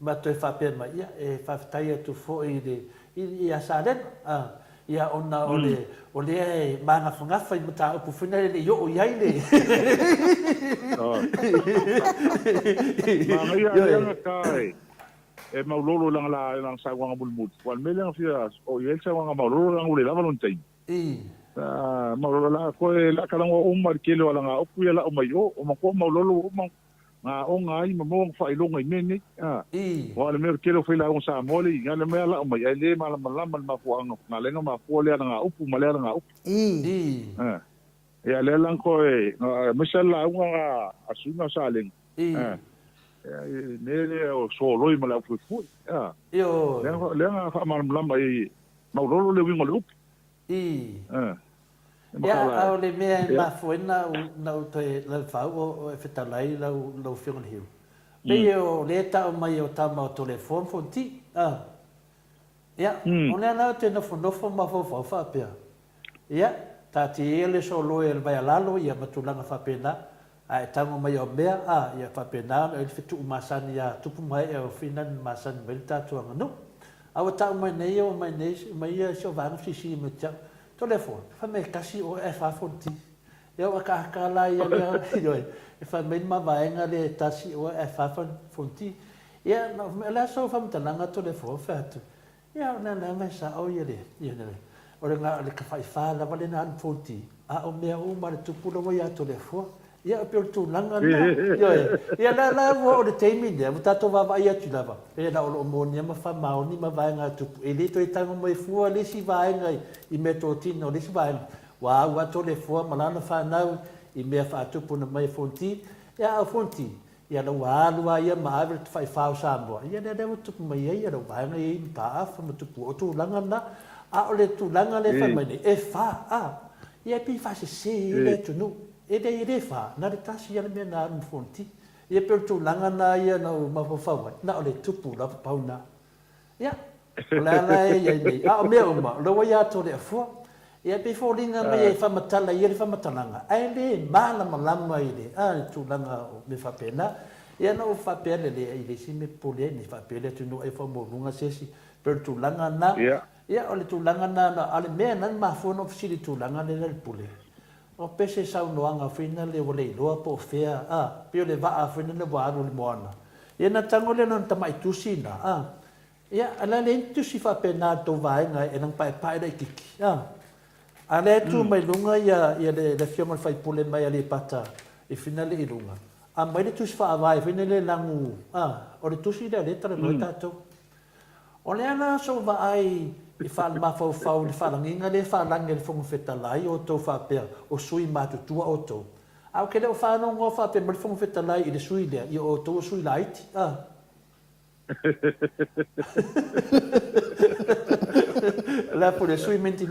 ma to e fa pe mai ya e fa tai tu fo i de ya sa le ya ona o le manga funga fa mata o pufina le yo o yai le ma ya na kai e maulolo lang sa wanga bulmut wal mele fia o yel sa wanga maulolo lang le lava lon tai maulolo la ko la kala ngo umar kilo la nga opu ya la o mayo o ma ko maulolo ma nga o nga i mo fa ilo ngai meni wal mer kilo fa la on sa moli nga le me la o mai le ma ma fu ang nga le nga fu le nga opu ma le nga opu ya le lang ko misal la nga asuna sa len nele o solo i mala fu yo le nga fa ma mai maulolo le wingo le up ya o le mea ma fuena na o te la fa o fetalai la lo fion hiu pe o le ta o mai o ta ma telefon fonti ya o le na te no fo ma fo fa pe ya ta ti ele solo el vai lalo ya matulanga fa pena ai tango mai o mea ya fa pena el fitu masani ya tupu mai o finan masan belta tu ngano au ta mai nei o mai ia so vang si me cha telefon fa me kasi o fa fonti eu ka la ia yo e fa me ma vai nga le tasi o fa fonti ia no la so fa mtanga telefon fa tu ia na me sa o ia le o nga le ka fa la vale na fonti o me o ma tu pulo ia telefon ia pe tu langa na yo ia la o de temi de muta to va ia tu lava e la o mo ni ma fa ma o ni ma va nga tu e le to tango mai fu le si va nga I meto tino le si va wa to le fu ma la fa na I me fa tu pu na mai fonti ia fonti ia la wa ia ma ave fa sa mo ia de tu mai ia lo va nga I ta fa tu pu tu langa na o le tu langa le fa mai e fa ia pi fa se le tu no e de fa na de tasi ia me na fonti ia per tu langa na ia na ma fa na o le tupu la pauna ia la ia ni me uma lo ia to le fo ia pe fo linga me fa matala ia fa matalanga ai le mala malama ile tu langa me fa pena ia no fa pena le ile si me pole ni fa pele tu no e fa mo lunga sesi per tu langa na ia o le tulaga na ale mea na mafuana o fesili tulaga le le pule o pese saunoaga fina le ua leiloa po o fea pe o le vaa'afoina le vaalu le moana ia na tago le na tamaitusi na ia ala le tusi faapena tou vaega e na paepae la ikiki a le tu mai lunga ia le fionga le faipule mai ale pata e fina le ilunga a mai le tusi faavai fina le langu o le tusi le letra le tatou o le ana so vaai i whaal mawhau le whalanginga le whalangi le whongu whetalai o tau whapea o sui mātutua o tau. Au ke leo whanau ngō whapea ma le whongu whetalai i le sui lea i o tau o sui laiti. La po le sui menti.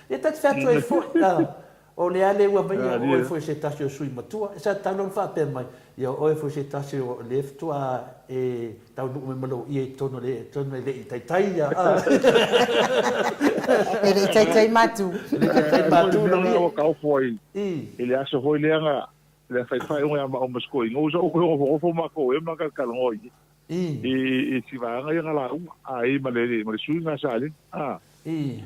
E tati whatu e fwoi. O le ale ua mai o e fwoi se tasi o sui matua. E sa tau non whapea mai. Ia o e fwoi se tasi o le ftua e tau nuku me malo i e tono le i taitai ia. E le taitai matu. Le taitai matu no o kau foi. I. Ele aso hoi leanga le fai unga o maskoi. Ngou sa o fo mako e maka kalongoi. I si vanga ia ngala ai malele sui nga sale. I.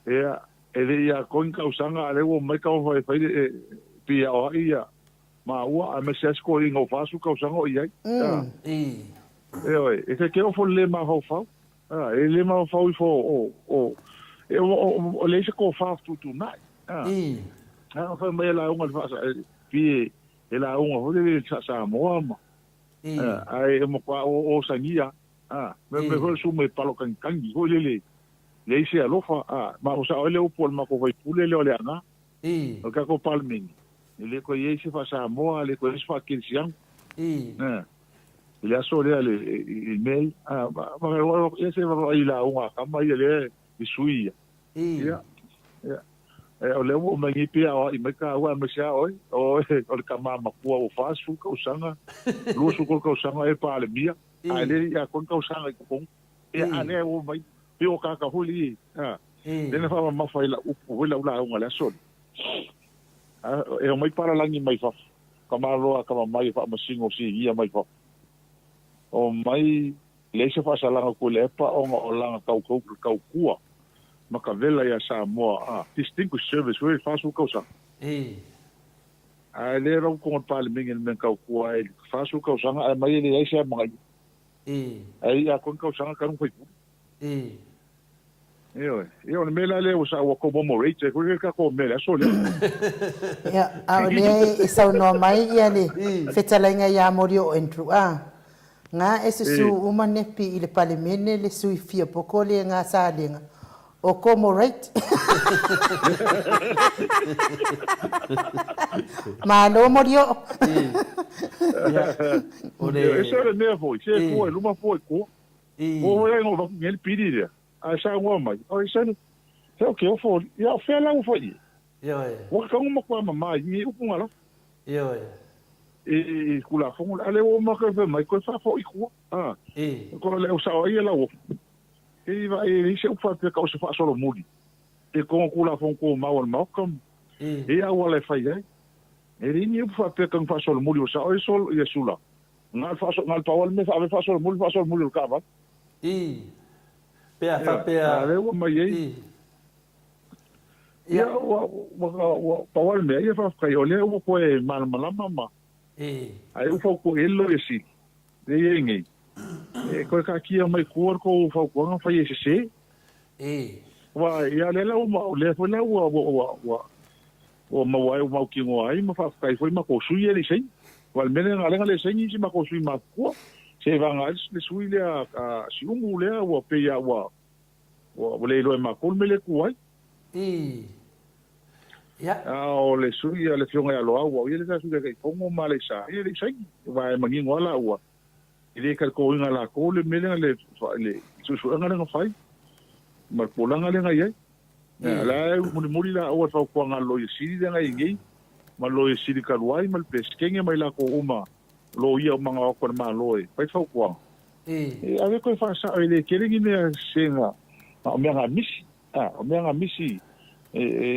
Ea ele ia koin kausanga ale o mai kau fai pia o ia. Ma ua a me se asko i ngau fasu kausanga o iai. E ke o fo le ma hau fau. E le ma fau i fo o le se ko fa tu nai. Fa mai la unga fa pi e la unga ho le sa mo ma. Ai mo kwa o sangia. Me ho su me palo kan ho le se alofa ma o sa ole o pol ma ko vai pule le ole ana. O ka ko palming. Ele ko ye se fa sa mo le ko se fa kinsiang. Ele aso le email ma ye se va ila unga kama ile sui. Ya. O le o mai pia o i mai ka wa me sia o le kama ma ku o fasu ka usanga. Lu su ko ka usanga e pa le mia. Ai le ya kon ka usanga ko. E ane o mai pio ka huli. Dena fa ma fa ila u la unga le aso. E o mai para langi mai fa kama roa kama mai fa masingo si ia mai fa o mai le se fa sala ko le pa o langa kau kua maka vela ia sa mo distinguished service we fa su kausa a le ro ko pa le mingen men kau kua e fa su kausa mai le ia mai ai a kon kausa ka no foi Io ne mela le usa o ko mo rate ko ka ko mela so le. Ya, a le isa no mai ia le fetalenga ya morio entru nga su umane pi ile palemene le sui fia pokole nga salenga. O ko mo rate. Ma no morio. O le eso le me foi, se ko luma foi ko. O le no ngel pidi a sa ngwa mai o sen se o ke o fo ya fe la o fo i o ka mo kwa mama ni o punga la e kula fo ale o ma ka fe mai ko fa fo i ku ko le o sa o ia la o e va e se o fa pe ka o se fa solo mudi e ko kula fo ko ma o ma kom e a o le fa ia e ni o fa pe ka fa solo mudi o sa o sol ia sula ngal fa pa o me fa solo mudi o ka va Pea whapea... Ale ua mai ei. Ia ua pawal mea ia whawhkai o lea ua koe malamalama ma. Ai u whauko elo e si. Le e ngei. E koe ka kia mai kuar ko whaukoanga whai e se se. Wa ia lela o lea fo lea ua mawai o mau ki ngoa ai ma whawhkai fwoi ma ko sui e li sei. Wal mene ngalenga le sei nisi ma ko sui ma kua. Se vanga le sui lea si ungu lea ua peia ua le loe ma kol mele kuai. O le sui le fionga ya loa ua ia le tasu le kongo ma le sa. Ia le sai va e mangi ngoa la ua. I le kar ko inga la ko le mele le susu anga nga fai. Ma polanga le nga iai. La muri la ua fa ko nga lo yesiri nga ingi. Ma lo yesiri kaluai ma le peskenge mai la ko uma. Lo ia manga o ko ma loe pai fa ko ave ko fa sa ele kerengi me senga o me nga misi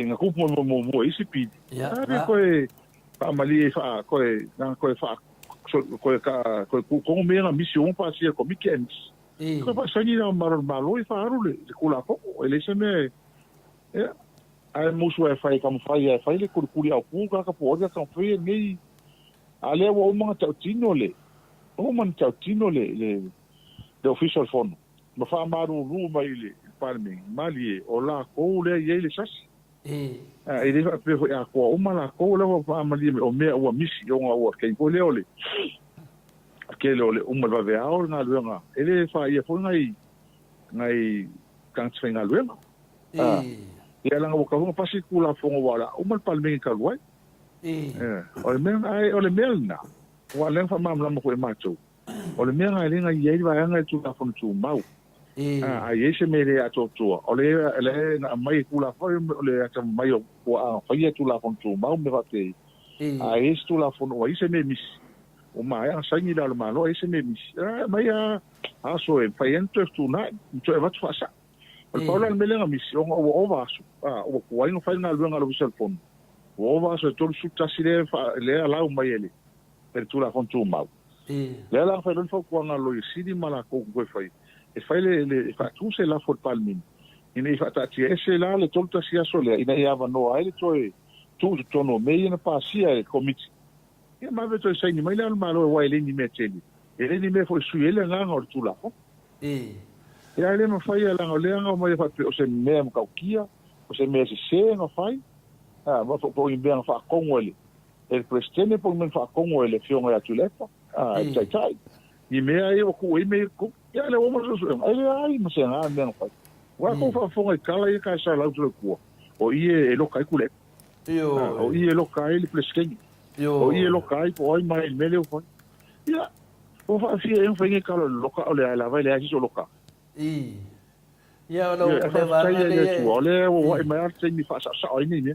nga ku mo isi pi ave ko pa mali fa ko na ko fa ko ka ko me nga misi on pa si ko mikens ko pa sangi na malo I faru le kula ko ele se me ai musu e fai kam fai le kuri au ku ka po ga kam fai nei ale wo mo tautino le le official phone ma fa maru ru mai le palme mali o la ko le ye le sas ele fa pe ya ko o mala ko le fa mali o me o misi o nga ke ko le ole akele ole o mal va ve ao na luenga ele fa ia fo ngai kan tsenga luenga ia langa o ka ho pasi kula fo wala o mal palme ka luai o le men na wa len fa mam la mo ko macho o le men ai lenga ye va nga tu ka fo tu mau ai se me le ato tu o le na mai kula fo le ata mai o a fa ia tu la fo tu mau me va te ai tu la fo o se me mis o mai a sangi da ma lo ese me mai a so e faiento tu na to e va fa sa o paulo me le mission o va so o ko ai no fa na luenga lo cell phone o va so to su ta sile le ala o mai ele per tu la con tu mau le ala fa non fa ko na lo si di mala ko fai e fai le fa tu se la for palmin ina fa ta ti ese la le tolta sia sole ina ia va no ai le tu no me ina pa sia e komiti ia ma veto sai ni mai le malo wa ele ni meteli ele ni me fo su ele nga ngor tu la fo ia le ma fai la ngolenga mo fa o se me ka kia o se me se no fai ma fo po in ben fa kongo ele presidente po men fa kongo ele fio nga tu lefa tai i me ai o ku i me ku ia le o mo so ele ai ma se nga ben fa wa ko fa fo kala i ka sa la tu ku o ie lo kai ku le o ie lo kai le presidente o ie lo kai po ai mai mele o foi ia o fa fi en fa nge kalo loka o le ala vai le aso loka ia lo le va le ole o ai mai arte mi fa sa ai ni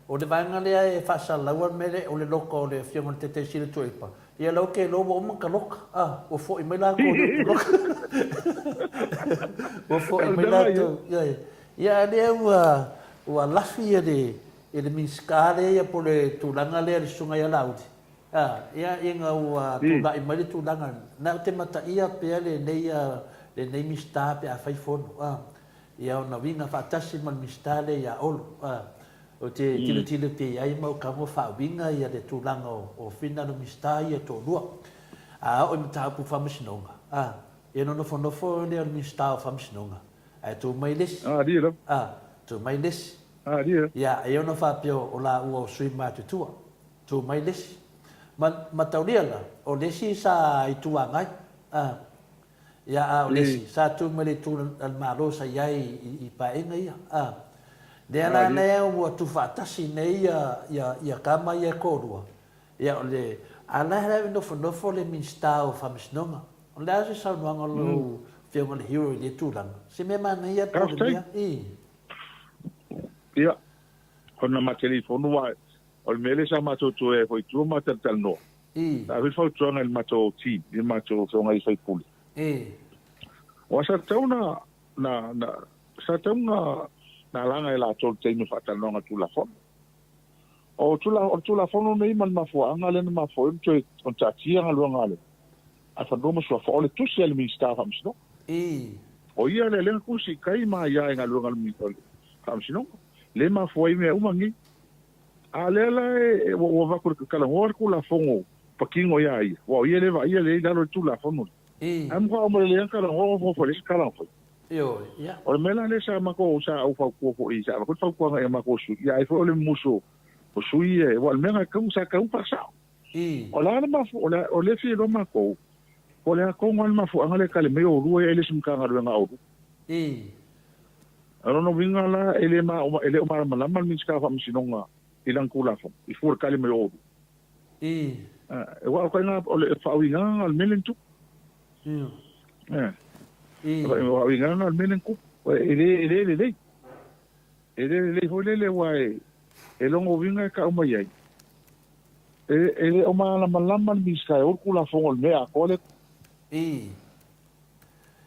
o le vanga le e fa sa la wa mele o le loka o le fi mon tete si le tuipa ia lo ke lo mo ka loka o fo i mai la ko loka o fo i mai la ia le wa la fi ele miskare ia po le tulanga le sunga ia lauti ia inga ua tula i mai tulanga na te mata ia pe le nei mista pe a fai fono ia ona vinga fatasi man mista le ia olo o te tilo te ai mau ka mo fa vinga ia le tulanga o fina no mista ia to lua o mta pu famisinonga ia no fo le mista o famisinonga ai tu mai les tu mai les ia e ona fa pio o la o sui matutua tu mai les ma taulia la o lesi sa i tu ngai ia o lesi sa tu mai tu al malo sa ia i pa enga ia de ala le o tu fa tasi nei ia kama ia korua ia le ala le no fo le minsta o famisnonga o la se sa no ngolo fio ngol hero le tu lang se me mana ia to ia ona ma telefono wa o mele sa ma to e foi tu ma tal no la vi fo tu ngal ma to ti di ma to so ngai fai puli o sa tauna na langa la to te no fa tal no tu la fo o tu la fo no nei man ma fo anga le ma fo tu on ta ti anga lo ngale a fa no mo so fo le tu se le mi sta fam no o ia le ku si kai ma ia nga lo ngal mi to fam no le ma foi me umangi alela o va ko kala hor ko la fongo pakingo ya ai o ia le va ia le dalo tu la fongo am ko mo le kala ho fo le kala fo yo ya o me la le sa ma ko sa o fa ko i sa ko fa ko nga ma ko su ya fo le muso o su i o me nga ko sa ka un pa sa o la ma fo o le fi lo ma ko o le ko ngal ma fo nga le kala me o ru e le sim ka nga nga o no vinga la ele ma la mal miska fa misinonga ilang kula fo I fur kali me o e wa ko nga o le fa winga al melentu wa winga al melenku ele fo le wa e longo vinga ka o mai ai ele o ma la mal miska o kula fo o me a ko le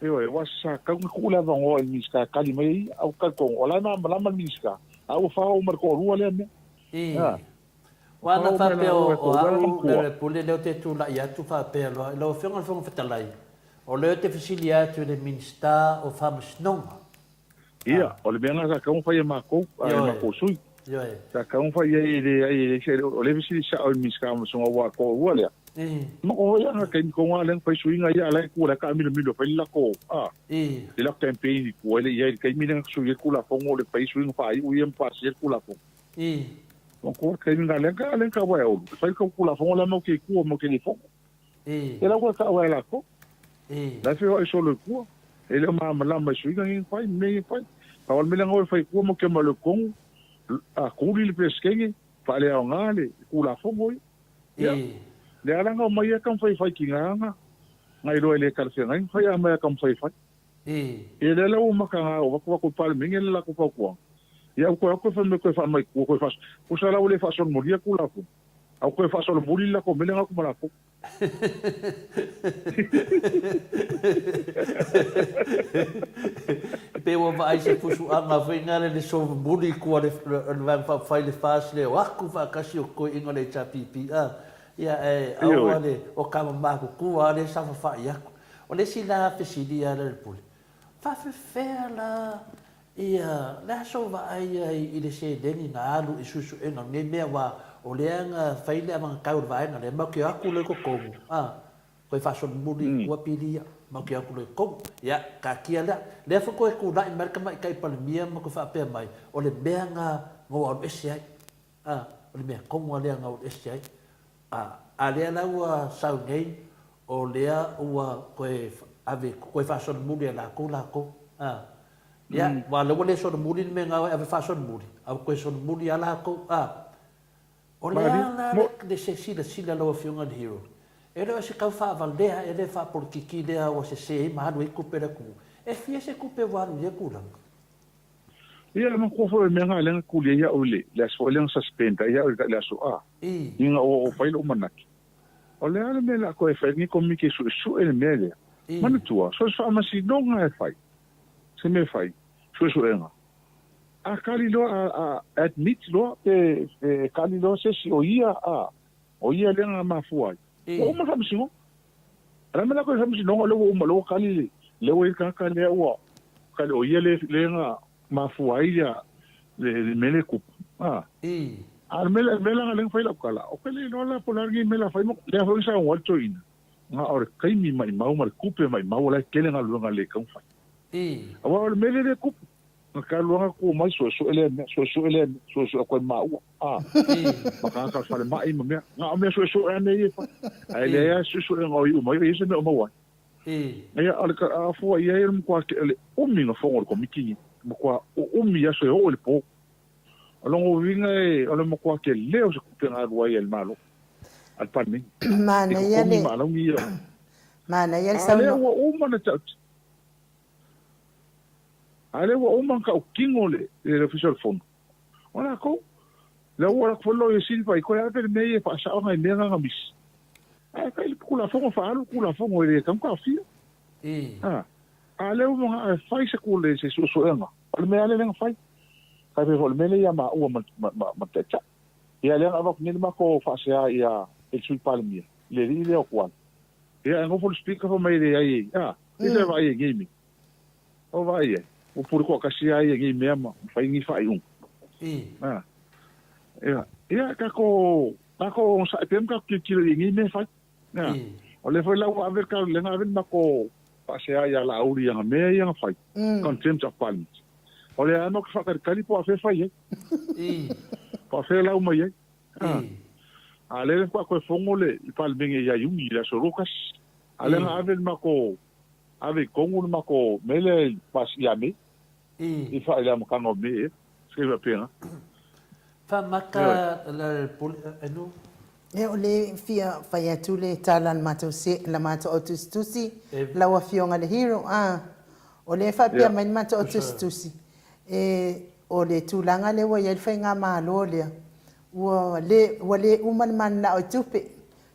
e wasa ka kula va ngo miska kali mai au ka ko ola na mala miska au fa o marco rua le me wa na fa pe o le pule le te tu la ya tu fa pe lo fenga fenga fetalai O leo te fisili atu le Minister o Whamasnonga. Ia, o le mea sa kaunga whai e mako, a e mako sui. Sa kaunga whai o le visi sa o miska o sunga wa ko ua lea. Mako hoi anga kai ko ngā leng whai suinga ia lai kua ka milo milo whai lako. Le lak campaign i kua le ia kai minanga sui e kula fongo le whai suinga whai ui em pasi e kula fongo. Mako kai minga leng ka wai o. Whai ka kula fongo la mo ke kua mo ke ni fongo. E la kua ka wai lako. La whio e solo kua. E leo maa malama suinga ngi whai me whai. Kawal milang o whai kua mo ke malukong. A kuri le peskengi. Whale ao ngā le kula fongo i. Le aranga o mai akam whai whai ki nganga. Ngai roe le karwhia ngai whai a mai akam whai whai. E le lau maka ngā o waku waku pale mingi le lako pau kuang. Ia koe ako whai me koe wha mai kua koe whas. Kusa lau le whason muria kula fongo. Au koe whason muri lako milang ako malako. Pe wa vai se pusu anga venga le so budi ko le van fa fai le fas le wa ku fa kasi ko ingo le chapipi ia awale o kama ma ku ale sa fa ia o le sila fesidi ale pul fa fela ia la so vai i le se deni na alu isusu eno ne me wa o le anga fai le anga ka vai na le ma ke aku le ko komu koe whason muri kua piria, mau ki aku loi kou. Ia, ka kia lea. Lea wha koe ku nai merka mai kai palimia ma koe whaapea mai. O le mea ngā ngau au esi ai. O le mea konga lea ngau esi ai. A lea la ua sau nei, o lea ua koe ave koe whason muri a la kou la kou. Ia, wa lewa le son muri ni me ngau ave whason muri. Au koe son muri a la kou. O lea la le se sila lawa whiunga ni hero. E reo se kau whaavaldea, e re whaaporikiki lea o se se mahanu i kupe la ku. E fia se kupe waru ia kuranga. Ia le makofo e mea ngā lenga kulia ia o le aso lenga suspenda ia o le aso a. Inga o whaila o manaki. O le ale mea la ko e whaingi ko miki su e le mea lea. Mana tua, so se whaamasi nonga e whai. Se me whai, su e nga. A kari loa, a admit loa, e kari loa se si o ia a. O ia lenga mafuai. O ma famsi ngo. Ara me la ko famsi ngo le o ma lo kali le o ka ka le o. Kali o ye le nga ma fuaia le mele ku. Ar me la le fa la kala. O kali no la polar gi me la fa mo le ho sa o to ina. Nga or kai mi mai mau mar kupe mai mau la kele nga lu nga le kan fa. Awa le mele le ku. Ka lu nga ku mai so ele so ko ma u. Maka ka fa le mai mo me. Nga me so ane ye fa. Ai le ya so nga u mo ye se me o mo wa. Ia ala ka afua ia e mo kwa le umi nga fongo ko miki mo kwa umi ya so o le po. Alongo vinga e ala mo kwa ke leo se kupe nga rua ia le malo. Al pani. Mana ia le. Mana ia sa. Ale wa uma na tau. Ale wa uma ka o kingo le official phone. Ona ko. Le wa ko lo e silva i ko ya per me e fa sa nga me nga mis. Ai kai kula fongo fa alu kula fongo e kam ka fia. Ale o nga fai se kula se so nga. Al me ale nga fai. Kai pe vol me le ya ma o ma techa. Ia le nga va ni ma ko fa se ia e sui palmia. Le ri le o kwan. Ia ngo fol speaker fo me le ai. Ile va ai game. O vai. O por ko ka si ai game ma fai ni fai un. Ia ka ko sa pem ka ki ni me fai. O le foi la o aver ka le nga ven ma ko pasea ia la uri nga me ia fai. Contempt of parliament. O le ano ka ka kali po afe fai. Po afe la o mai. Ale ko ko fongo le parliament ia yungi la sorokas. Ale nga aven ma ko ave kongu ma ko mele pas ia me. I fa ia mo ka no me. Skriva pena. Fa maka la eno E o le fia whai atu le talan mātou se, la mātou o tusi, la wa fionga le hero, o le whapia mai mātou o tusi. O le tūlanga le wa iai whai ngā mālo lea, wa le uman man na o tupe,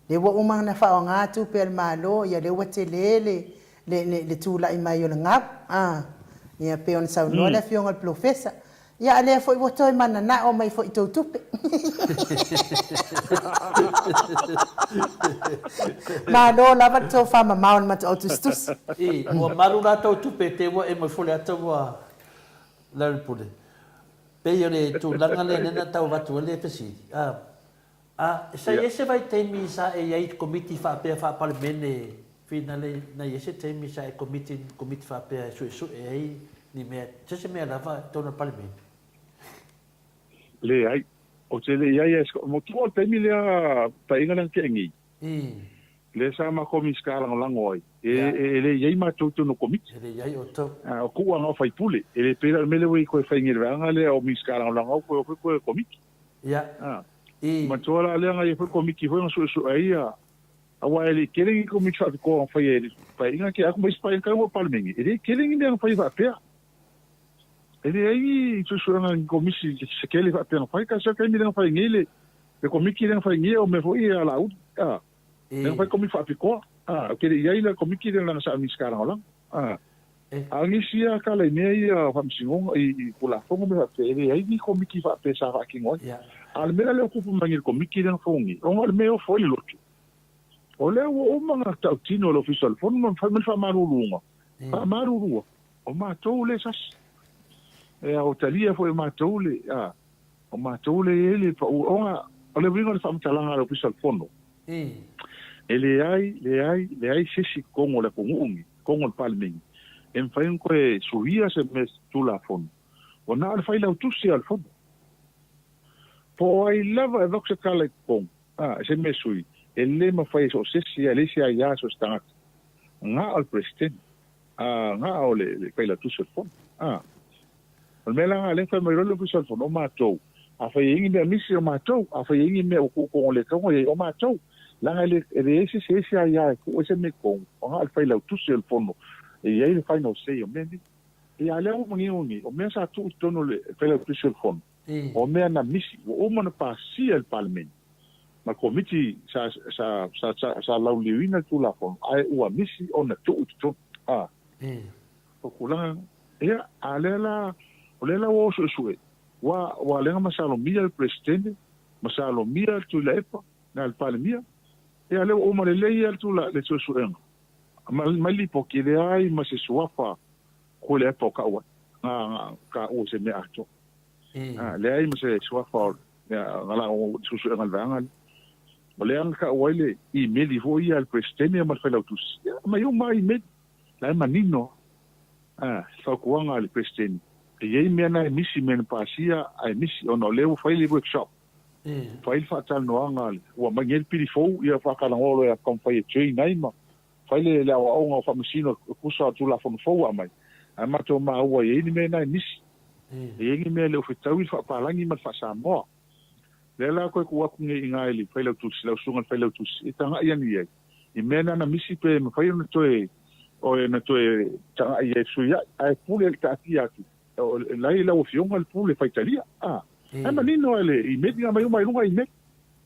le wa uman na whao ngā tupe al mālo, ia le wa te le tūla i mai o le ngap, ia pe on sau noa le fionga le profesa, Ia le foi wo toi mana na o mai foi tau tupe. Ma no lava to fa ma maun ma to stus. O maru la tau tupe te wa e mo fole ata wa la pule. Pe yo le tu langa le nena tau watu le pesi. Sa yese vai te mi sa e ai komiti fa pe fa parlemene finale na yese te mi sa e komiti fa pe su e ai ni me se me lava to na parlemene. Le ai o te le ai es mo tu o te mi le pa inga lang ke ngi le sa ma komi skala lang oi le ai ma tu no komit le ai o to o ku anga fai pule le pera me le wi ko fai ngir vanga le o mi skala lang o ko komit ya ma tu la le nga ko komit ki ho so ai a wa le kering ko mi fa ko fai pa inga ke aku mai spa ka mo palmengi le kering ni ang fai va pe ele aí tu sura na komisi se que ele vai ter fai ka se que ele não faz ele e komiki não faz ele o me foi a la não faz komi fa piko que ele aí la komiki não sa mi skara hola angi sia ka le nei fa msingo i pula fongo me fa ele aí ni komiki fa pe sa fa kingo al mera le ocupo mangir komiki não fongi o al me o foi lo o le o manga ta tino lo official fon man fa marulunga fa marulunga o ma to le sas e a hotalia foi matoule o matoule ele onga ole vingo sa mtalanga lo pisal fondo ele ai sesi kongo la kongungi kongo el palming en fain ko subia se mes tula fondo ona al faila tusi al fondo po ai lava doxa kala kong se mesui ele ma fai so sesi ele sia ya so sta nga al president nga ole faila tusi al fondo o me la le fa mai lo ku sol no matou a fa yingi me misi o matou a fa yingi me o ko le ka o matou la le ese ya ko se me ko o al fa la tu se el fondo e aí le fa no sei o me e ale o ngi o me sa tu no le fa la tu se el fondo o me na misi o mo na pa si el palmen ma komiti sa la liwina tu la fondo ai o misi o na tu o kula e ale la Olela wo so sue. Wa lenga masalo mia el presidente, masalo mia tu la epa, na el palmia. E ale o ma le le tu la le so sue. Mali poki le ai ma se suafa ko le epa ka wa. Ka o se me ato. Le ai ma se suafa ngala o so sue ngal vanga. Ole ang ka wale I meli vo ia el presidente ma fela tus. Ma yo mai me la manino. Fa kuanga el presidente. E me na misi men pasia ai misi ono levo faili workshop fail fa tal no anga o mangel pili fo ia fa kala ngolo ya kom fai train ai ma faile la o nga fa masino kusa tu la fo mai ai ma to ma o e ni me na misi e ni me le fa tawi fa palangi ma fa sa mo le la ko ku ku ngi ngai faile tu la sunga faile tu itanga ia ni e me na misi pe ma faile no to e o na to e tanga ia su ya ai pule ta tia lai la o fionga el pule fa Italia ai manino ele I media mai lunga I me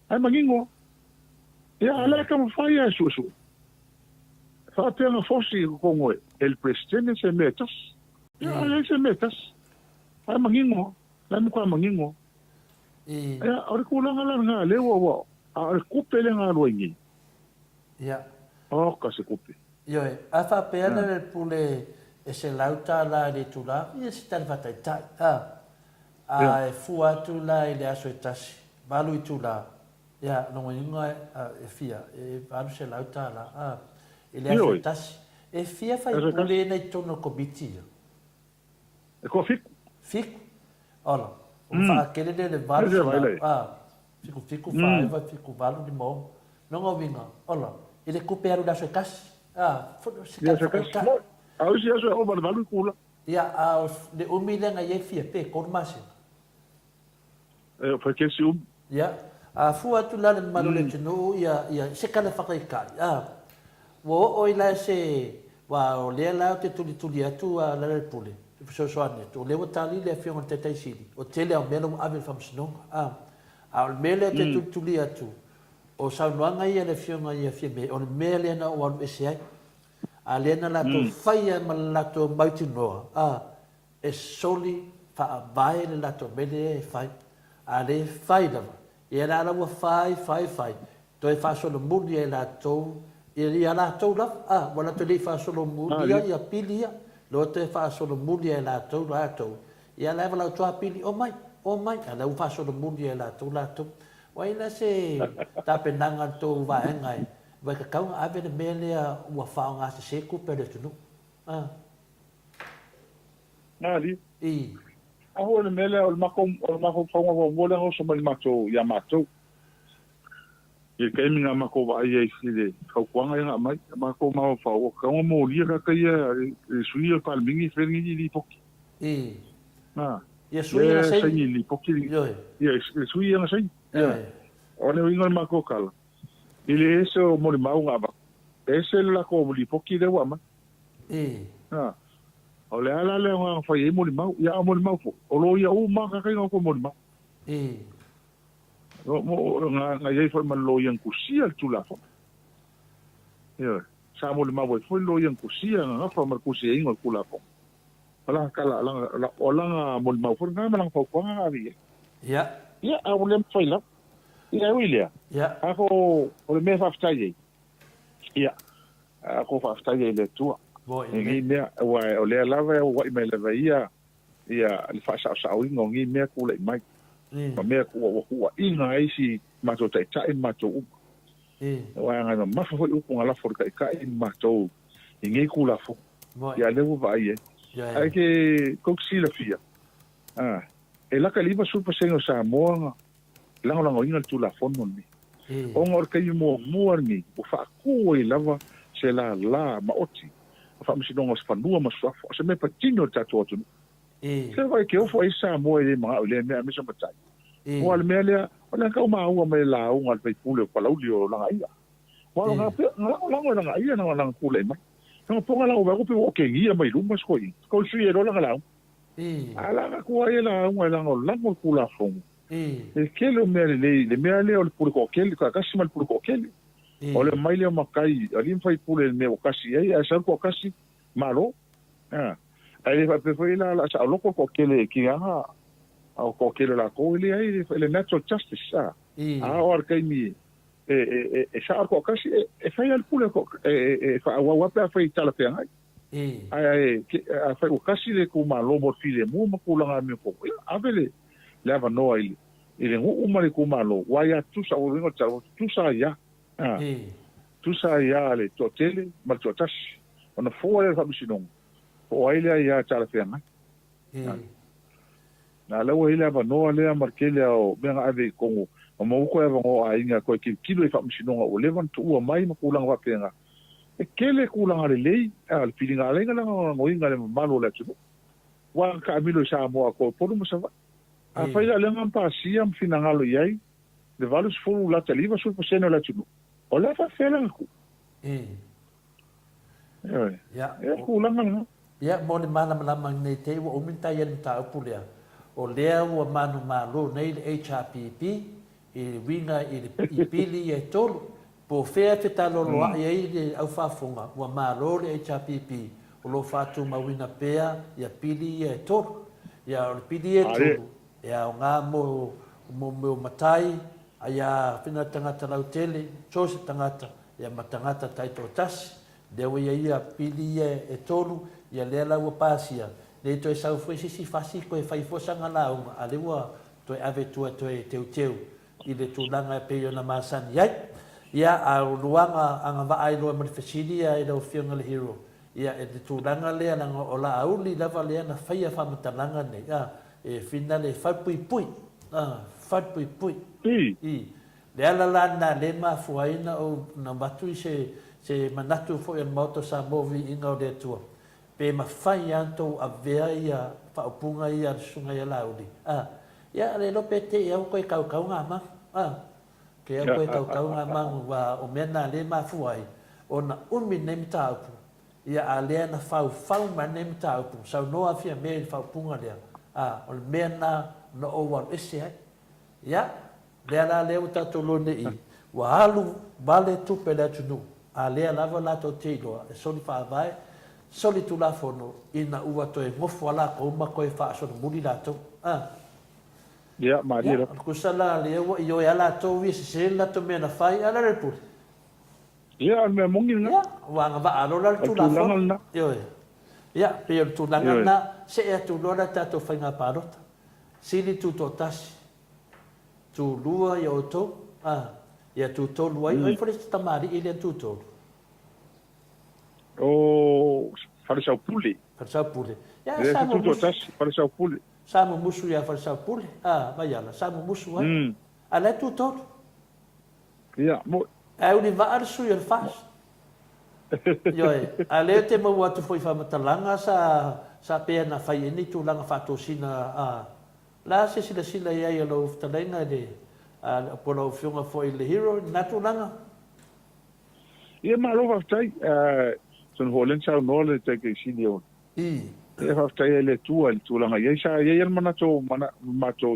ai mangingo ya ala ka mo fa ya su fa te na fosi con el presidente se metas ya ele se metas ai mangingo la mo ka mangingo ya ora ku la nga le wo a kupe le nga loingi ya ka se kupe yo a fa pena el pule e se lauta la le tula e se tan fatai tai e fua tu la le aso tasi balu I tula ya no inga e fia e balu se lauta la e le aso tasi e fia fai pule nei tono komiti e ko fik ola o fa kele le balu fiku fa va fiku balu di mo no ngovinga ola e le kuperu da so tasi se tan Au si aso o balu kula. Ya de umile nga ye fie pe kormasi. Fa ke si Ya fu atu la malu le tino ya se kala fakai wo o ila se wa o le la te tuli atu la le pule. So ane to le tali le fie on te sidi. O tele o melo ave famsno o mele te tuli atu. O sa noanga ia le fie nga ia fie me o mele na o ese alena la to faia ma la to mautinoa e soli whaavae le lato mele e whai. A le whai lava. Ia la lawa whai. Toi whasolo muli e lato. Ia lato lava. Wala te li whasolo muli ia pili ia. Lo te whasolo muli e lato. Ia leva lau toa pili o mai. A lau whasolo muli e lato. Wai la se tapenanga tō waengai. Wai ka kaunga awe na mele a ua whao ngā se seku pere tunu. Ngāri. I. Aho na mele o mako whaunga wa mwole ngau sa mali mato ia mato. Ia kaimi ngā mako wa ai sile. Kaukuanga ia ngā mai. Mako mawa whao. Kaunga mo lia ka ia suia palmingi whengi li poki. I. Ia suia na sei. Li poki. Ia suia na sei. O ne winga mako kala. Ile ese o mori mau ngā ba. Ese la ko mori poki le wama. O le ala le ngā whai e mori mau. Ia a mori mau fo. O lo ia u maka kai ngā ko mori mau. Ngā iei whai man lo iang kusia tu la fo. Ia. Sa mori mau e whai lo iang kusia ngā whai man kusia ingo kula fo. Ala kala o langa mori mau fo. Ngā manang whau kuanga ngā vi. Ia. Ia, a wale mwhai la. Ia uilea. Ia. Ako, o le mea whaftai ei. Ia. Ako whaftai ei le tua. Ngi mea, o lea lawa o wai mai lewa ia. Ia, le whaasao ingo ngi mea kula i mai. Ma mea kua inga eisi mato tai tai mato upa. Wai ngai ma mafa hoi upu ngā lafo kai kai mato i ngi kula fo. Ia lewa vai e. Ai ke koksila fia. E laka liwa supa sengo sa moanga lango inga tu la fono ni. O ngor kai mo muarni o fa ku e lava se la ma oti. O fa misi dongo spanua ma swafo. Se me patino tatu atu. Se vai ke ofo e sa mo e ma o le me amisa matai. O al me le o le ka ma ua me la o ngal pe pule pa lauli o langa ia. O lango langa ia na langa pule mai. Nga ponga lango ba ko pe o ke ia mai luma skoi. Ko sui e langa lango. Ala ko ai la un lango kula fongo. E kelo mele le mele o le pure kokeli ka kasi mal pure kokeli. O le mai le makai ali fai pure me o kasi ai a sa ko kasi malo. Ai fa pe foi la sa lo ko kokeli ki aha o kokeli la ko ile ai le natural justice sa. Or kai mi e sa ko kasi e fai al pure ko fa wa pa fai tala pe ai. Ai fai o kasi le ko malo mo file mo ma kulanga me ko avele le ava noa ili ngu umare ku malo waya tusa o ringo tau tusa ya tusa ya le totele mal totashi ona fo le famisinong o ile ya tala fenga na le ile ava noa le markele o benga ave kongo o mo ko ava ngo ainga ko ki kilo e famisinong o levan tu o mai ma kulanga wa penga e kele kulanga le lei al filinga lenga ngo inga le malo le tu wa ka milo sa mo ko podu mo sa a fai la lenga pa sia mfinangalo iai le valus fulu la taliva sul poseno la tunu o la fa fela ku ya ku la ngana ya mo le mana mana nei te o minta ia minta pulea o lea o manu malo nei le HRPP e winga i pili e tolu po fea te talo loa iai le au fafonga o malo le HRPP o lo fatu mawina pea ia pili e tolu ia o pili e tolu ia o ngā mo matai ia whina tangata lau tele tose tangata ia matangata taito tasi lewa ia pili e tolu ia lea lau pasia le toi sau foi sisi fasi koe faifosanga launga a lewa toi ave tua toi teu i le tūlanga e peo na masani iai ia a luanga anga vaai loa manifesini ia i lau whianga le hero ia e le tūlanga lea langa o la auli lava lea na whaia whamatalanga nei e fina le whaipui i le ala lana le mafuaina o na matui se manatu fo en moto sa movi inga o le tua pe mawhai anto a vea ia whaupunga ia sunga ia laudi ia le lope te ia koe kau ngā mang ke ia koe kau ngā mang wa o mena le mafuai o na umi nemi taupu ia a lea na whau ma nemi taupu sau noa fia mea i whaupunga lea o le mea na no o wal ese ai ia lea la leo tato lone i wa halu vale tupe le tunu a lea lava la to te iloa e soni whaavai soli tu la fono ina ua to e ngofo ala ko ma ko e fa so muli la to ia maria ko sala le o yo ala to wi se la to me na fai ala re pu ia me mongi na wa nga va alo la tu la fono yo ia pe tu la na se e tu lo la ta to fa nga parota sili tu to tasi tu lua yo to ia tu to lua i fore tamari ile tu to o farisau puli ya sa tu to tasi farisau puli Samu musu ya farsa pule. Vai ala, samu musu ai. Ala tu tot. Ia, mo. Ai uni va ar su ir fas. Yo, ale te mo watu foi fa matalanga sa pe na fai ni tu langa fa to sina la se sila ia ia lo talenga de po lo fiunga foi le hero na tu langa. Ia ma lo va tai son holen sa no le te ke sinio. E haftai ele tua le tūlanga. Iei sa iei el mana tō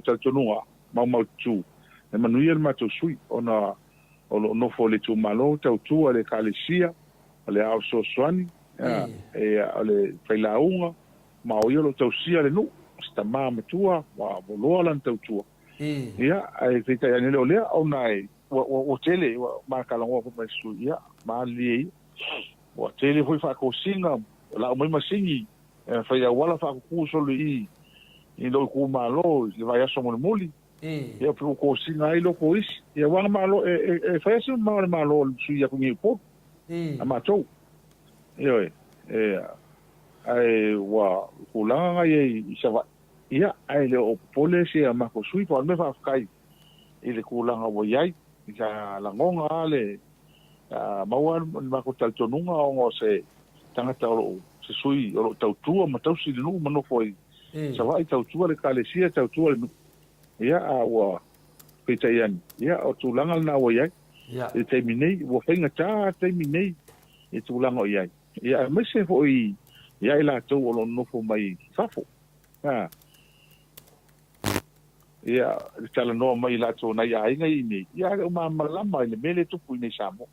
taltonua, mau tū. E manui el mato sui, ona nofo le tū malo, tau tua le kālesia, le au sosuani, e le whailaunga, mao iolo tau sia le nu, sta maa matua, wa voloa lan tau tua. Ia, e teitai anele o lea, ona e, o tele, maa kalangoa ko mai sui, ia, maa liei, o tele hoi whakosinga, la o mai masingi, fai wala fa ku solo i lo ku malo le vai aso mo moli e pro ko singa i lo ko is e wala malo e fai aso malo su ya ku ni po ama to ai wa ku la ai sa va ia ai le o pole se ama ko sui po me fa kai i le ku la ngo yai ja la ngonga le mawan ma ko tal tonunga o se tanga talo se sui o tau tua ma tau si no mano foi sa vai tau tua le kalesia tau tua le ia a wa petaian ia o tulanga na wa ia e terminei wo fenga ta terminei e tulanga ia ia me se foi ia ila tau o no fo mai fafo ia tala no mai la to na ia ngai ni ia ma malama le mele tu pu ni samo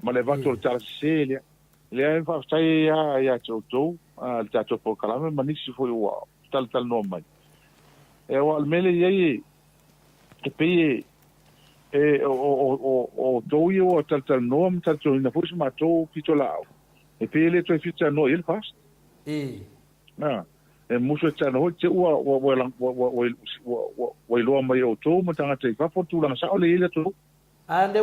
ma le va to tala selia le ai fa stai ya toto ta to po kala me manisi foi wa tal no mai e o al mele ye e pe o to yo tal no tal to na fusi ma to pitolao e pe le to fita no il fast e muso ta no te wa lo mai o to mo tanga te fa fotu la sa o le ile to le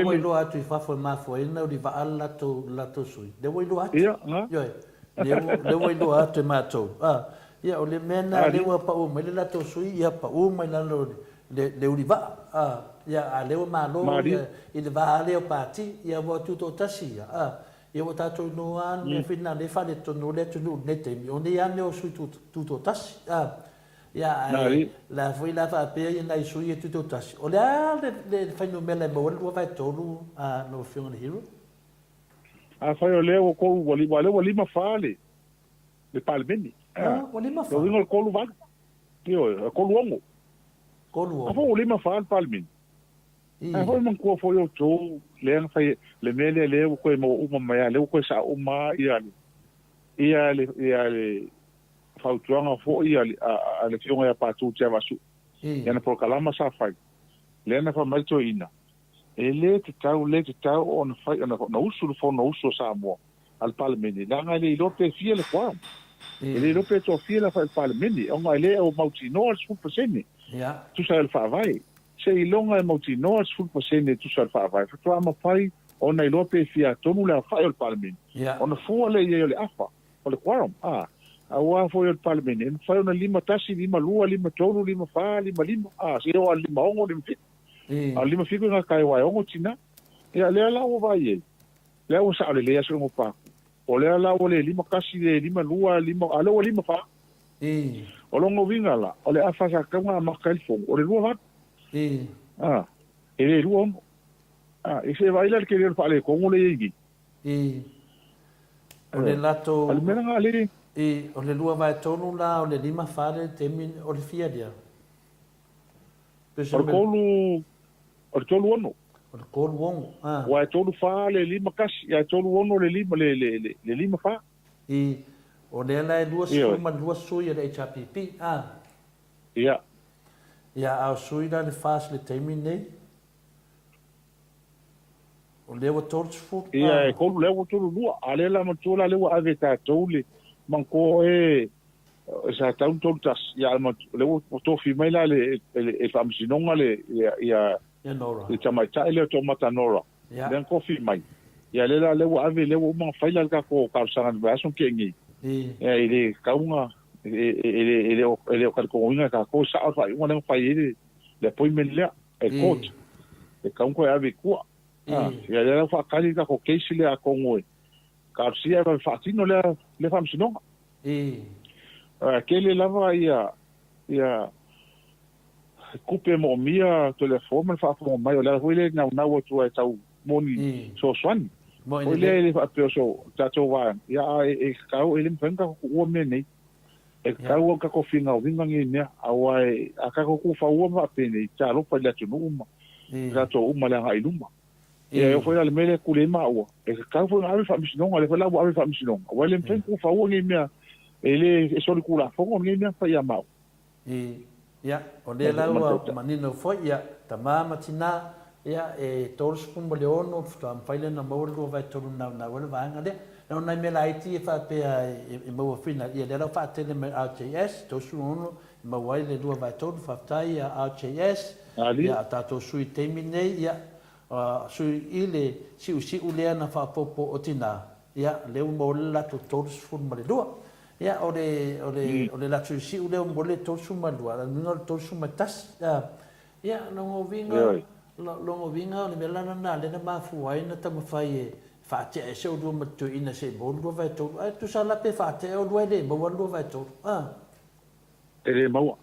woi loa atu I whafo e mafo e nau di wa ala lato sui. Le woi loa atu. Le woi loa atu e mātou. Ia o le mena le ua pa uma, le lato sui, ia pa uma I lalo le uri wa. Ia a le ua malo, I le wa ale o pāti, ia wa tuto tasi. Ia wa tātou noa, ne whina le whale tonu le tunu ne te mi. O ne ane o sui tuto tasi. Ya la foi la fa pe na isu ye tuto tas o le fa no mele mo o vai tolu no film hero fa o le o ko wali ma fale le palmeni wali ma fale no ko lu va tio ko luongo fa o le ma fale palmeni fa man ko fo yo to le fa le mele le ko mo uma mai le ko sa uma ia le fautuanga fo ia a le fionga ya patu te vasu yana por kalama sa fai lena fa malto ina le te tau on fai na usu fo no usu sa mo al palmeni langa le lope fie le kwa le lope to fie la fa al palmeni o mai le o mautino al sul paseni tu sa al fa vai se ilonga mautino al sul paseni tu sa al fa vai fa ama fai ona i lope fie tonu la fa al palmeni ona fo le le afa o le kwa awa foi o palmeni fai ona lima tasi lima lua lima tolu lima fa lima se o lima ongo lima fit lima fiku nga kai wai ongo tina ia le ala o vai le o sa le aso ngo pa o le ala o le lima kasi le lima lua lima ala o lima fa o longo vinga la o le afa sa kama makai fo o le lua va ele lua e se vai la ke le fa le kongo le igi o le lato al mena ngale o le lua vai tonu la o le lima fale temi o le fia dia. O kolu ono. o ko wong wa tolu fa le lima kasi ya tolu ono le lima fa i o le la lua su ma lua su ya le HPP ia ia au sui da le fas le taimi nei o le wa tolu fu ia ko le wa tolu lua ale la ma tolu le wa ave ta tolu man ko sa tau tolu tas ia ma le wa to fi mai la le fam sinonga le ia nora le tamaita le to mata nora den ko fi mai ia le la le wa ave le wa ma faila ka ko ka sa ba so kengi ia ile kaunga ele o ko inga ka ko sa fa ngona fa ile le appointment le court e kaun ko ave ku ia le fa kali ka ko keisi le a ko ngoi ka sia ba fa tino le fam sino ke le lava ia kupe mo mia telefone fa mo mai o la huile na o tu e tau moni so swan o le fa so tato wa ya e ka o ele mpenga ko me nei e ka o ka ko finga o vinga ngi ne awai aka ko ku fa o ma pene ta lo pa la tu uma za to uma la ai luma e eu foi al mele ku le ma o e ka fo na fa misino ale fa la o fa misino o le mpenga ku fa o ngi me ele e so ku la fo ngi me fa ya ma ia o le lau manino foi ia tamama tina ia e tolu spun le ono tam faile na mo lo vai tolu na wala vanga le no na me la IT fa pe e mo fina ia le fa tele me RJS to su ono ma wai le do vai tolu fa tai RJS ia ta to su termine ia su ile si u le na fa popo otina ia le mo la to tolu spun le do ia o le la tu si u le mo le to su ma do no to su ma tas ia no vinga longo vinga le melana na le na mafu ai na tama fai fa te e se o do matu ina se bo do vai to ai tu sala pe fa te o do le bo do vai to ele maua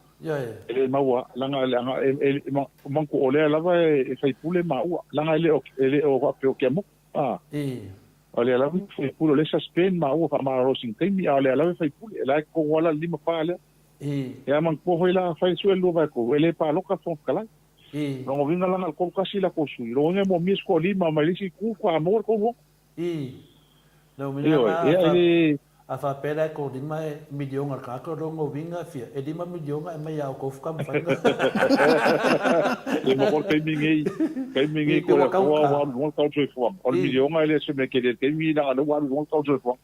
ele maua langa man ko ole lava e fai pule maua langa ele o pe o kemo ole lava fai pule le suspend maua fa ma rosing temi ole lava fai pule la ko wala lima pa le ya man ko hoila fai suelo vai ko ele pa loka fon kala no vinga langa ko kasi la ko su lo nge mo mis ko lima ma lisi ku ko amor ko bo no mi a fa pera ko lima milion al ka ko lo vinga fia e lima milion e mai au ko fuka fa e mo ko pe mingi ko la ko wa mo ko tro fo o milion ele se me ke de ke mi na lo wa mo ko tro fo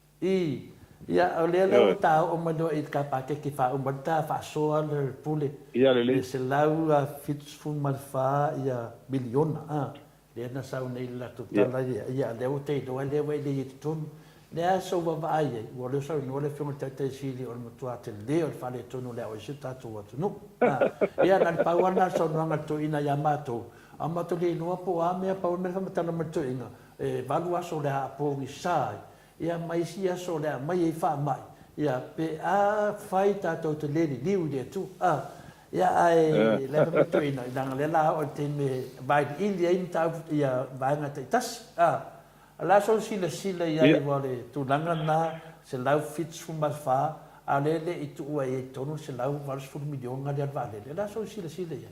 ia o le lau tau o mano i ka pake ki wha umanta wha soa le pule. Ia le. Se lau a fitfun malwha ia miliona. Le na sau nei la tutala ia leo te doa leo e le i tonu. Le a sau wa vai e. Ua leo sau inua le whiunga tete sili o le matua te leo le whale tonu leo e si tatu atu nu. Ia nan pauana sau nuanga tu ina ia mātou. A mātou le inua po a mea pau mea whamatana matu inga. Valu aso le a pōngi sai. Ia mai sia so le mai e fa mai ia pe a fai ta to te le liu de tu ia ai le pa to ina dang le la o te me vai india in ta ia vai na te tas la so sila ia le vole tu langa na se lau fits fu mas fa a le i tu e tonu se lau vals fu milion ga le vale la so sila ia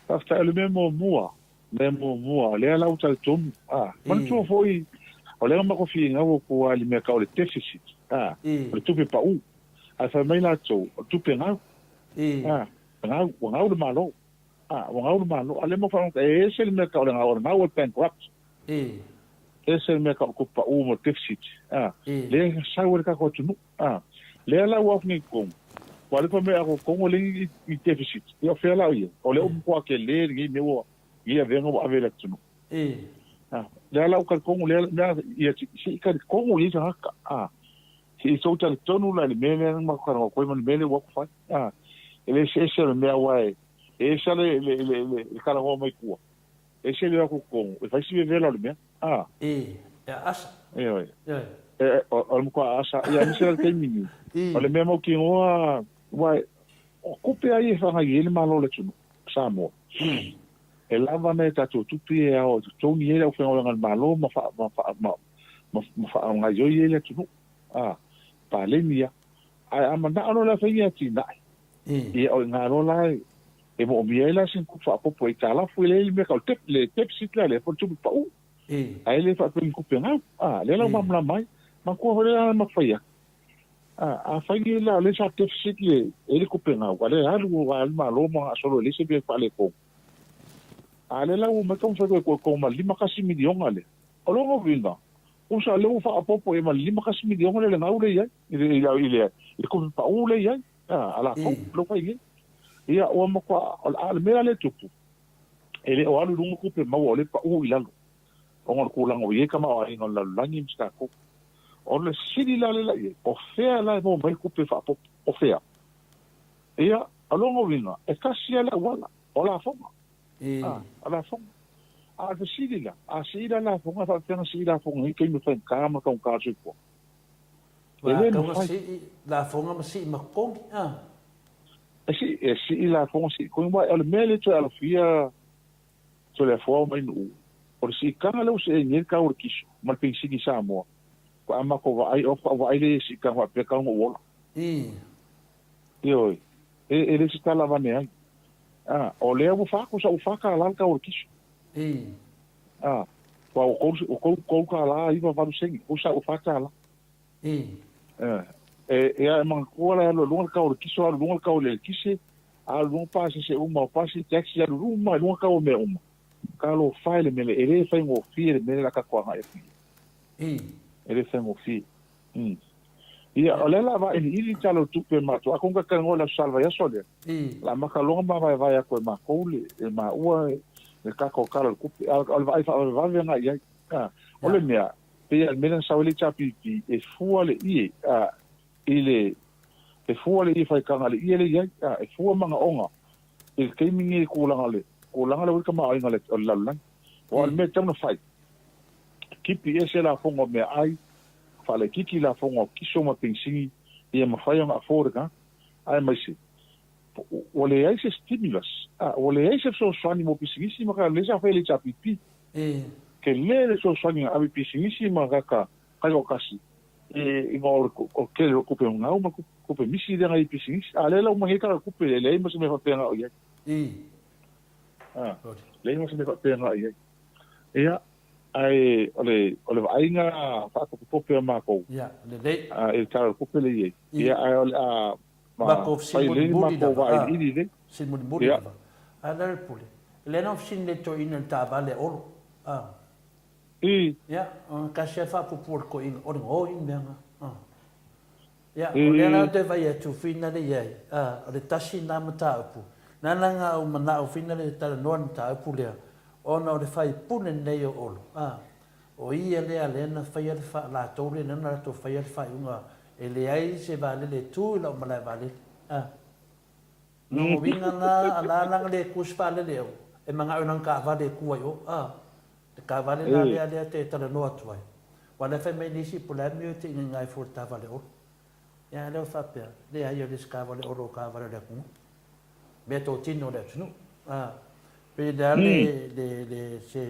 hasta le memo mua le lau tal tum man tu foi o le ma ko fi nga ko ali me ka o le deficit o tu pe pa u a fa mai la to tu pe nga nga o le malo ale mo fa e se le me ka o le nga o bankrupt e se le me ka ko pa u mo deficit le sa o ka ko tu le la wa ni ko wale pa me ko le i deficit yo fe la o le ko ke le ngi me wo ia vengo ave la tu le ala o ka kongo le ia si ka kongo i sa ka si so ta tonu la le mele ma ka ko mo mele wo fa ele se me awai e sa le ka la ho mai ku e se le ko kongo e fa si ve la le me asa o mo ko asa ia mi se le mini o le me mo ki o wa o ko pe ai fa ga ile ma lo le tu sa mo e lava me tatou tupi e ao toni ele au whenga malo ma nga yo ele tunu pa le mia ai ama na ano la whenga ti nai e o ngā rola e mo mi la sin ku fa popo e tala fu le me ka le tep sit la le fo tu pa u ai le fa pe ku penga le la mam la mai ma ko le la ma fa ya a fa ni la le sa tep sit le ku penga wa le ha lu wa ma lo ma solo le se be fa le ko ale la u me ka fa ko ma lima kasi milion ale o lo mo vinga o sa le u fa popo e ma lima kasi milion le na u le ya ile ku pa u le ya ala ko lo fa ia o mo kwa al mera le tupu ele o alu lungu kupe ma o le pa u ilalo o ngor kulang o ye kama o ai ngol la langi msta ko o le sili la le la ye o fea la mo mai kupe fa o fea ia alongo vinga e kasi la wala o la fonga ala fonga a de sili la a sila la fonga fa tena sila fonga i ke mi fa kama ka un kaso ko ele no si la fonga ma si ma ko si la fonga si ko mo el mele to al fia to le forma in o si kanga lo se ni ka o kiso mal pensi ki sa mo ko ama ko vai o vai le si ka wa pe ka ngo wala io le si ta la vane o le o fa ko sa o fa ka la ka o kiso ko ka la i va va se o sa o fa ka la e man ko la lo lunga ka o kiso lo lunga ka o le kise a lunga pa se uma pa se taxi a lunga ka o me uma ka lo file me ele fa ngo fi me la ka kwa ga e ele fa ngo fi ia o le la va in ili talo tu pe ma to a konga ka ngola salva ya sole la ma ka longa ma va ya ko ma ko le ma ua le ka ko ka ku al va va venga ia o le mea pe al mena sa le chapi e fu le ile e fu le fa ka ngale ile ia e fu manga onga il ke mingi ku langa le ka ma ai ngale la la o al me tama fai kipi ese la fongo me ai fa le kiki la fongo kiso ma pensi ia ma fai nga forga ai mai si o le ai se stimulus o le ai se so swani mo pisingisi ma ka le sa fa le chapi ke le so swani abi pisingisi ma ka o kasi ngor ko ke ko pe nga uma ko pe misi de ngai pisingisi ale la uma ka ko pe le mo se me fa pe nga o ye le mo se me fa pe nga ye ia ai ole ai nga fa ko pe ma ko le e ka ko pe le ye ia ai ole ma ko si mo ko va i le si mo buri ala pule le no sin le to in ta vale oro ya ka chefa por ko in o in benga ya o le na de vai tu fina de ye le tashi na mata pu na nga o mana o fina le ta no ta pu le ona o le fai pune nei o olo o ia le ale na fai le fa la to le na to fai le fa unga e le ai se vale le tu la mala vale no vinga na ala le kuspa le leo e manga ona ka vale ku yo te ka vale la le te tala no atu ai wala fa me ni si pula mi te ngai furta vale o ya le fa pe le ai le ska vale o ka vale le ku me to tino le tunu pe le se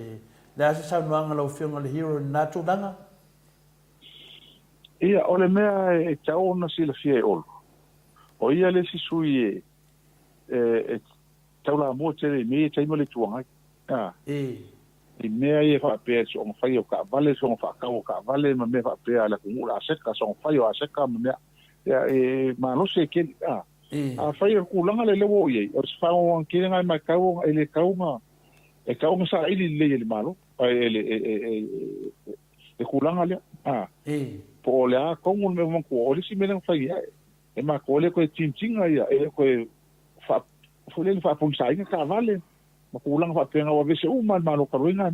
la se sa no lo fiona le hero na tu danga ia ole mea e tau na sila fie o ia le si sui tau la mo te me te mo le tuanga i mea e fa pe so on fai o ka vale so on fa ka vale ma me fa pe ala ku la seka so on fai o seka ma me ma no se ke a fai ku langa le lewo ye o fa on ke nga ma ka o ele ka uma e ka uma sa ili le malo ele ku langa le po le a ko mo me ko o si me na fai e ma ko le ko tintinga ia e ko fa fo le fa pun sai ka vale ma kulang fa penga wa vese uma malo ka ruinga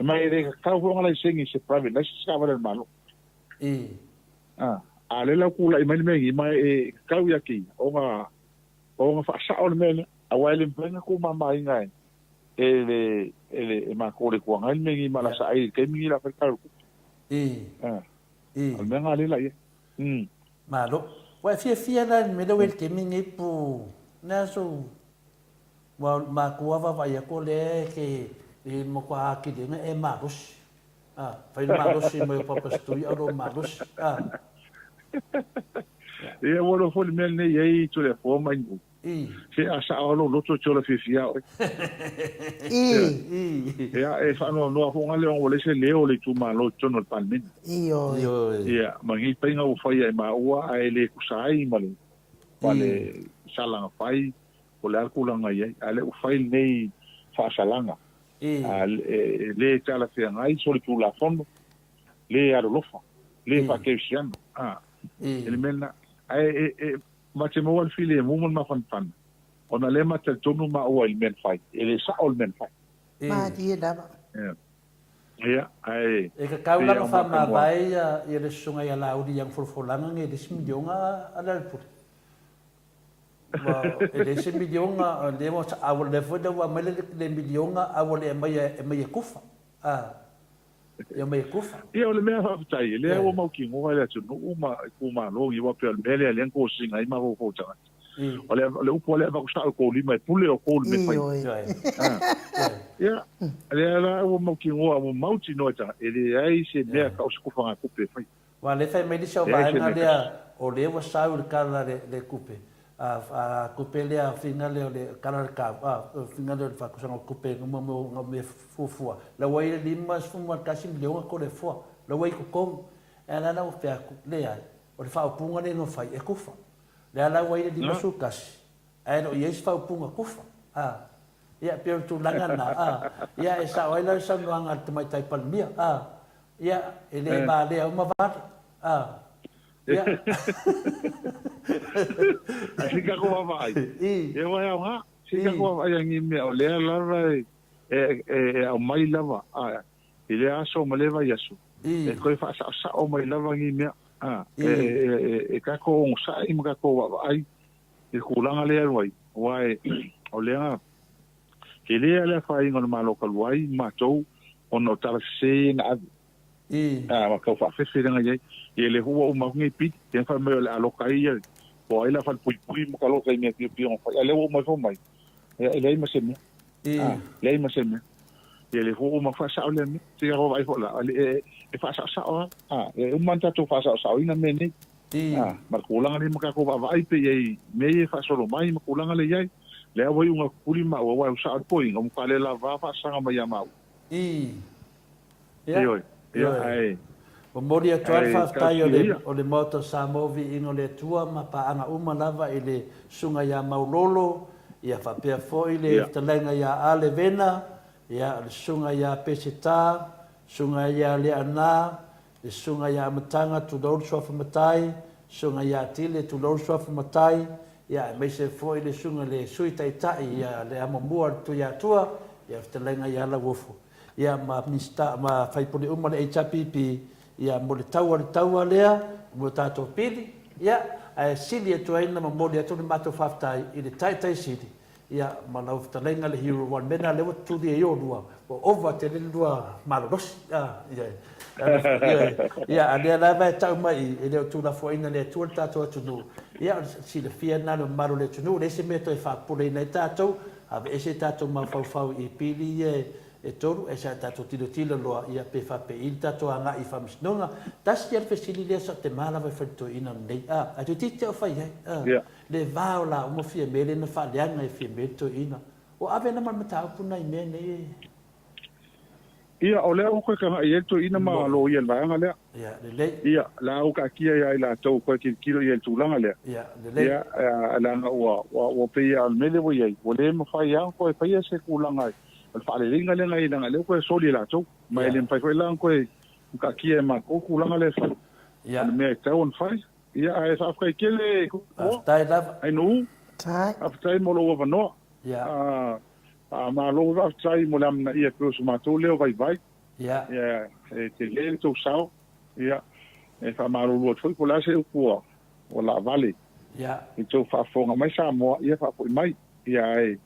ma ere ka ko ngala sengi se private license ka vale malo ale la kula i mani mengi ma e ka ya ki o nga fa sa on men a wale penga ko ma mai ngai ele ma ko le ko ngai mengi mala sa ai ke mi la fa ka al menga le la ye malo wa fia na me do el ke mingi pu na so ma kuava vai ko le ke e mo kwa ki de e magos fai magos e mo pa stui ado magos e mo lo fo le mel ne ye tu le fo mai se asa o lo loto chola fifia o ya e fa no fonga le o le se leo le tu malo chono palmin ya mangi pinga o fai e ma ua ai le kusai male wale salanga fai o le alkulanga ia ale o fai nei fa salanga le tala fe ngai so le tu la fondo le arolofa le fa ke siano ele mena ai ma te mo al file mo ma fan ona le ma te tonu ma o il men fai ele sa o men fai ma di dava ya ai e ka kaula fa ma vai ia le sunga ia laudi yang fulfulanga nge de simjonga ala pu e de simjonga de mo a o le foda wa mele de miljonga a o le mai kufa ia mai kufa ia o le mea faafetai lea ua maukigoga le atunu uma kumalogi ua pe o le mea le aliaga kosiga ai mafofou tagata o le upu o le avakusa'u koulima e pule o koulu me fai ia lea la ua maukigoga ua mautino e taga e leai se mea ka o se kufaga kupe fai wa le fai mai le sauvaega lea o lea ua sau le kala le kupe a kupe lea finga le o le kala le ka finga le fakusaga kupe ngamo me fufua la wai le lima sfuma kasi milionga ko le fua la wai ko kom e la na o fea lea o le faapunga le no fai e kufa le ala wai le lima su kasi e no yes faapunga kufa ia pe tu langa na ia e sa wai la sa nganga te mai tai palmia ia ele ba le o mavate ia sika ko vai e vai nga sika ko vai ngi me o le lava e o mai lava ile aso mo leva yasu e ko fa sa o mai lava ngi me e ka ko sa i mo ka ko ai e kulanga le wai wai o le ke le ala fa ingo ma local wai ma tou ono tar se na ma ka fa fe fe nga ye le huwa o ma ngi pi te fa me la lokai o ela fa pui mo ka lokai me pi on fa le o ma fo mai le ma se me le ma se me le huwa ma fa sa le me te ro vai fo la e fa sa e un manta tu fa sa ina me ni ma kulanga ni ma ka ko vai pe ye me fa solo mai ma kulanga le ye le awai unga kuli ma wa sa poi ngam ka le la va fa sa ma ya ma ai o mori atuar whaftai o le moto sa movi ino le tua ma pa anga uma lava i le sunga ia maulolo ia whapea foi le talenga ia ale vena ia le sunga ia peseta sunga ia le ana le sunga ia matanga tu lor sofa matai sunga ia tile tu lor sofa matai ia me se foi le sunga le sui tai tai ia le amamua tu ia tua ia talenga ia la wofu ia ma mista ma fai pole uma le HPP ia mo le taua lea mo tatou pili ia e sili e tuaina ma mo le atu le matou faafetai i le taitai sili ia ma lau fetalega le hero one mena le ua tutuli e ionua ua ova te lele lua malolosi ia a lea lava e tau mai e lea tulafoaina le atua le tatou atunuu ia o silafia na le malo le atunuu le ese mea toe faapuleina e tatou ave ese tatou mafaufau i pili e toru e sa tatou tilo loa ia pe faapei tatou agaʻi faamasinoga tasi ale fesili lea sa te malava e falitoina lenei a te tite o fai ai le va o la uma fia me lena faaleaga e fia me toina o ave na malamataupu nai mea nei ia o lea o koe kagaʻi e toina ma lo ia le vaega lea ia lelei ia la au kaakia ia i latou koe kilikilo ia le tulaga lea ia lelei ia laga ua peia alemele ua iai ua lē mafai aga koe paia se kulaga ai al fale linga lenga ina ngale ko soli la to mai len fai ko lang ko ka kia ma ko kulanga le fa ya me ta on fai ya ai sa fa kele ko tai lava ai no tai aftai mo lo va no ya ma lo va sai mo lam na ia ko su ma to le vai ya ya te le to sao ya e fa ma lo lo ko la se ko o la vale ya i to fa fonga mai sa mo ia fa po mai ya ai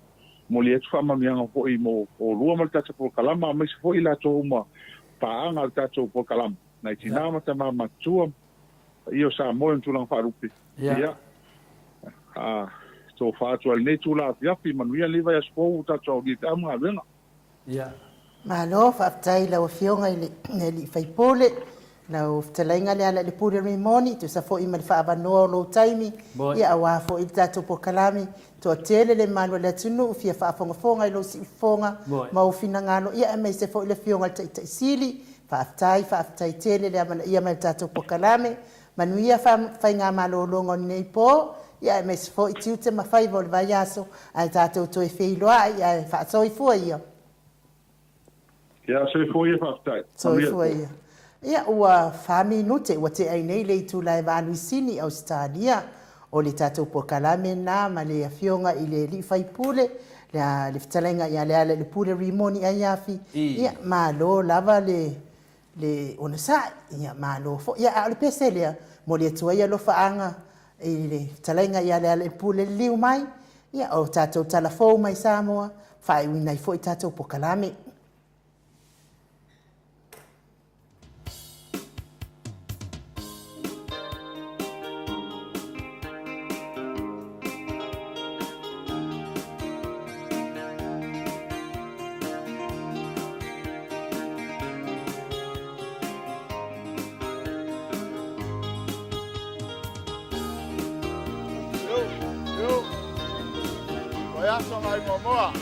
mo le tu fama mianga po i mo o lua mal tata po kalama mai se fo i la to uma pa anga tata po kalama na tina ma tama matua io sa mo en tulang fa rupi ia to fa to al netu la yapi manuia liva ya spo tata o di tama venga ia ma lo faafetai lau fionga i le faipole Lau ftalainga le ala le pule rimoni tu sa fo i mal fa avanoa lo taimi ia awa fo i tato po kalami to tele le manu le tunu fia fa fonga lo si fonga ma o fina ngano ia me se fo le fionga ta sili fa aftai tele le amana ia mal tato po kalami manu ia fa nga malo longo nei po ia me se fo i tiute ma fai vol vayaso ai tato to e feiloa ia fa so i fo ia so i fo ia fa aftai so i fo ia ia ua whaminute ua te ai nei le tu lai vanuisini Australia o le tatou pokalame na ma le afionga i le li faipule le fitalenga ia le ala le pule rimoni ai afi ia ma lo lava le ona sa ia ma lo fo ia ale pese le mo le tua ia lo faanga i le fitalenga ia le ala le pule liu mai ia o tatou talafou mai Samoa fai wina i fo i tatou pokalame Momoa.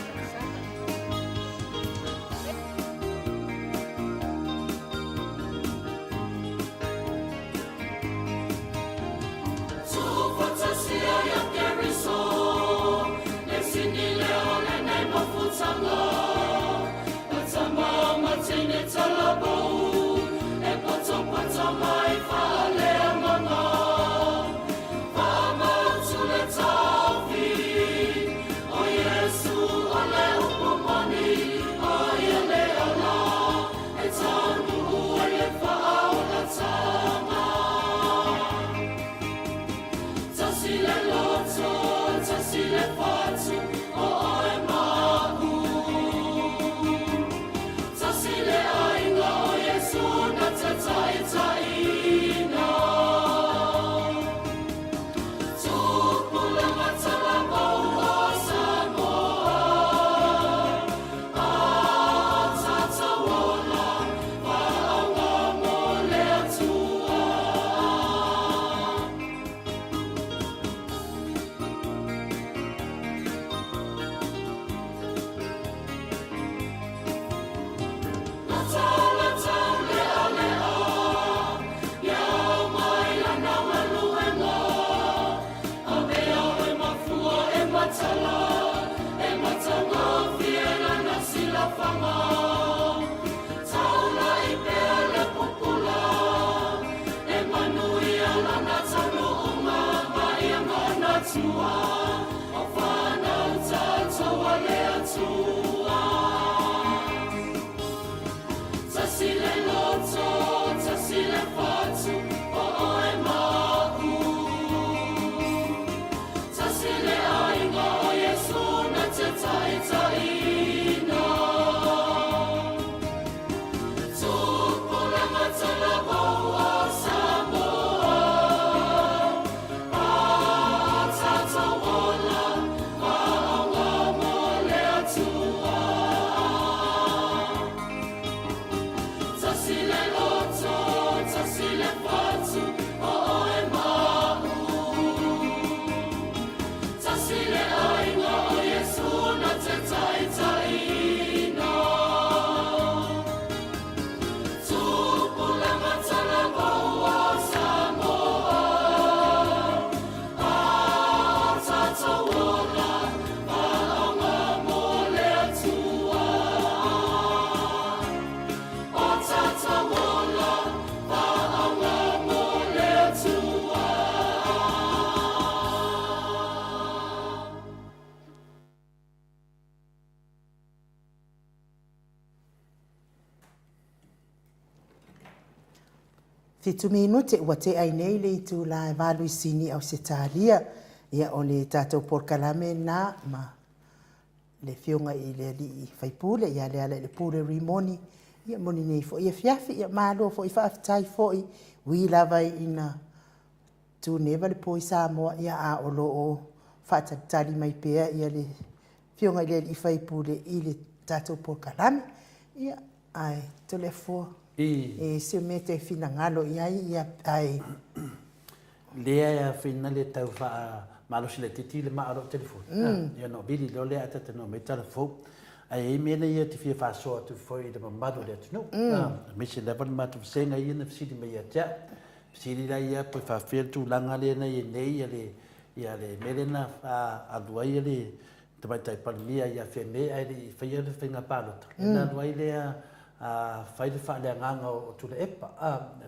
Fitu minute ua te ai nei le tu la valu sini au Australia ia o le tatou porkalame na ma le fionga i le li faipule ia le ala le pule rimoni ia moni nei fo ia fiafi ia malo fo i faaftai fo i wi lava ina tu neva le poi Samoa ia a o lo o fatatali mai pea ia le fionga i le li faipule i le tatou porkalame ia ai telefo E se me te fina ngalo ia ai. Lea ya fina le tau wha malo sile titi le maa ro telefoni. Ia no bili lo lea tata no me telefoni. Ai mele ia te fia whasoa tu foi de mamado le tunu. Misi levan matu senga ia na fisidi me ia tea. Fisidi la ia po whawhia tu langa le na ia nei ia le mele na alua ia le te mai tai palimia ia fia me ai le whaia le whainga palota. Na alua ia lea fai le wha lea nganga o tula epa.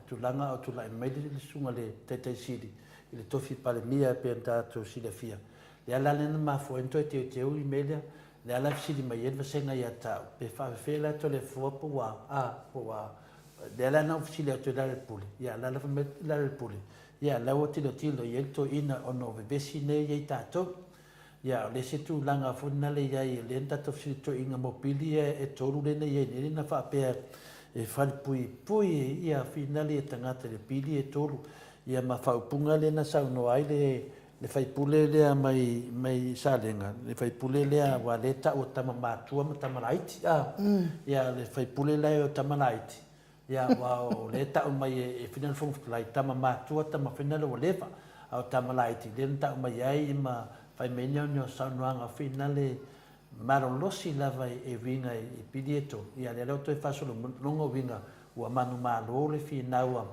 Tu langa o tula e maile le sunga le teitai sidi. I le tofi palimia pe anta tu sida fia. Le ala lena mafo ento e teo i melea. Le ala fisidi mai e vasenga ia tau. Pe whawhela to le fua po wa. Le ala na fisidi atu la le puli. Ia la le puli. Ia lau tilo i elto ina ono vebesi ne iei tato. Ia le se tu langa funa le iai le enta to fisidi to inga mopili e toru lena iei. Nere na whapea e whali pui ia finale e tangata le pili e toru. Ia ma whaupunga lena sauno ai le whaipule lea mai salenga. Le whaipule lea wa le ta o tama mātua ma tamaraiti. Ia le whaipule lea o tamaraiti. Ia wa o le ta o mai e final fungfulai tama mātua tama final o lewa o tamaraiti. Le ta o mai ai ma whaimenia o nio saunoanga finale marolosi lava e winga e pili e to. Ia le reo toi whasolo longo winga ua manu mālo le whinaua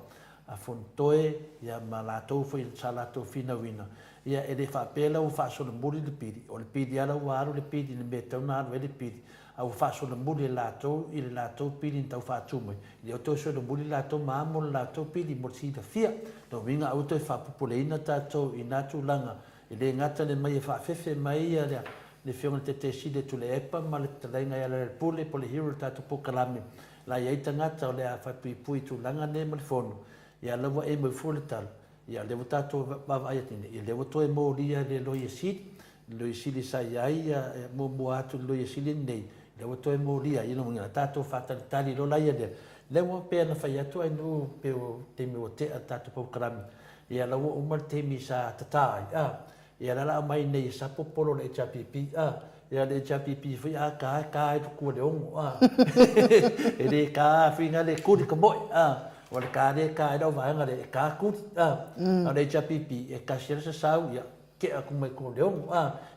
a fontoe ia ma lātou foi sa lātou whina wina. Ia e le whapela u whasolo muri le pili. O le pili ala ua aro le pili le me tau na aro e le pili. A u whasolo muri le lātou pili ni tau whātumai. I le o toi solo muri lātou maamo le lātou pili mo si da fia. No winga au toi whapupule ina tātou i nātu langa. I le ngata le mai e whawhewhe mai ia lea. Le fionga te side tu le epa ma le talainga ia le pule po le hero tātou po kalame. La iei tangata o le a whapui tu langa ne ma le fono. Ia lawa e mo fule tal. Ia lewa tātou wawa ayatine. Ia lewa toe mo lia le loia sidi. Loia sidi sa iai mo atu loia sidi nei. Lewa toe mo lia. Ia no ngina tātou whatalitali lo laia lea. Lewa pēr na whai atu ai nu peo te me o te a tātou po kalame. Ia lawa umar te mi sa tatai. Ia la mai nei sa popolo le HPP. Ia le HPP foi ka ku le ongo. E le ka finga le kuri ka moi. O le ka e vanga le ka kuri. O le HPP e ka sira sa sau ia ke aku mai ku le ongo.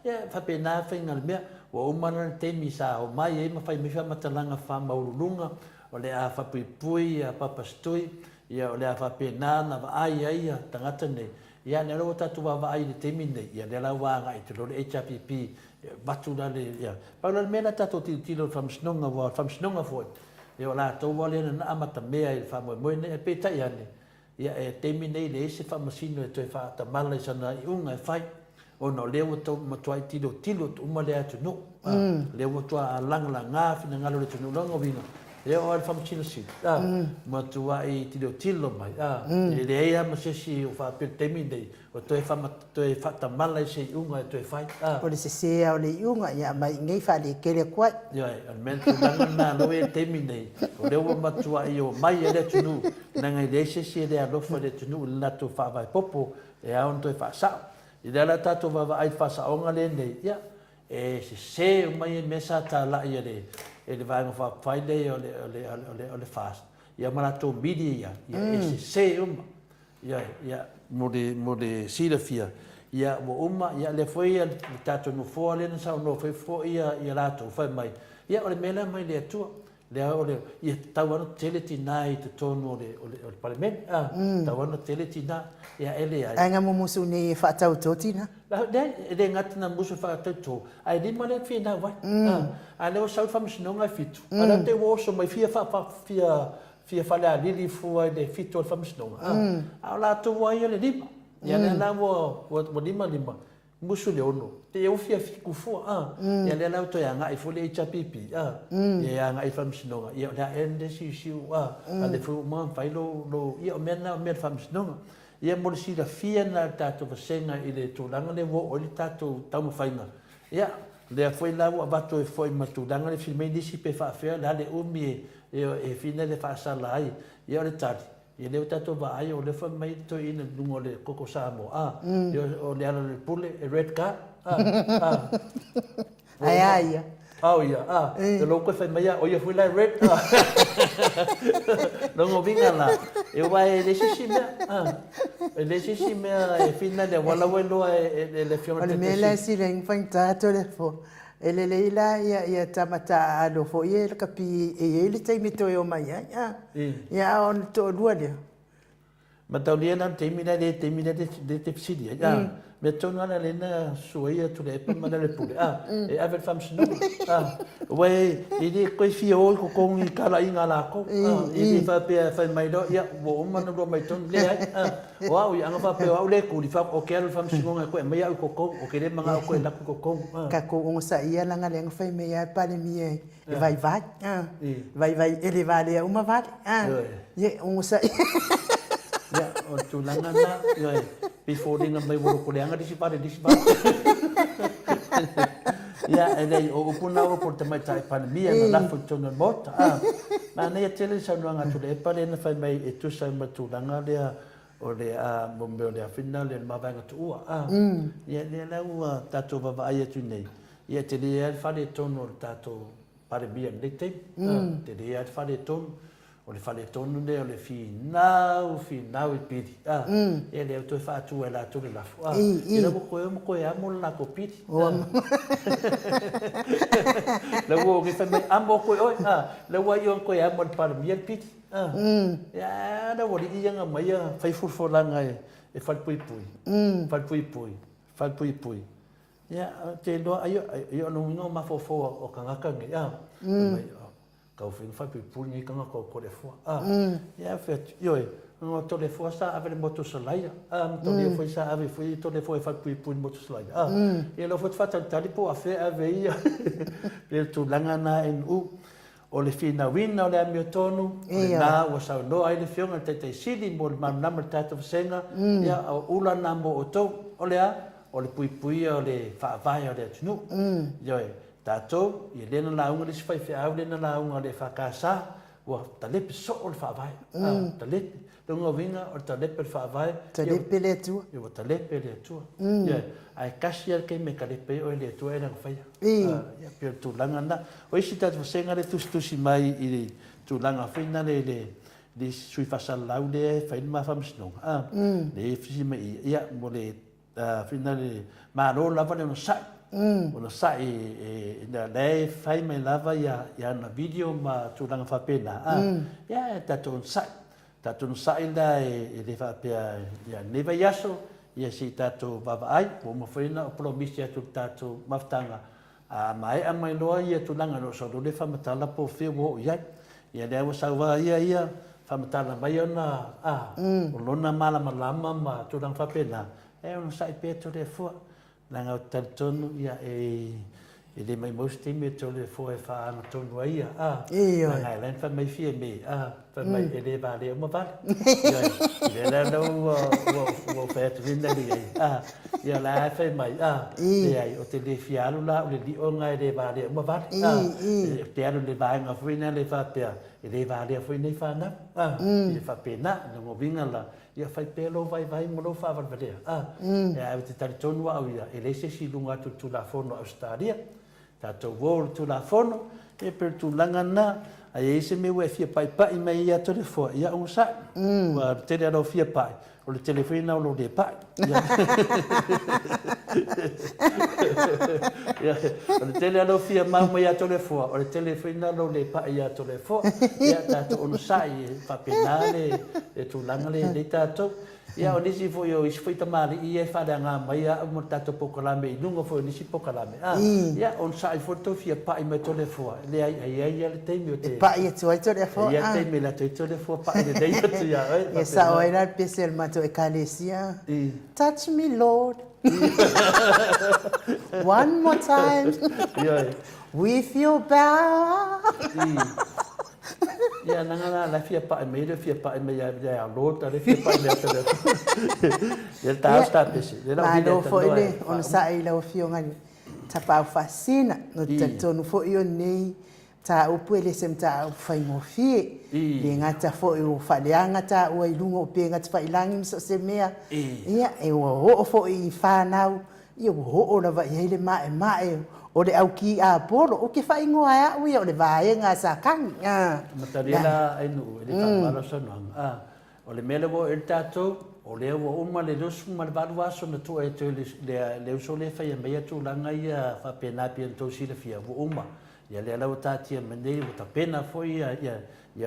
Ia fa pena finga le mea o umana te mi sa o mai e ma fai mi fa matalanga fa maulunga. O le a fa pui a papastui. Ia o le a fa pena na va ai tangata nei. Ia ne ro tatu wa ai le temi nei. Ia le la wanga i te lo le HPP batu la le ia. Pa le mena tatu tilo famsnonga wa famsnonga foi. Ia la to wa le na amata mea i fa mo nei e peta ia ne. Ia e temi nei le se fa masino e to fa ta mala sana i unga e fai. O no le to matuai tilo uma le atu no. Le to langa nga fina ngalo le tunu longa vino. E o al famchina si. Ma tua i tilo mai. E le ea ma se si o fa per temi nei. O to e fa mala se unga e to e fai. O le se o le unga ia mai ngai fa le kele kwai. Ia al men tu na no e temi nei. O le o ma tua i o mai e le tunu. Na ngai le se si le alofa le tunu la to fa vai popo e a on to e fa sa. I le la tato va ai fa sa onga le nei. Ia e se mai mesa ta la ia le. E le vai fa fai le o le fast. Ia marato media ia e se ia mo de sida fia. Ia mo ia le foi ia tato no fo le na sa no foi fo ia lato fai mai. Ia o le mela mai le tu le o le ia tawano teleti nai te tono o le parlament. Tawano teleti na ia ele ai. Ai nga mo musu ni fa tau totina. La de ngatina musu fa tau. Ai di male fi na vai. A le o sau famsnonga fitu. Ala te wo so mai fia fa la lili fu ai le fitu famsnonga. A la tu wa ia le lima. Ia le la wo lima. Musu le ono. Te eu fia fiku fu. Ia le la to ia nga i fu le HPP. Ia nga i famsnonga. Ia la ende si a le fu man fai lo ia mena famsnonga. Ia mo si la fia na tato vasenga i le tulanga le wo o le tato tau fainga. Ia le foi la o abato e foi matulanga le filme disi pe fa fer la le umi e fine le fa sala ai. Ia le tati. Ia le tato va ai o le fa mai to ina lungo le koko samo. Ia o le ala le pule e red car. Ai. Oh ia, te loko fai mai o ia fui lai red. Longo vinga la. E vai le sisi me. Le sisi me e fina de wala welo e le fiona te. Ole me la si reng fai tato le fo. Ele leila ia tamata alo fo ia kapi e ele te mito o mai ia on to lua le. Ma tau lia nan te mina de te psidia. Me tonu ana le na suia tu le pe mana le pule. E avel fam snu. We i di koi fia o ko kong i kala i ngala ko. I di fa pe fa mai do ia wo mana do mai ton le ai. Wow, i anga fa pe o le ku di fa o ke al fam snu ko mai au ko ko o ke le manga ko la ko ko. Ka ko o sa ia langa le fa me ia pa le mi e vai vai. Vai ele vale uma vale. Ye o sa ya o tulanga na ya before dinga mai wo ko leanga disi pare ya ele o puna o por mai tai pan mi na la function mot ma ne tele sa no nga tu le pare na fai mai e tu sa ma tulanga le o le a bombe le final le ma vanga tu ya le la u tato va ai tu nei ya te le fa le tono tato pare bien le te te le fa le tono o le fale tonu le o le finau i piti. E le auto fa tu e la tu le lafu. E le mo koe amo la ko piti. Le wo ke fa me amo koe oi. Le wo yo koe amo le par miel piti. Ya na wo li yanga mai fai furfolanga e fal pui pui. Fal pui pui. Ya te lo ayo no ma fo o kangaka ngi. Kau fing fa pi puni kanga ko le fo ya fet yo no to le fo sa ave le moto solai to le fo sa ave fo to le fo fa pi puni moto solai e lo fo fa tali po afe ave ia per tu langa na en o le fina wina o le amio tonu na o sa no ai le fiona te sidi mo man na tata senga ya ula na mo o to o le pui o le fa vai o le tunu yo tatou ia lena launga le sifai feau lena launga le fakasa ua talepe so o le faavae talepe longa vinga o talepe le faavae talepe le atua ia talepe le atua ia ae kasi al kei me kalepe o le atua e laga faia ia pia tulaga na o isi tatu fasenga le tusitusi mai i le tulaga faina le sui fasalalau le faina mafamasinoga le fisi mai ia mo le faina le malo lava le ona sa'i ona sa'i na le fai mai lava ia na video ma tulanga fapena ia tatou sa'i la e le fapea ia neva yaso ia si tatou vavaai o mafaina o promisi atu tatou maftanga mai a mai loa ia tulanga no so le famatala po fe wo ia le wa sawa ia famatala mai ona o lona malama ma tulanga fapena e ona sa'i pe to le fo langa o taltonu ia e le mai mosti me to le fo e fa ana tonu ia langa len fa mai fie me fa mai e le vale uma vale ia le no o fa tu vinda li ia la fa mai ia o te le fialu la o le di o ngai le vale uma vale te anu le vai nga fina le fa pe e le vale foi nei fa na ia fa pena no vinga la ia fai pelo vai mo lo fa valverde ia te taltonu au ia e le se si lunga tu la fono Australia tato vol tu la fono e per tu langana ai se me we fia pai mai ia to le fo ia un sa wa te le fia pai o le telefono o lo de pai ia o le tele fia mai ia to le fo o le telefono lo le pai ia to le fo ia tato un sa fa penale e tu langale de tato ia o nisi fo yo is foi tamali ia fa nga mai ia mo tato pokalame lungo fo nisi pokalame ia on sai foto fia pai mai to le fo le ai le temi o te pai to le fo ia temi la to le fo pai de dei to ia e sa o era pesel mato e kalesia touch me lord one more time with your bow ia nanga la fia pa me ia lota le fia pa me tele ia ta sta pesi la no foi le on sai la fio ngani tapa fascina no tonu foi o nei ta o pele sem ta fai mo fie le ngata foi o faleanga ta o ilungo pe ngata fai langi so se mea ia e o foi fa nau ia o la va ile mai o o le au ki a polo o ke fai ngoa ya ui o le vaenga sa kang Matariela ai nu le whamalo sananga. O le mele wo el tatou o le wo uma le lusu ma le valu aso na tu e te le uso le fai mea tu langa ia whapena pia tau sila fia wo uma. Ia le alau tatia menei o ta pena foi ia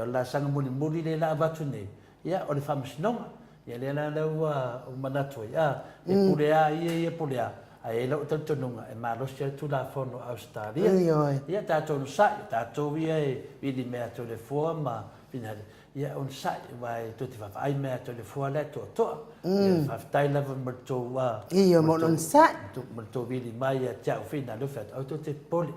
la sanga muli le la batu nei. Ia o le whamasinonga. Ia le alau o manatu ia. E pulea ia pulea. Ai lau tantonunga e malosia tu la fono Australia. Ia tatou no sai, tatou ia e vidi mea to le foa ma pinare. Ia on sai vai to te fa ai mea to le foa le to to. Ia fa tai lava merto wa. Ia mo on sai. To merto vidi mai ia tau fina lo fa auto te poli.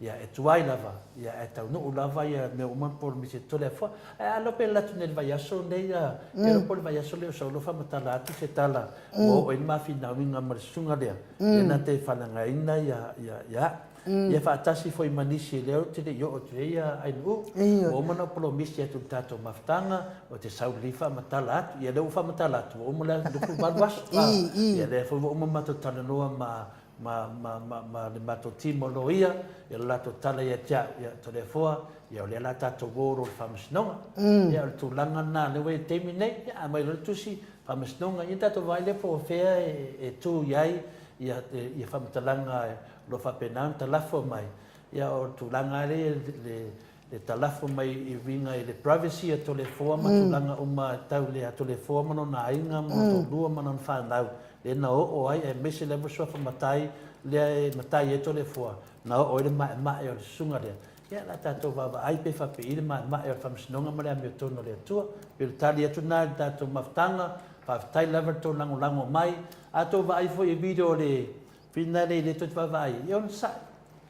Ia e tuai lava, ia e tau no lava ia me o man por mi se to le foa. Alo pe la tunel vai aso nei ia. Ero por vai aso le so lo fa matala atu se tala. O e ma fina winga mar sunga lea. Ia te whananga ina ia. Ia whaatasi foi manisi leo te yo o te ia ai nu. O mana polo misi atu tato maftanga o te sau lifa matala atu. Ia leo fa matala atu. O mula duku balwas. Ia leo fa o mamato tala noa ma le mato timo lo ia. Ia lato tala ia tia ia tole foa. Ia o le la tato goro whamasnonga. Ia o tūlanga nā lewe teimi nei. Ia mai lo tusi whamasnonga. Ia tato vai le po fea e tū iai. Ia whamatalanga lo whapenang talafo mai. Ia o tūlanga le talafo mai I winga I le privacy a tole foa ma tūlanga uma tau le a tole foa mano na inga ma to lua mano whanau. Le na o ai e mese lewa sua whamatai le matai e tole foa. Na o le mai o le sunga lea. Ia la tātou wawa ai pe whape I le mai o whamsinonga ma lea me tono le atua. Pil tali atu nā le tātou maftanga. Whaftai lewa tō lango mai. Ato wa ai fo I video le fina le to te wa ai. Ia on sai.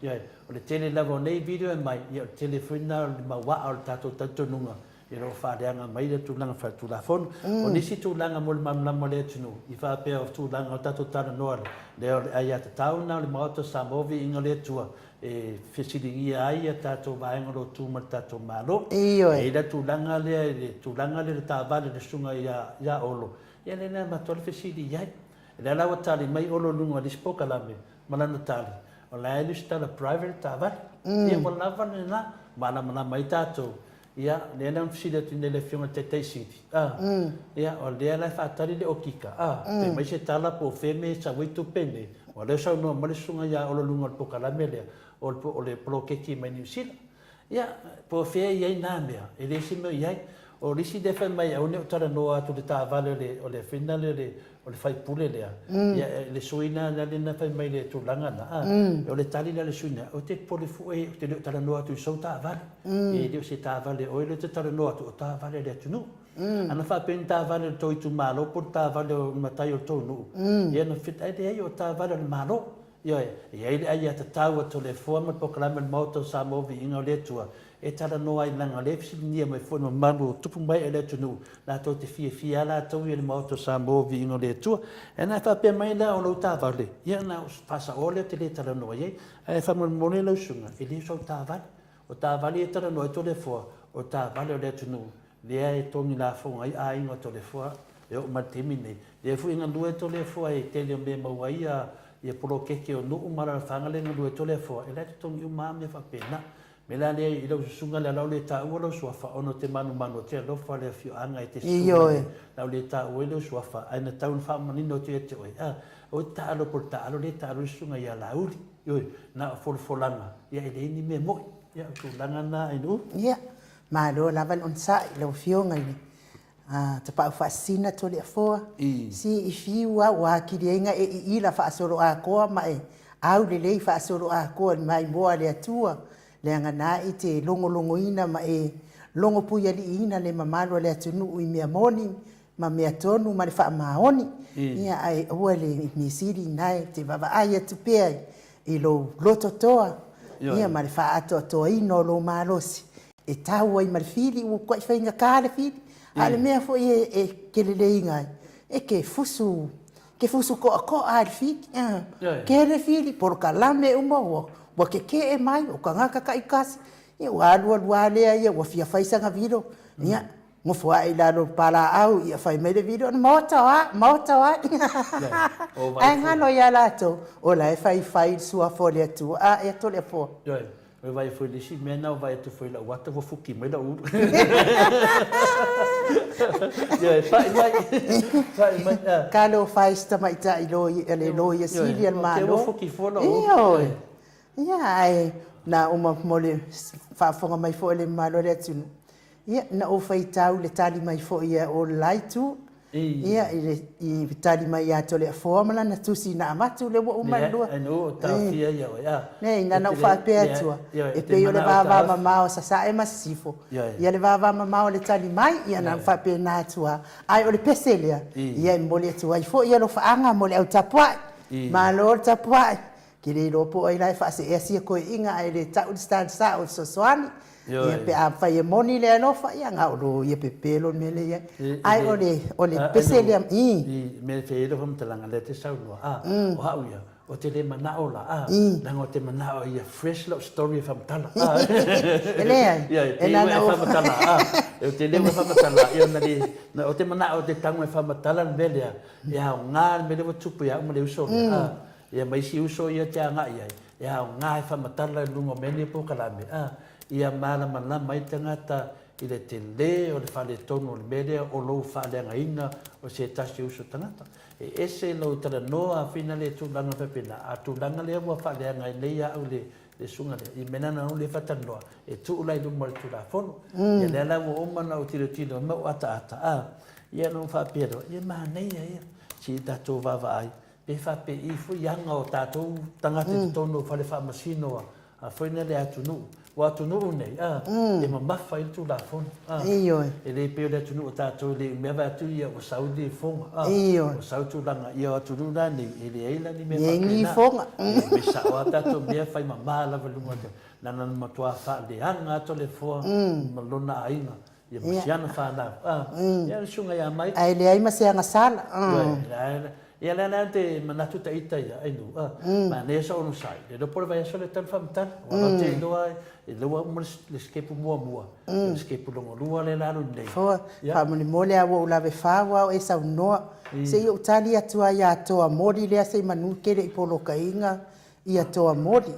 Ia o le tele lewa nei video e mai. Ia o tele fina le mawa o le tātou tatonunga. Ia ro whareanga mai le tūlanga whatulafonu. O nisi tūlanga mo le mamlama le atunu. I whapea o tūlanga o tātou tāna noa le. Leo le ai ata tauna o le maoto Samovi inga le atua. E whisiringi ai a tātou vaenga lo tūma le tātou malo. E ila tūlanga le tāwale le sunga ia olo. Ia le nea matole whisiri iai. Le alawa tali mai olo lunga li spoka lame. Malana tali. O la elis tala private tāwale. Ia walawa le na. Mana mai tātou. Ia, le ana whisiri atu nele fionga te teisiti. Ia, o le ala whaatari le okika. Te mai se tala po feme sa witu pene. O le sau noa malisunga ia olo lunga le poka lame lea. O le prokeki mai New Zealand. Ia, po fea iai nā mea. E le si mea iai. O risi defa mai au ne o tara noa atu le tāwale o le whina o le whaipule lea. Ia, le suina na le na whai mai le tūlanga na. O le tali na le suina. O te pole fue, o te leo tara noa atu I sau tāwale. E leo se tāwale, o le te tara noa atu o tāwale le atu nu. Ana whapeni tāwale le toi tu malo, por tāwale o matai o tō nu. Ia na whita e o tāwale le malo. Ia, ia ai ata tau ato le forma pokalama le mauto Samovi inga o le tua. E tala noa I langa le fisinia mai fwena malu tupu mai e le tunu. Nā tau te fia la tau I le mauto Samovi inga o le tua. E nā whapea mai la o lau tāwale. Ia nā whasa ole te le tala noa iei. E whamamone lau sunga. E le sau tāwale. O tāwale e tala noa I to le fua. O tāwale o le tunu. Lea e tongi la fonga ai a inga to le fua. E o matimi nei. Lea fu inga lue to le fua e te leo me mawai a ia polo keke o nuu mara whangale na lue tole fo e lete tongi umami e whapena. Me la lea I lau susunga le lau le ta ua lau suafa ono te manu te alofa le fio anga I te susunga. Lau le ta ua lau suafa aina taun whamanino te te oi. O ta alo por ta alo le ta alo sunga ia lauri. Ioi, na folanga. Ia ele ini me moi. Ia tu langa na inu. Ia, ma lo lavan on sa lau fio ngai. Te pau whaasina to le afoa. Si I fiua wa kirienga I la whaasoro a koa mai. Au le lei whaasoro a koa mai moa le atua. Le angana I te longo ina ma longo puia li ina le mamalo le atunu I mea moni. Ma mea tonu ma le wha maoni. Ia ai ua le misiri nai te wawa ai atu pea I lo loto toa. Ia ma le wha ato toa ino lo malosi. E tau ai ma le fili ua kwa I whainga ka le fili. Ale mea fo e kelelei ngai. E ke fusu ko a fiki. Ke le fili por kalame uma wa ke e mai o ka ngaka ka ikasi. E wa alua lea ia wa fia faisanga viro. Ia ngofu ai la ro pala au ia fai me le video mota wa ai ngano ia la to o la fai sua folia tu a e to le fo we vai foi le si mena o vai tu foi la wata vo fuki me la u kalo fai sta mai ta ilo ele lo ia silia ma vo fuki fo la ia ai na uma mole fa fonga mai fo le malo le tu ia na o fai tau le tali mai fo ia o lai tu ia i tali mai ya to le formula na tu si na matu le wo uma lua no ta fia ia ya nei na fa pe tu e pe yo le va mama o sa e masifo ia le va mama o le tali mai ia na fa pe na tu ai o le peselia ia mbole tu ai fo ia lo fa anga mo le au tapua ma lo tapua ki le lo po ai lai fa se e si ko inga ai le tau stand sa o so soani ia pe a fai moni le no fa ia nga o ia pe pelo mele ia ai o le peselia me fe do vom talanga le te sau no o ha ia o te le mana ola na ngo te mana o ia fresh love story from tala ele ai e na fa tala e te le fa tala ia na o te mana o te tango e fa tala mele ia nga mele o tupu ia mo le uso ia mai si uso ia te nga ia nga e fa tala lungo mele po kala me ia mala mana mai tangata i le te le o le whale tonu o le mele o lou whale ngaina o se tasi uso tangata. E ese lau tala noa a whina le tūlanga pepena. A tūlanga le ua whale ngai leia au le sunga le. I mena na le whatanoa. E tūlai lumare tūla whono. E le ala ua omana o tiro tino mau ata. Ia no whapero. Ia maha neia ia. Si tātou wawa ai. Pe whape i fu yanga o tātou tangata te tono whale whamasinoa. A whaina le atunu. Wa tunu nei e mamafa i tu la fon e le pe le tunu ta to le me va tu ia o saudi fon o saudi langa ia tu na ni e le ila ni me ni fon me sa o ta to me fa mama la velunga na na ma tua fa le anga to le fo malona ainga ia masiana fa na ia sunga ia mai ai le ai ma se anga sala ia le nante manatu ta ita ia ainu ma ne so no sai le por vai so le tan famtan o te doa e loa le skepu mua le skepu longo lua le lalo nei fa mo le mole a wo la ve fa wa e sa no se yo tali atua ia toa modi le se manu ke le polo kainga ia toa modi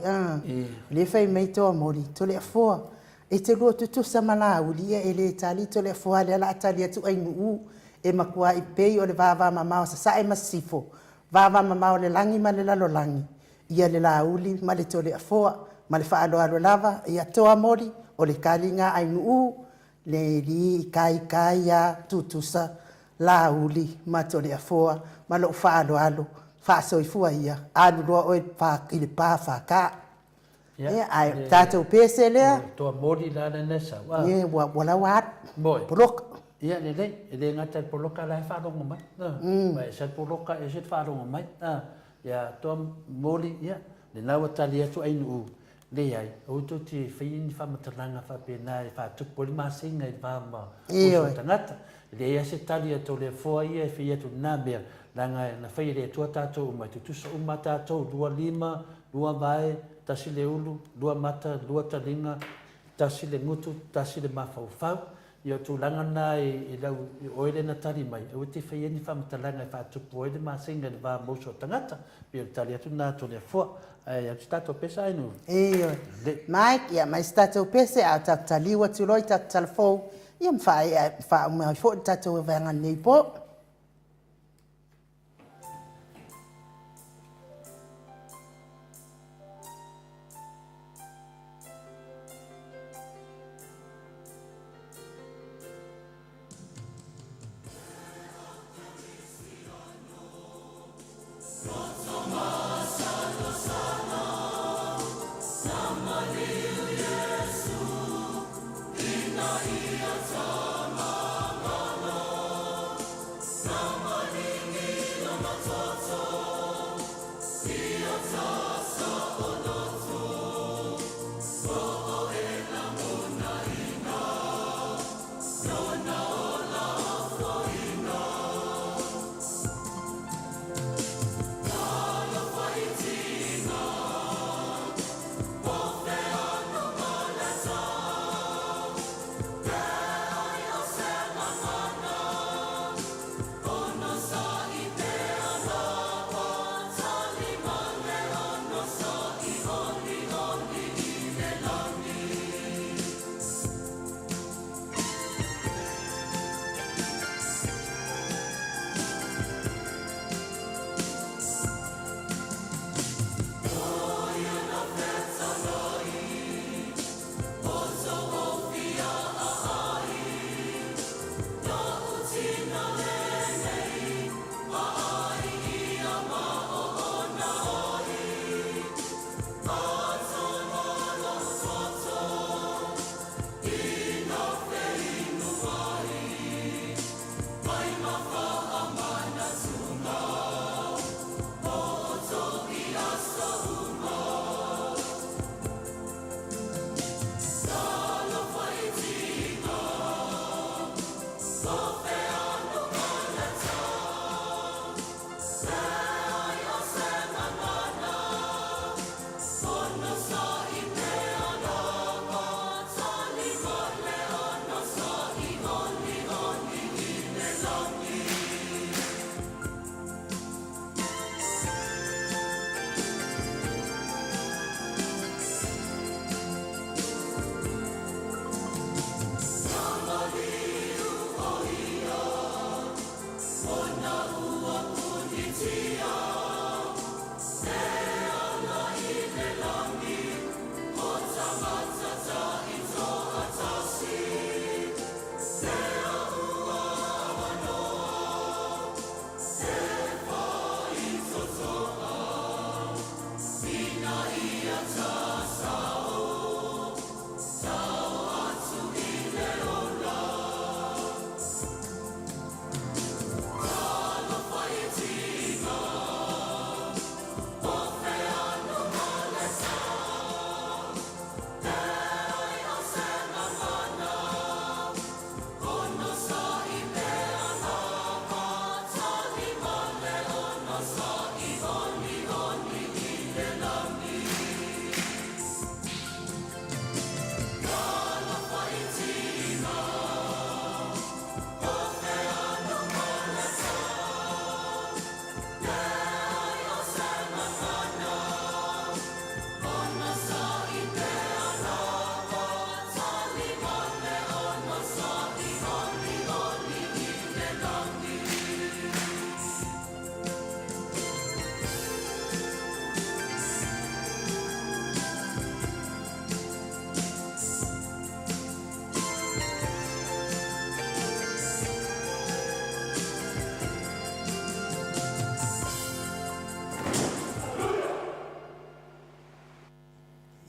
le fai mai toa modi to le fo e te lo tu sa mala uli e le tali to le fo le la tali atu ai nu e makua i pei o le vava mamao sa e masifo vava mamao le langi ma le lalo langi ia le lauli ma le tole afoa ma le faalo alo lava ia toa mori o le kalinga ai nuu le li kai ya tutusa lauli ma tole afoa ma lo faalo alo fa soifua ia alu roa o fa ile pa fa ka ai tato pese le toa mori la nesa ye wala wat boy blok ia le ngata poloka la fa rongo mai mai sa poloka e se fa rongo mai ia to moli ia le nawa tali atu ai nu le ai o to ti fein fa matalanga fa pena fa tu poli ma singa i va ma o tangata le ia se tali atu le fo ia e fia tu na be langa na fai le tu tato mai tu so mata to 2 5 vai tasi le ulu 2 mata 2 talinga tasi le ngutu tasi le mafau ia tu langa na e lau oile na tari mai o te whai ni whamatalanga e whātupu oile ma singa ni wā mauso tangata pia tari atu nā tōne fua ia tu tato pesa ainu Mike ia mai tato pesa a tataliwa tu loi tatalfou ia mwha mai fo tato e vanga nei po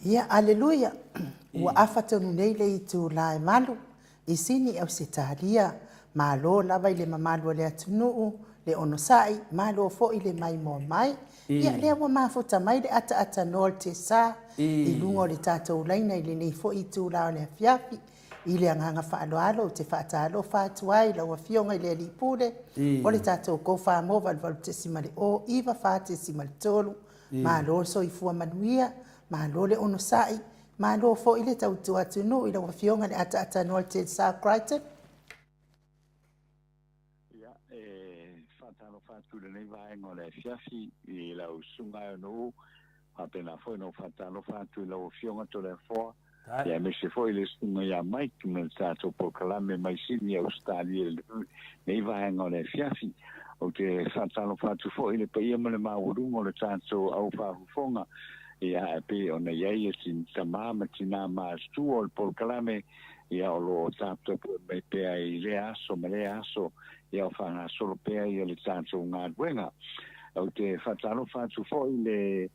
Ia, aleluia. Ua afa tonu nei le i tu la e malu. I sini au se talia. Malo lava i le mamalu le atunuu. Le onosai. Malo fo i le mai mo mai. Ia lea ua mafuta mai le ata noa te sa. I lungo le tātou laina i le nei fo i tu la o le afiafi. I le anganga whaaloalo te whaatalo whaatuai la ua fionga i le alipure. O le tātou kou whaamova le valu te simale o. Iwa whaate simale tolu. Malo so i fua manuia. Malo le ono sai, malo fo ile tautu atunu ila wafionga le ata noa te sa Crichton. Ia, whatano whatu le nei vaenga le fiafi i lau sunga no apena foi no whatano whatu ila wafionga to le foa. Ia, me se foi le sunga ia mai me tato po kalame mai sini Australia nei vaenga le fiafi. O te whatano whatu fo ile pa ia mo le maurungo le tato au whahufonga. Ia pe ona iai e sin tamama tina maastu o le polkalame ia o lo tato me pea i le aso me le aso ia o whanga solo pea i le tato ngā duenga au te whatalo whatu fo i le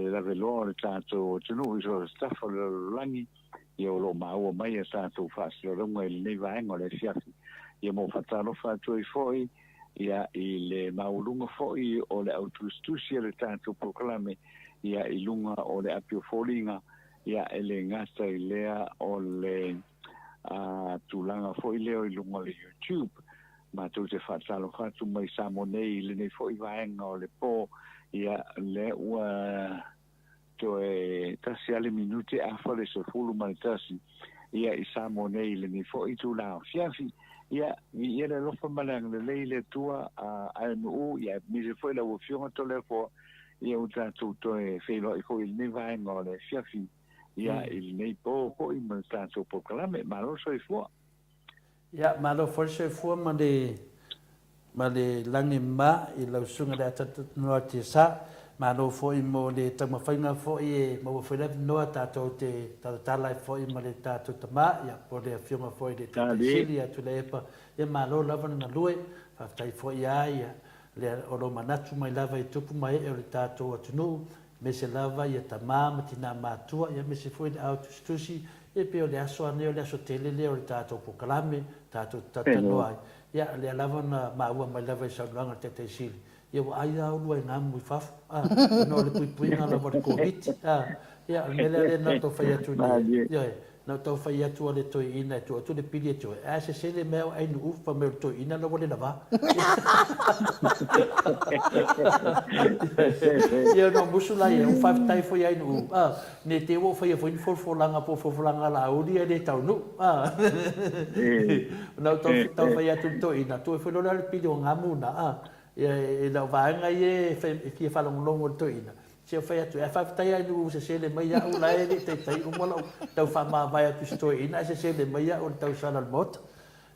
lawe loa le tato tunu i so staffa le langi ia o lo maua mai e tato whasio runga i le nei vaenga le fiafi ia mo whatalo whatu i fo ia i le maulunga fo i o le autustusi le tato polkalame ia i lunga o le apio folinga ia ele ngata i lea o le tulanga fo i leo i lunga le YouTube ma tu te whatalo whatu mai samonei le nei fo i vaenga o le po ia le ua to e tasi ale minute a fale se fulu mai tasi ia i samonei le nei fo i tulanga fiafi ia i ele lofa malang le leile tua a AMU ia mi se foi la ufionga to le fo ia o tātou e whelo i fo i nei vaenga o le fiafi ia i nei po ho i man tātou po kalame malo so i fua ia malo fo so i fua ma le langi ma i lau sunga le atatu noa te sa malo fo i mo le tamawhainga fo i e mo whailev noa tātou te tatatala i fo i ma le tātou tama ia po le whionga fo i le tātisili atu le epa ia malo lava na lue whaftai fo i ia le o lo manatu mai lava i tupu mai e o le tātou atunu me se lava ia tamā ma tina mātua ia me se foi le au tustusi e pe o le aso ane o le aso telele o le tātou pokalame tātou tatanoa ia le lava na maua mai lava i saunuanga te teisili ia wa ai au lua i ngā mui fafu no le puipuinga lava le COVID ia mele le na tau whai atu ni ia na tau whai atu le toi ina tu atu le pili atu a se se le meo ai nu ufa me toi ina lava le lava ia no musula ia un five tai foi ai nu ne te wo foi foi for langa la uri le tau nu na tau whai atu toi ina tu foi le pili o ngamuna ia la vaanga ia fi falongo toi ina se fai atu e whaftai ai nu se le mai au la e te tai umala tau whama vai atu stoi ina se le mai au tau sala mot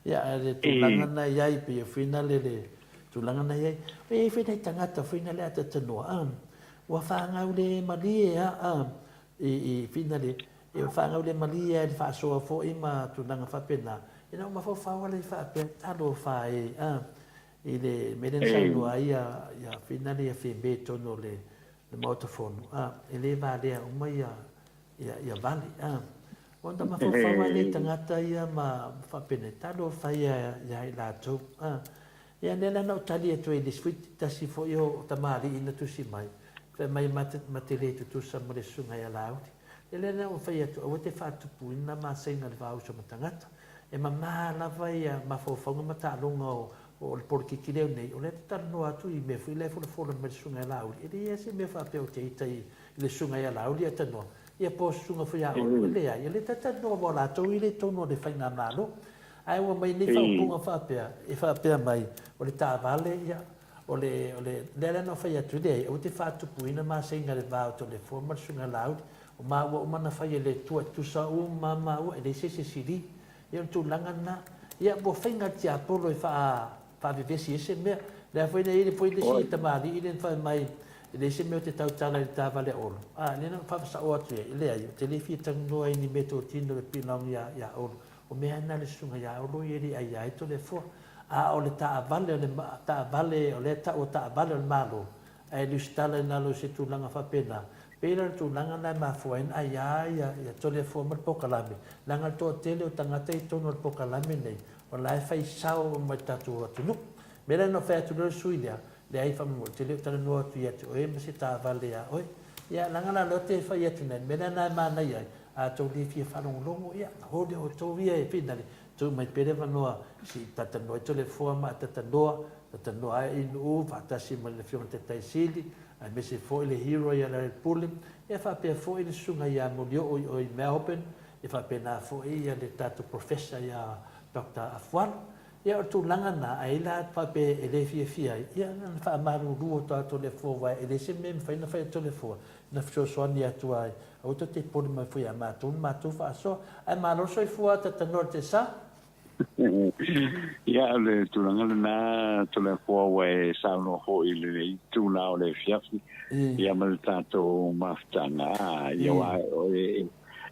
ia le tulanga na iai pe fina le tulanga na iai e fina tangata fina le ata tanoa wa whanga le mali e fina le e whanga le mali e fa so fo i ma tulanga whapena ina ma fo fa wale fa pe talo fa e le meden sa no ia fina le fe beto no le le motofono e le valea uma ia vale o ta mafaufaga le tagata ia ma faapenetalo fai ia i latou ia lea lana o tali atu ai le suiti tasi foʻi o tamāliʻina tusi mai faamai ma te lē tutusa ma le susuga ia lauli e lea lana ua fai atu aua te faatupuina masaiga le vauso ma tagata e mamā lava ia mafaufauga ma taaloga o le polikiki leu nei o le tatanoa atu i mea foi le folafolo ma le susuga ia lauli e leia se mea faapea o te ita i le susuga ia lauli ia tanoa ia po susuga foi aʻolu e leai ia le tatanoa mo latou i le tonu o le faiga malo ae ua mai nei faaupuga faapea e faapea mai o le tāvale ia o le lea lana o fai atu i leai ua te faatupuina masaiga le vaotolefua ma le susuga lauli o maua uma na fai e le tuatusa uma maua e le sesesili ia le tulaga na ia ua faiga tiapolo e faavevesi ese mea lea foi nei le foi le si tamāliʻi le faamai le se mea te tautala i le tāvale olo lena faavasao atu ia i leai o te lē fiataganoa ai ni mea totino le pilauga ia olo o mea ana le susuga ia olo ia leai ai tolefua o le taavale o le taʻua taavale o le malo ae lusitala ina lo se tulaga faapena pela le tulaga lae mafuaina aiā ia tolefua ma le pokalame laga le toʻatele o tagata i tonu o le pokalame nei o lae faisao ma le tatou atunuu me lana o fai atu le sui lea leai faamamoʻi te lē o talanoa atu ia te oe ma se tavale a oe ia laga la leo te fai atu nei me lana e manai ai atou lē fia faalogologo ia o le outou ia e finale tou mai pele vanoa si tatanoa i tolefua ma tatanoa ae inuu faatasi ma le fioga tataisili ae mese foʻi le hero ia le pulling ia faapea foʻi le susuga ia molioo i Melbourne ia faapena foʻi ia le tatou professor ia Dr. Afualo ia o tulaga na ai la faapea e lē fiafia ai ia na faamalūlū o tatou lefua uae e lē se mea mafaina fai tolefua na fesoasoani atu ai auta te poli mai foi a matou matou faasoa ae malo soifua tatanoa le te sa ia le tulaga lenā tolefua ua saunoa hoʻi lelei tula o le fiafi ia ma le tatou mafutaga ia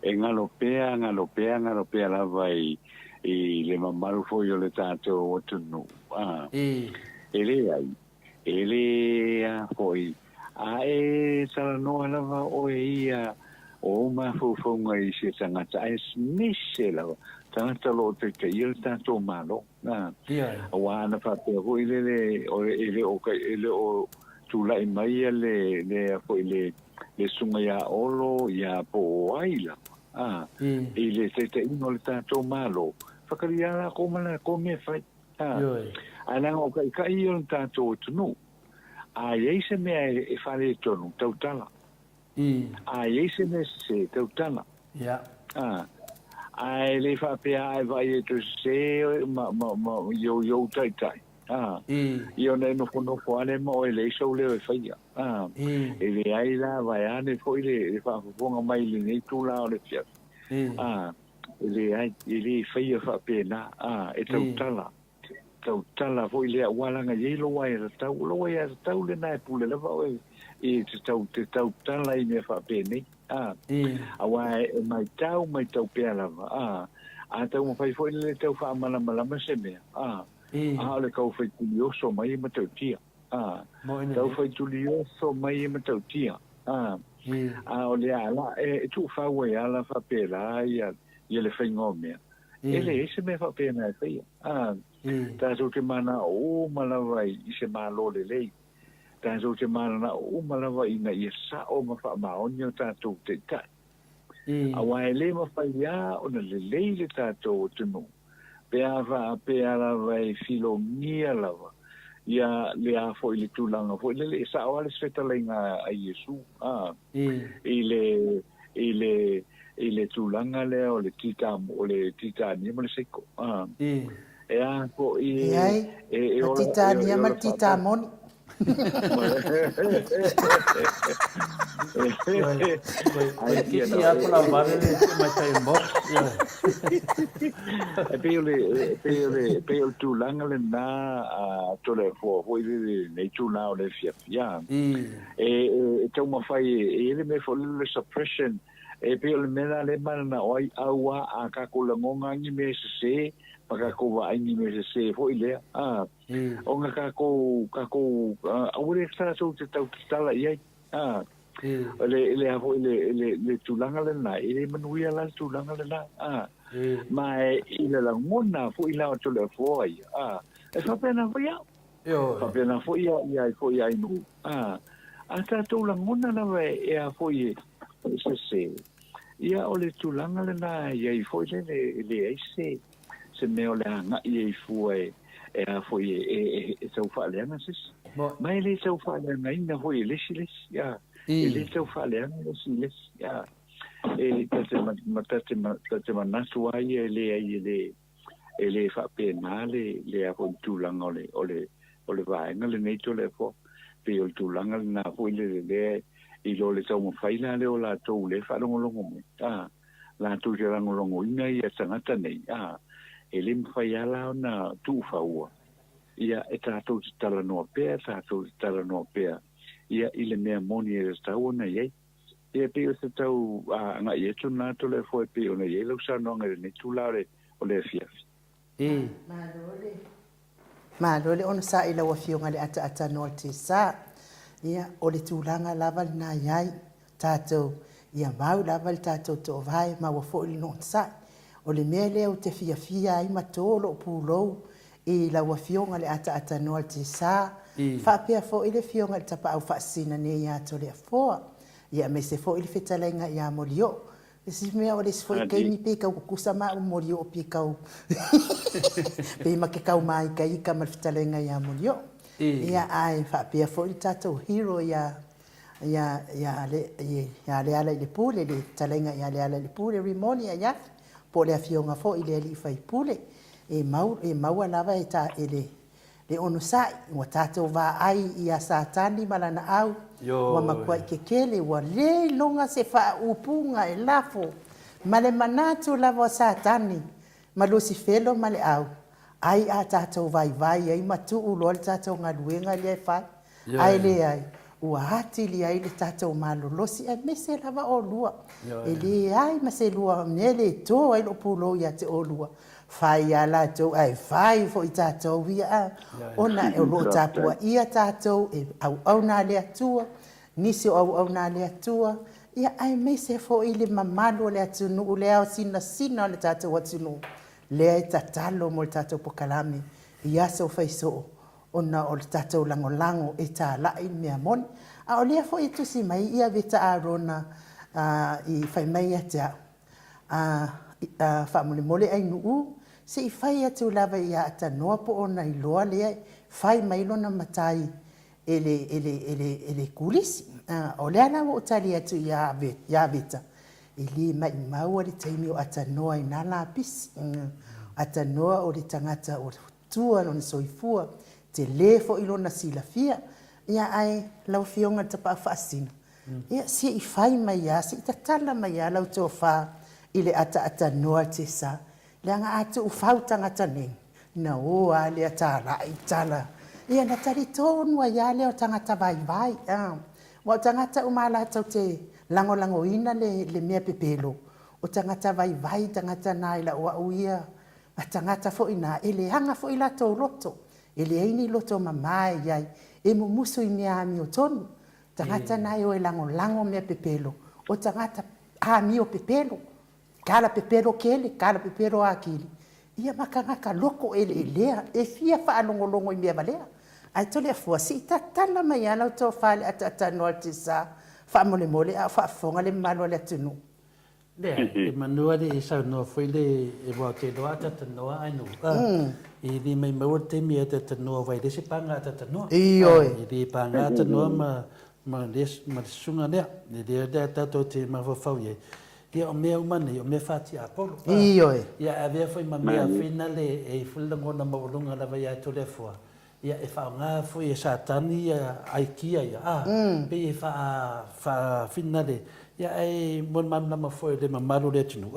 e galopea lava i le mamalu foi o le tatou atunuu e lea foi ae talanoa lava oe ia o mafaufauga i se tagata ae nese lava tagata loo taitaia le tatou malo ua ana faapea foi ele o tulaʻi mai ia lea foi le suga iā olo iā po ai lava i le taitaʻiga o le tatou malo whakaria la ko mana ko me fai ana o kai o le tatou atunuu a iai se mea e whare tonu tautala a iai se mea se tautala a e le whapea ai vai e to se yo taitai i o nei nofo ane ma o e le isau leo e whaia e le ai la vai ane foi le whafonga mai le nei tūla o le fiat ele faia faapena e tautala foi lea ualaga iai loa e ratau lenā e pule lava oe i te tautala i mea faapenei aua e maitau pea lava a tau mawhai foi le tau whaamalamalama se mea o le kau whai tulioso mai ma tautia tau whai tulioso mai ma tautia o le ala e tu whau e ala whapela ia le whaingo mea ele ese mea whapena e whaia tātou te mana o malawa i se malo le lei tātou te mana o malawa i na ia sa o ma whaamaoni o tātou te tai awa e le ma whaia o na le lei le tātou tunu pea lava e filongia lava ia le a fo i le tūlanga fo i le sa o ale svetalenga a Iesu i le tūlanga lea o le titania ma le seiko e a fo i le titania ma le titamoni Kisi apa la vale mai tai mo. Pe o tūlanga le nā tole fo hoi nei tūna o le fiafia. E tau mawhai e ele me fo le suppression e pe o le mena le mana na oi aua a kako langonga ngi me se pakako wa ai me se fo ile o nga kako au le sa so te tau tala ia le ho le tulanga le na ile manuia la tulanga le na mai ile la ngona fu ila to le foi e fa pena foi fa pena foi ia foi ai nu ata to la ngona la e a foi se ia o le tulanga le na ia i foi le se me o le anga ia i foi e a foi e so fa le na sis mai le so fa le na ina foi le siles ia ele teu falando assim já te manasu ai ele fa pena le aventulang ole vai ngale nei to le fo pe o tulanga na fo le i lo le tau faila le o la to le fa longo la tu jera longo ina ia tangata nei ele mfaya la na tu fa ua ia eta to tala no pe ia ile mea moni e tau ona iei. Ia pe o se tau nga i etu nā to le fo e pe ona iei lau sa noanga ni tūlare o le fiafi. Malole ona sa ila wa fionga le ata no te sa. Ia o le tūlanga lava na iai tātou. Ia mau lava le tātou to vai ma wa fo ili no sa. O le mea leo te fiafia ai matolo o pūlou. I la wa fionga le ata no te sa. Fa pia fo ile fionga le tapa au fasina ne ia to le fo. Ia me se fo ile fetalenga ia molio. Si me o le fo ke mi pe ka kusa ma o molio pe ka. Pe ma ke ka mai ka i ka ma fetalenga ia molio. Ia ai fa pia fo ile tato hero ia le ala le pule le talenga ia le ala le pule rimonia ia. Po le fionga fo ile li fai pule. E mau lava e ta ele le ono sai wa tato va ai ia satani malana au wa makua kekele wa le longa se fa upunga e lafo male manatu lava satani malusi felo male au ai a tato vai ai matu ulo tato ngaluenga le fa ai le ai ua hati li ai le tato malolosi e mese lava o lua ele ai mase lua nele to ai lo pulo ia te o lua fai ala to ai fai fo i tatou via ona e lo tapua ia tatou e au na le atua nisi au na le atua ia ai me se fo i le mamalo le atunu le au sina le tatou atunu le tatalo mo le tatou pokalame ia so fai so ona o le tatou lango e ta la i mea mon a o le fo i tusi mai ia vita arona i fai mai atea fa mole ai nuu se i fai atu lava ia ata noa po ona i loa lea fai mai lona matai ele kulisi o lea na o tali atu ia vita ili mai mau le taimi o ata noa i nala pisi ata noa o le tangata o tua lona soifua te lefo i lona silafia ia ai lau fionga tapa fasina ia si i fai mai ia si i tatala mai ia lau tō wha ile ata noa te sa le anga atu ufau tangata nei na oa le atala i tala ia na tari tonu a ia le o tangata vai wa tangata umala tau te lango ina le mea pepelo o tangata vai tangata nai la oa uia a tangata fo ina ele hanga fo ila tō loto ele eini loto mamai iai e musu i mea ami o tonu tangata nai o e lango mea pepelo o tangata ami o pepelo kala pepero kele, kala pepero akili. Ia makangaka loko ele lea, e fia faa longo i mea balea. Ai tole a fua, si tatala mai ana o tō whale ata noa te sa, faa mole, a faa fonga le malo le atunu. Lea, e manua le e sau noa fwile e wau te loa tata noa ainu. I li mai maua te mea tata noa vai lese panga tata noa. I li panga tata noa ma sunga lea, i lea tato te mawhawhau ye. Ia o mea umane, o mea whati apolo. Ia avea foi ma mea whina le e whilangona maulunga lawa ia to le fua. Ia e whao ngā foi e satani ia aikia ia. Pe e wha whina le. Ia e mon mamnama foi le mamaru le tunu.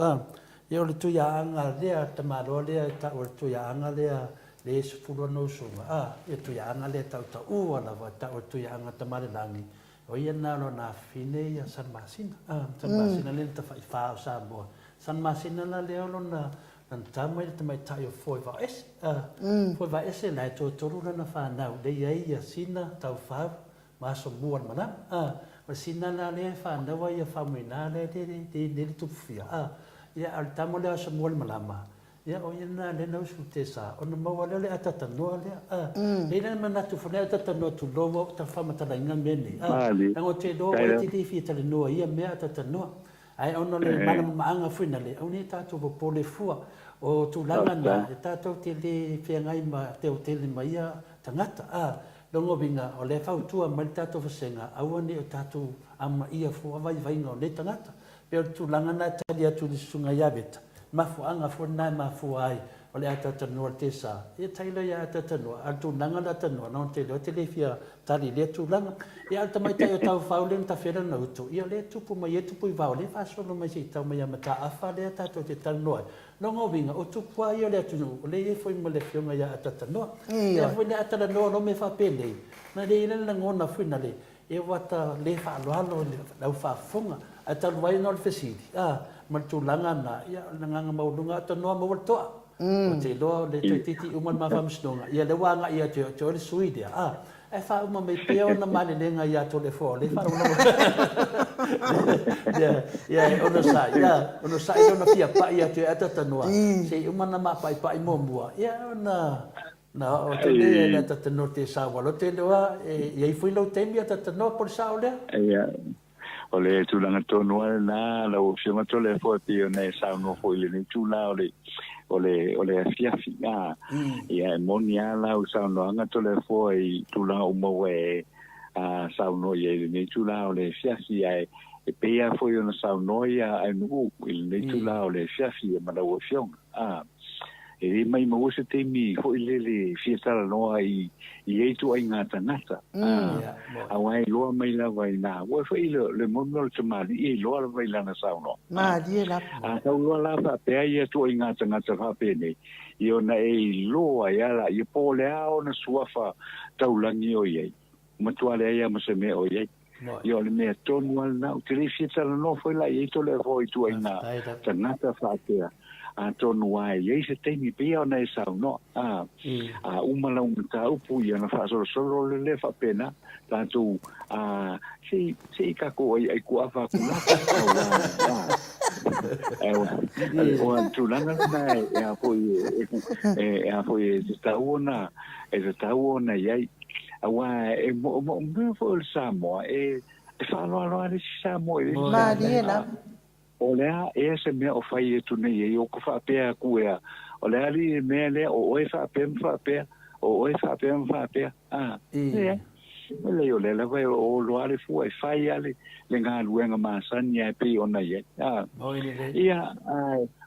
Ia o le tuia anga lea, tamaro lea, ta o le tuia anga lea, le e sifuru no sunga. Ia tuia anga lea tau ta ua lawa, ta o le tuia anga tamare langi. O ia nalo na fine ia San Masina. San Masina le ta whao sa moa. San Masina la leo na tamai le tamai tai o foi va ese. Foi va ese lai tō toru lana whanau. Le ia ia sina tau whao. Maso muan mana. ma sinana le whanau ia whamuina le te tupwhia. Ia al tamo le asa mua le malama. Ia o ina le nau su te sa. O na maua le atata noa le. Eina manatu whanea atata noa tu loa o ta whamatala inga mene. Ango te loa o te te fia tale noa ia mea atata noa. Ai ono le mana maanga whina le. Au ne tātou po pole fua. O tūlanga na e tātou te le whiangai ma te o tele ma ia tangata. Longo vinga o le whautua ma le tātou whasenga. Aua ne o tātou ama ia fua vai vainga o le tangata. Peo tūlanga na tali atu le sunga iaweta. Mafuanga fona mafua ai o le atata noa te sa. E taila ia atata noa. Al tūlanga na tanoa. Non te leo te le fia tali le tūlanga. E alta mai tai o tau whaule na ta whira na utu. Ia le tupu mai e tupu i wau. Le whasono mai si tau mai amata awha le atato te tanoa. Longo vinga o tupu ai o le atunu. O le e foi mo le fionga ia atata noa. Ia foi le atata noa no me whapele. Na le ina na ngona whina le. E wata le whaaloalo lau whafonga. A talu ai no le whesiri. Ma tūlanga na. Ia nganga maulunga atanoa mawaltoa. O te loa le titi uman mawhamsnonga. Ia le wanga ia te o le suidea. E wha uma me peo na male lenga ia to le fo. Le wha una ia ono sa ia ona fia pa ia te atata noa. Se uma na mapa i pa i momua. Ia ona na o te le atata noa te sa walo te loa. Ia i fui lau temi atata noa por sa o lea. Ia. O le tūlanga tonu ala na lau fiona to le fo pio nei sa no fo ile ni tūla o le fiafi ia moni ala o sa no anga to le fo i tūla o mo e sa no ye ni tūla o le fiafi ai e pea fo yo no sa no ia ai no ile ni tūla o le fiafi ma lau fiona e mai mo se te mi fo ile le fiesta no ai e tu ai ngata ngata awai loa mai la vai na wa fo ile le mono te mali e loa vai la na sauno ma die la tau loa la fa pe ai tu ai ngata ngata fa pe ne io na e loa ya la i po le ao na suafa tau langi o ye matua le ya mo se me o ye io le me tonu al na te le fiesta no fo la e to le fo tu ai na ngata fa pe tonu ai e se te mi pia na sa no umala ta upu ia na fa solo le fa pena tanto si ka ko ai ku afa ku o tu langa na e foi sta una ia awa e mo fo samo e fa lo samo ma die la o lea e se mea o fai e tu nei e o ko whapea kuea. O lea li mea lea o oe whapea mwhapea. O oe whapea mwhapea. Lea. Le o lea lawa o loare fua e whai ale le ngā luenga māsani e pei o nei e. Ia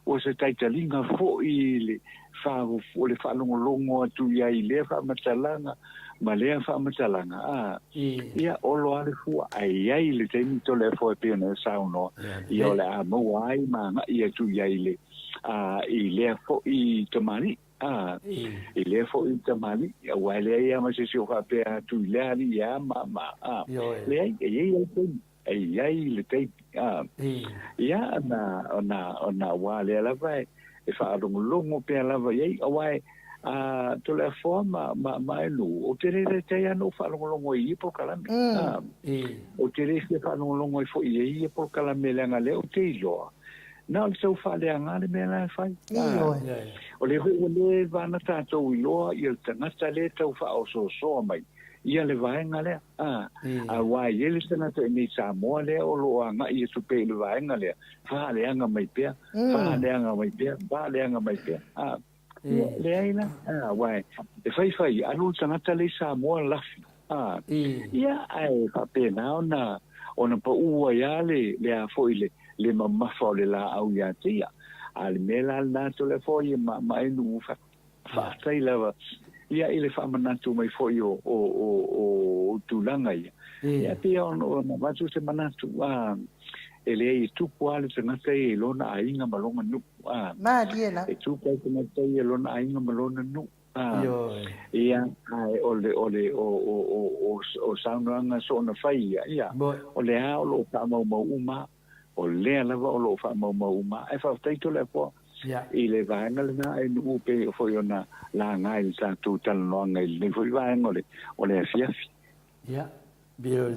o se taitalinga fo i le whalongolongo atu ia i lea whamatalanga. Ma lea whamatalanga. Ia o loare fua ai le teimi to le fo e pei o nei sauno. Ia o le a mau ai maanga ia tu ia i le i lea fo i tamani. I lea fo i tamani. Ia wai lea ia ma se si o whapea tu i lea ni ia ma. Lea ia i le teimi. Ia na wā lea lava e whaalongolongo pia lava iei. A wai to le fo ma enu o te re te ano whalongolongo i po kalame o te re te whalongolongo i fo i po kalame lenga le o te iloa na o te sau whaleanga le mea lai whai o le hui o le vana tātou iloa i o tangata le tau wha o so mai ia le vaenga lea a wai ele tangata e nei Samoa lea o loa nga i tu pe le vaenga lea whaleanga mai pia whaleanga mai pia le aina wai e fai anu tangata le Samoa lafi ia ai fa pena ona pa ua ia le a foi le mamafa le la au ia tia al mela na to le foi ma enu fa sai lava ia ile fa manatu mai foi o tulanga ia pia ona matu se manatu ele i tupu ale tangata e lona ainga malonga nu ma die la e tupu ale tangata e lona ainga malonga nu ia ole o saunanga so na fai ia ole a o lo fa mau uma o le lava o lo fa mau uma e fa taito le po i le vanga le na e nu pe fo yona la ngai sa tu tal no ngai le fo vanga ole fiafi bio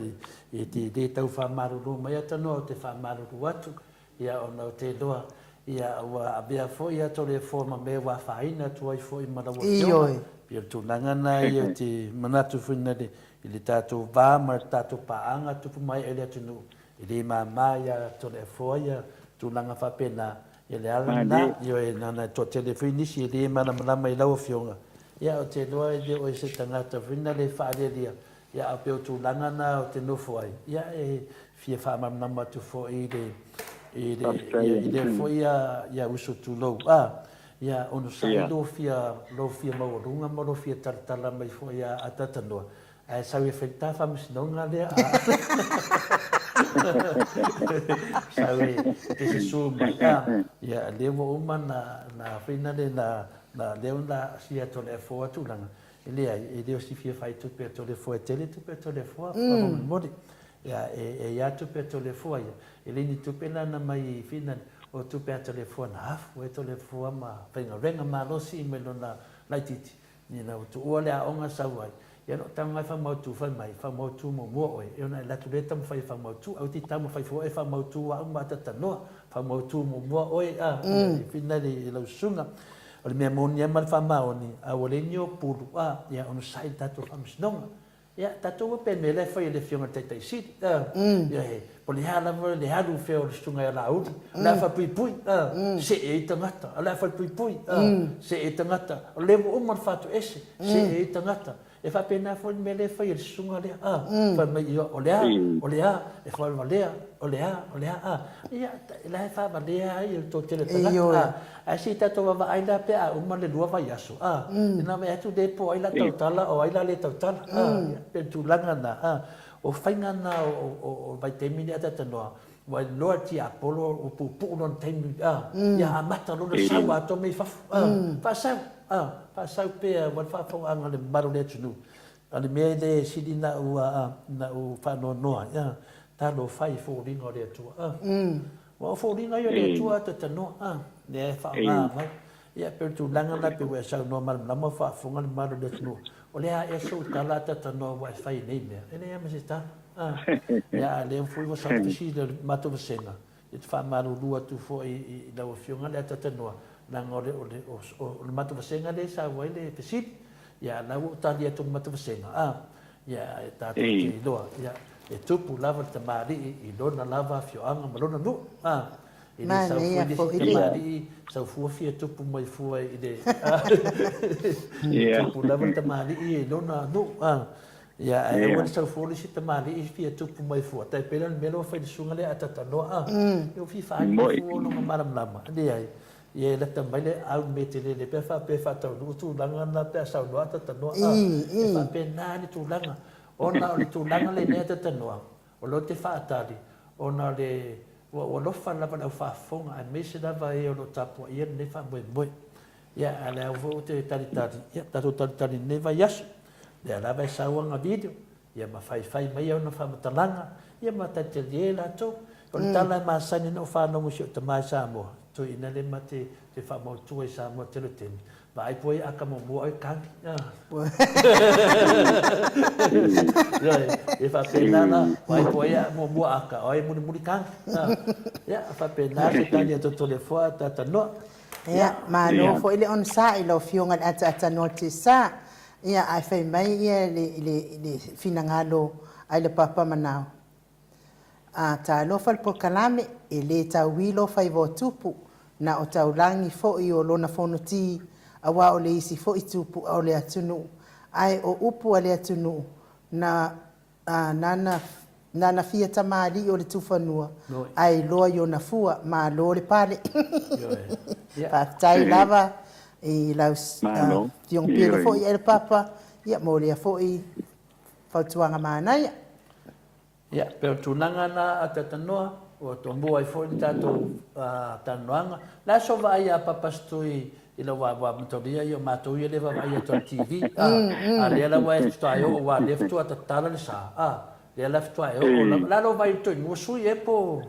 i te tau whamaruru mai atano o te whamaruru atu ia ona o te loa ia ua abea fo ia tole fo ma me wa faina tu ai fo i marawa fiona bio tūnanga na ia te manatu whina i le tātou wā ma tātou paanga tupu mai ele atunu i le māma ia tole fo ia tūnanga whapena ia le ala na ia e nana to telefinisi i le malama i lau fionga ia o te loa i le o se tangata whina le whaalelia ia a peo tūlanga na o te nofo ai. Ia e fia whaamamnama tu fo i le fo ia uso tu lou. Ia ono sai lo fia maurunga mo lo fia tartala mai fo ia atatanoa. Ai sau e whaita whamisinonga lea. Sau e te se suma. Ia lewa uma na whina le na leo na sia tole e fo atulanga. E leo si fia fai tupe a tole fua, tele tupe a tole fua, mori. E ia tupe a tole fua ia. E lini tupe nana mai fina o tupe a tole fua na hafu e tole fua ma whainga renga ma losi i melo na laititi. Nina o tu ua lea onga sauai. Ia no tanga wha mautu whai mai, wha mautu mo mua oe. E ona e latu le tamu whai wha mautu, au ti tamu whai fua e wha mautu wa umma tatanoa. Wha mautu mo mua oe, fina le lau sunga. O le mea moni e malwha maoni, a o le nio puru, ia ono sai tato whamsinonga. Ia tato wa pene le whai le fionga teitai siri. Ia he, po le halawa le haru wheo le stunga e lauri. La wha pui pui, se e tangata. La wha pui pui, se e tangata. O lewo umar whatu ese, se e tangata. E wha pena whai me le whai le stunga lea. Wha mai ia o lea, e wha lea, o lea. Ia, la e wha lea i to tele tangata. Ai si tato wa aila pe a uma le lua vai aso. Ina me atu de po aila tautala o aila le tautala. Pe tūlanga na. O whainga na o vai temini ata tanoa. Wai loa ti apolo o pupu non temini. Ia amata lona sau ato mei fafu. Whasau pe a wan whawhonga anga le maru le tunu. Ani mea le sidi na u whanoa noa. Talo whai fōringa o le atua. Wa fōringa i o le atua ata tanoa. Ne whaanga mai. Ia pe tūlanga na pe wea sau noa malama whawhonga le maru le tunu. O lea e so talata tanoa wa e whai nei mea. E lea masi ta. Ia lea mfui wa sa tisi le mato vasenga. I te whamaru lua tu fo i lau fionga le ata tanoa. Nanga o le mato vasenga le sa wai le pesip. Ia lau tali atu mato vasenga. Ia e tātou te iloa. Ia e tupu lava te maari i lona lava fioanga ma lona nu. I le sau fui le te maari sau fuafia tupu mai fua i le tupu lava te maari i lona nu. Ia e wani sau fuali si te maari i fia tupu mai fua. Tai pela ni melo whai le sunga le atatanoa. Iu fi whaani le fua longa maramlama. Ni ai. Ia le tamai le au me te le pe wha tau nu tūlanga na pe sau noa atatanoa. E wha pe nani tūlanga. Ona o le tūlanga le nea tatanoa. O lo te whaatari. Ona le o lofa lava lau whaafonga. A mese lava e o lo tapua. Ia ne wha moe moe. Ia a le au vo te taritari. Ia tato taritari ne vai yasu. Ia lava e sauanga video. Ia ma whai mai au na whamatalanga. Ia ma taitelie la tau. O le tala e maasani no whanongu si o te mai Samoa. To ina le ma te whamautua i Samoa tele temi. Ma ai poe aka mo mua e kangi. E whapena na, ai poe a mo mua aka. O e muni kangi. Ia, whapena se tani a totole fua tata noa. Ia, ma no fo ile on sa ilo fionga ata no te sa. Ia, ai whai mai ia le finangalo ai le papa manao. Ta lofa le pokalame e le tau wilo whai vo tupu na o tau langi fo i o lona fono ti awa o le isi fo i tupu o le atunu ai o upu a le atunu na nana fia tamari o le tufanua ai loa i o na fua ma lo le pale pa tai lava i lau tiong pile fo i el papa ia mo le fo i fautuanga maanaia. Ia, pero tūnanga na a tatanoa, o tō mua i fōi tātou tanoanga. La so vai a papastui i la wa matoria i o mātou i lewa vai a tō TV. A lea la wa e ftua o wa leftua ta tala le sa. Lea la ftua o, la lo vai tōi mua sui e po.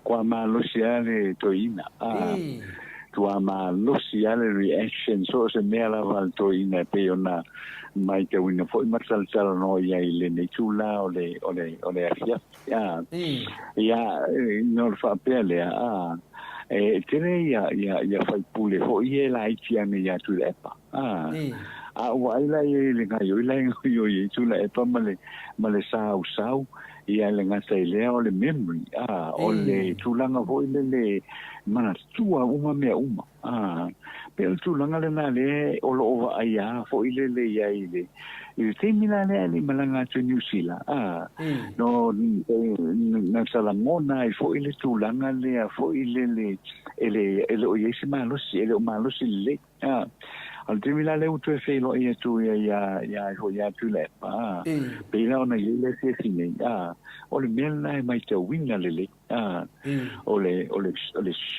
Kwa malosi ale toina. Tua malosi ale reaction so se mea la val toina pe ona mai te winga foi matsal tsal no ia ile nei tula ole afia ya no fa pele tere ia fai pule ho ie la itia me ya tu lepa wa ila ile nga yo ila yo ye tula epa male sau ia le nga sai le ole memory ole tulanga ho ile mana tua uma pe tulanga le na le olo ova ia fo ile le ia ile te mina le malanga tu New Zealand no na sala mona fo ile tulanga le fo ile ele o yesi malo si ele o malo si le al te mila le utu fe lo ia tu ia ho ia tu le pe ila ona ile se sine ole mena mai te winga le ole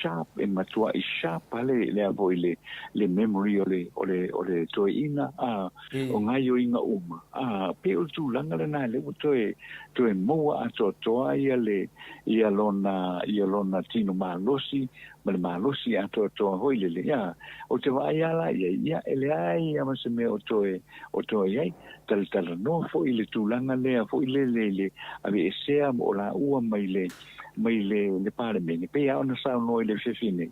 sharp in matua is sharp le avo le memory ole to ina o ngai inga pe o tu langa le na le to e moa ato ia lona tino malosi malosi ato hoile le o te vai ala ia ele ai ama se me o to ia tal no fo ile tu langa le fo ile ave sea o la ua mai le pare me pe ona sa no ile fefine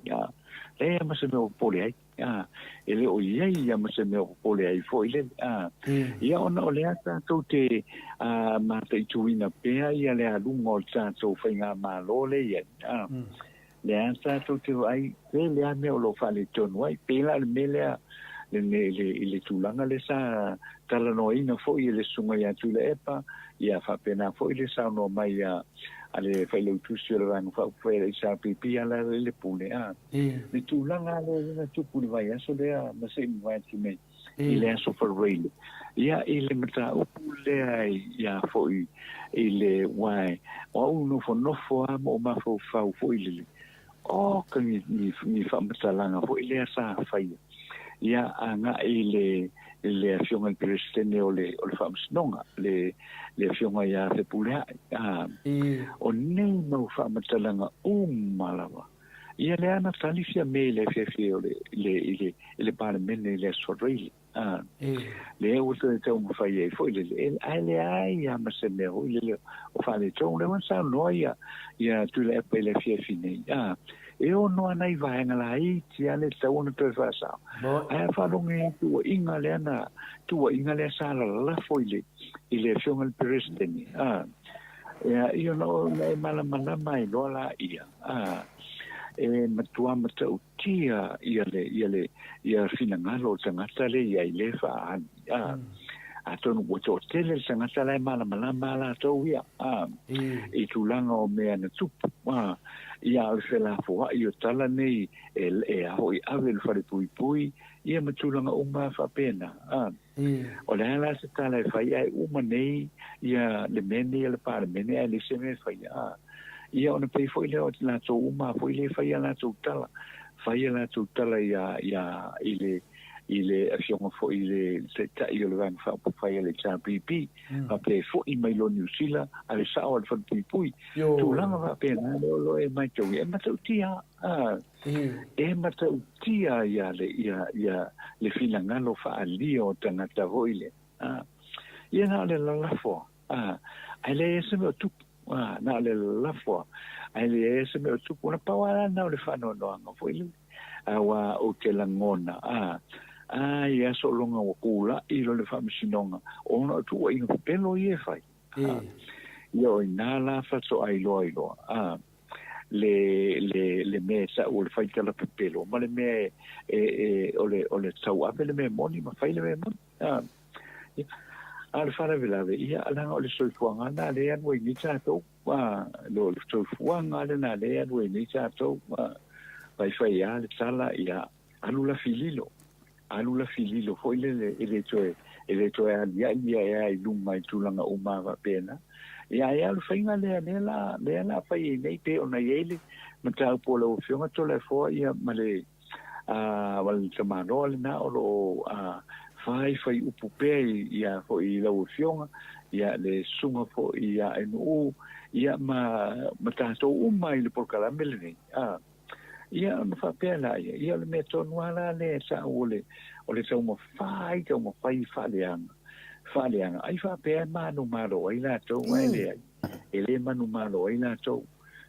le ama se me o pole ai ele o ia ama se me o pole ai fo ile ia ona o le ata to te ma te tuina pe ia le alungo tsa so fainga malo le ia le ata to te ai le ame o lo fale tonu ai pe la me le tulanga le sa tala no ina fo ile sunga ya tu le epa ia fa pena fo ile sa no mai ale fa le tu sur la no fa le sa pipi ala le pune le tulanga le tu pune vai aso le ma se mi vai ti me ile aso for rail ia ile mata o pule ai ia fo ile wai o no fo mo ma fo fo ile kan ni fa mtalanga fo ile sa fa ia anga ile afionga presidente ole famsnonga le afionga ia se pula o nei no famtalanga malawa ia le ana talisia me le fefe ole le parlemene le sorrili le o te mo fai foi le ai ama se me o le o fa le tone le sa noia ia tu le pe le fefe nei e o no anai vai ngala i ti ale tau no te fa sa fa longe tu inga le na tu inga le sa la foile ile fionga presidente ia io no le mala mai lo la ia e matua tia ia fina ngalo tanga tale ia ile fa atonu boto tele sanga tale mala to ia e tulanga o mea na tupu ia al fela fo ia tala nei hoi ave fare pui ia matulanga uma fa pena o le ala se tala fai ai uma nei ia le meni le par meni le se me fai ia ona pei foi le o la to uma foi le fai la to tala ia ile afionga fo ile se ta ile van fa pa ile cha pipi pa pe fo i mai lo New Zealand ale sa o fa pipi tu langa va pena lo e mai to e mata utia ia le filanga lo fa alio tanga ta voile ia na le la fo ale se me tu na le la fo ale se me tu na pa wala na le fa no fo ile awa o te langona ia so longa o kula i lo le famisinonga ona tu i no pelo ie fai io inala fa so ai lo le mesa o le fai tala pelo ma le me ole tau ave le me moni ma fai le me moni al fara velave ia ala ole so fuanga na le an we ni cha to lo so fuanga le na le an we ni cha to vai fai ale tala ia alula fililo foi ele toe ia i lunga i tulanga uma va pena ia lu fainga le la fai nei pe ona ele mata polo fionga tole fo ia male wal tamano le na o fai upu pe ia fo i la fionga ia le sunga fo ia no ia mata to uma i le porkala mele ia no fa pena ia le meto no ala le sa ole sa mo fai fa le whaleanga. Ai whapea manu malo ai la tau mai le ai. E le manu malo ai la tau.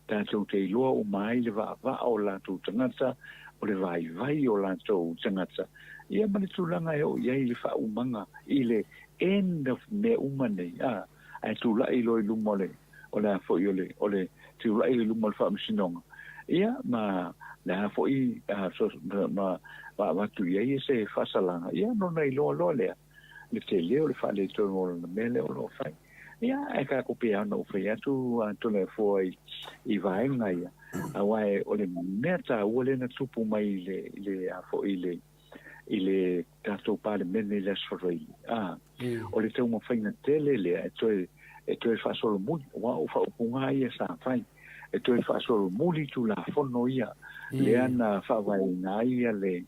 Tātou te iloa o mai le wa o la tau tangata, o le vai o la tau tangata. Ia mani tūlanga e o iai le wha umanga i le end of me umane. Ai tūla i loi lumole, o le hafo i o le tūla i le lumole wha masinonga. Ia ma le hafo i ma watu iai e se whasalanga. Ia nona i loa lea. Le te leo le wha le tō na mele o lo whai. Ia, e ka kope ana o whai atu tole fo i vaenga ia. A wae o le mea tā ua le na tupu mai le afo i le tātou pāle mene le aswharoi. O le tau mawhaina tele lea e toe whaasolo muli. Wa o whaupunga ia sa whai. E toe whaasolo muli tu la fono ia. Lea na whawaina ia le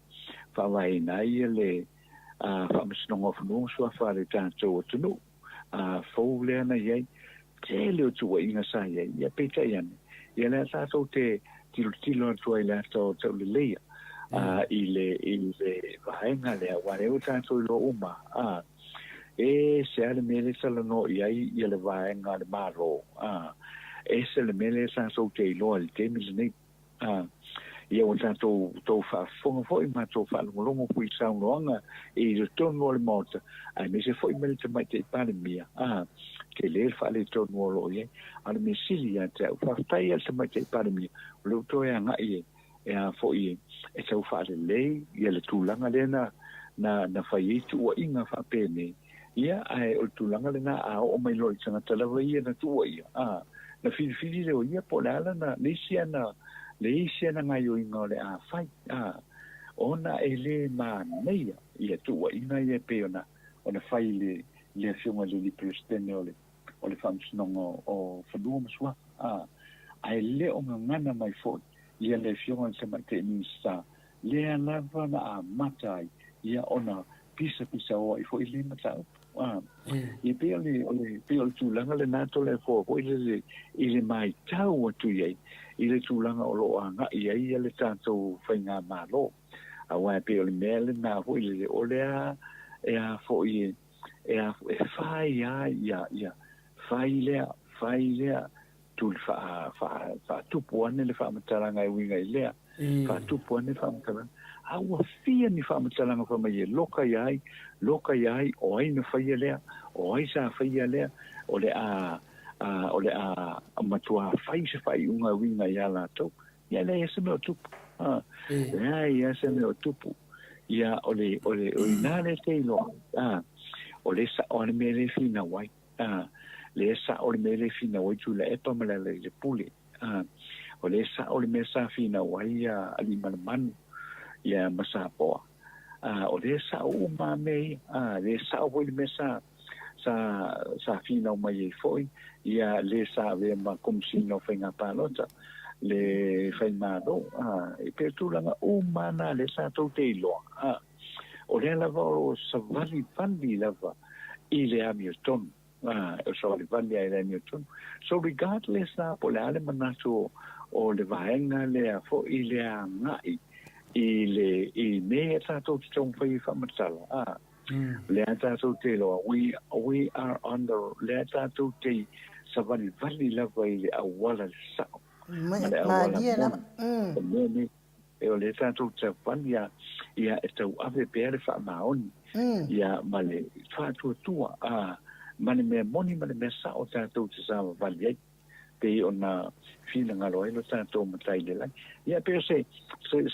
whamasinonga whanua sua whare tātou atunu. Fou lea na iai, te leo tua inga sa iai, ia peita iane. Ia lea tātou te tilo atua i lea tau le leia. I le vahenga lea, wareo tātou i lo uma. E se ale mele salano iai, ia le vahenga le maro. E se le mele tātou te iloa le te milenei. Ia o tātou tau whaafonga fo i mātou whaalongolongo pui saunoanga i le tonu le mota. Ai me se fo i mele te mai te pāle mia. Ke le whaale tonu o lo iei. Ale me sili a te au whaatai al te mai te pāle mia. O leo toi a ngai e a fo i e tau whaale lei. Ia le tūlanga le na whaieitu o inga whaapene. Ia ai o tūlanga le na a o mai loi tanga talawa ia na tua ia. Na whiri leo ia po le ala na leisia na le isia na ngai o inga o le a whai. Ona e le maa neia ia tua inga ia pe ona whai le whiunga le li prestene o le whamsinonga o whanua masua. Ai le o ngana mai fo ia le whiunga le mai te nisa le anava na a matai ia ona pisa o i fo i le matau. I pe o tūlanga le nato le fo i le mai tau atu iei i le tūlanga o lo anga iei le tātou whainga mālo. A wai pe o le mea le nā fo i le o lea e a fo i e whai lea tu le wha tupu ane le whaamataranga e winga i lea. Wha tupu ane whaamataranga. Aua fia ni whaamataranga whamai e loka iai o ai na whaia lea, o ai sa whaia lea, o le a matua whai se whai unga winga i ala tau. Ia le ese me o tupu. Ia ese me o tupu. Ia o ina le te ilo. O le sa o le me le fina wai. Le sa o le me le fina wai tu le epa mala le pule. O le sa o le me sa fina wai ali manu. Ia masapoa. O le sa o mame, le sa o le me sa fina o mai e foi. Ia le sa ve ma komsino whainga pālota. Le whaimado. E pe tūlanga o mana le sa tau te iloa. O le lava o sa vali lava i le Hamilton. O sa vali i le Hamilton. So regardless na po le ale manatu o le vaenga le a fo i le a ngai. I me tātou te tōng whai whamatala. Le tātou te loa. We are on the le tātou te savali lava i le awala le sao. Madia lava. E o le tātou te whali ia e tau ave pere whaamaoni. Ia ma le whātua. Mane mea moni, mane mea sao tātou te sawa wali ai. Pe ona fina ngalo ilo tātou matai le lai. Ia pe se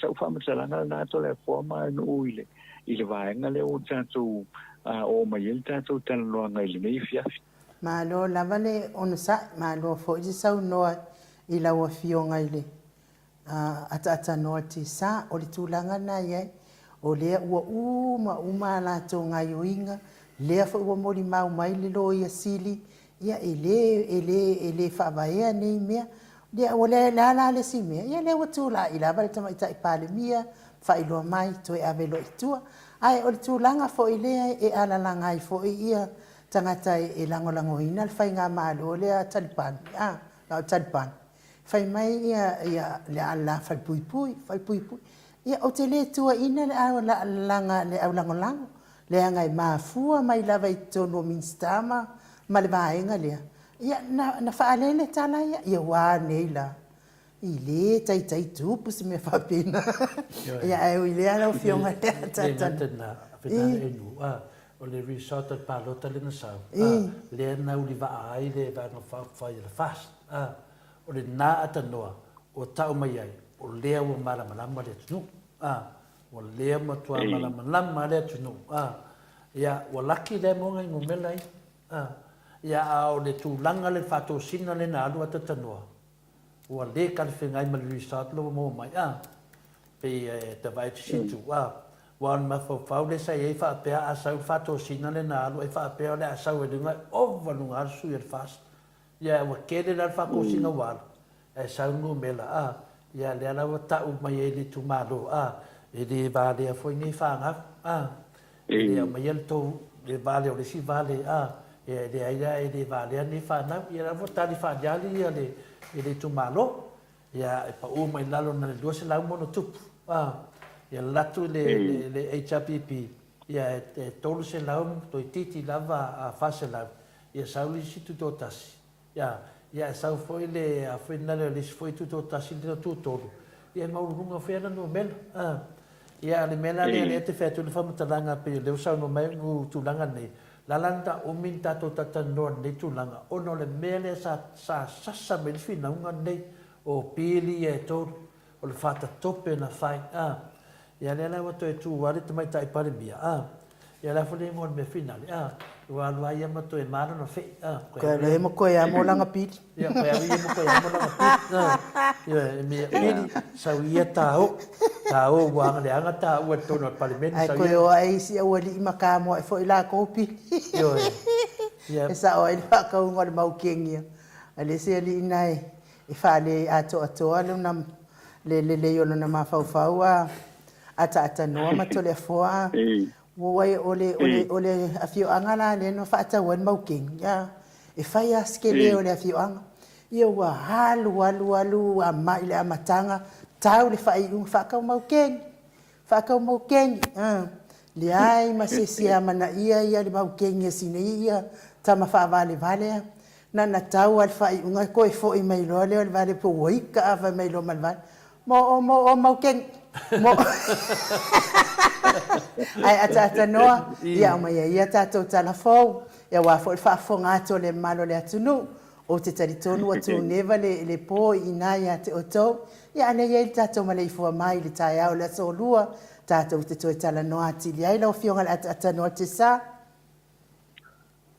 sau whamatalanga na to le forma no uile. I le vaenga le o tātou o mai el tātou talanoa ngai le mei fiafi. Ma lo lava le ona sa, ma lo fo i sau noa i la ua fionga i le. Ata noa te sa, o le tūlanga na iai. O lea ua uma la tō ngai o inga. Lea fo ua mori mau mai le lo ia sili. Ia ele whaavaea nei mea. Ia o le le si mea. Ia le ua tūla i lava le tamaita i pāle mia. Whailoa mai toi avelo i tua. Ai o le tūlanga fo i lea e alalanga i fo i ia tangata e langolango ina. Le whai ngā mālo lea Taliban. Taliban. Whai mai ia le ala whai pui. Ia o te le tua ina le au langolango. le ngai mafua mai lava I tono minstama ma le vaenga lea ia na faalele tala ia wa nei la I le tai tupu se me whapena ia au I le ala o fionga lea tatana na whenana e nu o le resort al palota le na sau le na uli va ai le va no fa le fast o le na atanoa o tau mai ai o le o mala malama le tunu o le matua malama malama le tunu ia o laki le mo ngai ngomela ai ia o le tūlanga le whato sina le na alu atanoa o le kalwhengai ma le resort lo mo mai pe te vai situ wan ma fo le sai e fa pe a sa fato sina le na lo e fa pe le a sa e dunga o valunga su e fast ya wa kede la fa ko sina wal e sa no mela ya le ala wa ta u mai e tu malo e de va le fo ni fa nga e mai el to le vale o le si vale e de ai de vale ni fa na ya la ta di fa ya le tu malo ya pa u mai lalo na le do se la mo no tu ia latu le HRPP ia tolu se lau toi titi lava a fase lau ia sauli si tuto tasi ia sau foi le a whena le foi tuto tasi le tu tolu ia maurunga whena no mela ia le mela le te whetu le whamatalanga pe leo sau no mai ngu tulanga nei lalanda o min tato tatanoa nei tulanga ono le mele sa sasa me le whina unga nei o pili e tolu o le whata tope na whai ia le la wato e tu wale te mai tai pare bia ia la fole mo me finale wa lo ia mo to e maro no fe ko le mo ko ia mo langa piti ia ko ia mo ko ia mo langa piti ia me pili sa ia tao wa le anga ta o to no parlamento sa ia ko ai si o li maka mo fo ila ko pi ia esa o ila ka ngor mau kengia ale se li nai e fa le ato ale na le yo na ma fa ata noa ma tole foa wai ole afio angala le no fata wan mauking ya e fai askele ole afio anga ia wa halu a mai le amatanga tau le fai un faka mauking le ai ma se sia mana ia le mauking sine ia tama fa vale na tau al fai unga ko fo I mai lo le vale po wai ka ava mai lo mal mo mauking mo ai ata noa ia mai ia tato telefon ia wa fo fa fonga to le malo le atunu o te taritonu atu neva le po ina ia te oto ia ne ia tato male fo mai le tai au le so lua tato te to tala noa ti ia lo fionga ata noa te sa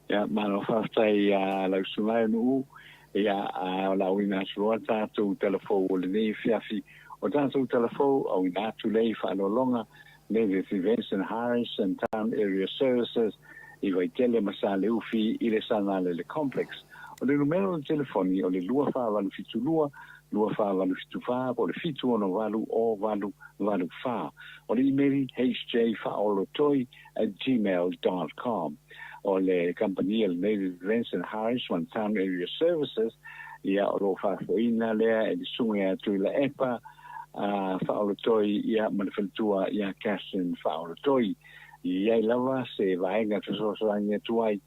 ia malo fa tai la sumai nu ia la wina so tato telefon le ni fiafi o tātou telefo au ina atu lei whaalolonga Levis Events and Harris and Town Area Services I vai tele masale ufi I le sanale le complex. O le numero de telefoni o le lua whaavalu fitu lua whaavalu fitu wha o le fitu ono walu o walu wha. O le emaili hjwhaolotoi@gmail.com. O le company le Levis Events and Harris and Town Area Services ia o lo whaafoina lea e li sunga atu I la epa whaolotoi ia manifentua ia Catherine whaolotoi ia I lava se vaenga tusosoangia tuai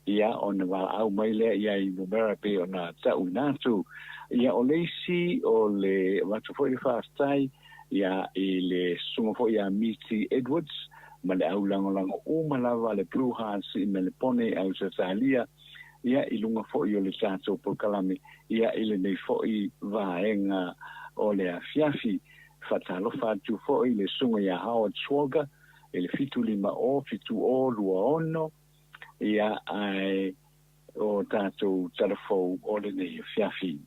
ia o na wala au mailea ia I numera pe o na tau natu ia o leisi o le watufoi whaastai ia I le sumafo ia Miti Edwards ma le au langolango umalava le Blue Hearts I me le pone au Satalia ia I lunga foi o le tātou pokalame ia I le nei foi vaenga o le afiafi fatalo fatu foi le sunga ia Howard Schwager le fitu lima o fitu o lua ono ia ai o tātou telefo o le nei afiafi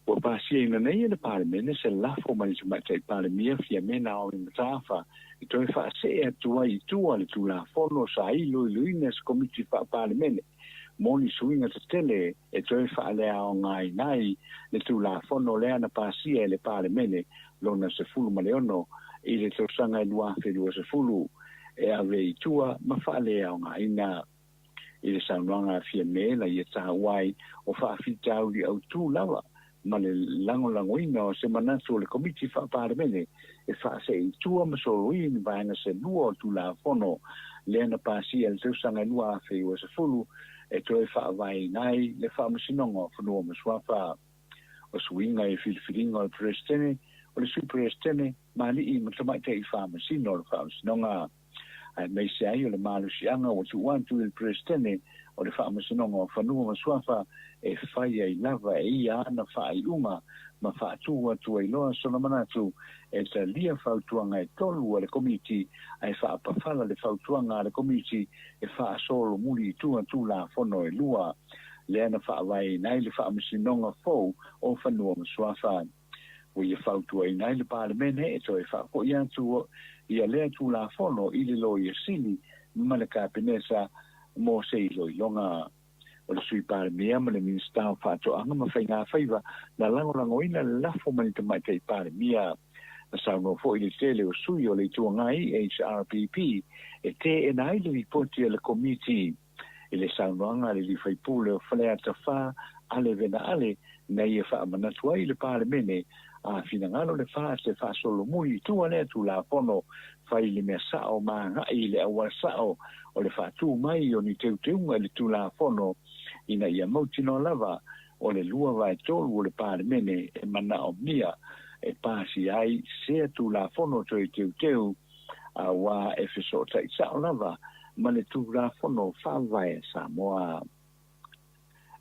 o pasi ina nei le parlemene se lafo mani tumatai parlemia fia mena o matafa I toi fa se atua I tua le tula fono sa ilo iluines komiti fa parlemene moni suinga te tele e toi fa le ao ngai nai le tula fono le ana pasi e le parlemene lona se fulu maleono I le tosanga I lua whenua se fulu e ave I tua ma fa le ao ngai na I le saunoanga fia mela I e tahawai o fa fitau li au tū lawa ma le langoina o se manatu o le komiti whaaparamene e wha se i tua masoroi ni vaenga se lua o tu la fono le ana pasi el teusanga lua a whai o se fulu e toi whaavai nai le whaamusinonga whanua maswafa o suinga e whiriwhiringa o le prestene o le sui prestene mali i matamai te i whaamusino o le whaamusinonga ai mei se ai o le malusianga o tu wantu il prestene o le whaamusinonga o whanua maswafa e whai ai lava e ia ana whai unga ma whaatua tu ai loa sona manatu e ta lia whautuanga e tolu o le komiti ai whaapawhala le whautuanga le komiti e whaasolo muri tua tu la fono e lua le ana whaawai nai le whaamusinonga fau o whanua maswafa o ia whautua i nai le parlemene e toi whaako i atu ia lea tu la fono i le lo ia sini ma le kapinesa mo se i lo i longa o le sui parlemea ma le minista o whaatoanga ma whainga whaiva na langolangoina le lafo mani te mai kei parlemea na sauno fo i le tele o sui o le tuangai HRPP e te e nai le ripoti le komiti i le saunoanga le li whaipule o whalea ta wha ale vena ale na ia wha manatua i le parlemene a finangalo le wha se wha solo mui tua lea tu la pono whai le mea sao maa ngai le awa sao o le wha tu mai o ni teu teunga le tu la pono ina ia mautino lava o le lua vai tolu o le parlemene e mana o mia e pasi ai se tu la pono to i teu a wa e fiso tai sao lava ma le tu la pono wha vai Samoa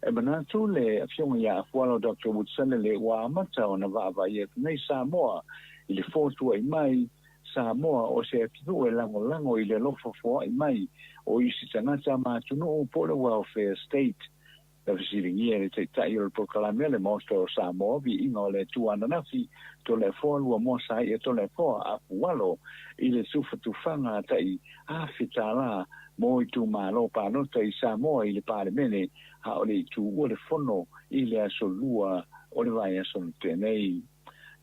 e manatu le afionga ia afualo Dr. Woodson le wa amata o na vava ia nei Samoa i le fotua i mai Samoa o se apitu e lango i le lofo foa i mai o isi tangata matunu o pole welfare state da visiringia le te tai o le proklame le monstro o Samoa vi inga o le tuananafi to le foa lua mosa i to le foa afualo i le sufa tufanga tai a fitala mo i tu malo pa nota i Samoa i le parlemene ha o le tu o le fono i le asolua o le vai aso tenei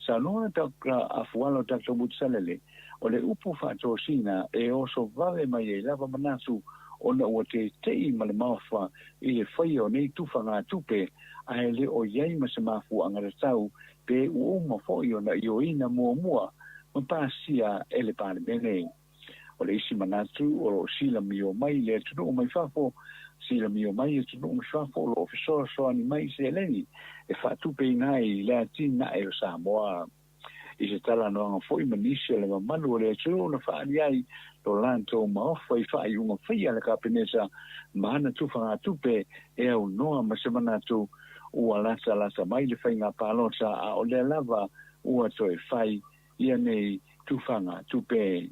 Sanoa takra afualo takto butsalele o le upu fatosina e oso vale mai e lava manatu ona o te tei ma le mawha i le whai o nei tufanga tupe a le o iei ma se mafu angaratau pe u ma fwoi o na i o ina mua ma pasia e le parlemene o le isi manatu o sila mi o mai le tunu o mai fafo sila mi o mai e tunu o mai fafo o lo ofisora soa ni mai se leni e whatupe nai le atina e o Samoa i se tala noanga fwoi manisi le mamanu o le tunu o na whaani ai to lanto maofa i whai unga whaia le kapenesa mahana tufanga tupe e au noa ma se manatu ua lasa mai le whainga palota a o le lava ua to e whai ia nei tufanga tupe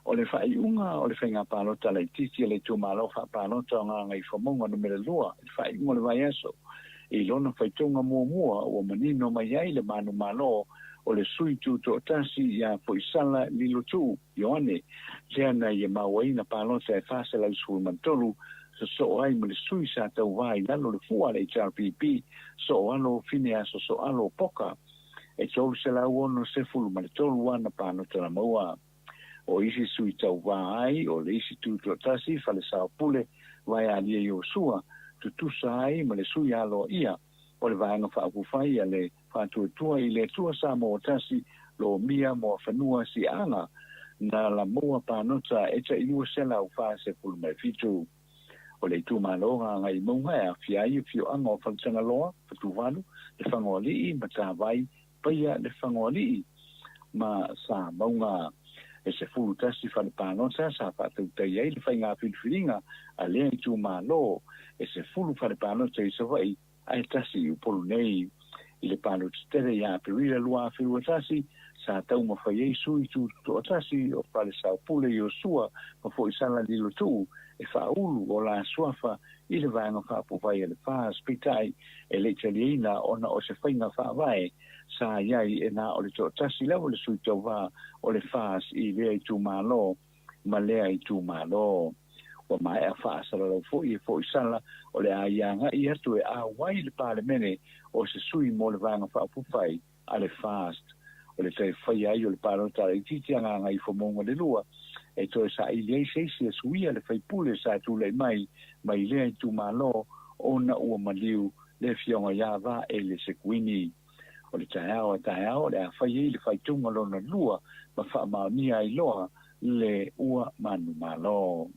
o le whai unga o le whainga palota le titi le tumalofa palota o ngā ngai whamonga numere lua le whai unga le vai aso i lona whaitonga mua o manino mai ai le manu malo o le sui tu to tasi ia poisala lilo tu Ioane tēna ia mawaina palota e whasala usu mantolu so ai mo le sui sa tau vai lalo le fua le HRPP so alo fine aso so alo poka e tolu se la uono se fulu ma le tolu wana palota na maua o isi sui tau vai o le isi tu to tasi fale sa pule vai alia i o sua tutusa ai ma le sui alo ia o le vaenga whaakufai a le whātuatua i le tua sa mo tasi lo mia mo whanua si anga na la moa pānota e ta inua sela u whaase pulu mai fitu. O le tu maloga ngai maunga e awhiai fio anga o whantanga loa, whatuwalu, le whangoa lii ma tā vai, paia le whangoa lii ma sa maunga e se fulu tasi whale pānota sa whātau tai ai le whainga whiriwhiringa a lea i tu malo e se fulu whale pānota i sa vai ai tasi u polu nei i le pānota tere i a perira lua whirua tasi sa tau ma whai ei sui tu to tasi o whale sa pule i o sua ma fo i sala lilo tu e whaulu o la suafa i le vanga whapuvai e le wha spitai e le taliina ona o se whainga whawai sa iai e na o le to tasi lewa le sui tau wā o le whas i lea i tu malo ma lea i tu malo o mai a whaasara lau fo i sala o le aianga i atu e a wai le parlemene o se sui mo le vanga whapuvai a le fast o le tai whai ai o le parota i titi anga ngai whamonga le lua e toi sa i lei seisi a suia le whaipule sa tu lei mai lea i tu malo o na ua maliu le fionga ia va e le sekuini o le taeao le a whai i le whaitunga lona lua ma wha maonia i loa le ua manu malo.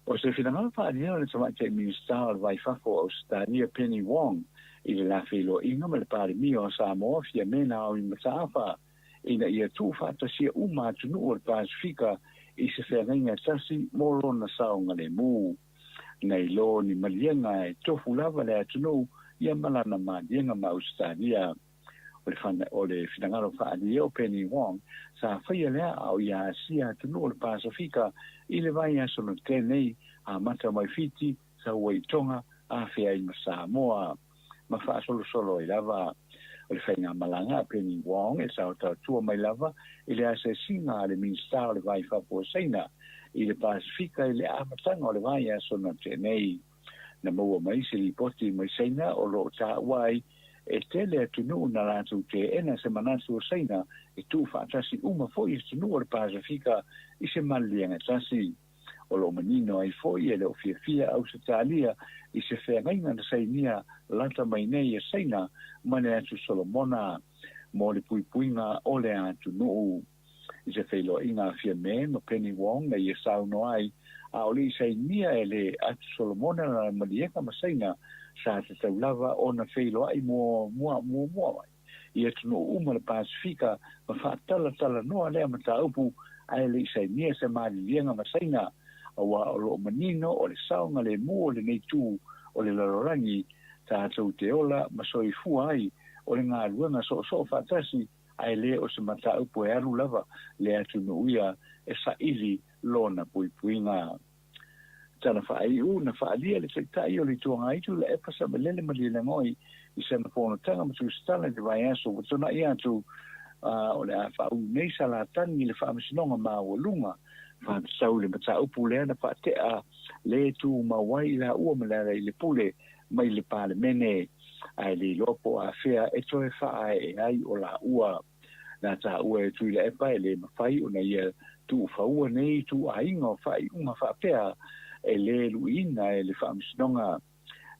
O se whinangala whaania o le tamate minister o le waifako o Stadia Penny Wong i le la whilo inga ma le pari mio o Samoa fia mena o i mataafa ina ia tu whaatasia tunu o le Pasifika i se whengainga tasi moro na saonga le mu. Nei lo ni malienga e tofu lava le atunu ia malana malienga ma Australia. O le finangalo whaania o Penny Wong sa whaia lea au ia asia atunu o le Pasifika i le vai aso no tenei a mata mai fiti sa waitonga a whea i Samoa. Ma wha solo i lava o le whainga malanga Penny Wong e sa o tau tua mai lava i le ase singa le minsta o le vai whapo seina i le Pasifika i le amatanga o le vai aso no tenei. Na maua mai se li poti mai seina o lo ta wai e tele atunu na ratu te ena se manatu o seina e tu whaatasi foi e tunu o le Pasifika i se malianga tasi. O lo manino ai foi e le o fia au se talia i se whengainga na sainia lata mai nei e seina mane atu Solomona mo le puipuinga o le atu nuu. I se whailo inga fia me no Penny Wong na i e sauno ai a o li sainia e le atu Solomona na malieka ma seina sa te taulava o na whailo ai mua mai. I atu nuu uma le Pasifika ma whaatala noa lea mata upu ai le sainia se maali lienga ma seina wa o lo manino o le saunga le mu o le nei tu o le lalorangi tātou te ola ma soifua ai o le ngā ruanga so whaatasi ai le o se mata upo e aru lava le atu nuia e sa ili lona puipuinga. Tana whaai na whaalia le sektai o le tuanga itu le epasa me lele malile ngoi i se na pono tanga matu stana de vai aso watona i atu o le a whaau nei sa la tangi le whaamisinonga maa o lunga fa sau le mata upu le na fa te a le tu ma wai la ua malala i le pule mai le pale mene ai le lopo a fea e toe fa e ai o la ua na ta ua e tu le epa e le mawhai o na ia tu fa ua nei tu a inga fai unga fa fea e le luina e le fa amsinonga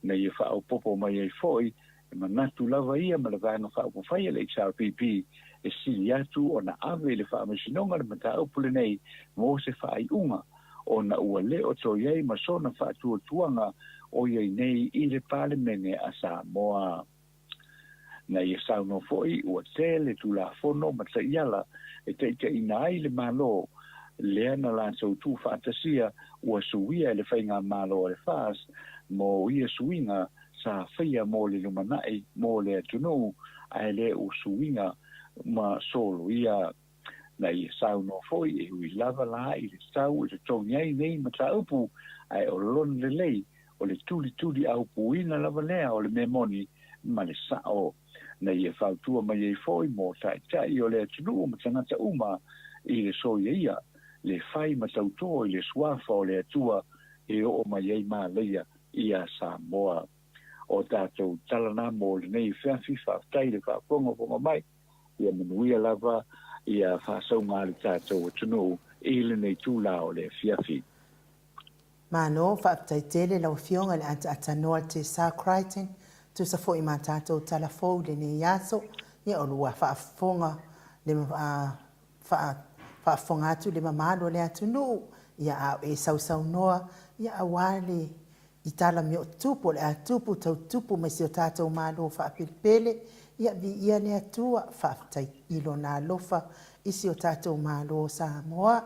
na ia fa au popo mai ai foi e manatu lava ia ma le vanga fa upu fai e le XRPP e sili atu o na ave le whaamisinonga le mata upule nei mo se whaai unga o na ua le o to iei ma sona whaatua tuanga o iei nei i le pale mene a Samoa. Na ia sauno foi ua te le tu la fono ma ta iala e te ina ai le malo lea na la tau tu whaatasia ua suia le whainga malo o le whaas mo ia suinga sa whaia mo le lumanai mo le atunu ai le u suinga ma solo ia na i sau no foi e hui lava la i le sau e te tongi ai nei ma ta upu ai o lon le lei o le tuli au puina lava lea o le memoni ma le sao na i e whautua mai e foi mo tai o le atunu ma tangata uma i le soia ia le fai ma tautoa i le suafa o le atua e o mai ei ma leia i a Samoa o tātou talana mo le nei whiawhi whaftai le whaponga mai ia manuia lava ia whaasau ngā le tātou atunu i le nei tūla o le whiawhi. Mano, whaaptai tele lau fionga le ata noa te Sir Crichton, tu sa fo i mā tātou talafou le ne yaso, ia o lua whaafonga le whaafonga atu le mamalo le atunu, ia au e sau noa, ia awale i tala mio tupu le atupu tau tupu mai si o tātou malo whaapilipele, ia vi ia ne atua whaaftai ilo nā lofa isi o tātou malo Samoa,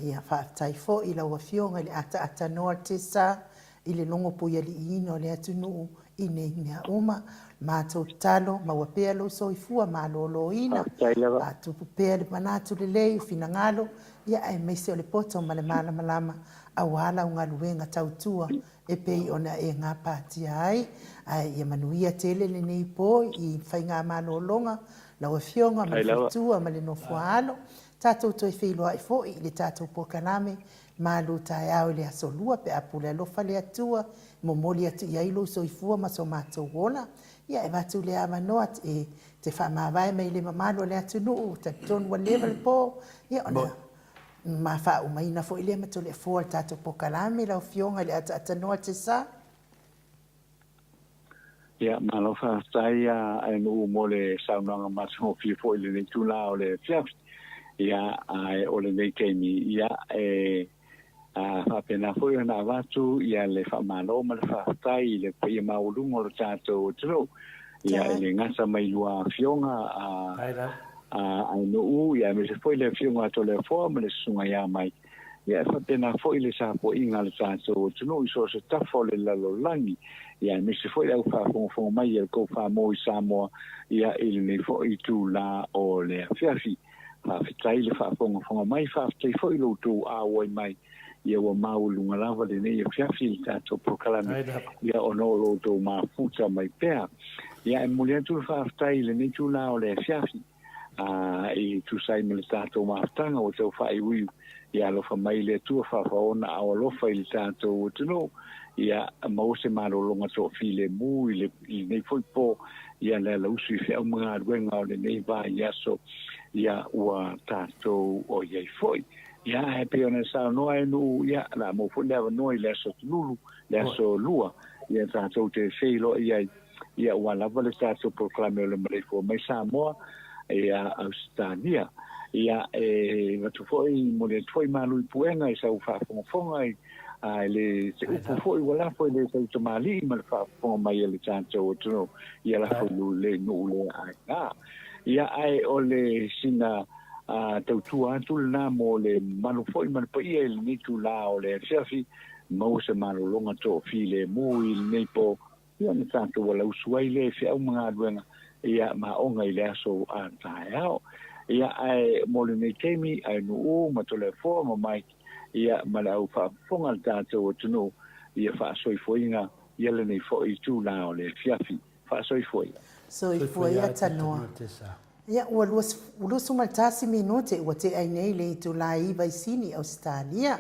ia whaaftai fo i lau awhionga le ata noa te sa, i le longo puia li ino le atunu i nei mea uma, mātou talo, maua pea lo so i fua malo lo ina, atupu pea le manatu le lei, fina ngalo, ia ai meise o le poto ma le malama a wala unga luenga tautua e pei ona e ngā pātia ai, ai ia manuia tele le nei po i whai ngā malolonga, lau e fionga ma le fitua ma le nofua alo, tātou toi whiloa i fo i le tātou pokaname, malu tae au le asolua pe apule alofa le atua, momoli atu i ailo so i fua ma so mātou wona, ia e vatu le amanoa te whamawai mai le mamalo le atu nuu, ta tonu wa level po, ia ona, ma fa umaina fo ile ma tole fo tato pokalame la fionga le ata noa te sa ia malofa tai ai no mole saunanga maso fi foi le tula o le fiaf ia ai o le nei kemi ia fa pena foi na vatu ia le fa malo ma le fa tai le pe maulungo lo tato tro ia le ngasa mai lua fionga ai no ia me se foi le fionga to le forma le sunga ia mai ia fa pena foi le sa po inga le tato tro so se tafo le lo langi ia me se foi au fa fo mai el ko fa mo sa mo ia il ne foi tu la o le fiafi fa fitai le fa fo mai fa fitai foi lo tu a o mai ia wa maulunga lava le nei fiafi tato prokalame ia ono lo to ma futa mai pea ia e mulia tu fa fitai le nei tu la o le fiafi i tu sai me le tato ma tanga o te fa i wi ia lo fa mai le tu fa ona o lo fa il tato o tuno ia mo se malo longa to file mu ile nei foi po ia le la usi fe o mga ruenga o le nei va ia so ia ua tato o ia foi ia he pe ona sa no ai nu ia la mo fu le no ile so lulu le so lua ia tato te feilo ia ua la vale tato proclame le mai fo mai sa mo ia Australia ia tu foi mo le foi malu puenga isa u fa fonga le se foi wala foi le se mali ma fa fo mai le chancho tro ia la fo le no le ai ia ai o le sina tau tua tu na mo le manu foi man po ia le ni tu la o le fiafi mo se manu longa to file mo il nei po ia ni tanto wala usuai le fi au mga duenga ia ma onga ile aso antao ia ai mo le nei kemi ai no ma to le fo mo mai ia malau fa fonga tato o tuno ia fa soi foinga ia le nei fo i tu la o le fiafi fa soi foi tanoa ia ua lusu maltasi minute ua te ai nei le tu la i vai sini Australia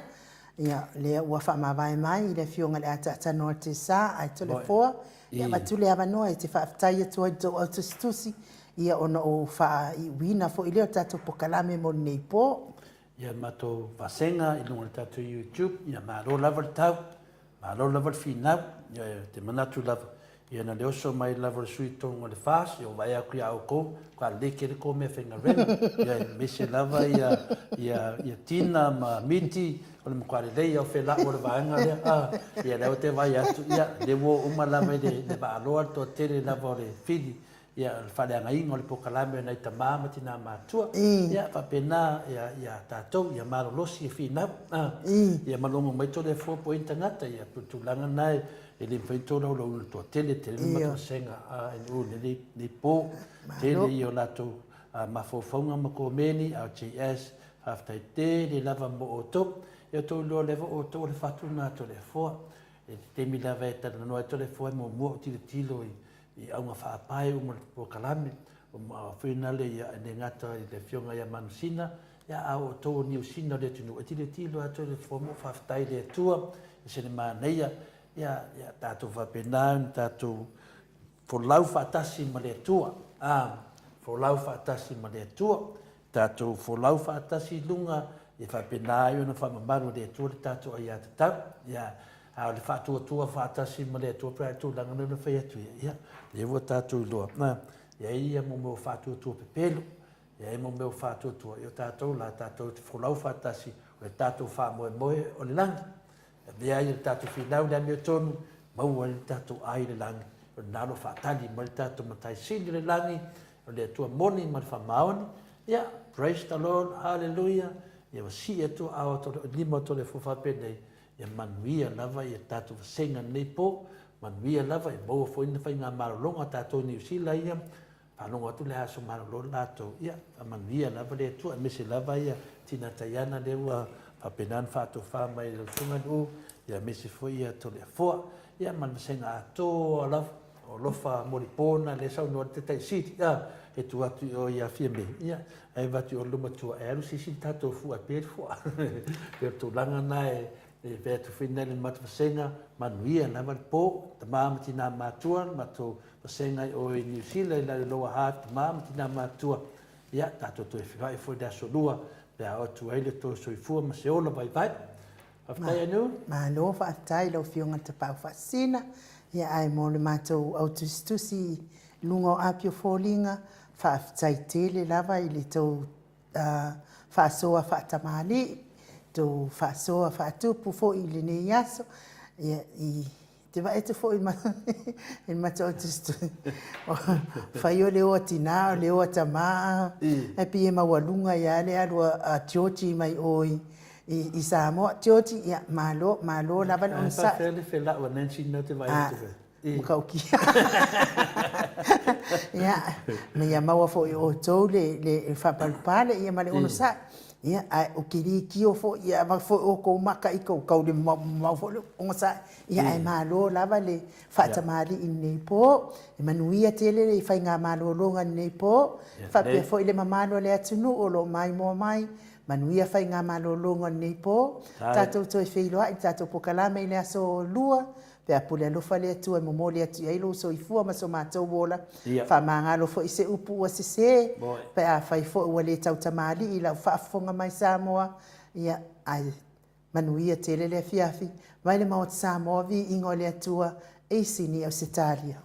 ia le ua fa mavae mai le fionga le ata tanoa te sa ai to le foa ia matule ava noa i te fa aftai atu ai to autostusi ia ona o fa i wina fo i leo tato pokalame mo nei po ia mato vasenga i lunga tatu YouTube ia malo lava tau malo lava finau ia te manatu lava ia na leoso mai lava sui tonga le fas ia vai aku ia ko kwa leke le ko me fenga ren ia mese lava ia tina ma miti o le kwale le ia fe la o le vanga ia leo te vai atu ia le wo uma lava de ba aloa to tele lava le fili ia fale nga ingo le pokalame na ita mama tina matua ia fa pena ia tatou ia malolosi fina ia malongo mai to le 4 point ngata ia putulanga nai ele feito lo to tele ma senga o le po tele io lato ma fofonga ma komeni au gs after te le lava mo oto ia to lo levo oto le fatuna to le fo e te mi lava eta no to le fo mo tilo i au nga whaapai o kalame o whenale ia ne ngata i le fionga ia manusina ia au o tō niu sina le tunu e tile tilo ato le fomo whaftai le tua i sene māneia ia tātou whapenau tātou folau whaatasi ma le tua folau whaatasi ma le tua tātou folau whaatasi lunga i whapenau na whamamaru le tua le tātou ai atatau ia a le fa'atuatua fa'atasi ma le atua praetulaga na fai atu ia le ua tatou iloa ia ia mo meo fa'atuatua pepelo ia ia mo meo fa'atuatua i o tatou la tatou te folau fa'atasi o le tatou fa'amoemoe o le lagi lea ia le tatou finau le amio tonu maua le tatou ai le lagi o le nalo fa'atali ma le tatou mataisili le lagi o le atua moni ma le fa'amaoni ia praise the Lord hallelujah ia wasi atua ao lima to le fa'apenei ia manuia lava ia tatou vasenga nei po manuia lava e mo foi na fai ngā marolonga tatou ni usila ia palonga atu le aso marolonga latou ia manuia lava le atua mese lava ia tina taiana le ua whapenan whātofa mai le tunga u ia mese foi ia to le foa ia manvasenga ato lava o lofa moripona le sau noa te taisiti e tu atu o ia fia me ia e vatu o luma tua e alu sisi tatou fua pere foa pe tu langa nai e pe tu fina le matu vasenga manuia lava po ta mama tina matua matu vasenga o i New Zealand la loa hat mama tina matua ia tatou tu e fai foi da solua pe o tu ele to soifua ma se ola vai vai aftai anu ma lo fa tai lo fionga te pau fasina Ia ai mo le mātou au tusi lunga o apio fōlinga, whaafitai tele lava i le tau whaasoa whaatamali, tau whaasoa whaatupu fo i le nei aso, ia i te wa ete fo i mātou au tusi. Whai o leo atina, o leo atamaa, e pi e mawalunga ia le alua a Georgie mai oi, I Samoa, Georgie, ia, malo, lava le onsa. Fa fele fela o Nancy no te vai te. Mukauki. Ia, me ia maua fo I o tau le whapalupale, ia ma le onsa. Ia, o kiri kio fo, ia, ma fo o kou maka I kou le mau fo le onsa. Ia, ai malo, lava le whaatamari I nei po. E manuia tele le I whai ngā malo longa nei po. Whapia fo I le mamalo le atunu o lo mai mo mai. Manuia whai ngā malolonga nei po. Tātou toi whiloa I tātou pokalame I le aso lua. Pea pule alofa le atua I momoli atu eilo so I fua maso mātou wola. Wha māngalo fo I se upu ua se se. Pea whai fo ua le tau tamali I lau whaafonga mai Samoa. Ia ai manuia tele le fiafi. Mai le maot Samoa vi ingo le atua e sini au se talia.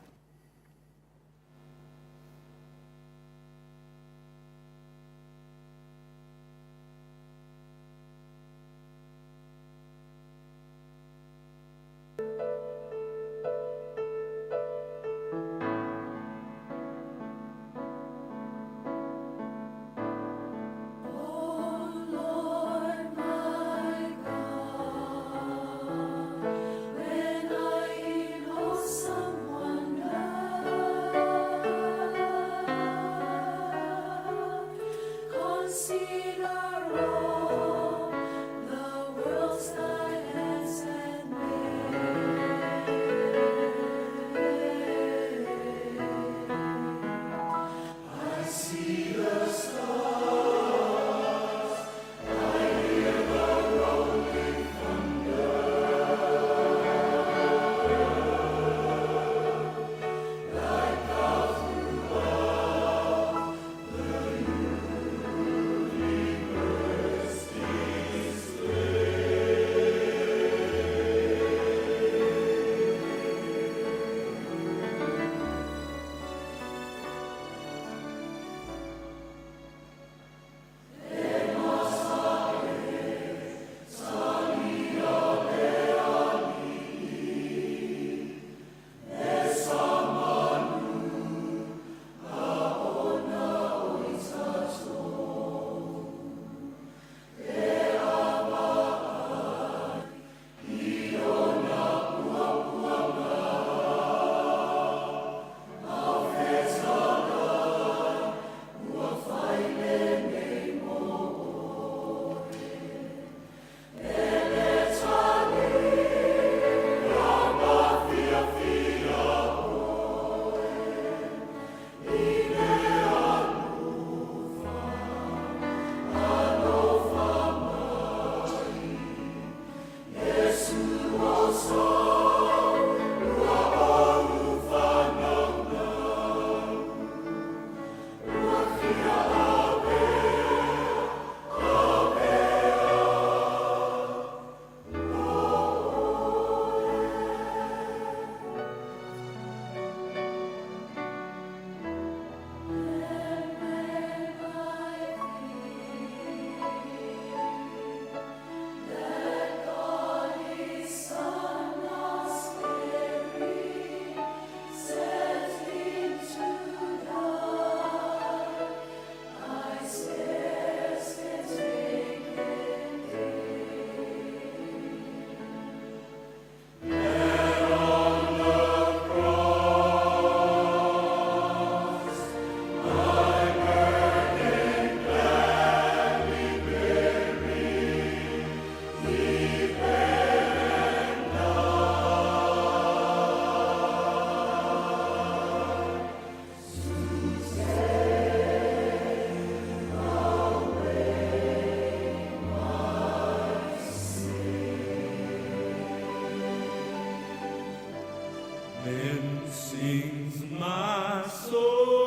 Then sings my soul.